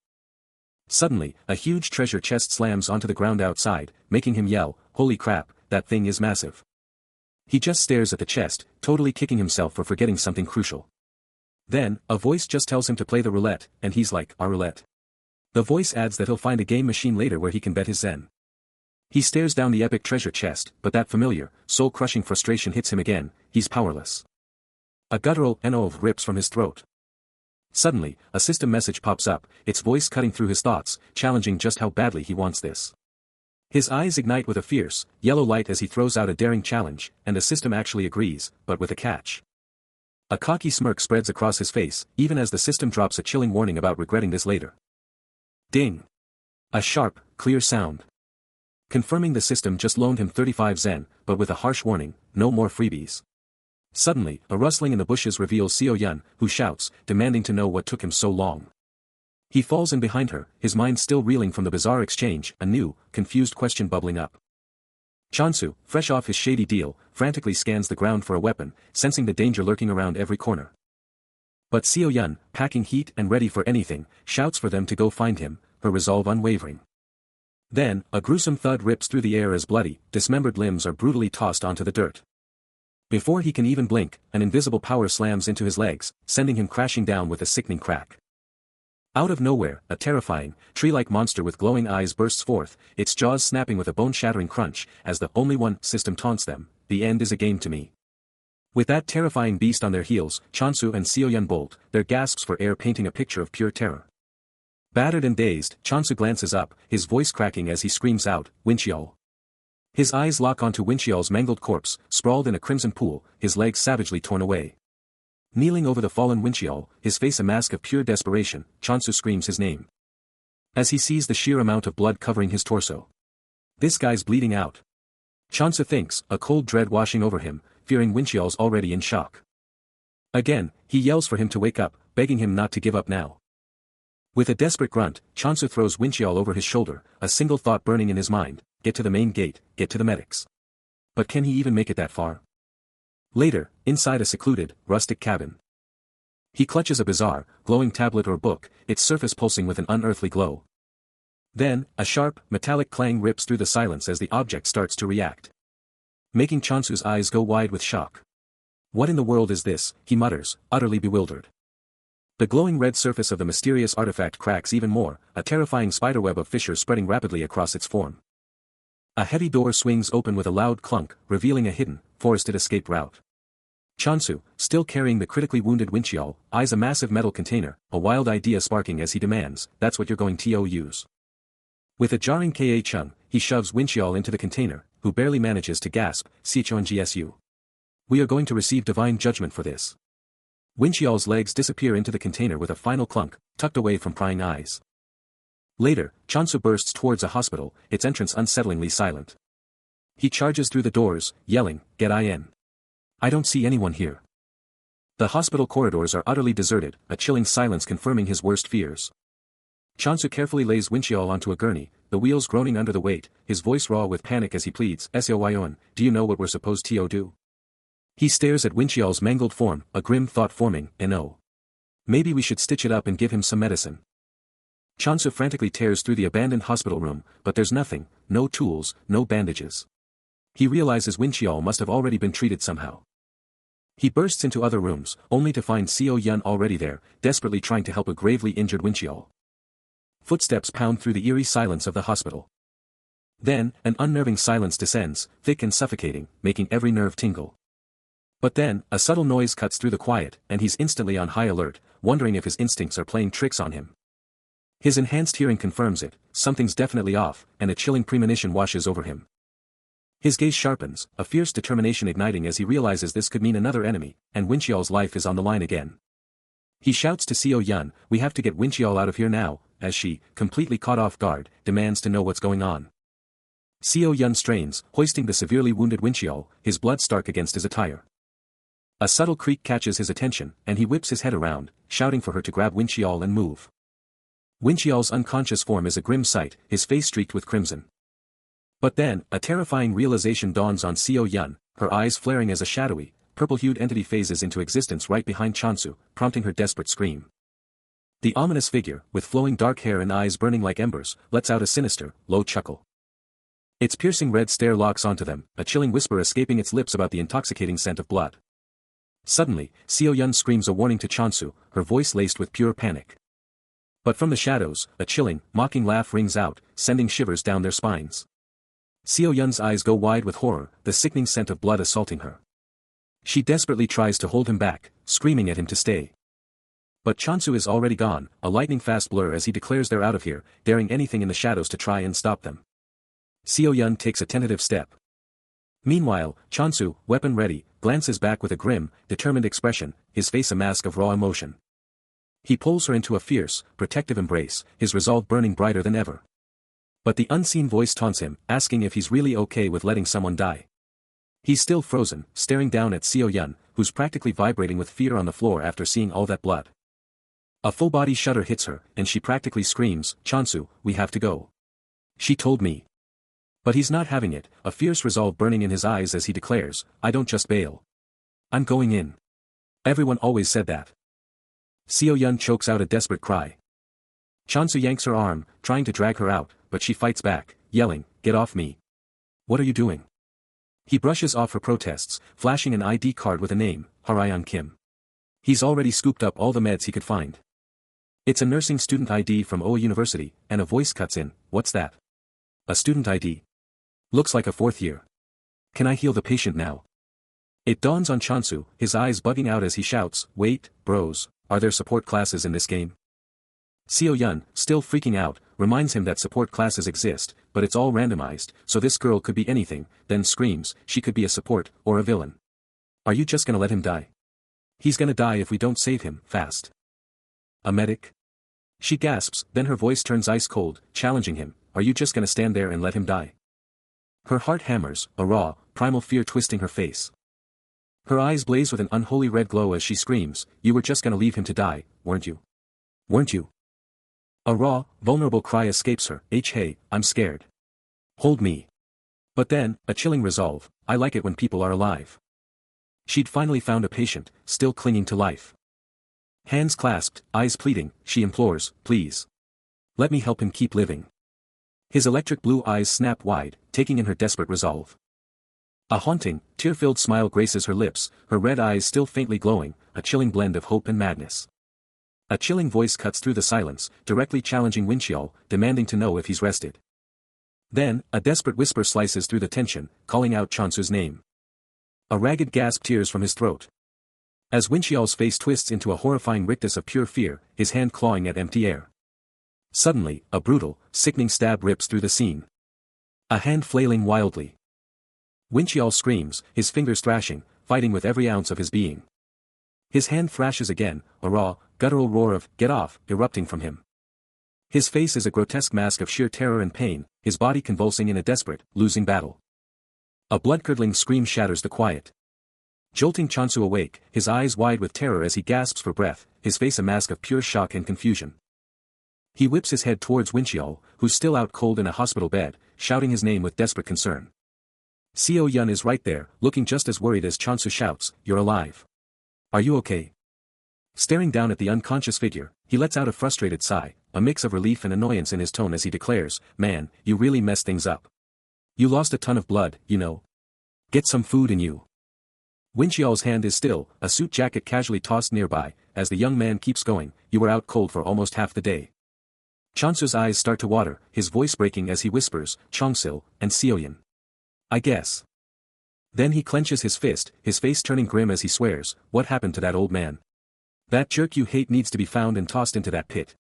Suddenly, a huge treasure chest slams onto the ground outside, making him yell, "Holy crap, that thing is massive." He just stares at the chest, totally kicking himself for forgetting something crucial. Then, a voice just tells him to play the roulette, and he's like, "A roulette?" The voice adds that he'll find a game machine later where he can bet his Zen. He stares down the epic treasure chest, but that familiar, soul-crushing frustration hits him again, he's powerless. A guttural "NOV" rips from his throat. Suddenly, a system message pops up, its voice cutting through his thoughts, challenging just how badly he wants this. His eyes ignite with a fierce, yellow light as he throws out a daring challenge, and the system actually agrees, but with a catch. A cocky smirk spreads across his face, even as the system drops a chilling warning about regretting this later. Ding! A sharp, clear sound. Confirming the system just loaned him 35 Zen, but with a harsh warning, no more freebies. Suddenly, a rustling in the bushes reveals Seo Yun, who shouts, demanding to know what took him so long. He falls in behind her, his mind still reeling from the bizarre exchange, a new, confused question bubbling up. Chansu, fresh off his shady deal, frantically scans the ground for a weapon, sensing the danger lurking around every corner. But Seo Yun, packing heat and ready for anything, shouts for them to go find him, her resolve unwavering. Then, a gruesome thud rips through the air as bloody, dismembered limbs are brutally tossed onto the dirt. Before he can even blink, an invisible power slams into his legs, sending him crashing down with a sickening crack. Out of nowhere, a terrifying, tree-like monster with glowing eyes bursts forth, its jaws snapping with a bone-shattering crunch, as the only one system taunts them, "The end is a game to me." With that terrifying beast on their heels, Chansu and Seo Yun bolt, their gasps for air painting a picture of pure terror. Battered and dazed, Chansu glances up, his voice cracking as he screams out, "Winchiol." His eyes lock onto Winchiol's mangled corpse, sprawled in a crimson pool, his legs savagely torn away. Kneeling over the fallen Winchiol, his face a mask of pure desperation, Chansu screams his name. As he sees the sheer amount of blood covering his torso. This guy's bleeding out. Chansu thinks, a cold dread washing over him, fearing Winchiol's already in shock. Again, he yells for him to wake up, begging him not to give up now. With a desperate grunt, Chansu throws Winchiol over his shoulder, a single thought burning in his mind, get to the main gate, get to the medics. But can he even make it that far? Later, inside a secluded, rustic cabin. He clutches a bizarre, glowing tablet or book, its surface pulsing with an unearthly glow. Then, a sharp, metallic clang rips through the silence as the object starts to react. making Chansu's eyes go wide with shock. What in the world is this, he mutters, utterly bewildered. The glowing red surface of the mysterious artifact cracks even more, a terrifying spiderweb of fissures spreading rapidly across its form. A heavy door swings open with a loud clunk, revealing a hidden, forested escape route. Chansu, still carrying the critically wounded Winchiol, eyes a massive metal container, a wild idea sparking as he demands, "That's what you're going to use." With a jarring ka-chung, he shoves Winchiol into the container, who barely manages to gasp, "Sichongsu. We are going to receive divine judgment for this." Winchiol's legs disappear into the container with a final clunk, tucked away from prying eyes. Later, Chansu bursts towards a hospital, its entrance unsettlingly silent. He charges through the doors, yelling, "Get in. I don't see anyone here." The hospital corridors are utterly deserted, a chilling silence confirming his worst fears. Chansu carefully lays Winchiol onto a gurney, the wheels groaning under the weight, his voice raw with panic as he pleads, "Soyon, do you know what we're supposed to do?" He stares at Winchiol's mangled form, a grim thought forming, "No. Maybe we should stitch it up and give him some medicine." Chansu frantically tears through the abandoned hospital room, but there's nothing, no tools, no bandages. He realizes Winchiol must have already been treated somehow. He bursts into other rooms, only to find Seo Yun already there, desperately trying to help a gravely injured Winchiol. Footsteps pound through the eerie silence of the hospital. Then, an unnerving silence descends, thick and suffocating, making every nerve tingle. But then, a subtle noise cuts through the quiet, and he's instantly on high alert, wondering if his instincts are playing tricks on him. His enhanced hearing confirms it, something's definitely off, and a chilling premonition washes over him. His gaze sharpens, a fierce determination igniting as he realizes this could mean another enemy, and Winchiol's life is on the line again. He shouts to Seo Yun, "We have to get Winchiol out of here now," as she, completely caught off guard, demands to know what's going on. Seo Yun strains, hoisting the severely wounded Winchiol, his blood stark against his attire. A subtle creak catches his attention, and he whips his head around, shouting for her to grab Winchiol and move. Winchiol's unconscious form is a grim sight, his face streaked with crimson. But then, a terrifying realization dawns on Seo Yun, her eyes flaring as a shadowy, purple-hued entity phases into existence right behind Chansu, prompting her desperate scream. The ominous figure, with flowing dark hair and eyes burning like embers, lets out a sinister, low chuckle. Its piercing red stare locks onto them, a chilling whisper escaping its lips about the intoxicating scent of blood. Suddenly, Seo Yun screams a warning to Chansu, her voice laced with pure panic. But from the shadows, a chilling, mocking laugh rings out, sending shivers down their spines. Seo Yun's eyes go wide with horror, the sickening scent of blood assaulting her. She desperately tries to hold him back, screaming at him to stay. But Chansu is already gone, a lightning-fast blur as he declares they're out of here, daring anything in the shadows to try and stop them. Seo Yun takes a tentative step. Meanwhile, Chansu, weapon ready, glances back with a grim, determined expression, his face a mask of raw emotion. He pulls her into a fierce, protective embrace, his resolve burning brighter than ever. But the unseen voice taunts him, asking if he's really okay with letting someone die. He's still frozen, staring down at Seo Yun, who's practically vibrating with fear on the floor after seeing all that blood. A full-body shudder hits her, and she practically screams, "Chansu, we have to go. She told me." But he's not having it, a fierce resolve burning in his eyes as he declares, "I don't just bail. I'm going in. Everyone always said that." Seo Yun chokes out a desperate cry. Chansu yanks her arm, trying to drag her out, but she fights back, yelling, "Get off me. What are you doing?" He brushes off her protests, flashing an ID card with a name, Harayan Kim. He's already scooped up all the meds he could find. It's a nursing student ID from Oa University, and a voice cuts in, "What's that? A student ID? Looks like a fourth year. Can I heal the patient now?" It dawns on Chansu, his eyes bugging out as he shouts, "Wait, bros, are there support classes in this game?" Seo Yun, still freaking out, reminds him that support classes exist, but it's all randomized, so this girl could be anything, then screams, she could be a support, or a villain. "Are you just gonna let him die? He's gonna die if we don't save him, fast." "A medic?" She gasps, then her voice turns ice cold, challenging him, "Are you just gonna stand there and let him die?" Her heart hammers, a raw, primal fear twisting her face. Her eyes blaze with an unholy red glow as she screams, "You were just gonna leave him to die, weren't you? Weren't you?" A raw, vulnerable cry escapes her, "Hey, I'm scared. Hold me." But then, a chilling resolve, "I like it when people are alive." She'd finally found a patient, still clinging to life. Hands clasped, eyes pleading, she implores, "Please. Let me help him keep living." His electric blue eyes snap wide, taking in her desperate resolve. A haunting, tear-filled smile graces her lips, her red eyes still faintly glowing, a chilling blend of hope and madness. A chilling voice cuts through the silence, directly challenging Wincheol, demanding to know if he's rested. Then, a desperate whisper slices through the tension, calling out Chansu's name. A ragged gasp tears from his throat. As Wincheol's face twists into a horrifying rictus of pure fear, his hand clawing at empty air. Suddenly, a brutal, sickening stab rips through the scene. A hand flailing wildly. Wincheol screams, his fingers thrashing, fighting with every ounce of his being. His hand thrashes again, a raw, guttural roar of, "Get off," erupting from him. His face is a grotesque mask of sheer terror and pain, his body convulsing in a desperate, losing battle. A blood-curdling scream shatters the quiet. Jolting Chansu awake, his eyes wide with terror as he gasps for breath, his face a mask of pure shock and confusion. He whips his head towards Wincheol, who's still out cold in a hospital bed, shouting his name with desperate concern. Seo Yun is right there, looking just as worried as Chansu shouts, "You're alive. Are you okay?" Staring down at the unconscious figure, he lets out a frustrated sigh, a mix of relief and annoyance in his tone as he declares, "Man, you really messed things up. You lost a ton of blood, you know. Get some food in you." Wincheol's hand is still, a suit jacket casually tossed nearby, as the young man keeps going, "You were out cold for almost half the day." Chansu's eyes start to water, his voice breaking as he whispers, "Chongsil, and Seoyun. I guess." Then he clenches his fist, his face turning grim as he swears, "What happened to that old man? That jerk you hate needs to be found and tossed into that pit."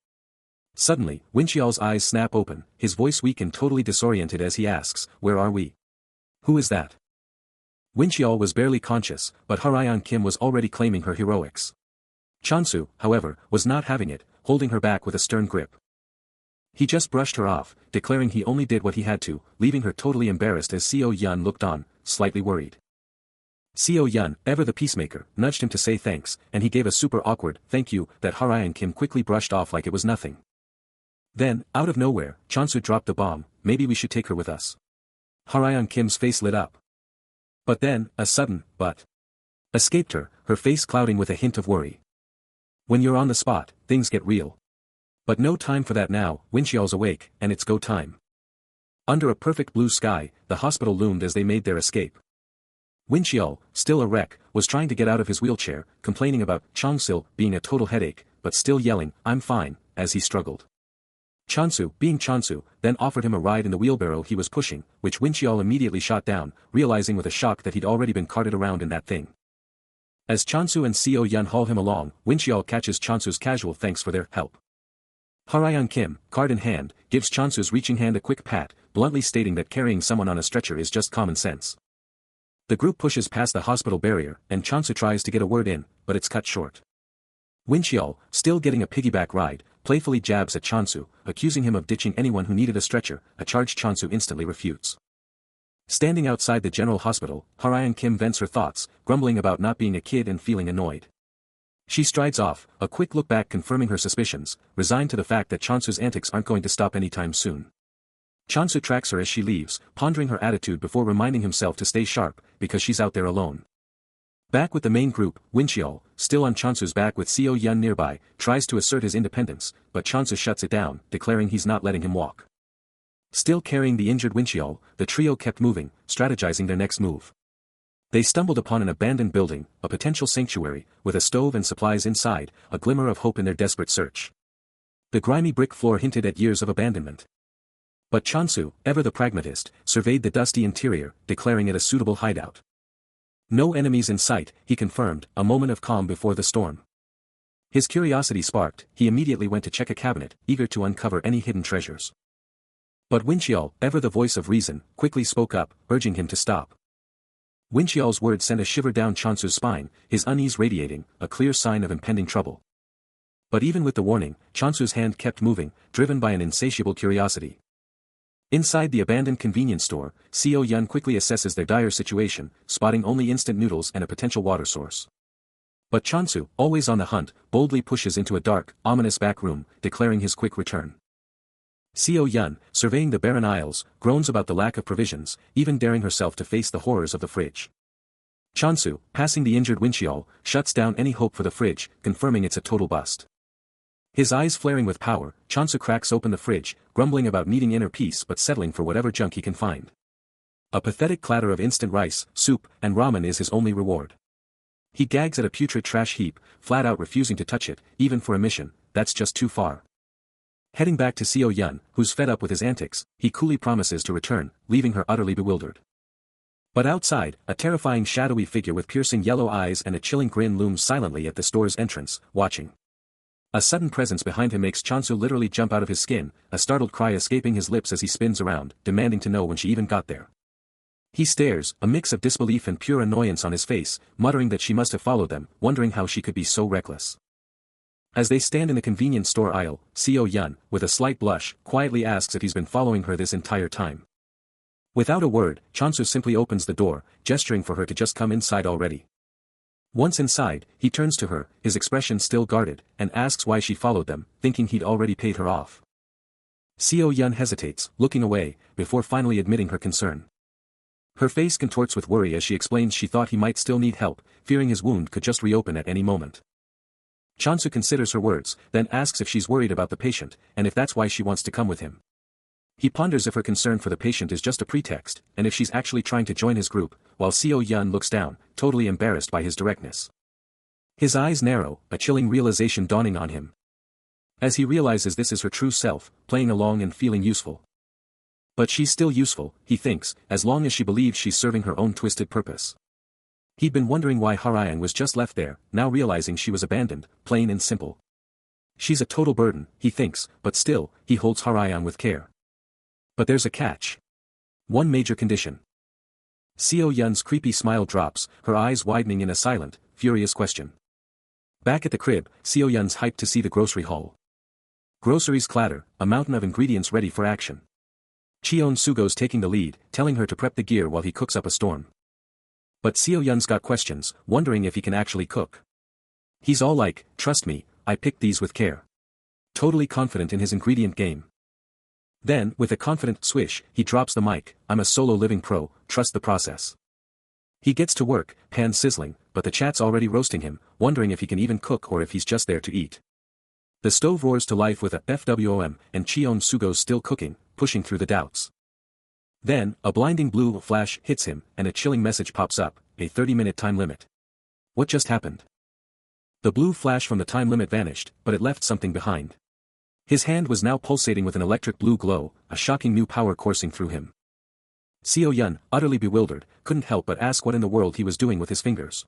Suddenly, Wincheol's eyes snap open, his voice weak and totally disoriented as he asks, "Where are we? Who is that?" Wincheol was barely conscious, but Harayan Kim was already claiming her heroics. Chansu, however, was not having it, holding her back with a stern grip. He just brushed her off, declaring he only did what he had to, leaving her totally embarrassed as Seo Yun looked on, slightly worried. Seo Yun, ever the peacemaker, nudged him to say thanks, and he gave a super awkward, "Thank you," that Harayan Kim quickly brushed off like it was nothing. Then, out of nowhere, Chansu dropped a bomb, "Maybe we should take her with us." Harayan Kim's face lit up. But then, a sudden, "but" escaped her, her face clouding with a hint of worry. When you're on the spot, things get real. But no time for that now, Wincheol's awake, and it's go time. Under a perfect blue sky, the hospital loomed as they made their escape. Wincheol, still a wreck, was trying to get out of his wheelchair, complaining about Chongsil being a total headache, but still yelling, "I'm fine," as he struggled. Chansu, being Chansu, then offered him a ride in the wheelbarrow he was pushing, which Wincheol immediately shot down, realizing with a shock that he'd already been carted around in that thing. As Chansu and Seo Yun haul him along, Wincheol catches Chansu's casual thanks for their help. Harayan Kim, card in hand, gives Chansu's reaching hand a quick pat, bluntly stating that carrying someone on a stretcher is just common sense. The group pushes past the hospital barrier, and Chansu tries to get a word in, but it's cut short. Wincheol, still getting a piggyback ride, playfully jabs at Chansu, accusing him of ditching anyone who needed a stretcher, a charge Chansu instantly refutes. Standing outside the general hospital, Harayan Kim vents her thoughts, grumbling about not being a kid and feeling annoyed. She strides off, a quick look back confirming her suspicions, resigned to the fact that Chansu's antics aren't going to stop anytime soon. Chansu tracks her as she leaves, pondering her attitude before reminding himself to stay sharp, because she's out there alone. Back with the main group, Wincheol, still on Chansu's back with Seo Yun nearby, tries to assert his independence, but Chansu shuts it down, declaring he's not letting him walk. Still carrying the injured Wincheol, the trio kept moving, strategizing their next move. They stumbled upon an abandoned building, a potential sanctuary, with a stove and supplies inside, a glimmer of hope in their desperate search. The grimy brick floor hinted at years of abandonment. But Chansu, ever the pragmatist, surveyed the dusty interior, declaring it a suitable hideout. No enemies in sight, he confirmed, a moment of calm before the storm. His curiosity sparked, he immediately went to check a cabinet, eager to uncover any hidden treasures. But Wincheol, ever the voice of reason, quickly spoke up, urging him to stop. Wincheol's words sent a shiver down Chansu's spine, his unease radiating, a clear sign of impending trouble. But even with the warning, Chansu's hand kept moving, driven by an insatiable curiosity. Inside the abandoned convenience store, Seo Yun quickly assesses their dire situation, spotting only instant noodles and a potential water source. But Chansu, always on the hunt, boldly pushes into a dark, ominous back room, declaring his quick return. Seo Yun, surveying the barren aisles, groans about the lack of provisions, even daring herself to face the horrors of the fridge. Chansu, passing the injured Wincheol, shuts down any hope for the fridge, confirming it's a total bust. His eyes flaring with power, Chansu cracks open the fridge, grumbling about needing inner peace but settling for whatever junk he can find. A pathetic clatter of instant rice, soup, and ramen is his only reward. He gags at a putrid trash heap, flat out refusing to touch it, even for a mission, that's just too far. Heading back to Seo Yun, who's fed up with his antics, he coolly promises to return, leaving her utterly bewildered. But outside, a terrifying shadowy figure with piercing yellow eyes and a chilling grin looms silently at the store's entrance, watching. A sudden presence behind him makes Chansu literally jump out of his skin, a startled cry escaping his lips as he spins around, demanding to know when she even got there. He stares, a mix of disbelief and pure annoyance on his face, muttering that she must have followed them, wondering how she could be so reckless. As they stand in the convenience store aisle, Seo Yun, with a slight blush, quietly asks if he's been following her this entire time. Without a word, Chansu simply opens the door, gesturing for her to just come inside already. Once inside, he turns to her, his expression still guarded, and asks why she followed them, thinking he'd already paid her off. Seo Yun hesitates, looking away, before finally admitting her concern. Her face contorts with worry as she explains she thought he might still need help, fearing his wound could just reopen at any moment. Chansu considers her words, then asks if she's worried about the patient, and if that's why she wants to come with him. He ponders if her concern for the patient is just a pretext, and if she's actually trying to join his group, while Seo Yun looks down, totally embarrassed by his directness. His eyes narrow, a chilling realization dawning on him. As he realizes this is her true self, playing along and feeling useful. But she's still useful, he thinks, as long as she believes she's serving her own twisted purpose. He'd been wondering why Harayan was just left there, now realizing she was abandoned, plain and simple. She's a total burden, he thinks, but still, he holds Harayan with care. But there's a catch. One major condition. Seo Yun's creepy smile drops, her eyes widening in a silent, furious question. Back at the crib, Seo Yun's hyped to see the grocery haul. Groceries clatter, a mountain of ingredients ready for action. Cheon Sugo's taking the lead, telling her to prep the gear while he cooks up a storm. But Seo Yun's got questions, wondering if he can actually cook. He's all like, trust me, I picked these with care. Totally confident in his ingredient game. Then, with a confident swish, he drops the mic, I'm a solo living pro, trust the process. He gets to work, pan sizzling, but the chat's already roasting him, wondering if he can even cook or if he's just there to eat. The stove roars to life with a FWOM, and Cheon Sugo's still cooking, pushing through the doubts. Then, a blinding blue flash hits him, and a chilling message pops up, a 30-minute time limit. What just happened? The blue flash from the time limit vanished, but it left something behind. His hand was now pulsating with an electric blue glow, a shocking new power coursing through him. Seo Yun, utterly bewildered, couldn't help but ask what in the world he was doing with his fingers.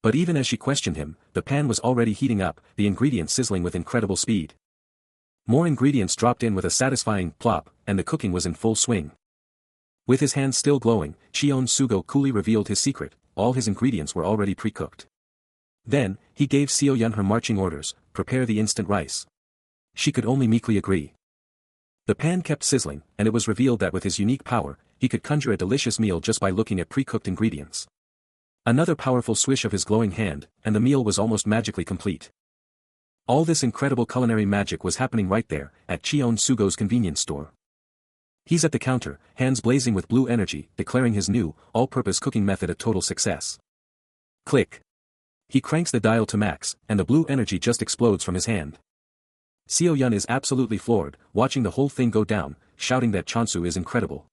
But even as she questioned him, the pan was already heating up, the ingredients sizzling with incredible speed. More ingredients dropped in with a satisfying plop, and the cooking was in full swing. With his hands still glowing, Cheon Sugo coolly revealed his secret, all his ingredients were already pre-cooked. Then, he gave Seo Yun her marching orders, prepare the instant rice. She could only meekly agree. The pan kept sizzling, and it was revealed that with his unique power, he could conjure a delicious meal just by looking at pre-cooked ingredients. Another powerful swish of his glowing hand, and the meal was almost magically complete. All this incredible culinary magic was happening right there, at Cheon Sugo's convenience store. He's at the counter, hands blazing with blue energy, declaring his new, all-purpose cooking method a total success. Click. He cranks the dial to max, and the blue energy just explodes from his hand. Seo Yun is absolutely floored, watching the whole thing go down, shouting that Chansu is incredible.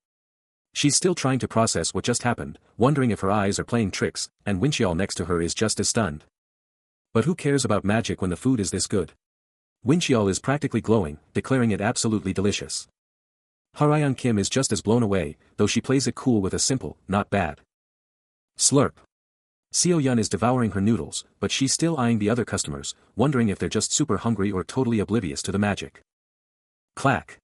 She's still trying to process what just happened, wondering if her eyes are playing tricks, and Winchial next to her is just as stunned. But who cares about magic when the food is this good? Winchial is practically glowing, declaring it absolutely delicious. Harayan Kim is just as blown away, though she plays it cool with a simple, not bad. Slurp. Seo Yun is devouring her noodles, but she's still eyeing the other customers, wondering if they're just super hungry or totally oblivious to the magic. Clack.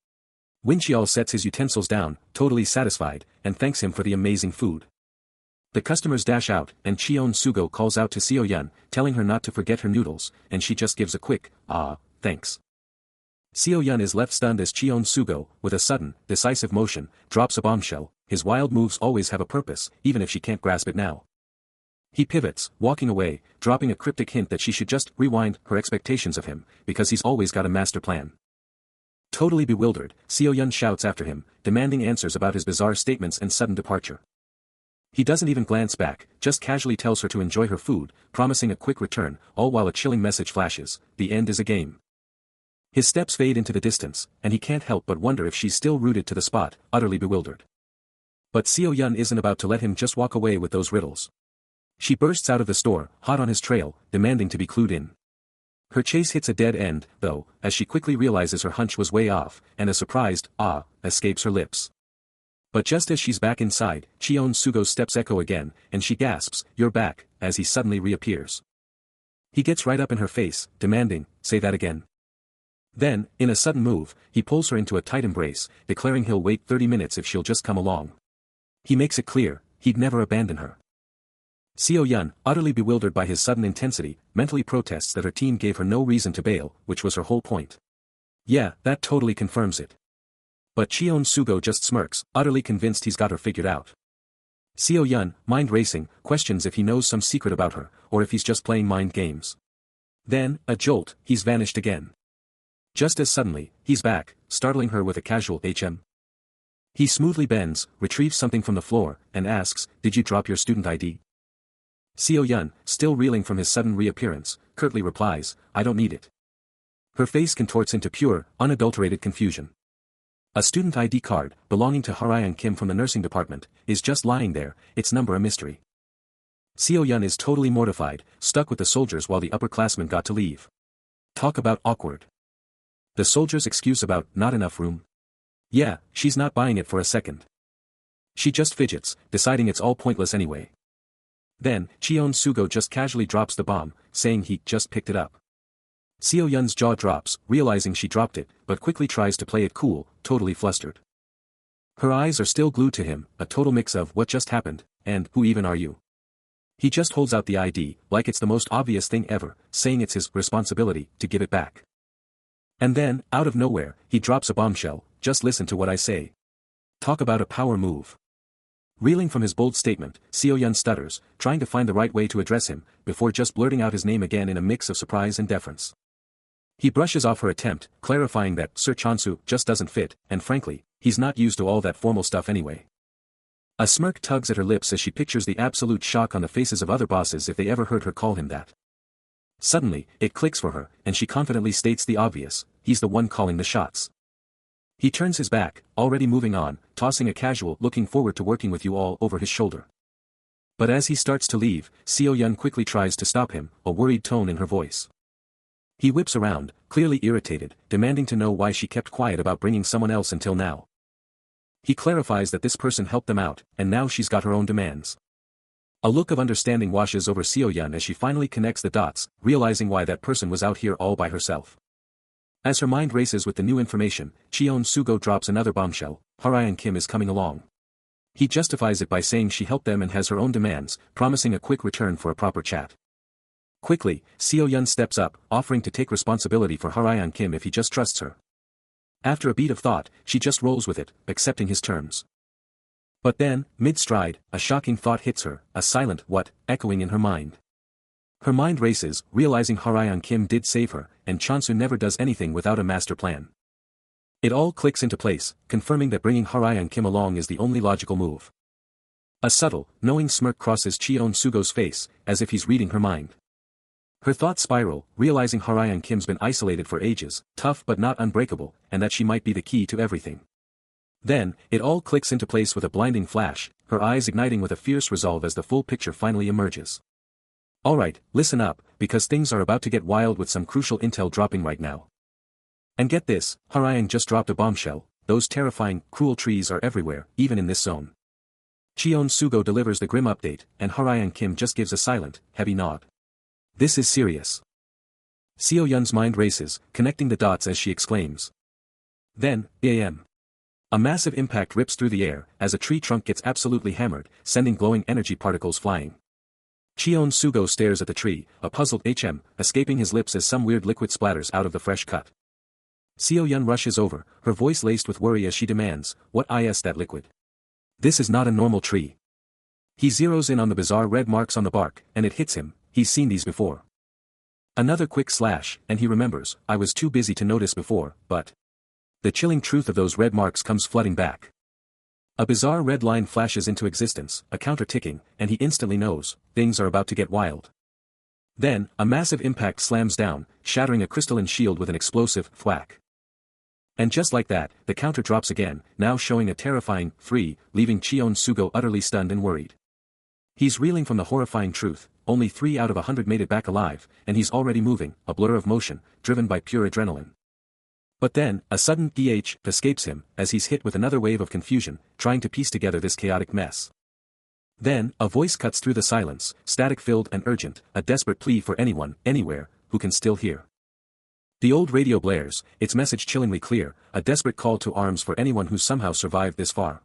Winchial sets his utensils down, totally satisfied, and thanks him for the amazing food. The customers dash out, and Cheon Sugo calls out to Seo Yun, telling her not to forget her noodles, and she just gives a quick, thanks. Seo Yun is left stunned as Cheon Sugo, with a sudden, decisive motion, drops a bombshell. His wild moves always have a purpose, even if she can't grasp it now. He pivots, walking away, dropping a cryptic hint that she should just rewind her expectations of him, because he's always got a master plan. Totally bewildered, Seo Yun shouts after him, demanding answers about his bizarre statements and sudden departure. He doesn't even glance back, just casually tells her to enjoy her food, promising a quick return, all while a chilling message flashes, the end is a game. His steps fade into the distance, and he can't help but wonder if she's still rooted to the spot, utterly bewildered. But Seo Yun isn't about to let him just walk away with those riddles. She bursts out of the store, hot on his trail, demanding to be clued in. Her chase hits a dead end, though, as she quickly realizes her hunch was way off, and a surprised, "ah," escapes her lips. But just as she's back inside, Cheon Sugo's steps echo again, and she gasps, "You're back," as he suddenly reappears. He gets right up in her face, demanding, "Say that again." Then, in a sudden move, he pulls her into a tight embrace, declaring he'll wait 30 minutes if she'll just come along. He makes it clear, he'd never abandon her. Seo Yun, utterly bewildered by his sudden intensity, mentally protests that her team gave her no reason to bail, which was her whole point. Yeah, that totally confirms it. But Cheon Sugo just smirks, utterly convinced he's got her figured out. Seo Yun, mind racing, questions if he knows some secret about her, or if he's just playing mind games. Then, a jolt, he's vanished again. Just as suddenly, he's back, startling her with a casual "HM." He smoothly bends, retrieves something from the floor, and asks, "Did you drop your student ID?" Seo Yun, still reeling from his sudden reappearance, curtly replies, "I don't need it." Her face contorts into pure, unadulterated confusion. A student ID card, belonging to Harayan Kim from the nursing department, is just lying there, its number a mystery. Seo Yun is totally mortified, stuck with the soldiers while the upperclassmen got to leave. Talk about awkward. The soldiers' excuse about not enough room? Yeah, she's not buying it for a second. She just fidgets, deciding it's all pointless anyway. Then, Cheon Sugo just casually drops the bomb, saying he just picked it up. Seo Yun's jaw drops, realizing she dropped it, but quickly tries to play it cool, totally flustered. Her eyes are still glued to him, a total mix of "what just happened," and "who even are you?" He just holds out the ID, like it's the most obvious thing ever, saying it's his responsibility to give it back. And then, out of nowhere, he drops a bombshell, "Just listen to what I say." Talk about a power move. Reeling from his bold statement, Seo Yun stutters, trying to find the right way to address him, before just blurting out his name again in a mix of surprise and deference. He brushes off her attempt, clarifying that Sir Chansu just doesn't fit, and frankly, he's not used to all that formal stuff anyway. A smirk tugs at her lips as she pictures the absolute shock on the faces of other bosses if they ever heard her call him that. Suddenly, it clicks for her, and she confidently states the obvious, he's the one calling the shots. He turns his back, already moving on, tossing a casual "looking forward to working with you all" over his shoulder. But as he starts to leave, Seo Yun quickly tries to stop him, a worried tone in her voice. He whips around, clearly irritated, demanding to know why she kept quiet about bringing someone else until now. He clarifies that this person helped them out, and now she's got her own demands. A look of understanding washes over Seo Yun as she finally connects the dots, realizing why that person was out here all by herself. As her mind races with the new information, Cheon Sugo drops another bombshell, Harayan Kim is coming along. He justifies it by saying she helped them and has her own demands, promising a quick return for a proper chat. Quickly, Seo Yun steps up, offering to take responsibility for Harayan Kim if he just trusts her. After a beat of thought, she just rolls with it, accepting his terms. But then, mid-stride, a shocking thought hits her, a silent "what" echoing in her mind. Her mind races, realizing Harayan Kim did save her, and Chansu never does anything without a master plan. It all clicks into place, confirming that bringing Harayan Kim along is the only logical move. A subtle, knowing smirk crosses Cheon Sugo's face, as if he's reading her mind. Her thoughts spiral, realizing Harayan Kim's been isolated for ages, tough but not unbreakable, and that she might be the key to everything. Then, it all clicks into place with a blinding flash, her eyes igniting with a fierce resolve as the full picture finally emerges. Alright, listen up, because things are about to get wild with some crucial intel dropping right now. And get this, Harayan just dropped a bombshell, those terrifying, cruel trees are everywhere, even in this zone. Cheon Sugo delivers the grim update, and Harayan Kim just gives a silent, heavy nod. This is serious. Seo Yun's mind races, connecting the dots as she exclaims. Then, bam. A massive impact rips through the air, as a tree trunk gets absolutely hammered, sending glowing energy particles flying. Cheon Sugo stares at the tree, a puzzled "HM," escaping his lips as some weird liquid splatters out of the fresh cut. Seo Yun rushes over, her voice laced with worry as she demands, "What is that liquid? This is not a normal tree." He zeroes in on the bizarre red marks on the bark, and it hits him, he's seen these before. Another quick slash, and he remembers, I was too busy to notice before, but... The chilling truth of those red marks comes flooding back. A bizarre red line flashes into existence, a counter ticking, and he instantly knows, things are about to get wild. Then, a massive impact slams down, shattering a crystalline shield with an explosive thwack. And just like that, the counter drops again, now showing a terrifying 3, leaving Cheon-sugo utterly stunned and worried. He's reeling from the horrifying truth, only 3 out of 100 made it back alive, and he's already moving, a blur of motion, driven by pure adrenaline. But then, a sudden escapes him, as he's hit with another wave of confusion, trying to piece together this chaotic mess. Then, a voice cuts through the silence, static-filled and urgent, a desperate plea for anyone, anywhere, who can still hear. The old radio blares, its message chillingly clear, a desperate call to arms for anyone who's somehow survived this far.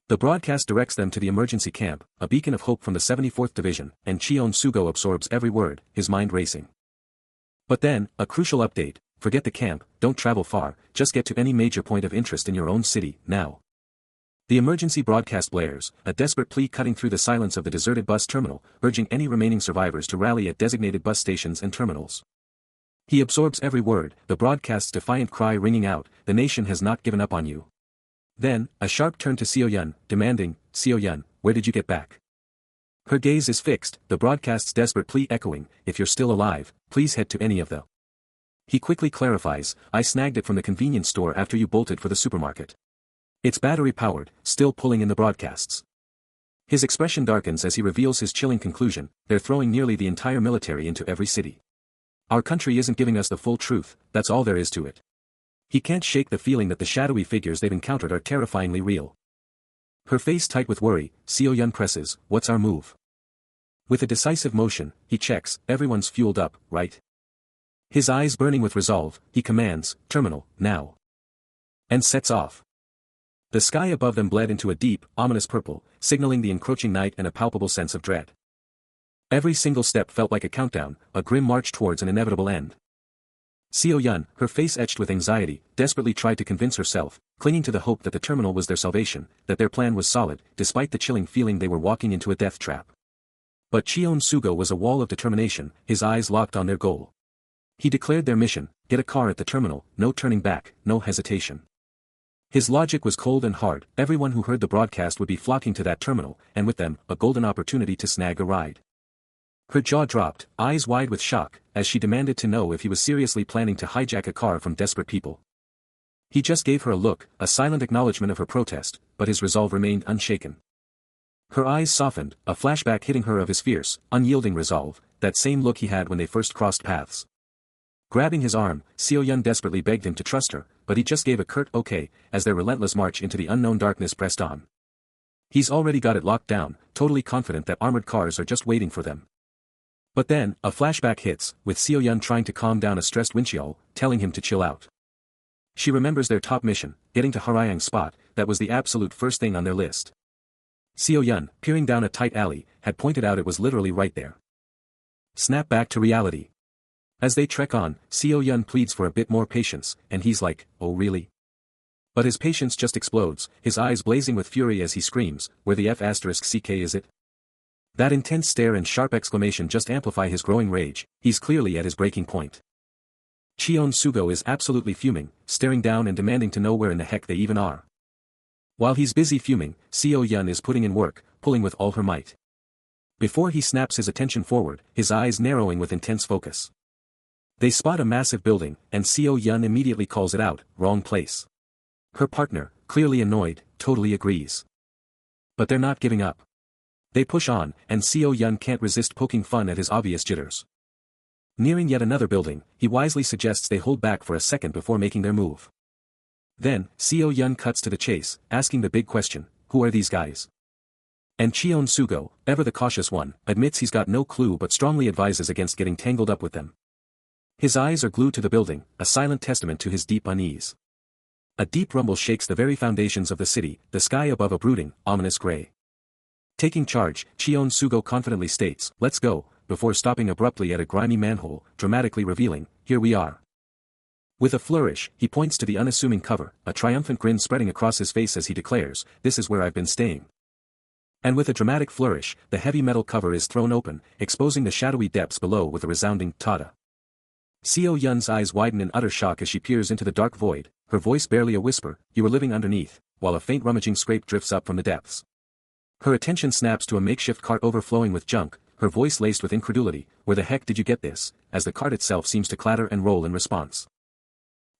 The broadcast directs them to the emergency camp, a beacon of hope from the 74th Division, and Cheon-sugo absorbs every word, his mind racing. But then, a crucial update: forget the camp, don't travel far, just get to any major point of interest in your own city, now. The emergency broadcast blares, a desperate plea cutting through the silence of the deserted bus terminal, urging any remaining survivors to rally at designated bus stations and terminals. He absorbs every word, the broadcast's defiant cry ringing out, "The nation has not given up on you." Then, a sharp turn to Seo-yun, demanding, "Seo-yun, where did you get back?" Her gaze is fixed, the broadcast's desperate plea echoing, "If you're still alive, please head to any of the..." He quickly clarifies, "I snagged it from the convenience store after you bolted for the supermarket. It's battery-powered, still pulling in the broadcasts." His expression darkens as he reveals his chilling conclusion: "They're throwing nearly the entire military into every city. Our country isn't giving us the full truth, that's all there is to it." He can't shake the feeling that the shadowy figures they've encountered are terrifyingly real. Her face tight with worry, Seo-yun presses, "What's our move?" With a decisive motion, he checks, "Everyone's fueled up, right?" His eyes burning with resolve, he commands, "Terminal, now." And sets off. The sky above them bled into a deep, ominous purple, signaling the encroaching night and a palpable sense of dread. Every single step felt like a countdown, a grim march towards an inevitable end. Seo-yun, her face etched with anxiety, desperately tried to convince herself, clinging to the hope that the terminal was their salvation, that their plan was solid, despite the chilling feeling they were walking into a death trap. But Cheon-sugo was a wall of determination, his eyes locked on their goal. He declared their mission: get a car at the terminal, no turning back, no hesitation. His logic was cold and hard, everyone who heard the broadcast would be flocking to that terminal, and with them, a golden opportunity to snag a ride. Her jaw dropped, eyes wide with shock, as she demanded to know if he was seriously planning to hijack a car from desperate people. He just gave her a look, a silent acknowledgement of her protest, but his resolve remained unshaken. Her eyes softened, a flashback hitting her of his fierce, unyielding resolve, that same look he had when they first crossed paths. Grabbing his arm, Seo-yun desperately begged him to trust her, but he just gave a curt "okay," as their relentless march into the unknown darkness pressed on. He's already got it locked down, totally confident that armored cars are just waiting for them. But then, a flashback hits, with Seo-yun trying to calm down a stressed Wincheol, telling him to chill out. She remembers their top mission, getting to Harayang's spot, that was the absolute first thing on their list. Seo-yun, peering down a tight alley, had pointed out it was literally right there. Snap back to reality. As they trek on, Seo-yun pleads for a bit more patience, and he's like, "Oh really?" But his patience just explodes, his eyes blazing with fury as he screams, "Where the F***ck is it?" That intense stare and sharp exclamation just amplify his growing rage, he's clearly at his breaking point. Cheon-sugo is absolutely fuming, staring down and demanding to know where in the heck they even are. While he's busy fuming, Seo-yun is putting in work, pulling with all her might. Before he snaps his attention forward, his eyes narrowing with intense focus. They spot a massive building, and Seo-yun immediately calls it out, "Wrong place." Her partner, clearly annoyed, totally agrees. But they're not giving up. They push on, and Seo-yun can't resist poking fun at his obvious jitters. Nearing yet another building, he wisely suggests they hold back for a second before making their move. Then, Seo-yun cuts to the chase, asking the big question, "Who are these guys?" And Cheon-sugo, ever the cautious one, admits he's got no clue but strongly advises against getting tangled up with them. His eyes are glued to the building, a silent testament to his deep unease. A deep rumble shakes the very foundations of the city, the sky above a brooding, ominous gray. Taking charge, Cheon-sugo confidently states, "Let's go," before stopping abruptly at a grimy manhole, dramatically revealing, "Here we are." With a flourish, he points to the unassuming cover, a triumphant grin spreading across his face as he declares, "This is where I've been staying." And with a dramatic flourish, the heavy metal cover is thrown open, exposing the shadowy depths below with a resounding "tada." Seo-yun's eyes widen in utter shock as she peers into the dark void, her voice barely a whisper, "You were living underneath," while a faint rummaging scrape drifts up from the depths. Her attention snaps to a makeshift cart overflowing with junk, her voice laced with incredulity, "Where the heck did you get this?" as the cart itself seems to clatter and roll in response.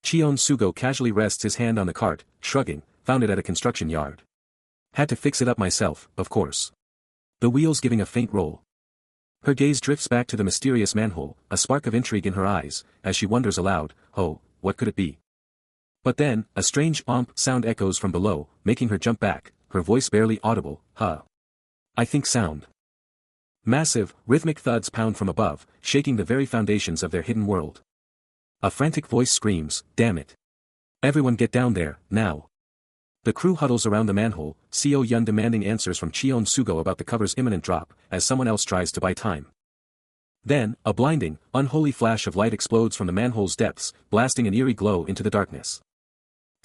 Cheon Sugo casually rests his hand on the cart, shrugging, found it at a construction yard. Had to fix it up myself, of course. The wheels giving a faint roll. Her gaze drifts back to the mysterious manhole, a spark of intrigue in her eyes, as she wonders aloud, oh, what could it be? But then, a strange sound echoes from below, making her jump back, her voice barely audible, I think sound. Massive, rhythmic thuds pound from above, shaking the very foundations of their hidden world. A frantic voice screams, damn it. Everyone get down there, now. The crew huddles around the manhole, Seo Yun demanding answers from Cheon Sugo about the cover's imminent drop, as someone else tries to buy time. Then, a blinding, unholy flash of light explodes from the manhole's depths, blasting an eerie glow into the darkness.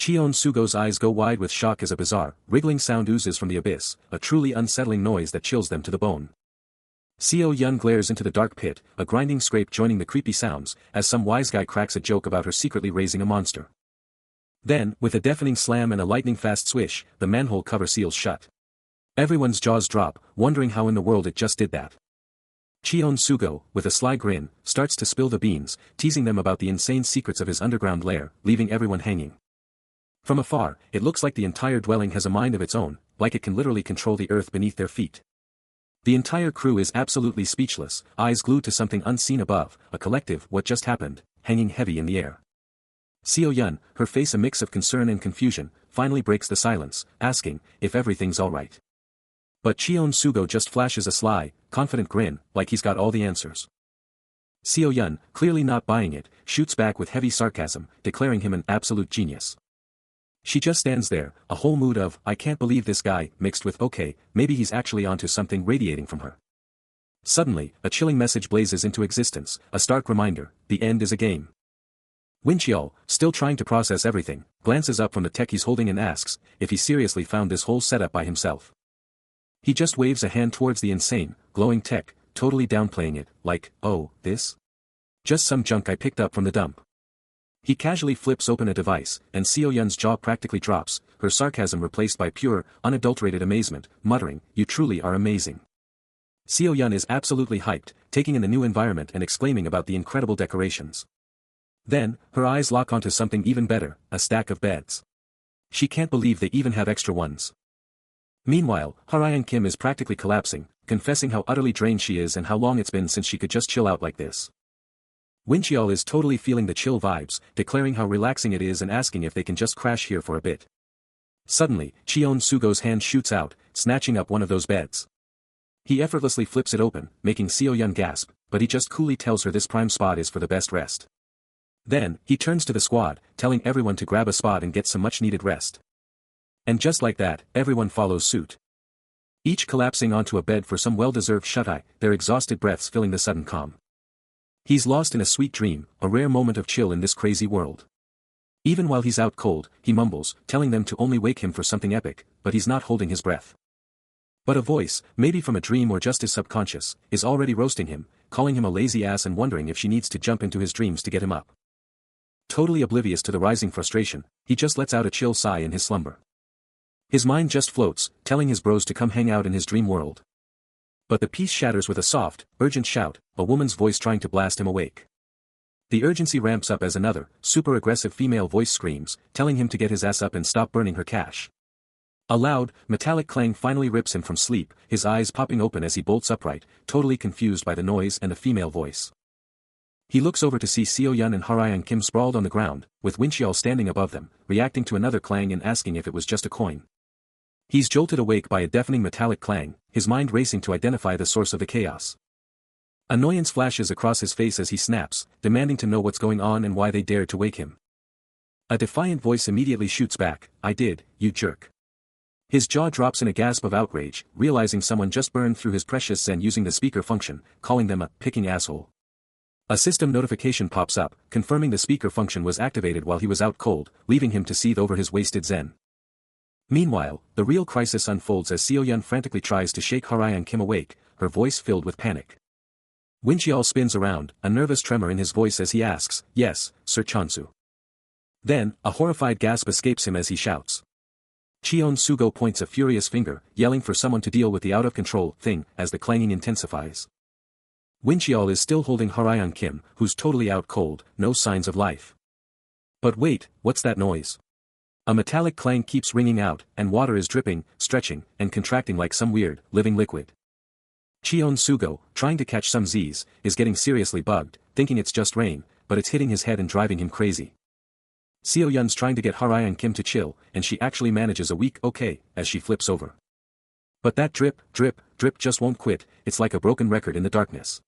Cheon Sugo's eyes go wide with shock as a bizarre, wriggling sound oozes from the abyss, a truly unsettling noise that chills them to the bone. Seo Yun glares into the dark pit, a grinding scrape joining the creepy sounds, as some wise guy cracks a joke about her secretly raising a monster. Then, with a deafening slam and a lightning-fast swish, the manhole cover seals shut. Everyone's jaws drop, wondering how in the world it just did that. Cheon Sugo, with a sly grin, starts to spill the beans, teasing them about the insane secrets of his underground lair, leaving everyone hanging. From afar, it looks like the entire dwelling has a mind of its own, like it can literally control the earth beneath their feet. The entire crew is absolutely speechless, eyes glued to something unseen above, a collective what just happened, hanging heavy in the air. Seo Yun, her face a mix of concern and confusion, finally breaks the silence, asking if everything's alright. But Cheon Sugo just flashes a sly, confident grin, like he's got all the answers. Seo Yun, clearly not buying it, shoots back with heavy sarcasm, declaring him an absolute genius. She just stands there, a whole mood of, I can't believe this guy, mixed with okay, maybe he's actually onto something radiating from her. Suddenly, a chilling message blazes into existence, a stark reminder, the end is a game. Wincheol, still trying to process everything, glances up from the tech he's holding and asks if he seriously found this whole setup by himself. He just waves a hand towards the insane, glowing tech, totally downplaying it, like, oh, this? Just some junk I picked up from the dump. He casually flips open a device, and Seo Yun's jaw practically drops, her sarcasm replaced by pure, unadulterated amazement, muttering, you truly are amazing. Seo Yun is absolutely hyped, taking in the new environment and exclaiming about the incredible decorations. Then, her eyes lock onto something even better, a stack of beds. She can't believe they even have extra ones. Meanwhile, Harayan Kim is practically collapsing, confessing how utterly drained she is and how long it's been since she could just chill out like this. Wincheol is totally feeling the chill vibes, declaring how relaxing it is and asking if they can just crash here for a bit. Suddenly, Cheon Sugo's hand shoots out, snatching up one of those beds. He effortlessly flips it open, making Seo Yun gasp, but he just coolly tells her this prime spot is for the best rest. Then, he turns to the squad, telling everyone to grab a spot and get some much-needed rest. And just like that, everyone follows suit. Each collapsing onto a bed for some well-deserved shut-eye, their exhausted breaths filling the sudden calm. He's lost in a sweet dream, a rare moment of chill in this crazy world. Even while he's out cold, he mumbles, telling them to only wake him for something epic, but he's not holding his breath. But a voice, maybe from a dream or just his subconscious, is already roasting him, calling him a lazy ass and wondering if she needs to jump into his dreams to get him up. Totally oblivious to the rising frustration, he just lets out a chill sigh in his slumber. His mind just floats, telling his bros to come hang out in his dream world. But the peace shatters with a soft, urgent shout, a woman's voice trying to blast him awake. The urgency ramps up as another, super aggressive female voice screams, telling him to get his ass up and stop burning her cash. A loud, metallic clang finally rips him from sleep, his eyes popping open as he bolts upright, totally confused by the noise and the female voice. He looks over to see Seo Yun and Harayan Kim sprawled on the ground, with Wincheol standing above them, reacting to another clang and asking if it was just a coin. He's jolted awake by a deafening metallic clang, his mind racing to identify the source of the chaos. Annoyance flashes across his face as he snaps, demanding to know what's going on and why they dared to wake him. A defiant voice immediately shoots back, I did, you jerk. His jaw drops in a gasp of outrage, realizing someone just burned through his precious Zen using the speaker function, calling them a picking asshole. A system notification pops up, confirming the speaker function was activated while he was out cold, leaving him to seethe over his wasted Zen. Meanwhile, the real crisis unfolds as Seo Yun frantically tries to shake Harayan Kim awake, her voice filled with panic. Wincheol spins around, a nervous tremor in his voice as he asks, yes, Sir Chansu. Then, a horrified gasp escapes him as he shouts. Cheon Sugo points a furious finger, yelling for someone to deal with the out-of-control thing as the clanging intensifies. Wincheol is still holding Harayan Kim, who's totally out cold, no signs of life. But wait, what's that noise? A metallic clang keeps ringing out, and water is dripping, stretching, and contracting like some weird, living liquid. Cheon Sugo, trying to catch some Z's, is getting seriously bugged, thinking it's just rain, but it's hitting his head and driving him crazy. Seo Yun's trying to get Harayan Kim to chill, and she actually manages a weak okay, as she flips over. But that drip, drip, drip just won't quit, it's like a broken record in the darkness.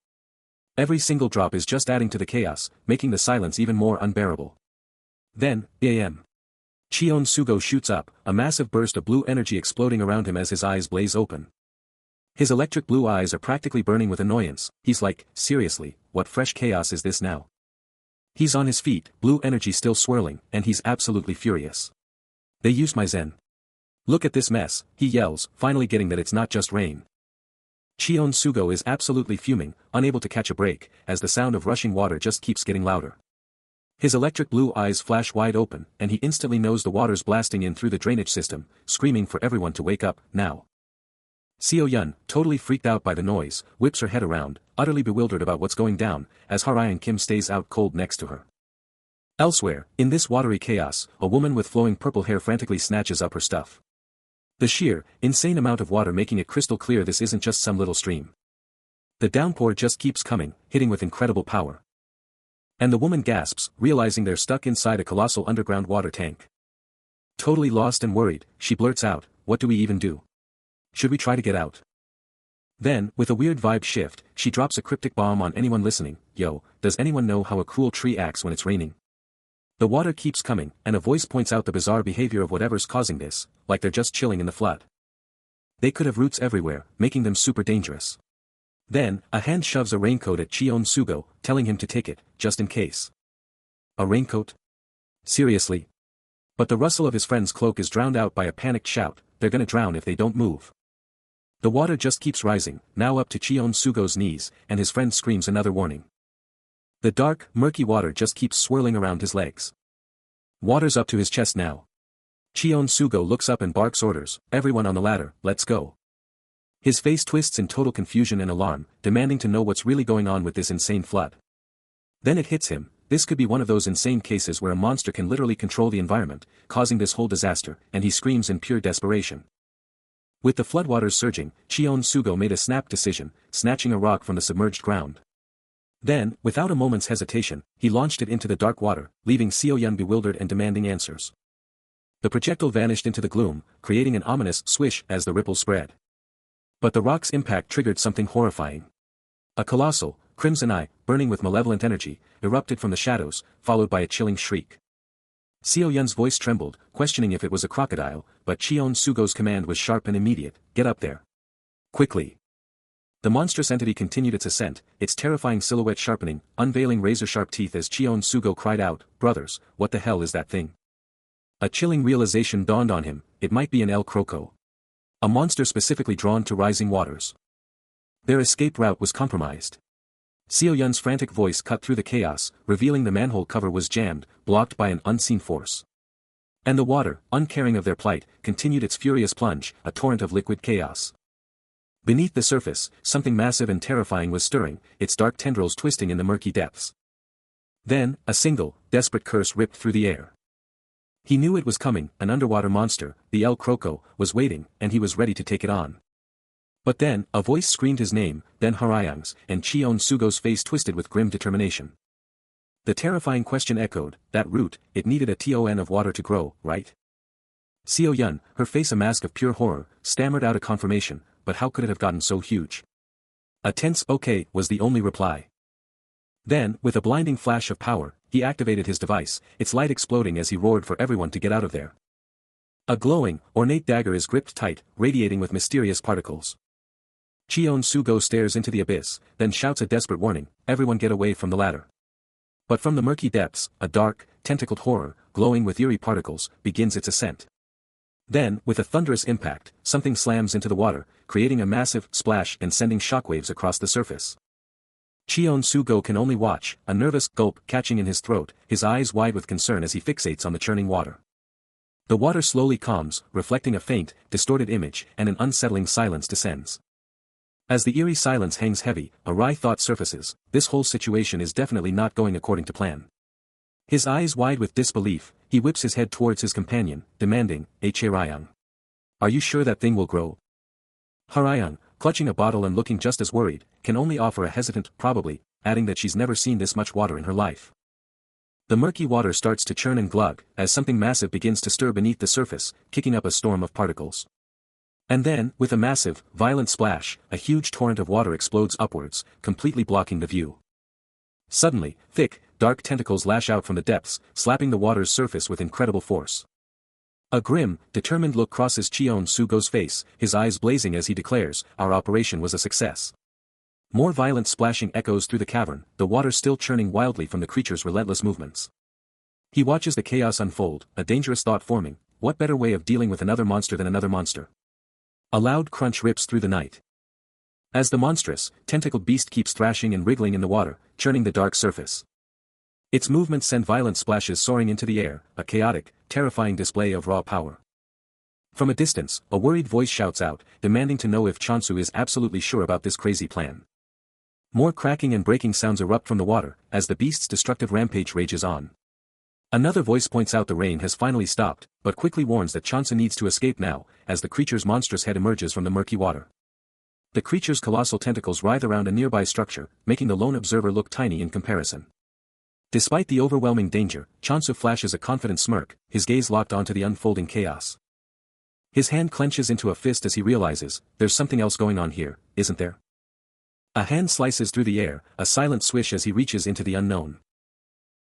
Every single drop is just adding to the chaos, making the silence even more unbearable. Then, bam. Cheon Sugo shoots up, a massive burst of blue energy exploding around him as his eyes blaze open. His electric blue eyes are practically burning with annoyance. He's like, seriously, what fresh chaos is this now? He's on his feet, blue energy still swirling, and he's absolutely furious. They used my Zen. Look at this mess, he yells, finally getting that it's not just rain. Cheon Sugo is absolutely fuming, unable to catch a break, as the sound of rushing water just keeps getting louder. His electric blue eyes flash wide open, and he instantly knows the water's blasting in through the drainage system, screaming for everyone to wake up, now. Seo Yun, totally freaked out by the noise, whips her head around, utterly bewildered about what's going down, as Harayan Kim stays out cold next to her. Elsewhere, in this watery chaos, a woman with flowing purple hair frantically snatches up her stuff. The sheer, insane amount of water making it crystal clear this isn't just some little stream. The downpour just keeps coming, hitting with incredible power. And the woman gasps, realizing they're stuck inside a colossal underground water tank. Totally lost and worried, she blurts out, "What do we even do? Should we try to get out?" Then, with a weird vibe shift, she drops a cryptic bomb on anyone listening. "Yo, does anyone know how a cruel tree acts when it's raining?" The water keeps coming, and a voice points out the bizarre behavior of whatever's causing this, like they're just chilling in the flood. They could have roots everywhere, making them super dangerous. Then, a hand shoves a raincoat at Cheon Sugo, telling him to take it, just in case. A raincoat? Seriously? But the rustle of his friend's cloak is drowned out by a panicked shout, "They're gonna drown if they don't move." The water just keeps rising, now up to Cheon Sugo's knees, and his friend screams another warning. The dark, murky water just keeps swirling around his legs. Water's up to his chest now. Cheon Sugo looks up and barks orders, "Everyone on the ladder, let's go." His face twists in total confusion and alarm, demanding to know what's really going on with this insane flood. Then it hits him, this could be one of those insane cases where a monster can literally control the environment, causing this whole disaster, and he screams in pure desperation. With the floodwaters surging, Cheon Sugo made a snap decision, snatching a rock from the submerged ground. Then, without a moment's hesitation, he launched it into the dark water, leaving Seo Yun bewildered and demanding answers. The projectile vanished into the gloom, creating an ominous swish as the ripples spread. But the rock's impact triggered something horrifying. A colossal, crimson eye, burning with malevolent energy, erupted from the shadows, followed by a chilling shriek. Seo Yun's voice trembled, questioning if it was a crocodile, but Cheon Sugo's command was sharp and immediate, "Get up there. Quickly." The monstrous entity continued its ascent, its terrifying silhouette sharpening, unveiling razor-sharp teeth as Cheon Sugo cried out, "Brothers, what the hell is that thing?" A chilling realization dawned on him, it might be an El Croco. A monster specifically drawn to rising waters. Their escape route was compromised. Seo Yun's frantic voice cut through the chaos, revealing the manhole cover was jammed, blocked by an unseen force. And the water, uncaring of their plight, continued its furious plunge, a torrent of liquid chaos. Beneath the surface, something massive and terrifying was stirring, its dark tendrils twisting in the murky depths. Then, a single, desperate curse ripped through the air. He knew it was coming, an underwater monster, the El Croco, was waiting, and he was ready to take it on. But then, a voice screamed his name, then Harayang's, and Cheon Sugo's face twisted with grim determination. The terrifying question echoed, that root, it needed a ton of water to grow, right? Seo Yun, her face a mask of pure horror, stammered out a confirmation, but how could it have gotten so huge? A tense "okay" was the only reply. Then, with a blinding flash of power, he activated his device, its light exploding as he roared for everyone to get out of there. A glowing, ornate dagger is gripped tight, radiating with mysterious particles. Cheon Sugo stares into the abyss, then shouts a desperate warning, "Everyone get away from the ladder." But from the murky depths, a dark, tentacled horror, glowing with eerie particles, begins its ascent. Then, with a thunderous impact, something slams into the water, creating a massive splash and sending shockwaves across the surface. Cheon Sugo can only watch, a nervous gulp catching in his throat, his eyes wide with concern as he fixates on the churning water. The water slowly calms, reflecting a faint, distorted image, and an unsettling silence descends. As the eerie silence hangs heavy, a wry thought surfaces, this whole situation is definitely not going according to plan. His eyes wide with disbelief, he whips his head towards his companion, demanding, Rayang. Are you sure that thing will grow? Harayang, clutching a bottle and looking just as worried, can only offer a hesitant, probably, adding that she's never seen this much water in her life. The murky water starts to churn and glug, as something massive begins to stir beneath the surface, kicking up a storm of particles. And then, with a massive, violent splash, a huge torrent of water explodes upwards, completely blocking the view. Suddenly, thick, dark tentacles lash out from the depths, slapping the water's surface with incredible force. A grim, determined look crosses Cheon Sugo's face, his eyes blazing as he declares, our operation was a success. More violent splashing echoes through the cavern, the water still churning wildly from the creature's relentless movements. He watches the chaos unfold, a dangerous thought forming, what better way of dealing with another monster than another monster? A loud crunch rips through the night. As the monstrous, tentacled beast keeps thrashing and wriggling in the water, churning the dark surface. Its movements send violent splashes soaring into the air, a chaotic, terrifying display of raw power. From a distance, a worried voice shouts out, demanding to know if Chansu is absolutely sure about this crazy plan. More cracking and breaking sounds erupt from the water, as the beast's destructive rampage rages on. Another voice points out the rain has finally stopped, but quickly warns that Chansu needs to escape now, as the creature's monstrous head emerges from the murky water. The creature's colossal tentacles writhe around a nearby structure, making the lone observer look tiny in comparison. Despite the overwhelming danger, Chansu flashes a confident smirk, his gaze locked onto the unfolding chaos. His hand clenches into a fist as he realizes, there's something else going on here, isn't there? A hand slices through the air, a silent swish as he reaches into the unknown.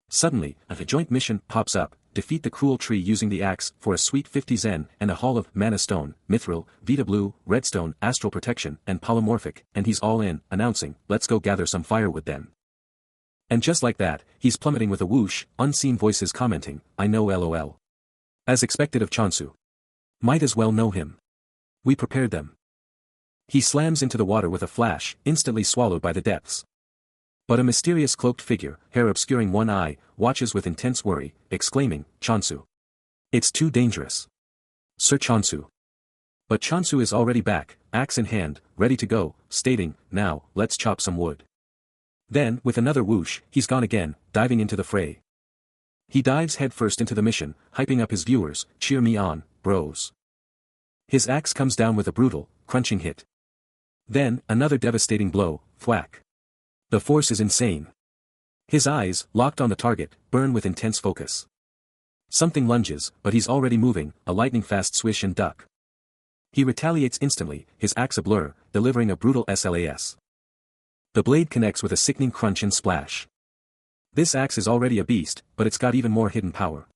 Suddenly, a joint mission pops up, defeat the cruel tree using the axe for a sweet 50 Zen and a haul of Mana Stone, Mithril, Vita Blue, Redstone, Astral Protection, and Polymorphic, and he's all in, announcing, let's go gather some firewood then. And just like that, he's plummeting with a whoosh, unseen voices commenting, I know LOL. As expected of Chansu. Might as well know him. We prepared them. He slams into the water with a flash, instantly swallowed by the depths. But a mysterious cloaked figure, hair obscuring one eye, watches with intense worry, exclaiming, Chansu. It's too dangerous. Sir Chansu. But Chansu is already back, axe in hand, ready to go, stating, now, let's chop some wood. Then, with another whoosh, he's gone again, diving into the fray. He dives headfirst into the mission, hyping up his viewers, cheer me on, bros. His axe comes down with a brutal, crunching hit. Then, another devastating blow, thwack. The force is insane. His eyes, locked on the target, burn with intense focus. Something lunges, but he's already moving, a lightning-fast swish and duck. He retaliates instantly, his axe a blur, delivering a brutal SLAS. The blade connects with a sickening crunch and splash. This axe is already a beast, but it's got even more hidden power.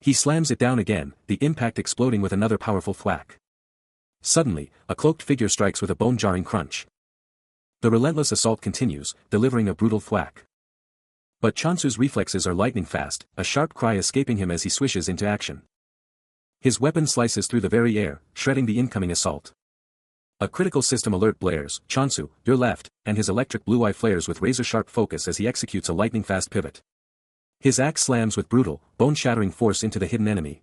He slams it down again, the impact exploding with another powerful thwack. Suddenly, a cloaked figure strikes with a bone-jarring crunch. The relentless assault continues, delivering a brutal thwack. But Chansu's reflexes are lightning fast, a sharp cry escaping him as he swishes into action. His weapon slices through the very air, shredding the incoming assault. A critical system alert blares, Chansu, your left, and his electric blue eye flares with razor-sharp focus as he executes a lightning-fast pivot. His axe slams with brutal, bone-shattering force into the hidden enemy.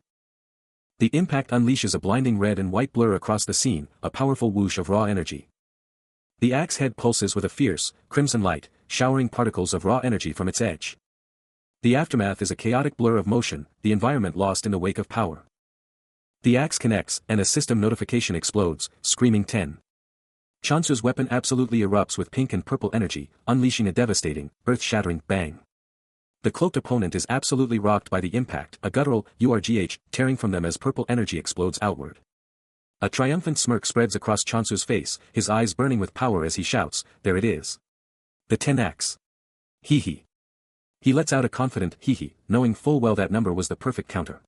The impact unleashes a blinding red and white blur across the scene, a powerful whoosh of raw energy. The axe head pulses with a fierce, crimson light, showering particles of raw energy from its edge. The aftermath is a chaotic blur of motion, the environment lost in the wake of power. The axe connects, and a system notification explodes, screaming 10. Chansu's weapon absolutely erupts with pink and purple energy, unleashing a devastating, earth-shattering bang. The cloaked opponent is absolutely rocked by the impact, a guttural, URGH, tearing from them as purple energy explodes outward. A triumphant smirk spreads across Chansu's face, his eyes burning with power as he shouts, there it is. The 10x. Hee hee. He lets out a confident hee hee, knowing full well that number was the perfect counter.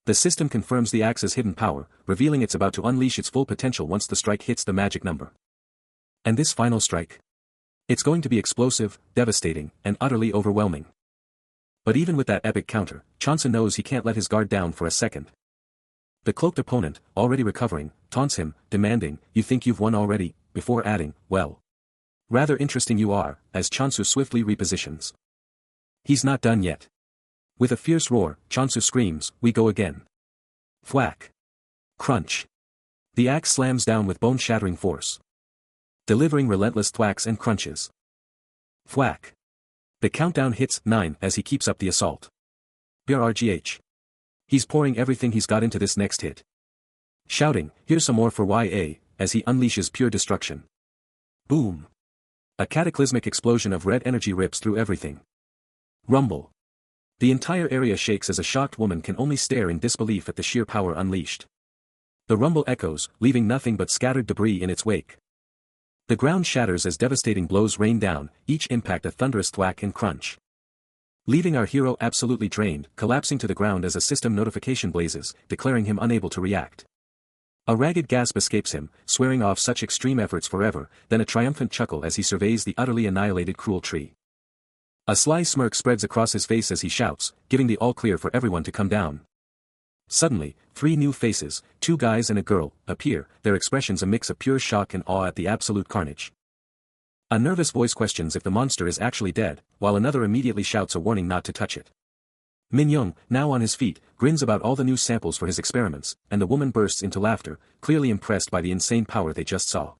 The system confirms the axe's hidden power, revealing it's about to unleash its full potential once the strike hits the magic number. And this final strike? It's going to be explosive, devastating, and utterly overwhelming. But even with that epic counter, Chansu knows he can't let his guard down for a second. The cloaked opponent, already recovering, taunts him, demanding, you think you've won already, before adding, well. Rather interesting you are, as Chansu swiftly repositions. He's not done yet. With a fierce roar, Chansu screams, we go again. Thwack. Crunch. The axe slams down with bone-shattering force. Delivering relentless thwacks and crunches. Thwack. The countdown hits 9 as he keeps up the assault. BRGH. He's pouring everything he's got into this next hit. Shouting, here's some more for YA, as he unleashes pure destruction. Boom. A cataclysmic explosion of red energy rips through everything. Rumble. The entire area shakes as a shocked woman can only stare in disbelief at the sheer power unleashed. The rumble echoes, leaving nothing but scattered debris in its wake. The ground shatters as devastating blows rain down, each impact a thunderous thwack and crunch. Leaving our hero absolutely drained, collapsing to the ground as a system notification blazes, declaring him unable to react. A ragged gasp escapes him, swearing off such extreme efforts forever, then a triumphant chuckle as he surveys the utterly annihilated cruel tree. A sly smirk spreads across his face as he shouts, giving the all-clear for everyone to come down. Suddenly, 3 new faces, 2 guys and a girl, appear, their expressions a mix of pure shock and awe at the absolute carnage. A nervous voice questions if the monster is actually dead, while another immediately shouts a warning not to touch it. Min Young, now on his feet, grins about all the new samples for his experiments, and the woman bursts into laughter, clearly impressed by the insane power they just saw.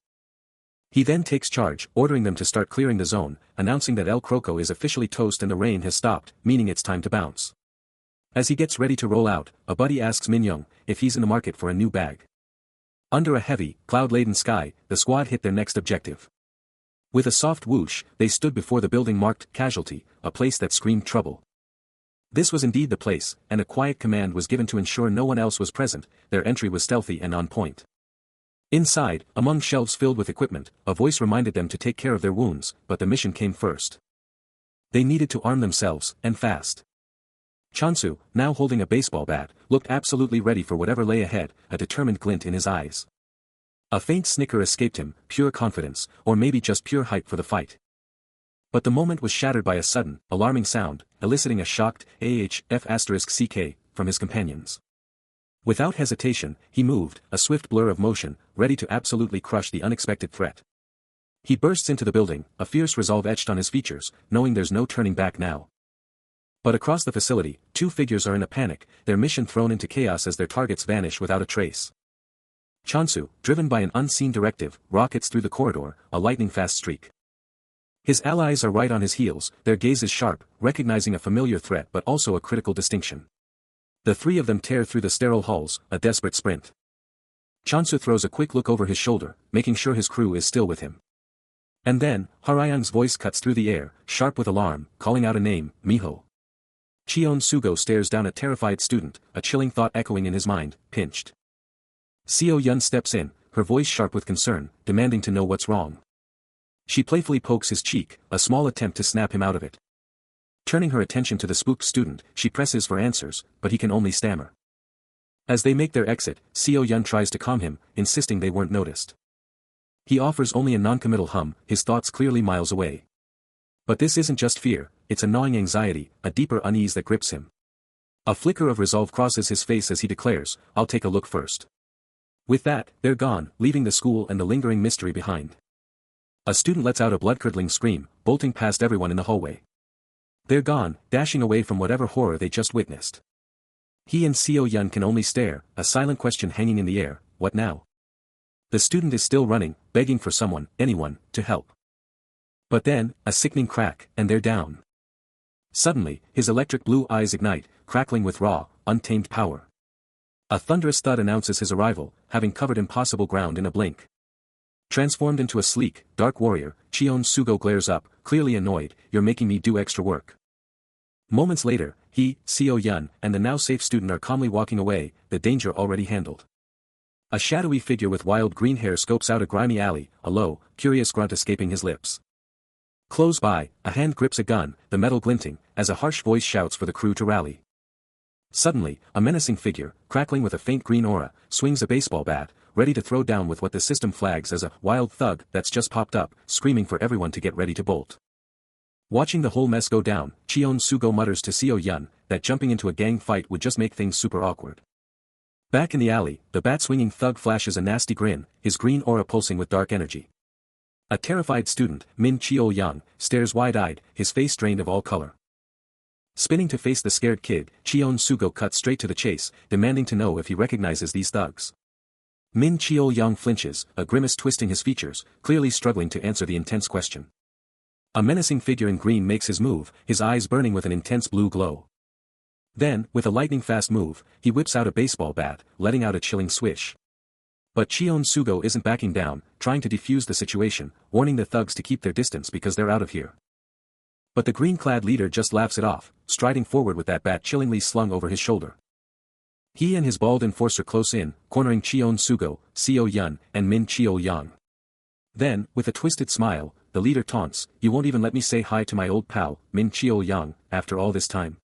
He then takes charge, ordering them to start clearing the zone, announcing that El Croco is officially toast and the rain has stopped, meaning it's time to bounce. As he gets ready to roll out, a buddy asks Min Young if he's in the market for a new bag. Under a heavy, cloud-laden sky, the squad hit their next objective. With a soft whoosh, they stood before the building marked Casualty, a place that screamed trouble. This was indeed the place, and a quiet command was given to ensure no one else was present. Their entry was stealthy and on point. Inside, among shelves filled with equipment, a voice reminded them to take care of their wounds, but the mission came first. They needed to arm themselves, and fast. Chansu, now holding a baseball bat, looked absolutely ready for whatever lay ahead, a determined glint in his eyes. A faint snicker escaped him, pure confidence, or maybe just pure hype for the fight. But the moment was shattered by a sudden, alarming sound, eliciting a shocked AHF*CK from his companions. Without hesitation, he moved, a swift blur of motion, ready to absolutely crush the unexpected threat. He bursts into the building, a fierce resolve etched on his features, knowing there's no turning back now. But across the facility, 2 figures are in a panic, their mission thrown into chaos as their targets vanish without a trace. Chansu, driven by an unseen directive, rockets through the corridor, a lightning-fast streak. His allies are right on his heels, their gaze is sharp, recognizing a familiar threat but also a critical distinction. The 3 of them tear through the sterile halls, a desperate sprint. Chansu throws a quick look over his shoulder, making sure his crew is still with him. And then, Harayang's voice cuts through the air, sharp with alarm, calling out a name, Miho. Cheon Sugo stares down a terrified student, a chilling thought echoing in his mind, pinched. Seo Yun steps in, her voice sharp with concern, demanding to know what's wrong. She playfully pokes his cheek, a small attempt to snap him out of it. Turning her attention to the spooked student, she presses for answers, but he can only stammer. As they make their exit, Seo Yun tries to calm him, insisting they weren't noticed. He offers only a non-committal hum, his thoughts clearly miles away. But this isn't just fear, it's a gnawing anxiety, a deeper unease that grips him. A flicker of resolve crosses his face as he declares, I'll take a look first. With that, they're gone, leaving the school and the lingering mystery behind. A student lets out a blood-curdling scream, bolting past everyone in the hallway. They're gone, dashing away from whatever horror they just witnessed. He and Seo Yun can only stare, a silent question hanging in the air, what now? The student is still running, begging for someone, anyone, to help. But then, a sickening crack, and they're down. Suddenly, his electric blue eyes ignite, crackling with raw, untamed power. A thunderous thud announces his arrival, having covered impossible ground in a blink. Transformed into a sleek, dark warrior, Cheon Sugo glares up, clearly annoyed, you're making me do extra work. Moments later, he, Seo Yun, and the now safe student are calmly walking away, the danger already handled. A shadowy figure with wild green hair scopes out a grimy alley, a low, curious grunt escaping his lips. Close by, a hand grips a gun, the metal glinting, as a harsh voice shouts for the crew to rally. Suddenly, a menacing figure, crackling with a faint green aura, swings a baseball bat, ready to throw down with what the system flags as a wild thug that's just popped up, screaming for everyone to get ready to bolt. Watching the whole mess go down, Cheon Sugo mutters to Seo Yun that jumping into a gang fight would just make things super awkward. Back in the alley, the bat-swinging thug flashes a nasty grin, his green aura pulsing with dark energy. A terrified student, Min Cheo Yang, stares wide-eyed, his face drained of all color. Spinning to face the scared kid, Cheon Sugo cuts straight to the chase, demanding to know if he recognizes these thugs. Min Cheo Yang flinches, a grimace twisting his features, clearly struggling to answer the intense question. A menacing figure in green makes his move, his eyes burning with an intense blue glow. Then, with a lightning-fast move, he whips out a baseball bat, letting out a chilling swish. But Cheon-sugo isn't backing down, trying to defuse the situation, warning the thugs to keep their distance because they're out of here. But the green-clad leader just laughs it off, striding forward with that bat chillingly slung over his shoulder. He and his bald enforcer close in, cornering Cheon-sugo, Seo-yun, and Min Cheo-yang. Then, with a twisted smile, the leader taunts, "You won't even let me say hi to my old pal, Min Cheo-yang, after all this time."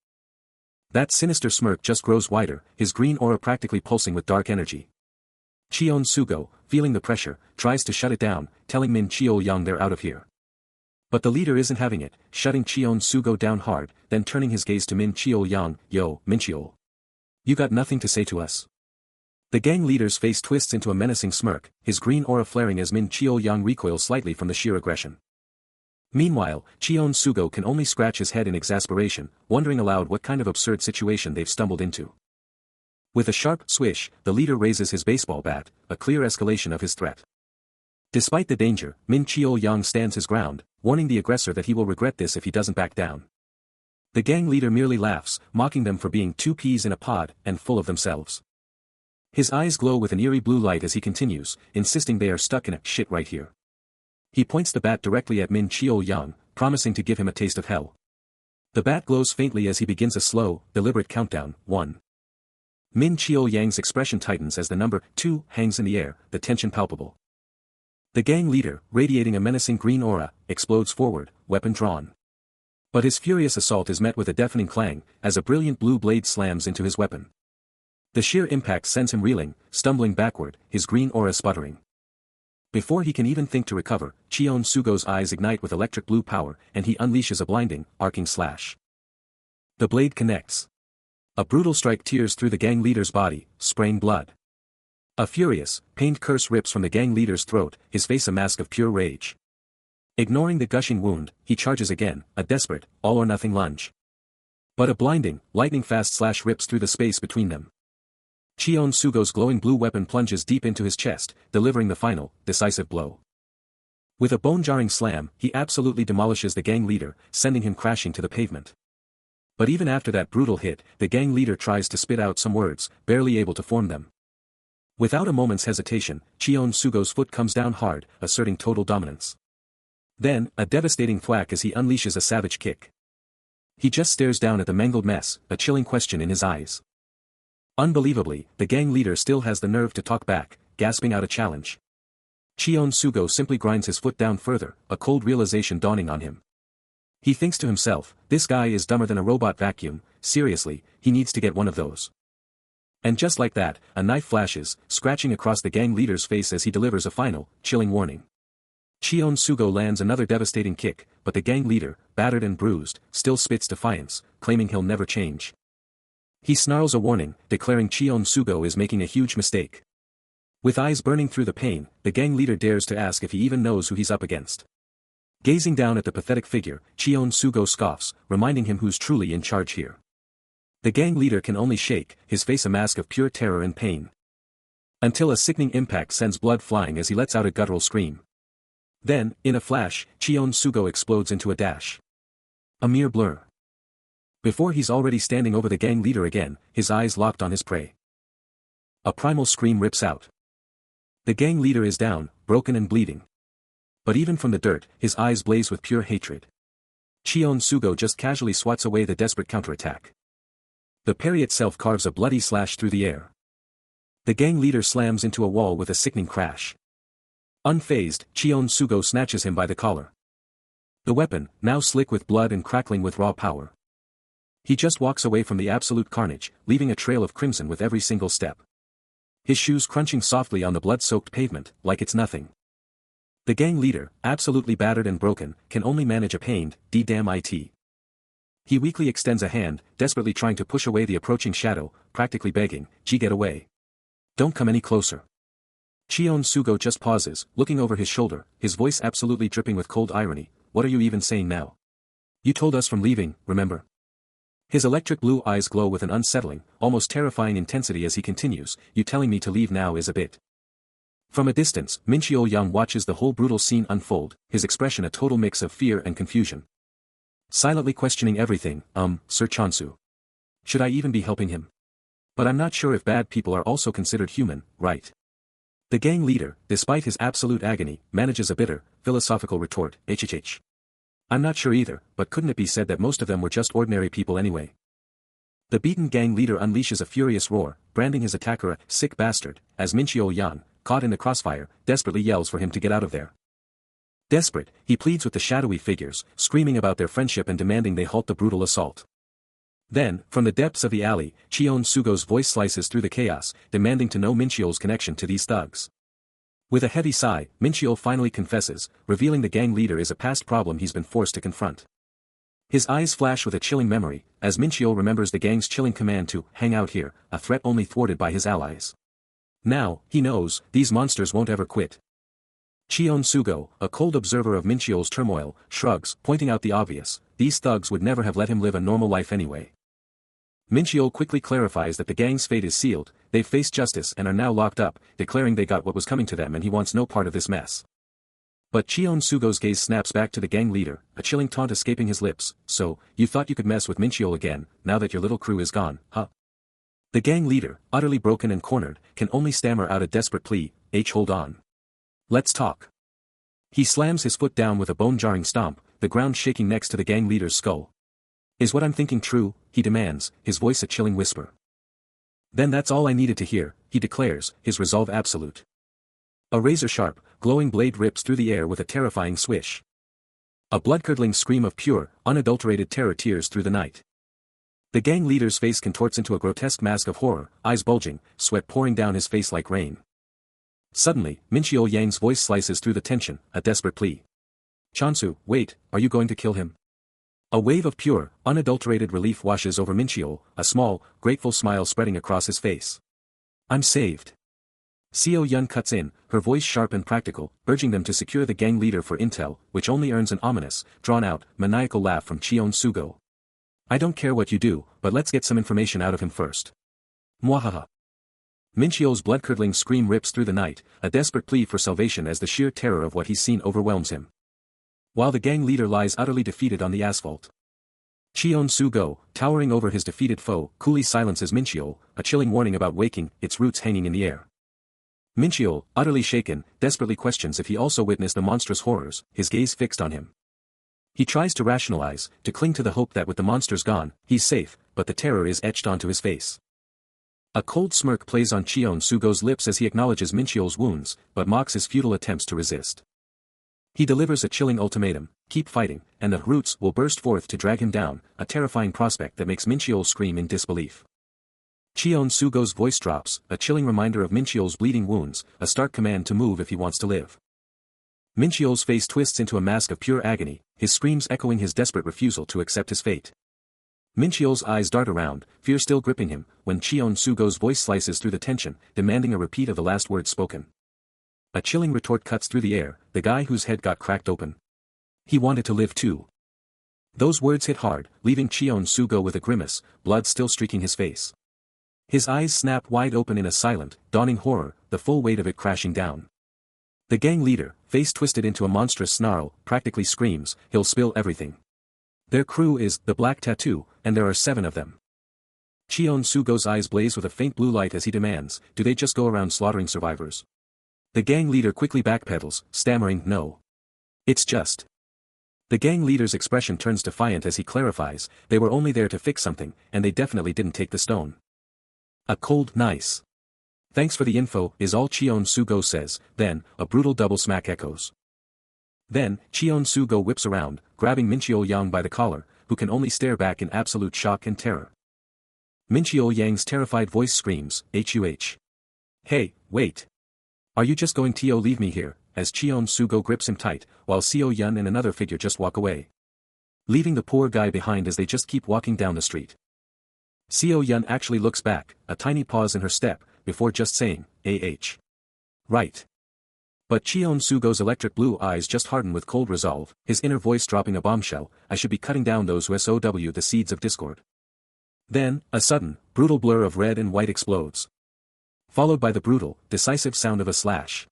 That sinister smirk just grows wider, his green aura practically pulsing with dark energy. Cheon-sugo, feeling the pressure, tries to shut it down, telling Min Cheo-yang they're out of here. But the leader isn't having it, shutting Cheon-sugo down hard, then turning his gaze to Min Cheo-yang, "Yo, Mincheo. You got nothing to say to us?" The gang leader's face twists into a menacing smirk, his green aura flaring as Min Cheo-yang recoils slightly from the sheer aggression. Meanwhile, Cheon-sugo can only scratch his head in exasperation, wondering aloud what kind of absurd situation they've stumbled into. With a sharp swish, the leader raises his baseball bat, a clear escalation of his threat. Despite the danger, Min Cheo-yang stands his ground, warning the aggressor that he will regret this if he doesn't back down. The gang leader merely laughs, mocking them for being two peas in a pod and full of themselves. His eyes glow with an eerie blue light as he continues, insisting they are stuck in a shit right here. He points the bat directly at Min Cheo-yang, promising to give him a taste of hell. The bat glows faintly as he begins a slow, deliberate countdown, 1. Min Cheo-yang's expression tightens as the number 2 hangs in the air, the tension palpable. The gang leader, radiating a menacing green aura, explodes forward, weapon drawn. But his furious assault is met with a deafening clang, as a brilliant blue blade slams into his weapon. The sheer impact sends him reeling, stumbling backward, his green aura sputtering. Before he can even think to recover, Cheon-sugo's eyes ignite with electric blue power, and he unleashes a blinding, arcing slash. The blade connects. A brutal strike tears through the gang leader's body, spraying blood. A furious, pained curse rips from the gang leader's throat, his face a mask of pure rage. Ignoring the gushing wound, he charges again, a desperate, all-or-nothing lunge. But a blinding, lightning-fast slash rips through the space between them. Cheon-sugo's glowing blue weapon plunges deep into his chest, delivering the final, decisive blow. With a bone-jarring slam, he absolutely demolishes the gang leader, sending him crashing to the pavement. But even after that brutal hit, the gang leader tries to spit out some words, barely able to form them. Without a moment's hesitation, Cheon-sugo's foot comes down hard, asserting total dominance. Then, a devastating thwack as he unleashes a savage kick. He just stares down at the mangled mess, a chilling question in his eyes. Unbelievably, the gang leader still has the nerve to talk back, gasping out a challenge. Cheon-sugo simply grinds his foot down further, a cold realization dawning on him. He thinks to himself, this guy is dumber than a robot vacuum, seriously, he needs to get one of those. And just like that, a knife flashes, scratching across the gang leader's face as he delivers a final, chilling warning. Cheon-sugo lands another devastating kick, but the gang leader, battered and bruised, still spits defiance, claiming he'll never change. He snarls a warning, declaring Cheon-sugo is making a huge mistake. With eyes burning through the pain, the gang leader dares to ask if he even knows who he's up against. Gazing down at the pathetic figure, Cheon-sugo scoffs, reminding him who's truly in charge here. The gang leader can only shake, his face a mask of pure terror and pain. Until a sickening impact sends blood flying as he lets out a guttural scream. Then, in a flash, Cheon-sugo explodes into a dash. A mere blur. Before he's already standing over the gang leader again, his eyes locked on his prey. A primal scream rips out. The gang leader is down, broken and bleeding. But even from the dirt, his eyes blaze with pure hatred. Cheon-sugo just casually swats away the desperate counterattack. The parry itself carves a bloody slash through the air. The gang leader slams into a wall with a sickening crash. Unfazed, Cheon-sugo snatches him by the collar. The weapon, now slick with blood and crackling with raw power. He just walks away from the absolute carnage, leaving a trail of crimson with every single step. His shoes crunching softly on the blood-soaked pavement, like it's nothing. The gang leader, absolutely battered and broken, can only manage a pained, "D-damn-it." He weakly extends a hand, desperately trying to push away the approaching shadow, practically begging, "Gee, get away. Don't come any closer." Cheon-sugo just pauses, looking over his shoulder, his voice absolutely dripping with cold irony. "What are you even saying now? You told us from leaving, remember?" His electric blue eyes glow with an unsettling, almost terrifying intensity as he continues, "You telling me to leave now is a bit From a distance, Minchio Yang watches the whole brutal scene unfold, his expression a total mix of fear and confusion. Silently questioning everything, Sir Chansu. Should I even be helping him? But I'm not sure if bad people are also considered human, right? The gang leader, despite his absolute agony, manages a bitter, philosophical retort, HHH. I'm not sure either, but couldn't it be said that most of them were just ordinary people anyway? The beaten gang leader unleashes a furious roar, branding his attacker a sick bastard, as Minchio Yang, caught in the crossfire, desperately yells for him to get out of there. Desperate, he pleads with the shadowy figures, screaming about their friendship and demanding they halt the brutal assault. Then, from the depths of the alley, Cheon Sugo's voice slices through the chaos, demanding to know Minchio's connection to these thugs. With a heavy sigh, Minchio finally confesses, revealing the gang leader is a past problem he's been forced to confront. His eyes flash with a chilling memory, as Minchio remembers the gang's chilling command to hang out here, a threat only thwarted by his allies. Now, he knows, these monsters won't ever quit. Cheon Sugo, a cold observer of Minchio's turmoil, shrugs, pointing out the obvious, these thugs would never have let him live a normal life anyway. Minchio quickly clarifies that the gang's fate is sealed, they've faced justice and are now locked up, declaring they got what was coming to them and he wants no part of this mess. But Cheon Sugo's gaze snaps back to the gang leader, a chilling taunt escaping his lips, so, you thought you could mess with Minchio again, now that your little crew is gone, huh? The gang leader, utterly broken and cornered, can only stammer out a desperate plea, hold on. Let's talk. He slams his foot down with a bone-jarring stomp, the ground shaking next to the gang leader's skull. Is what I'm thinking true? He demands, his voice a chilling whisper. Then that's all I needed to hear, he declares, his resolve absolute. A razor-sharp, glowing blade rips through the air with a terrifying swish. A blood-curdling scream of pure, unadulterated terror tears through the night. The gang leader's face contorts into a grotesque mask of horror, eyes bulging, sweat pouring down his face like rain. Suddenly, Minchio Yang's voice slices through the tension, a desperate plea. Chansu, wait, are you going to kill him? A wave of pure, unadulterated relief washes over Minchio, a small, grateful smile spreading across his face. I'm saved. Seo Yun cuts in, her voice sharp and practical, urging them to secure the gang leader for intel, which only earns an ominous, drawn-out, maniacal laugh from Cheon Sugo. I don't care what you do, but let's get some information out of him first. Mwahaha. Minchio's blood-curdling scream rips through the night, a desperate plea for salvation as the sheer terror of what he's seen overwhelms him. While the gang leader lies utterly defeated on the asphalt. Cheon Sugo, towering over his defeated foe, coolly silences Minchio, a chilling warning about waking, its roots hanging in the air. Minchio, utterly shaken, desperately questions if he also witnessed the monstrous horrors, his gaze fixed on him. He tries to rationalize, to cling to the hope that with the monsters gone, he's safe, but the terror is etched onto his face. A cold smirk plays on Cheon Sugo's lips as he acknowledges Minchio's wounds, but mocks his futile attempts to resist. He delivers a chilling ultimatum, keep fighting, and the roots will burst forth to drag him down, a terrifying prospect that makes Minchio scream in disbelief. Cheon Sugo's voice drops, a chilling reminder of Minchio's bleeding wounds, a stark command to move if he wants to live. Minchio's face twists into a mask of pure agony, his screams echoing his desperate refusal to accept his fate. Minchio's eyes dart around, fear still gripping him, when Cheon Sugo's voice slices through the tension, demanding a repeat of the last words spoken. A chilling retort cuts through the air, the guy whose head got cracked open. He wanted to live too. Those words hit hard, leaving Cheon Sugo with a grimace, blood still streaking his face. His eyes snap wide open in a silent, dawning horror, the full weight of it crashing down. The gang leader, face twisted into a monstrous snarl, practically screams, he'll spill everything. Their crew is the Black Tattoo, and there are 7 of them. Cheon Sugo's eyes blaze with a faint blue light as he demands, do they just go around slaughtering survivors? The gang leader quickly backpedals, stammering, no. It's just. The gang leader's expression turns defiant as he clarifies, they were only there to fix something, and they definitely didn't take the stone. A cold, nice. Thanks for the info, is all Cheon Sugo says, then, a brutal double smack echoes. Then, Cheon Sugo whips around, grabbing Minchio Yang by the collar, who can only stare back in absolute shock and terror. Minchio Yang's terrified voice screams, HUH. Hey, wait. Are you just going to leave me here, as Cheon Sugo grips him tight, while Seo Yun and another figure just walk away. Leaving the poor guy behind as they just keep walking down the street. Seo Yun actually looks back, a tiny pause in her step, before just saying, Right. But Cheon Sugo's electric blue eyes just harden with cold resolve, his inner voice dropping a bombshell, I should be cutting down those who sow the seeds of discord. Then, a sudden, brutal blur of red and white explodes. Followed by the brutal, decisive sound of a slash.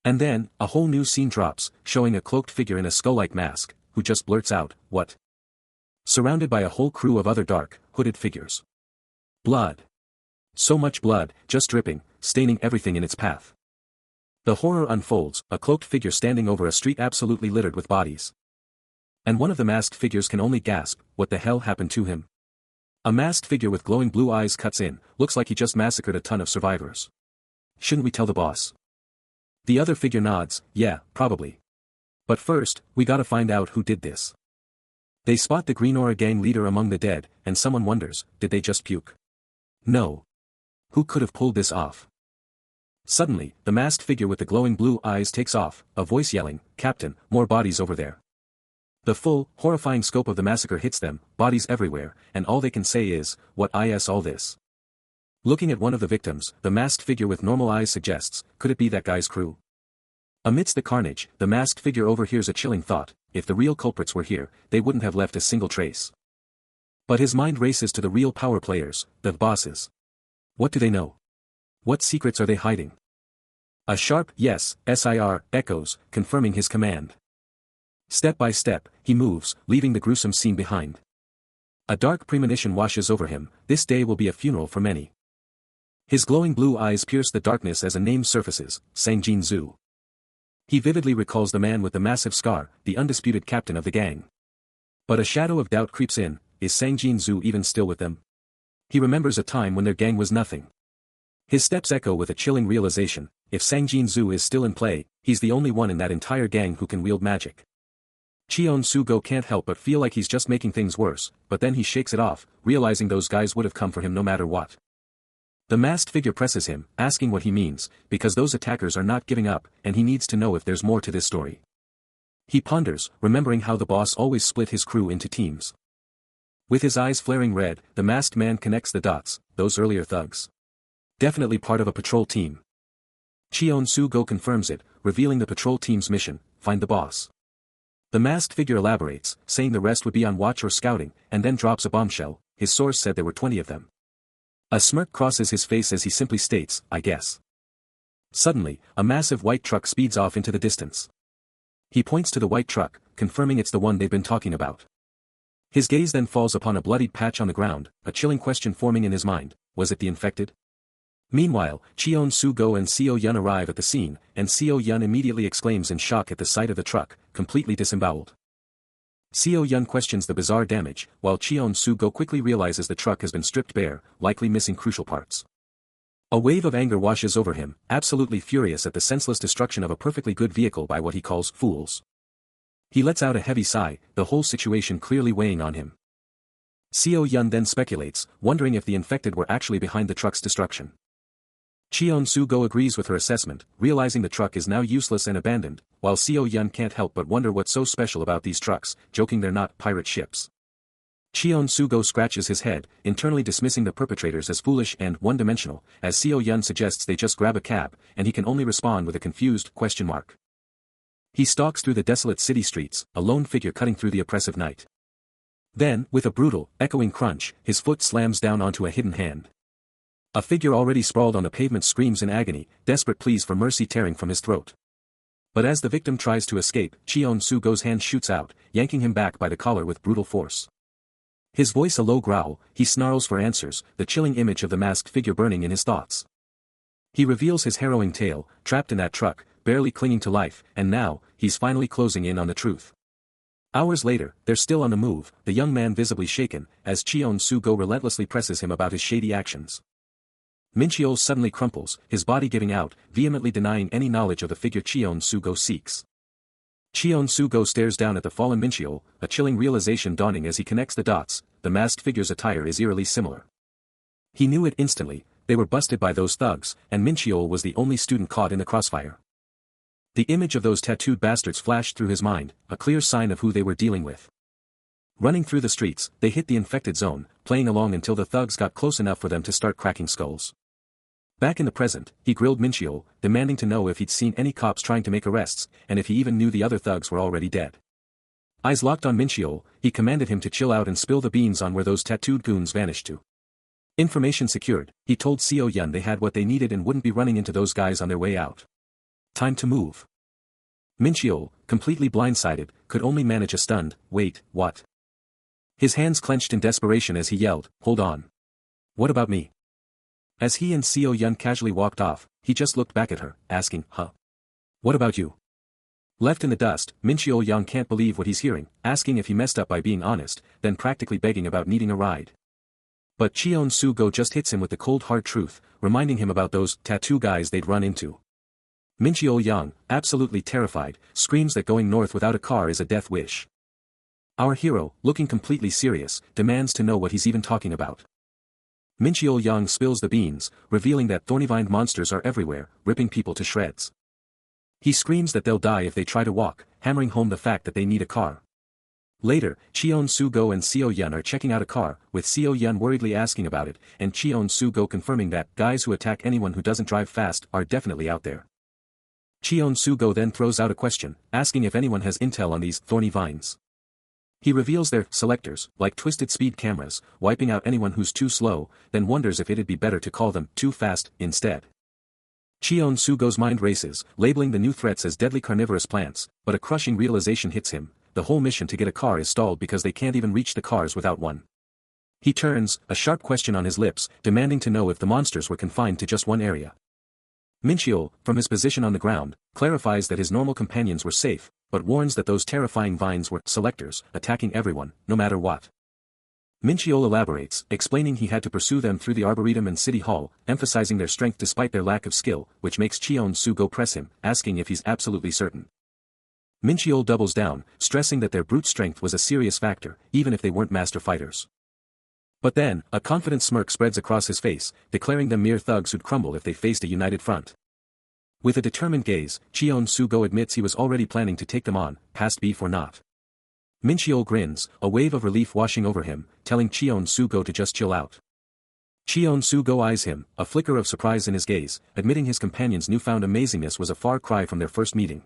And then, a whole new scene drops, showing a cloaked figure in a skull-like mask, who just blurts out, "What?" Surrounded by a whole crew of other dark, hooded figures. Blood. So much blood, just dripping, staining everything in its path. The horror unfolds, a cloaked figure standing over a street absolutely littered with bodies. And one of the masked figures can only gasp, what the hell happened to him? A masked figure with glowing blue eyes cuts in, looks like he just massacred a ton of survivors. Shouldn't we tell the boss? The other figure nods, yeah, probably. But first, we gotta find out who did this. They spot the Green Aura gang leader among the dead, and someone wonders, did they just puke? No. Who could have pulled this off? Suddenly, the masked figure with the glowing blue eyes takes off, a voice yelling, "Captain, more bodies over there." The full, horrifying scope of the massacre hits them, bodies everywhere, and all they can say is, "What is all this?" Looking at one of the victims, the masked figure with normal eyes suggests, could it be that guy's crew? Amidst the carnage, the masked figure overhears a chilling thought, if the real culprits were here, they wouldn't have left a single trace. But his mind races to the real power players, the bosses. What do they know? What secrets are they hiding? A sharp "yes, sir" echoes, confirming his command. Step by step, he moves, leaving the gruesome scene behind. A dark premonition washes over him, this day will be a funeral for many. His glowing blue eyes pierce the darkness as a name surfaces, Sang-jin Zhu. He vividly recalls the man with the massive scar, the undisputed captain of the gang. But a shadow of doubt creeps in, is Sang-jin Zhu even still with them? He remembers a time when their gang was nothing. His steps echo with a chilling realization, if Sang-jin Zhu is still in play, he's the only one in that entire gang who can wield magic. Cheon-Soo-go can't help but feel like he's just making things worse, but then he shakes it off, realizing those guys would have come for him no matter what. The masked figure presses him, asking what he means, because those attackers are not giving up, and he needs to know if there's more to this story. He ponders, remembering how the boss always split his crew into teams. With his eyes flaring red, the masked man connects the dots, those earlier thugs. Definitely part of a patrol team. Cheon-Soo-go confirms it, revealing the patrol team's mission, find the boss. The masked figure elaborates, saying the rest would be on watch or scouting, and then drops a bombshell, his source said there were 20 of them. A smirk crosses his face as he simply states, I guess. Suddenly, a massive white truck speeds off into the distance. He points to the white truck, confirming it's the one they've been talking about. His gaze then falls upon a bloodied patch on the ground, a chilling question forming in his mind, was it the infected? Meanwhile, Cheon-Soo-go and Seo-yun arrive at the scene, and Seo-yun immediately exclaims in shock at the sight of the truck, completely disemboweled. Seo-yun questions the bizarre damage, while Cheon-Soo-go quickly realizes the truck has been stripped bare, likely missing crucial parts. A wave of anger washes over him, absolutely furious at the senseless destruction of a perfectly good vehicle by what he calls fools. He lets out a heavy sigh, the whole situation clearly weighing on him. Seo-yun then speculates, wondering if the infected were actually behind the truck's destruction. Cheon-Soo-go agrees with her assessment, realizing the truck is now useless and abandoned, while Seo-yun can't help but wonder what's so special about these trucks, joking they're not pirate ships. Cheon-Soo-go scratches his head, internally dismissing the perpetrators as foolish and one-dimensional, as Seo-yun suggests they just grab a cab, and he can only respond with a confused question mark. He stalks through the desolate city streets, a lone figure cutting through the oppressive night. Then, with a brutal, echoing crunch, his foot slams down onto a hidden hand. A figure already sprawled on the pavement screams in agony, desperate pleas for mercy tearing from his throat. But as the victim tries to escape, Cheon-Soo-go's hand shoots out, yanking him back by the collar with brutal force. His voice a low growl, he snarls for answers, the chilling image of the masked figure burning in his thoughts. He reveals his harrowing tale, trapped in that truck, barely clinging to life, and now, he's finally closing in on the truth. Hours later, they're still on the move, the young man visibly shaken, as Cheon-Soo-go relentlessly presses him about his shady actions. Mincheol suddenly crumples, his body giving out, vehemently denying any knowledge of the figure Cheon-Soo-go seeks. Cheon-Soo-go stares down at the fallen Mincheol, a chilling realization dawning as he connects the dots, the masked figure's attire is eerily similar. He knew it instantly, they were busted by those thugs, and Mincheol was the only student caught in the crossfire. The image of those tattooed bastards flashed through his mind, a clear sign of who they were dealing with. Running through the streets, they hit the infected zone, playing along until the thugs got close enough for them to start cracking skulls. Back in the present, he grilled Mincheol, demanding to know if he'd seen any cops trying to make arrests, and if he even knew the other thugs were already dead. Eyes locked on Mincheol, he commanded him to chill out and spill the beans on where those tattooed goons vanished to. Information secured, he told Seo-yun they had what they needed and wouldn't be running into those guys on their way out. Time to move. Mincheol, completely blindsided, could only manage a stunned, "Wait, what?" His hands clenched in desperation as he yelled, "Hold on. What about me?" As he and Seo Yun casually walked off, he just looked back at her, asking, "Huh? What about you?" Left in the dust, Mincheol Yang can't believe what he's hearing, asking if he messed up by being honest, then practically begging about needing a ride. But Cheon Su-go just hits him with the cold hard truth, reminding him about those tattoo guys they'd run into. Mincheol Yang, absolutely terrified, screams that going north without a car is a death wish. Our hero, looking completely serious, demands to know what he's even talking about. Mincheol Yang spills the beans, revealing that thorny-vined monsters are everywhere, ripping people to shreds. He screams that they'll die if they try to walk, hammering home the fact that they need a car. Later, Cheon Su-go and Seo Yun are checking out a car, with Seo Yun worriedly asking about it, and Cheon Su-go confirming that guys who attack anyone who doesn't drive fast are definitely out there. Cheon Su-go then throws out a question, asking if anyone has intel on these thorny vines. He reveals they're selectors, like twisted speed cameras, wiping out anyone who's too slow, then wonders if it'd be better to call them too fast instead. Cheon Su-go's mind races, labeling the new threats as deadly carnivorous plants, but a crushing realization hits him: the whole mission to get a car is stalled because they can't even reach the cars without one. He turns, a sharp question on his lips, demanding to know if the monsters were confined to just one area. Mincheol, from his position on the ground, clarifies that his normal companions were safe, but warns that those terrifying vines were selectors, attacking everyone, no matter what. Mincheol elaborates, explaining he had to pursue them through the Arboretum and City Hall, emphasizing their strength despite their lack of skill, which makes Cheon Su-go press him, asking if he's absolutely certain. Mincheol doubles down, stressing that their brute strength was a serious factor, even if they weren't master fighters. But then, a confident smirk spreads across his face, declaring them mere thugs who'd crumble if they faced a united front. With a determined gaze, Cheon Su-go admits he was already planning to take them on, past beef or not. Mincheol grins, a wave of relief washing over him, telling Cheon Su-go to just chill out. Cheon Su-go eyes him, a flicker of surprise in his gaze, admitting his companion's newfound amazingness was a far cry from their first meeting.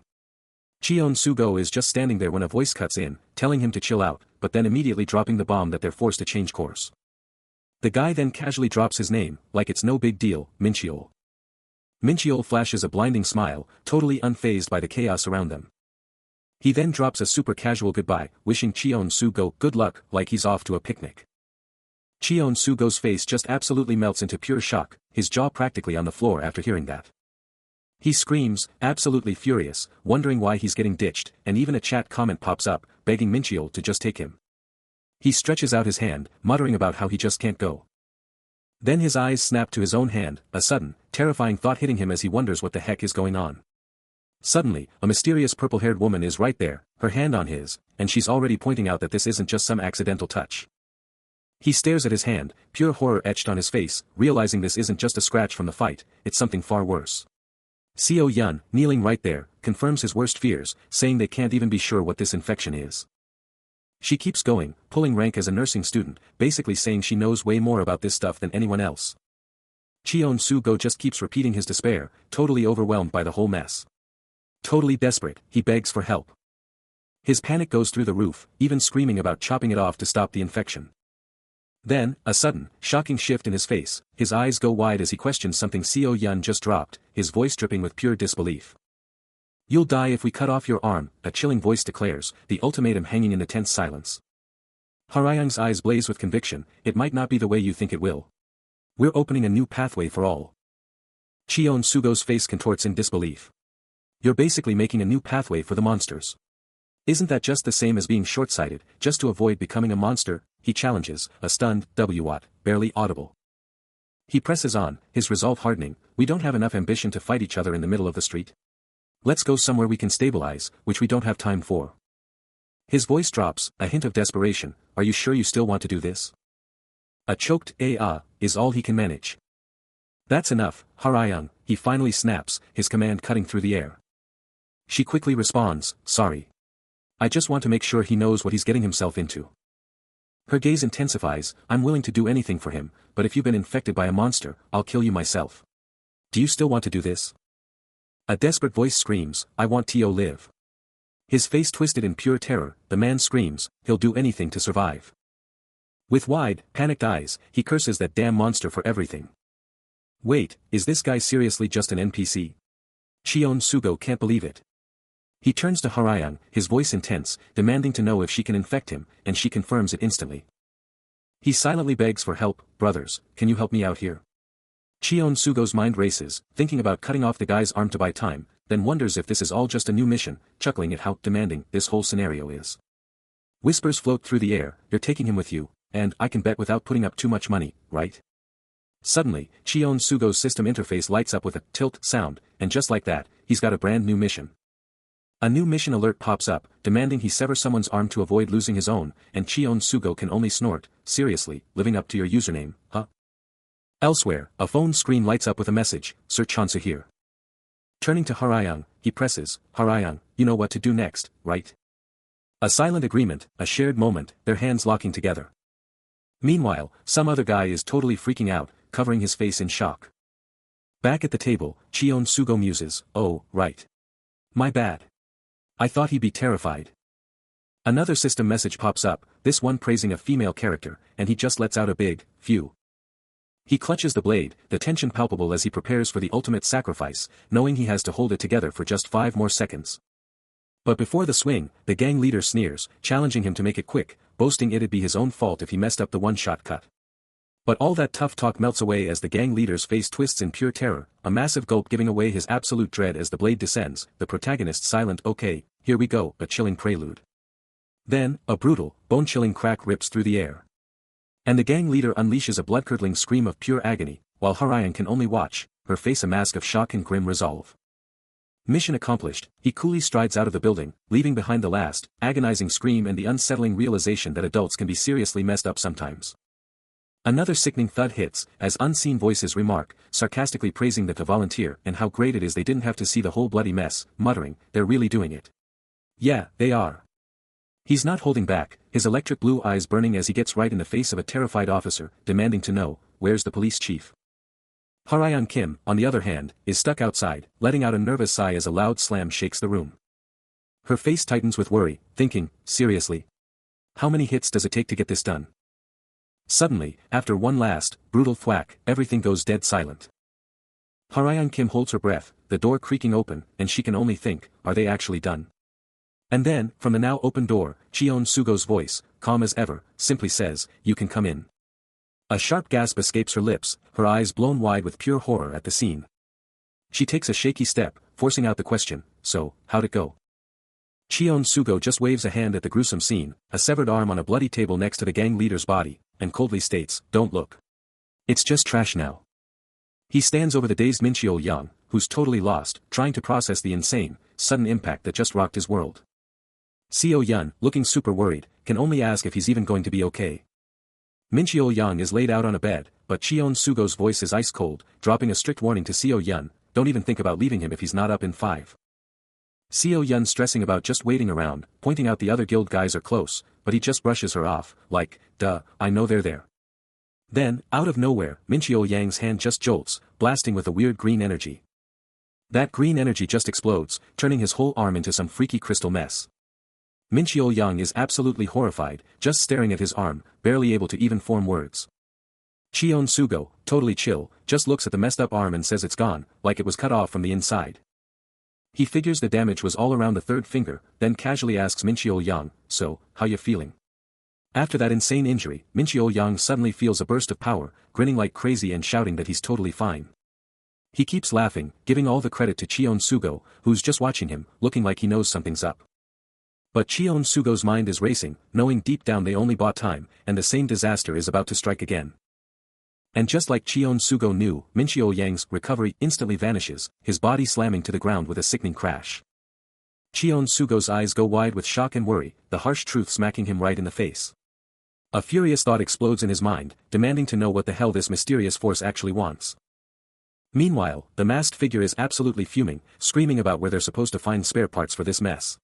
Cheon Su-go is just standing there when a voice cuts in, telling him to chill out, but then immediately dropping the bomb that they're forced to change course. The guy then casually drops his name, like it's no big deal, Mincheol. Mincheol flashes a blinding smile, totally unfazed by the chaos around them. He then drops a super casual goodbye, wishing Cheon Su-go good luck, like he's off to a picnic. Cheon Su-go's face just absolutely melts into pure shock, his jaw practically on the floor after hearing that. He screams, absolutely furious, wondering why he's getting ditched, and even a chat comment pops up, begging Mincheol to just take him. He stretches out his hand, muttering about how he just can't go. Then his eyes snap to his own hand, a sudden, terrifying thought hitting him as he wonders what the heck is going on. Suddenly, a mysterious purple-haired woman is right there, her hand on his, and she's already pointing out that this isn't just some accidental touch. He stares at his hand, pure horror etched on his face, realizing this isn't just a scratch from the fight, it's something far worse. Seo Yun, kneeling right there, confirms his worst fears, saying they can't even be sure what this infection is. She keeps going, pulling rank as a nursing student, basically saying she knows way more about this stuff than anyone else. Cheon Su-go just keeps repeating his despair, totally overwhelmed by the whole mess. Totally desperate, he begs for help. His panic goes through the roof, even screaming about chopping it off to stop the infection. Then, a sudden, shocking shift in his face, his eyes go wide as he questions something Seo Yun just dropped, his voice dripping with pure disbelief. "You'll die if we cut off your arm," a chilling voice declares, the ultimatum hanging in the tense silence. Harayang's eyes blaze with conviction, "It might not be the way you think it will. We're opening a new pathway for all." Cheon Su-go's face contorts in disbelief. "You're basically making a new pathway for the monsters. Isn't that just the same as being short-sighted, just to avoid becoming a monster?" he challenges, a stunned "W-what," barely audible. He presses on, his resolve hardening, "We don't have enough ambition to fight each other in the middle of the street. Let's go somewhere we can stabilize, which we don't have time for." His voice drops, a hint of desperation, "Are you sure you still want to do this?" A choked is all he can manage. "That's enough, Harayang," he finally snaps, his command cutting through the air. She quickly responds, "Sorry. I just want to make sure he knows what he's getting himself into." Her gaze intensifies, "I'm willing to do anything for him, but if you've been infected by a monster, I'll kill you myself. Do you still want to do this?" A desperate voice screams, "I want to live." His face twisted in pure terror, the man screams, he'll do anything to survive. With wide, panicked eyes, he curses that damn monster for everything. Wait, is this guy seriously just an NPC? Cheon Sugo can't believe it. He turns to Harayang, his voice intense, demanding to know if she can infect him, and she confirms it instantly. He silently begs for help. Brothers, can you help me out here? Cheon Sugo's mind races, thinking about cutting off the guy's arm to buy time, then wonders if this is all just a new mission, chuckling at how demanding this whole scenario is. Whispers float through the air, "You're taking him with you, and I can bet without putting up too much money, right?" Suddenly, Cheon Sugo's system interface lights up with a tilt sound, and just like that, he's got a brand new mission. A new mission alert pops up, demanding he sever someone's arm to avoid losing his own, and Cheon Sugo can only snort, "Seriously, living up to your username, huh?" Elsewhere, a phone screen lights up with a message, "Sir Chonsa here." Turning to Harayang, he presses, "Harayang, you know what to do next, right?" A silent agreement, a shared moment, their hands locking together. Meanwhile, some other guy is totally freaking out, covering his face in shock. Back at the table, Cheon Sugo muses, "Oh, right. My bad. I thought he'd be terrified." Another system message pops up, this one praising a female character, and he just lets out a big, phew. He clutches the blade, the tension palpable as he prepares for the ultimate sacrifice, knowing he has to hold it together for just 5 more seconds. But before the swing, the gang leader sneers, challenging him to make it quick, boasting it'd be his own fault if he messed up the one-shot cut. But all that tough talk melts away as the gang leader's face twists in pure terror, a massive gulp giving away his absolute dread as the blade descends, the protagonist's silent "Okay, here we go," a chilling prelude. Then, a brutal, bone-chilling crack rips through the air. And the gang leader unleashes a blood-curdling scream of pure agony, while Harayang can only watch, her face a mask of shock and grim resolve. Mission accomplished, he coolly strides out of the building, leaving behind the last, agonizing scream and the unsettling realization that adults can be seriously messed up sometimes. Another sickening thud hits, as unseen voices remark, sarcastically praising the volunteer and how great it is they didn't have to see the whole bloody mess, muttering, "They're really doing it." Yeah, they are. He's not holding back, his electric blue eyes burning as he gets right in the face of a terrified officer, demanding to know, "Where's the police chief?" Harayang Kim, on the other hand, is stuck outside, letting out a nervous sigh as a loud slam shakes the room. Her face tightens with worry, thinking, seriously? How many hits does it take to get this done? Suddenly, after one last, brutal thwack, everything goes dead silent. Harayang Kim holds her breath, the door creaking open, and she can only think, are they actually done? And then, from the now open door, Cheon Sugo's voice, calm as ever, simply says, "You can come in." A sharp gasp escapes her lips, her eyes blown wide with pure horror at the scene. She takes a shaky step, forcing out the question, "So, how'd it go?" Cheon Sugo just waves a hand at the gruesome scene, a severed arm on a bloody table next to the gang leader's body, and coldly states, "Don't look. It's just trash now." He stands over the dazed Min Cheol-yang, who's totally lost, trying to process the insane, sudden impact that just rocked his world. Seo-yun, looking super worried, can only ask if he's even going to be okay. Min Cheol-yang is laid out on a bed, but Cheon Sugo's voice is ice cold, dropping a strict warning to Seo-yun, "Don't even think about leaving him if he's not up in 5. Seo-yun stressing about just waiting around, pointing out the other guild guys are close, but he just brushes her off, like, "Duh, I know they're there." Then, out of nowhere, Min Cheol-yang's hand just jolts, blasting with a weird green energy. That green energy just explodes, turning his whole arm into some freaky crystal mess. Min Cheol-yang is absolutely horrified, just staring at his arm, barely able to even form words. Cheon Sugo, totally chill, just looks at the messed up arm and says it's gone, like it was cut off from the inside. He figures the damage was all around the third finger, then casually asks Min Cheol-yang, "So, how you feeling?" After that insane injury, Min Cheol-yang suddenly feels a burst of power, grinning like crazy and shouting that he's totally fine. He keeps laughing, giving all the credit to Cheon Sugo, who's just watching him, looking like he knows something's up. But Cheon Sugo's mind is racing, knowing deep down they only bought time, and the same disaster is about to strike again. And just like Cheon Sugo knew, Min Cheol-yang's recovery instantly vanishes, his body slamming to the ground with a sickening crash. Cheon Sugo's eyes go wide with shock and worry, the harsh truth smacking him right in the face. A furious thought explodes in his mind, demanding to know what the hell this mysterious force actually wants. Meanwhile, the masked figure is absolutely fuming, screaming about where they're supposed to find spare parts for this mess.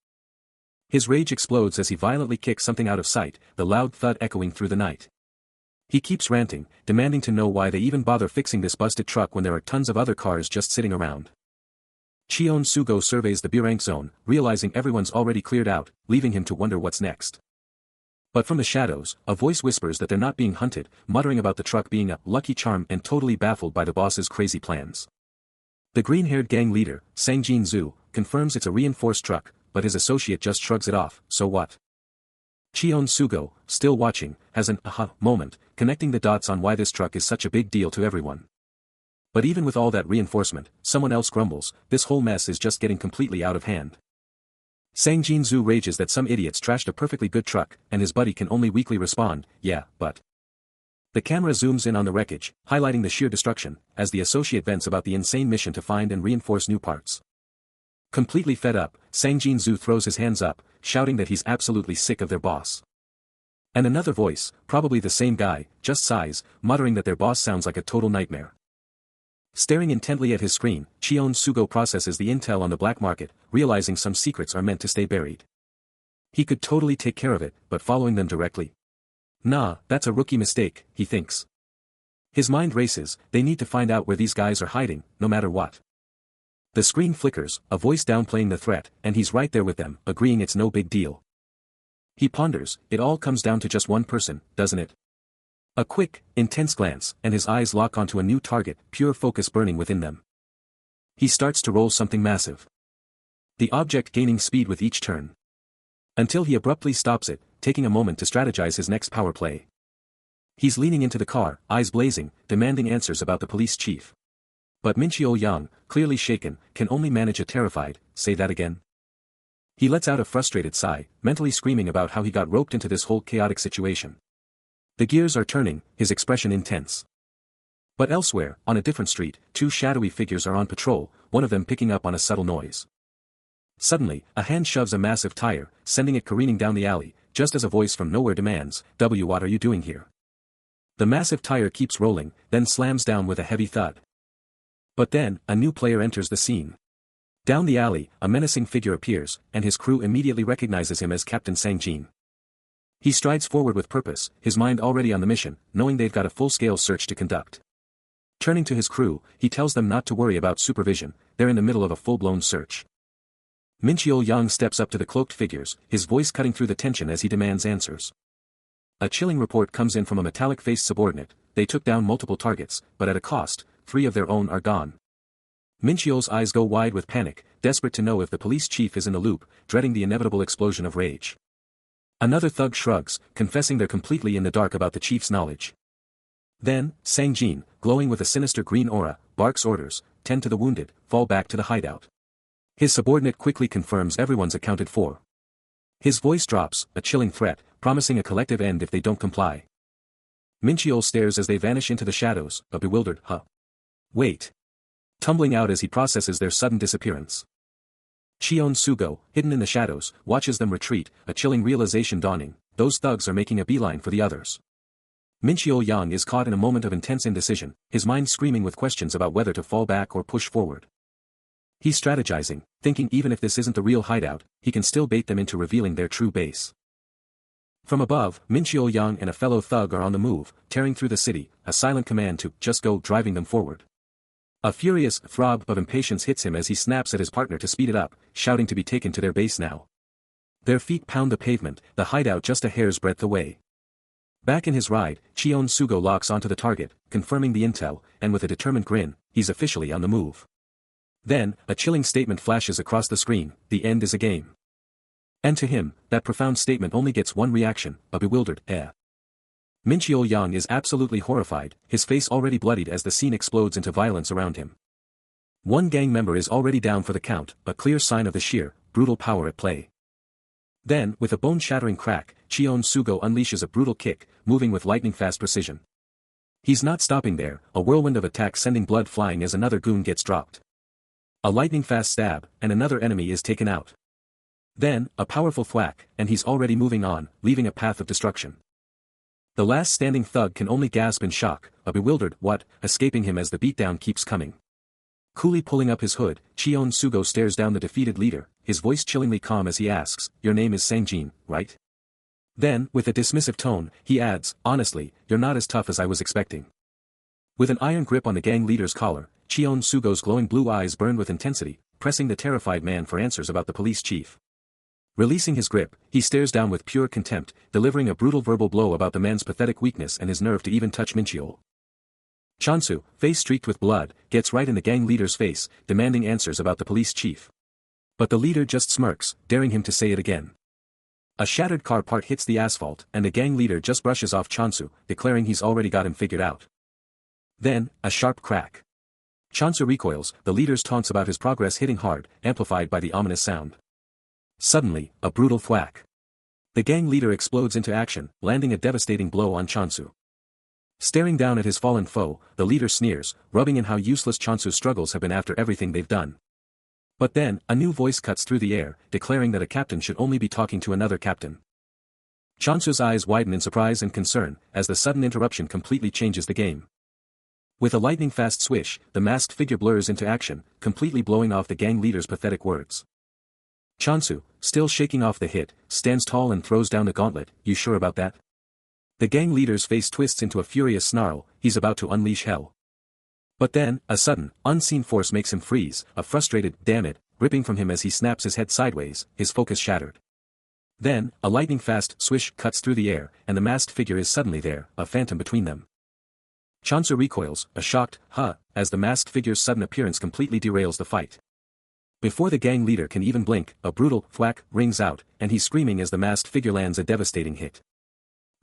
His rage explodes as he violently kicks something out of sight, the loud thud echoing through the night. He keeps ranting, demanding to know why they even bother fixing this busted truck when there are tons of other cars just sitting around. Cheon Sugo surveys the B-rank zone, realizing everyone's already cleared out, leaving him to wonder what's next. But from the shadows, a voice whispers that they're not being hunted, muttering about the truck being a lucky charm and totally baffled by the boss's crazy plans. The green-haired gang leader, Sangjin Zhu, confirms it's a reinforced truck, but his associate just shrugs it off, so what? Cheon Sugo, still watching, has an aha moment, connecting the dots on why this truck is such a big deal to everyone. But even with all that reinforcement, someone else grumbles, this whole mess is just getting completely out of hand. Sangjin Zhu rages that some idiots trashed a perfectly good truck, and his buddy can only weakly respond, yeah, but. The camera zooms in on the wreckage, highlighting the sheer destruction, as the associate vents about the insane mission to find and reinforce new parts. Completely fed up, Sangjin Zhu throws his hands up, shouting that he's absolutely sick of their boss. And another voice, probably the same guy, just sighs, muttering that their boss sounds like a total nightmare. Staring intently at his screen, Cheon Sugo processes the intel on the black market, realizing some secrets are meant to stay buried. He could totally take care of it, but following them directly? Nah, that's a rookie mistake, he thinks. His mind races, they need to find out where these guys are hiding, no matter what. The screen flickers, a voice downplaying the threat, and he's right there with them, agreeing it's no big deal. He ponders, it all comes down to just one person, doesn't it? A quick, intense glance, and his eyes lock onto a new target, pure focus burning within them. He starts to roll something massive. The object gaining speed with each turn. Until he abruptly stops it, taking a moment to strategize his next power play. He's leaning into the car, eyes blazing, demanding answers about the police chief. But Minchio Yang, clearly shaken, can only manage a terrified, say that again. He lets out a frustrated sigh, mentally screaming about how he got roped into this whole chaotic situation. The gears are turning, his expression intense. But elsewhere, on a different street, two shadowy figures are on patrol, one of them picking up on a subtle noise. Suddenly, a hand shoves a massive tire, sending it careening down the alley, just as a voice from nowhere demands, what are you doing here? The massive tire keeps rolling, then slams down with a heavy thud. But then, a new player enters the scene. Down the alley, a menacing figure appears, and his crew immediately recognizes him as Captain Sangjin. He strides forward with purpose, his mind already on the mission, knowing they've got a full-scale search to conduct. Turning to his crew, he tells them not to worry about supervision, they're in the middle of a full-blown search. Minchio Yang steps up to the cloaked figures, his voice cutting through the tension as he demands answers. A chilling report comes in from a metallic-faced subordinate, they took down multiple targets, but at a cost, 3 of their own are gone. Minchio's eyes go wide with panic, desperate to know if the police chief is in the loop, dreading the inevitable explosion of rage. Another thug shrugs, confessing they're completely in the dark about the chief's knowledge. Then, Sangjin, glowing with a sinister green aura, barks orders, tend to the wounded, fall back to the hideout. His subordinate quickly confirms everyone's accounted for. His voice drops, a chilling threat, promising a collective end if they don't comply. Minchio stares as they vanish into the shadows, a bewildered, huh? Wait. Tumbling out as he processes their sudden disappearance. Cheon Sugo, hidden in the shadows, watches them retreat, a chilling realization dawning, those thugs are making a beeline for the others. Minchio Yang is caught in a moment of intense indecision, his mind screaming with questions about whether to fall back or push forward. He's strategizing, thinking even if this isn't the real hideout, he can still bait them into revealing their true base. From above, Minchio Yang and a fellow thug are on the move, tearing through the city, a silent command to just go driving them forward. A furious throb of impatience hits him as he snaps at his partner to speed it up, shouting to be taken to their base now. Their feet pound the pavement, the hideout just a hair's breadth away. Back in his ride, Cheon Sugo locks onto the target, confirming the intel, and with a determined grin, he's officially on the move. Then, a chilling statement flashes across the screen, the end is a game. And to him, that profound statement only gets one reaction, a bewildered, eh. Minchio Yang is absolutely horrified, his face already bloodied as the scene explodes into violence around him. One gang member is already down for the count, a clear sign of the sheer, brutal power at play. Then, with a bone-shattering crack, Cheon Sugo unleashes a brutal kick, moving with lightning-fast precision. He's not stopping there, a whirlwind of attacks sending blood flying as another goon gets dropped. A lightning-fast stab, and another enemy is taken out. Then, a powerful thwack, and he's already moving on, leaving a path of destruction. The last standing thug can only gasp in shock, a bewildered what, escaping him as the beatdown keeps coming. Coolly pulling up his hood, Cheon Sugo stares down the defeated leader, his voice chillingly calm as he asks, "Your name is Sangjin, right?" Then, with a dismissive tone, he adds, "Honestly, you're not as tough as I was expecting." With an iron grip on the gang leader's collar, Cheon Sugo's glowing blue eyes burn with intensity, pressing the terrified man for answers about the police chief. Releasing his grip, he stares down with pure contempt, delivering a brutal verbal blow about the man's pathetic weakness and his nerve to even touch Minchio. Chansu, face streaked with blood, gets right in the gang leader's face, demanding answers about the police chief. But the leader just smirks, daring him to say it again. A shattered car part hits the asphalt, and the gang leader just brushes off Chansu, declaring he's already got him figured out. Then, a sharp crack. Chansu recoils, the leader's taunts about his progress hitting hard, amplified by the ominous sound. Suddenly, a brutal thwack. The gang leader explodes into action, landing a devastating blow on Chansu. Staring down at his fallen foe, the leader sneers, rubbing in how useless Chansu's struggles have been after everything they've done. But then, a new voice cuts through the air, declaring that a captain should only be talking to another captain. Chansu's eyes widen in surprise and concern, as the sudden interruption completely changes the game. With a lightning-fast swish, the masked figure blurs into action, completely blowing off the gang leader's pathetic words. Chansu, still shaking off the hit, stands tall and throws down the gauntlet. You sure about that? The gang leader's face twists into a furious snarl, he's about to unleash hell. But then, a sudden, unseen force makes him freeze, a frustrated, damn it, ripping from him as he snaps his head sideways, his focus shattered. Then, a lightning-fast swish cuts through the air, and the masked figure is suddenly there, a phantom between them. Chansu recoils, a shocked, huh, as the masked figure's sudden appearance completely derails the fight. Before the gang leader can even blink, a brutal thwack rings out, and he's screaming as the masked figure lands a devastating hit.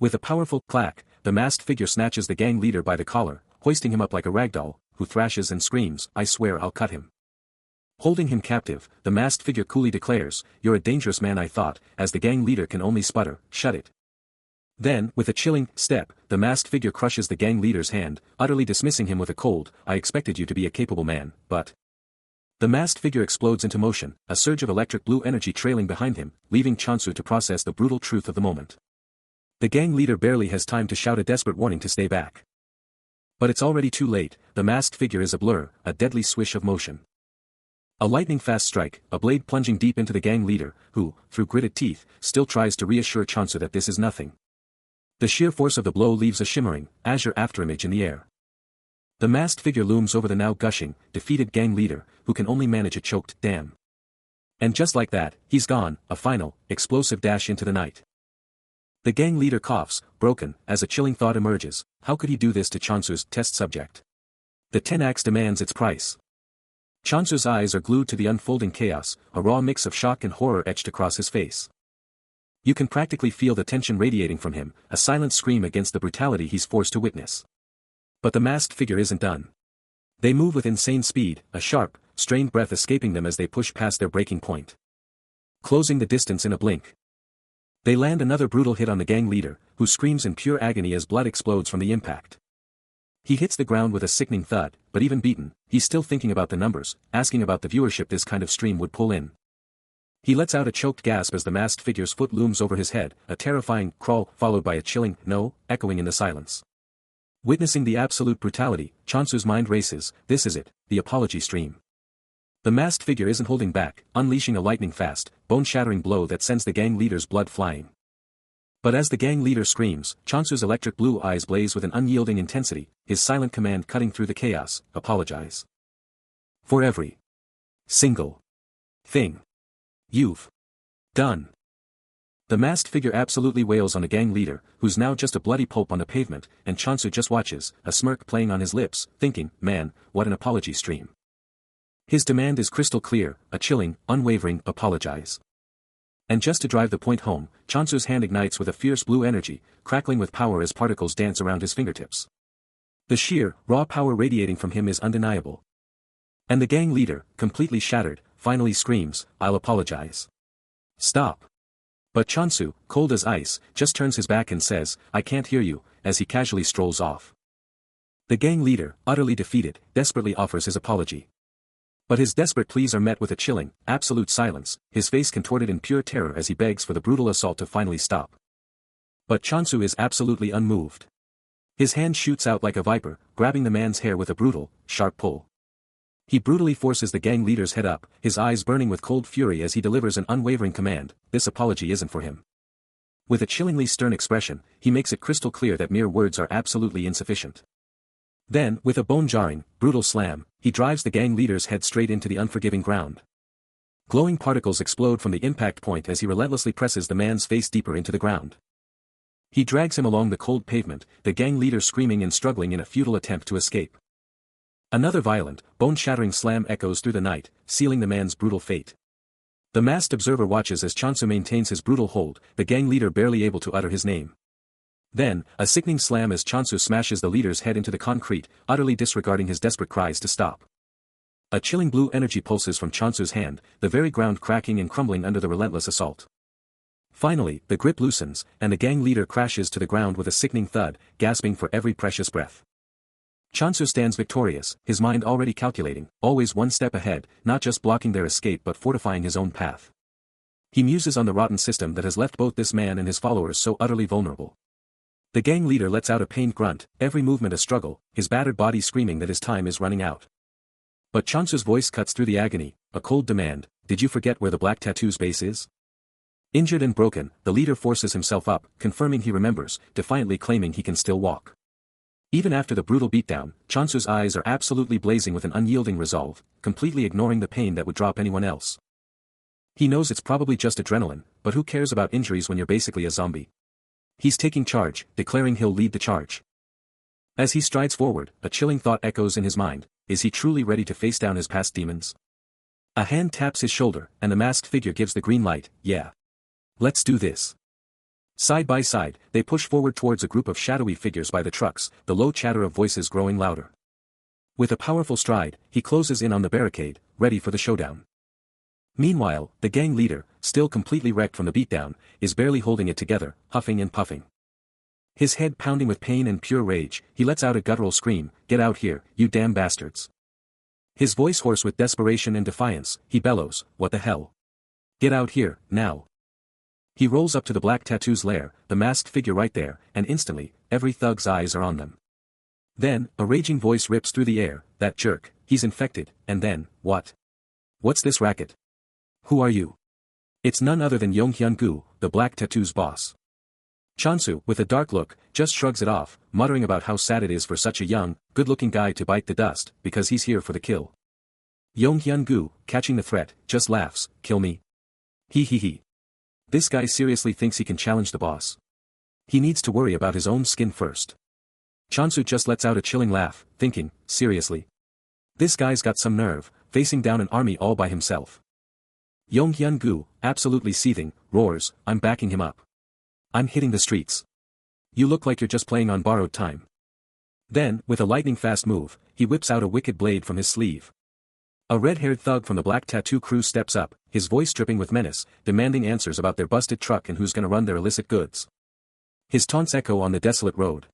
With a powerful clack, the masked figure snatches the gang leader by the collar, hoisting him up like a ragdoll, who thrashes and screams, I swear I'll cut him. Holding him captive, the masked figure coolly declares, you're a dangerous man I thought, as the gang leader can only sputter, shut it. Then, with a chilling step, the masked figure crushes the gang leader's hand, utterly dismissing him with a cold, I expected you to be a capable man, but... The masked figure explodes into motion, a surge of electric blue energy trailing behind him, leaving Chansu to process the brutal truth of the moment. The gang leader barely has time to shout a desperate warning to stay back. But it's already too late, the masked figure is a blur, a deadly swish of motion. A lightning-fast strike, a blade plunging deep into the gang leader, who, through gritted teeth, still tries to reassure Chansu that this is nothing. The sheer force of the blow leaves a shimmering, azure afterimage in the air. The masked figure looms over the now gushing, defeated gang leader, who can only manage a choked, damn. And just like that, he's gone, a final, explosive dash into the night. The gang leader coughs, broken, as a chilling thought emerges, how could he do this to Chansu's test subject? The 10x demands its price. Chansu's eyes are glued to the unfolding chaos, a raw mix of shock and horror etched across his face. You can practically feel the tension radiating from him, a silent scream against the brutality he's forced to witness. But the masked figure isn't done. They move with insane speed, a sharp, strained breath escaping them as they push past their breaking point. Closing the distance in a blink. They land another brutal hit on the gang leader, who screams in pure agony as blood explodes from the impact. He hits the ground with a sickening thud, but even beaten, he's still thinking about the numbers, asking about the viewership this kind of stream would pull in. He lets out a choked gasp as the masked figure's foot looms over his head, a terrifying crawl followed by a chilling no, echoing in the silence. Witnessing the absolute brutality, Chansu's mind races, this is it, the apology stream. The masked figure isn't holding back, unleashing a lightning-fast, bone-shattering blow that sends the gang leader's blood flying. But as the gang leader screams, Chansu's electric blue eyes blaze with an unyielding intensity, his silent command cutting through the chaos, apologize. For every single thing you've done. The masked figure absolutely wails on the gang leader, who's now just a bloody pulp on the pavement, and Chansu just watches, a smirk playing on his lips, thinking, man, what an apology stream. His demand is crystal clear, a chilling, unwavering apologize. And just to drive the point home, Chansu's hand ignites with a fierce blue energy, crackling with power as particles dance around his fingertips. The sheer, raw power radiating from him is undeniable. And the gang leader, completely shattered, finally screams, I'll apologize. Stop. But Chansu, cold as ice, just turns his back and says, I can't hear you, as he casually strolls off. The gang leader, utterly defeated, desperately offers his apology. But his desperate pleas are met with a chilling, absolute silence, his face contorted in pure terror as he begs for the brutal assault to finally stop. But Chansu is absolutely unmoved. His hand shoots out like a viper, grabbing the man's hair with a brutal, sharp pull. He brutally forces the gang leader's head up, his eyes burning with cold fury as he delivers an unwavering command, this apology isn't for him. With a chillingly stern expression, he makes it crystal clear that mere words are absolutely insufficient. Then, with a bone-jarring, brutal slam, he drives the gang leader's head straight into the unforgiving ground. Glowing particles explode from the impact point as he relentlessly presses the man's face deeper into the ground. He drags him along the cold pavement, the gang leader screaming and struggling in a futile attempt to escape. Another violent, bone-shattering slam echoes through the night, sealing the man's brutal fate. The masked observer watches as Chansu maintains his brutal hold, the gang leader barely able to utter his name. Then, a sickening slam as Chansu smashes the leader's head into the concrete, utterly disregarding his desperate cries to stop. A chilling blue energy pulses from Chansu's hand, the very ground cracking and crumbling under the relentless assault. Finally, the grip loosens, and the gang leader crashes to the ground with a sickening thud, gasping for every precious breath. Chansu stands victorious, his mind already calculating, always one step ahead, not just blocking their escape but fortifying his own path. He muses on the rotten system that has left both this man and his followers so utterly vulnerable. The gang leader lets out a pained grunt, every movement a struggle, his battered body screaming that his time is running out. But Chansu's voice cuts through the agony, a cold demand, "Did you forget where the Black Tattoo's base is?" Injured and broken, the leader forces himself up, confirming he remembers, defiantly claiming he can still walk. Even after the brutal beatdown, Chansu's eyes are absolutely blazing with an unyielding resolve, completely ignoring the pain that would drop anyone else. He knows it's probably just adrenaline, but who cares about injuries when you're basically a zombie? He's taking charge, declaring he'll lead the charge. As he strides forward, a chilling thought echoes in his mind, is he truly ready to face down his past demons? A hand taps his shoulder, and the masked figure gives the green light, yeah. Let's do this. Side by side, they push forward towards a group of shadowy figures by the trucks, the low chatter of voices growing louder. With a powerful stride, he closes in on the barricade, ready for the showdown. Meanwhile, the gang leader, still completely wrecked from the beatdown, is barely holding it together, huffing and puffing. His head pounding with pain and pure rage, he lets out a guttural scream, "Get out here, you damn bastards." His voice hoarse with desperation and defiance, he bellows, "What the hell? Get out here, now." He rolls up to the Black Tattoo's lair, the masked figure right there, and instantly, every thug's eyes are on them. Then, a raging voice rips through the air, "That jerk, he's infected," and then, "What? What's this racket? Who are you?" It's none other than Yonghyun-gu, the Black Tattoo's boss. Chansu, with a dark look, just shrugs it off, muttering about how sad it is for such a young, good-looking guy to bite the dust, because he's here for the kill. Yonghyun-gu, catching the threat, just laughs, "Kill me? He he he. This guy seriously thinks he can challenge the boss. He needs to worry about his own skin first." Chansu just lets out a chilling laugh, thinking, seriously? This guy's got some nerve, facing down an army all by himself. Yonghyun-gu, absolutely seething, roars, "I'm backing him up. I'm hitting the streets. You look like you're just playing on borrowed time." Then, with a lightning-fast move, he whips out a wicked blade from his sleeve. A red-haired thug from the Black Tattoo crew steps up, his voice dripping with menace, demanding answers about their busted truck and who's gonna run their illicit goods. His taunts echo on the desolate road.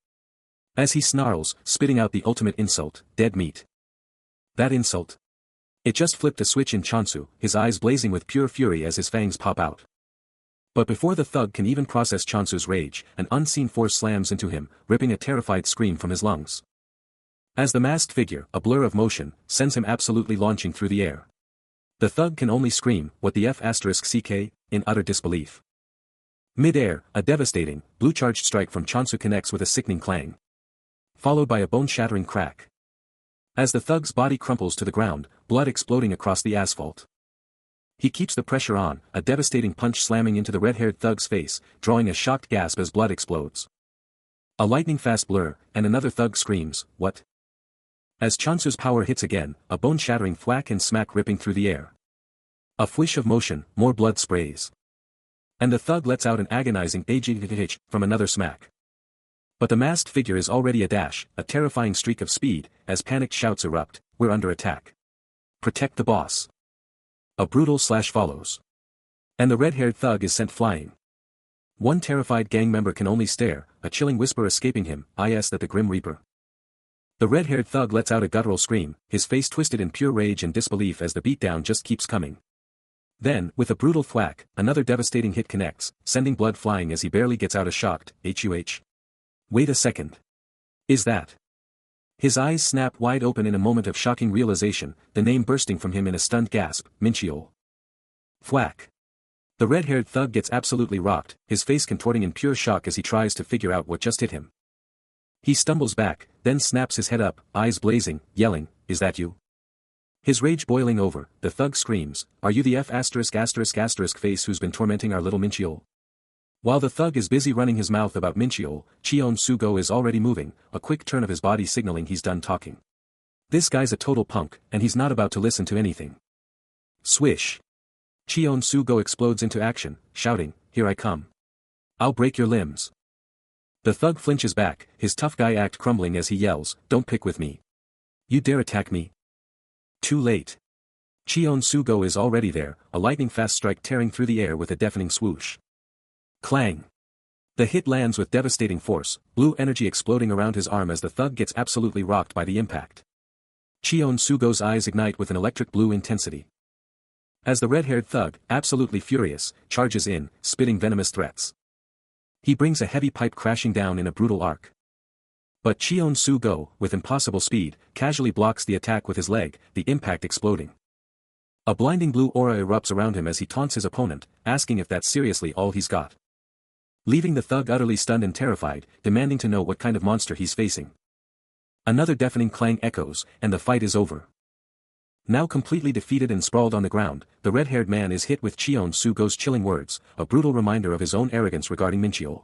As he snarls, spitting out the ultimate insult, "Dead meat." That insult? It just flipped a switch in Chansu, his eyes blazing with pure fury as his fangs pop out. But before the thug can even process Chansu's rage, an unseen force slams into him, ripping a terrified scream from his lungs. As the masked figure, a blur of motion, sends him absolutely launching through the air. The thug can only scream, "What the F***ck," in utter disbelief. Mid-air, a devastating, blue-charged strike from Chansu connects with a sickening clang, followed by a bone-shattering crack. As the thug's body crumples to the ground, blood exploding across the asphalt. He keeps the pressure on, a devastating punch slamming into the red-haired thug's face, drawing a shocked gasp as blood explodes. A lightning-fast blur, and another thug screams, "What?" As Chansu's power hits again, a bone-shattering thwack and smack ripping through the air. A fwish of motion, more blood sprays. And the thug lets out an agonizing "H" from another smack. But the masked figure is already a dash, a terrifying streak of speed, as panicked shouts erupt, "We're under attack. Protect the boss." A brutal slash follows. And the red-haired thug is sent flying. One terrified gang member can only stare, a chilling whisper escaping him, "Is that the Grim Reaper?" The red-haired thug lets out a guttural scream, his face twisted in pure rage and disbelief as the beatdown just keeps coming. Then, with a brutal thwack, another devastating hit connects, sending blood flying as he barely gets out a shocked, "Huh. Wait a second. Is that?" His eyes snap wide open in a moment of shocking realization, the name bursting from him in a stunned gasp, "Mincheol." Thwack. The red-haired thug gets absolutely rocked, his face contorting in pure shock as he tries to figure out what just hit him. He stumbles back, then snaps his head up, eyes blazing, yelling, "Is that you?" His rage boiling over, the thug screams, "Are you the F***** face who's been tormenting our little Mincheol?" While the thug is busy running his mouth about Mincheol, Cheon Sugo is already moving, a quick turn of his body signaling he's done talking. This guy's a total punk, and he's not about to listen to anything. Swish. Cheon Sugo explodes into action, shouting, "Here I come. I'll break your limbs." The thug flinches back, his tough guy act crumbling as he yells, "Don't pick with me. You dare attack me?" Too late. Cheon Sugo is already there, a lightning-fast strike tearing through the air with a deafening swoosh. Clang. The hit lands with devastating force, blue energy exploding around his arm as the thug gets absolutely rocked by the impact. Cheon Sugo's eyes ignite with an electric blue intensity. As the red-haired thug, absolutely furious, charges in, spitting venomous threats. He brings a heavy pipe crashing down in a brutal arc. But Cheon Sugo, with impossible speed, casually blocks the attack with his leg, the impact exploding. A blinding blue aura erupts around him as he taunts his opponent, asking if that's seriously all he's got. Leaving the thug utterly stunned and terrified, demanding to know what kind of monster he's facing. Another deafening clang echoes, and the fight is over. Now completely defeated and sprawled on the ground, the red-haired man is hit with Cheon Sugo's chilling words, a brutal reminder of his own arrogance regarding Mincheol.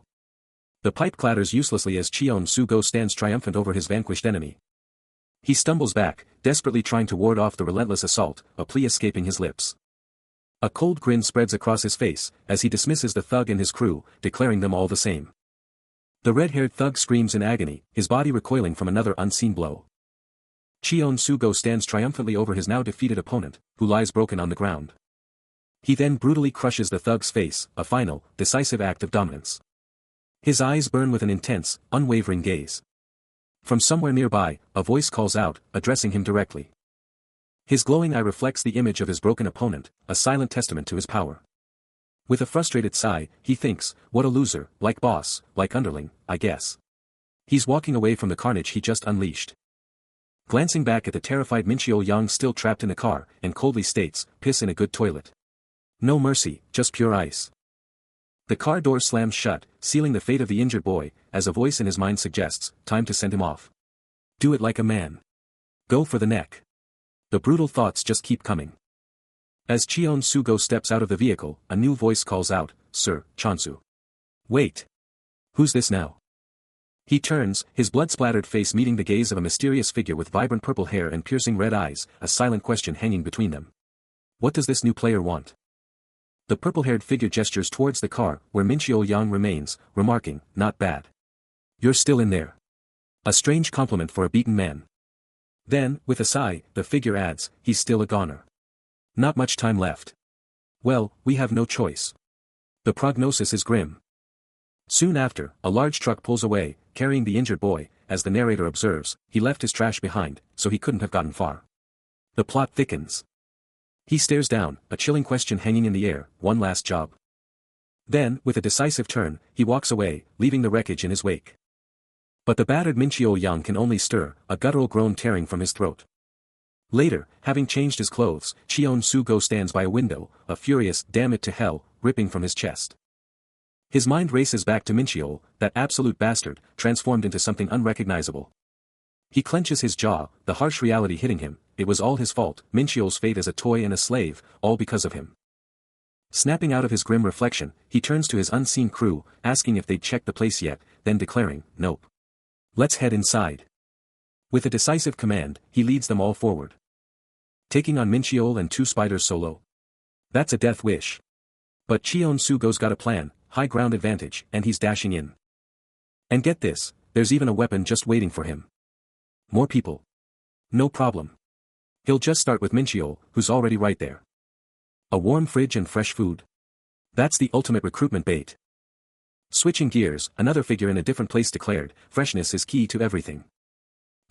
The pipe clatters uselessly as Cheon Sugo stands triumphant over his vanquished enemy. He stumbles back, desperately trying to ward off the relentless assault, a plea escaping his lips. A cold grin spreads across his face, as he dismisses the thug and his crew, declaring them all the same. The red-haired thug screams in agony, his body recoiling from another unseen blow. Cheon Sugo stands triumphantly over his now defeated opponent, who lies broken on the ground. He then brutally crushes the thug's face, a final, decisive act of dominance. His eyes burn with an intense, unwavering gaze. From somewhere nearby, a voice calls out, addressing him directly. His glowing eye reflects the image of his broken opponent, a silent testament to his power. With a frustrated sigh, he thinks, what a loser, like boss, like underling, I guess. He's walking away from the carnage he just unleashed. Glancing back at the terrified Mincheol Yang still trapped in the car, and coldly states, piss in a good toilet. No mercy, just pure ice. The car door slams shut, sealing the fate of the injured boy, as a voice in his mind suggests, time to send him off. Do it like a man. Go for the neck. The brutal thoughts just keep coming. As Cheon Sugo steps out of the vehicle, a new voice calls out, Sir, Chonsu. Wait. Who's this now? He turns, his blood-splattered face meeting the gaze of a mysterious figure with vibrant purple hair and piercing red eyes, a silent question hanging between them. What does this new player want? The purple-haired figure gestures towards the car, where Mincheol Yang remains, remarking, not bad. You're still in there. A strange compliment for a beaten man. Then, with a sigh, the figure adds, he's still a goner. Not much time left. Well, we have no choice. The prognosis is grim. Soon after, a large truck pulls away, carrying the injured boy. As the narrator observes, he left his trash behind, so he couldn't have gotten far. The plot thickens. He stares down, a chilling question hanging in the air, one last job. Then, with a decisive turn, he walks away, leaving the wreckage in his wake. But the battered Mincheol Yang can only stir, a guttural groan tearing from his throat. Later, having changed his clothes, Cheon Sugo stands by a window, a furious, damn it to hell, ripping from his chest. His mind races back to Mincheol, that absolute bastard, transformed into something unrecognizable. He clenches his jaw, the harsh reality hitting him, it was all his fault, Mincheol's fate as a toy and a slave, all because of him. Snapping out of his grim reflection, he turns to his unseen crew, asking if they'd checked the place yet, then declaring, nope. Let's head inside. With a decisive command, he leads them all forward. Taking on Mincheol and two spiders solo. That's a death wish. But Cheon Sugo's got a plan, high ground advantage, and he's dashing in. And get this, there's even a weapon just waiting for him. More people. No problem. He'll just start with Mincheol, who's already right there. A warm fridge and fresh food. That's the ultimate recruitment bait. Switching gears, another figure in a different place declared, freshness is key to everything.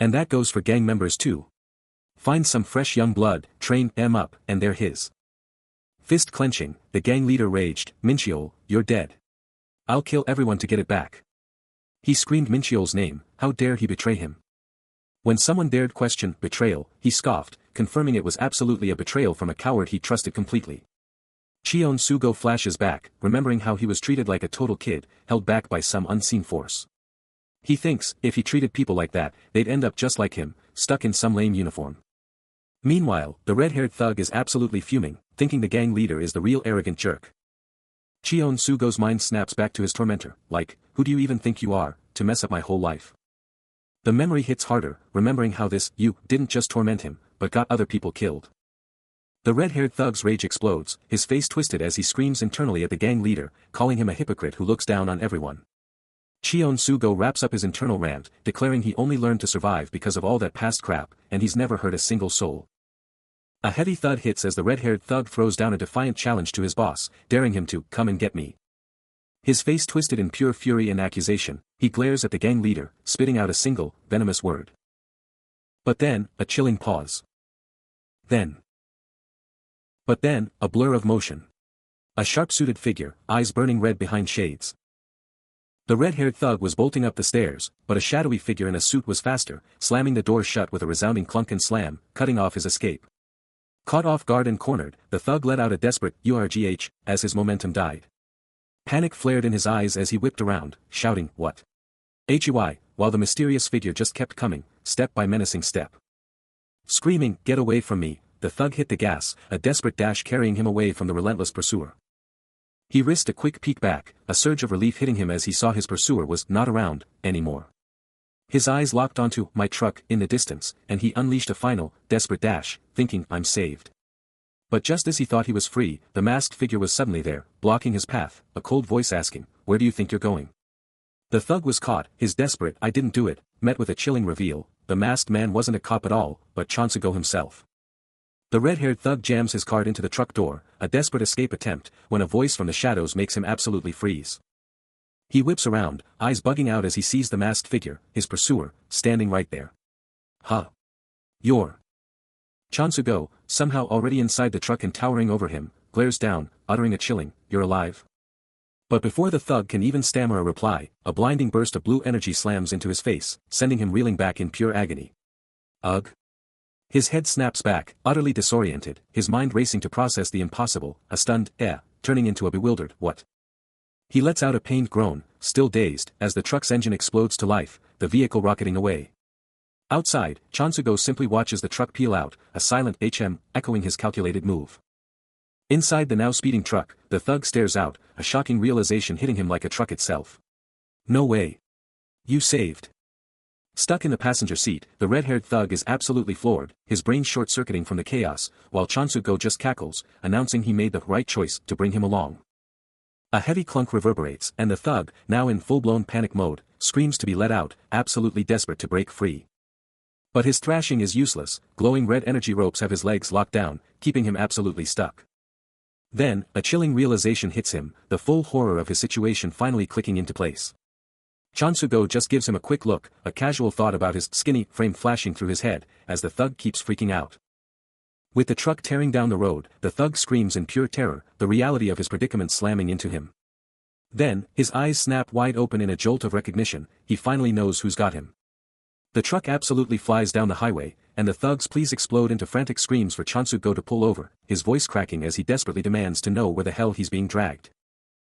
And that goes for gang members too. Find some fresh young blood, train them up, and they're his. Fist clenching, the gang leader raged, Mincheol, you're dead. I'll kill everyone to get it back. He screamed Mincheol's name, how dare he betray him. When someone dared question betrayal, he scoffed, confirming it was absolutely a betrayal from a coward he trusted completely. Cheon Sugo flashes back, remembering how he was treated like a total kid, held back by some unseen force. He thinks, if he treated people like that, they'd end up just like him, stuck in some lame uniform. Meanwhile, the red-haired thug is absolutely fuming, thinking the gang leader is the real arrogant jerk. Cheon Sugo's mind snaps back to his tormentor, like, who do you even think you are, to mess up my whole life? The memory hits harder, remembering how this, you, didn't just torment him, but got other people killed. The red-haired thug's rage explodes, his face twisted as he screams internally at the gang leader, calling him a hypocrite who looks down on everyone. Cheon Sugo wraps up his internal rant, declaring he only learned to survive because of all that past crap, and he's never hurt a single soul. A heavy thud hits as the red-haired thug throws down a defiant challenge to his boss, daring him to, come and get me. His face twisted in pure fury and accusation, he glares at the gang leader, spitting out a single, venomous word. But then, a chilling pause. But then, a blur of motion. A sharp-suited figure, eyes burning red behind shades. The red-haired thug was bolting up the stairs, but a shadowy figure in a suit was faster, slamming the door shut with a resounding clunk and slam, cutting off his escape. Caught off guard and cornered, the thug let out a desperate "URGH" as his momentum died. Panic flared in his eyes as he whipped around, shouting, "What? HUI," while the mysterious figure just kept coming, step by menacing step. Screaming, "Get away from me," the thug hit the gas, a desperate dash carrying him away from the relentless pursuer. He risked a quick peek back, a surge of relief hitting him as he saw his pursuer was not around anymore. His eyes locked onto "my truck" in the distance, and he unleashed a final, desperate dash, thinking, "I'm saved." But just as he thought he was free, the masked figure was suddenly there, blocking his path, a cold voice asking, "Where do you think you're going?" The thug was caught, his desperate "I didn't do it," met with a chilling reveal. The masked man wasn't a cop at all, but Chonsugo himself. The red-haired thug jams his card into the truck door, a desperate escape attempt, when a voice from the shadows makes him absolutely freeze. He whips around, eyes bugging out as he sees the masked figure, his pursuer, standing right there. "Huh. You're..." Chonsugo, somehow already inside the truck and towering over him, glares down, uttering a chilling, "You're alive?" But before the thug can even stammer a reply, a blinding burst of blue energy slams into his face, sending him reeling back in pure agony. Ugh. His head snaps back, utterly disoriented, his mind racing to process the impossible, a stunned, turning into a bewildered, "What?" He lets out a pained groan, still dazed, as the truck's engine explodes to life, the vehicle rocketing away. Outside, Chonsugo simply watches the truck peel out, a silent HM, echoing his calculated move. Inside the now speeding truck, the thug stares out, a shocking realization hitting him like a truck itself. "No way. You saved." Stuck in the passenger seat, the red-haired thug is absolutely floored, his brain short-circuiting from the chaos, while Chonsugo just cackles, announcing he made the right choice to bring him along. A heavy clunk reverberates, and the thug, now in full-blown panic mode, screams to be let out, absolutely desperate to break free. But his thrashing is useless, glowing red energy ropes have his legs locked down, keeping him absolutely stuck. Then, a chilling realization hits him, the full horror of his situation finally clicking into place. Chonsugo just gives him a quick look, a casual thought about his skinny frame flashing through his head, as the thug keeps freaking out. With the truck tearing down the road, the thug screams in pure terror, the reality of his predicament slamming into him. Then, his eyes snap wide open in a jolt of recognition, he finally knows who's got him. The truck absolutely flies down the highway, and the thug's pleas explode into frantic screams for Chonsugo to pull over, his voice cracking as he desperately demands to know where the hell he's being dragged.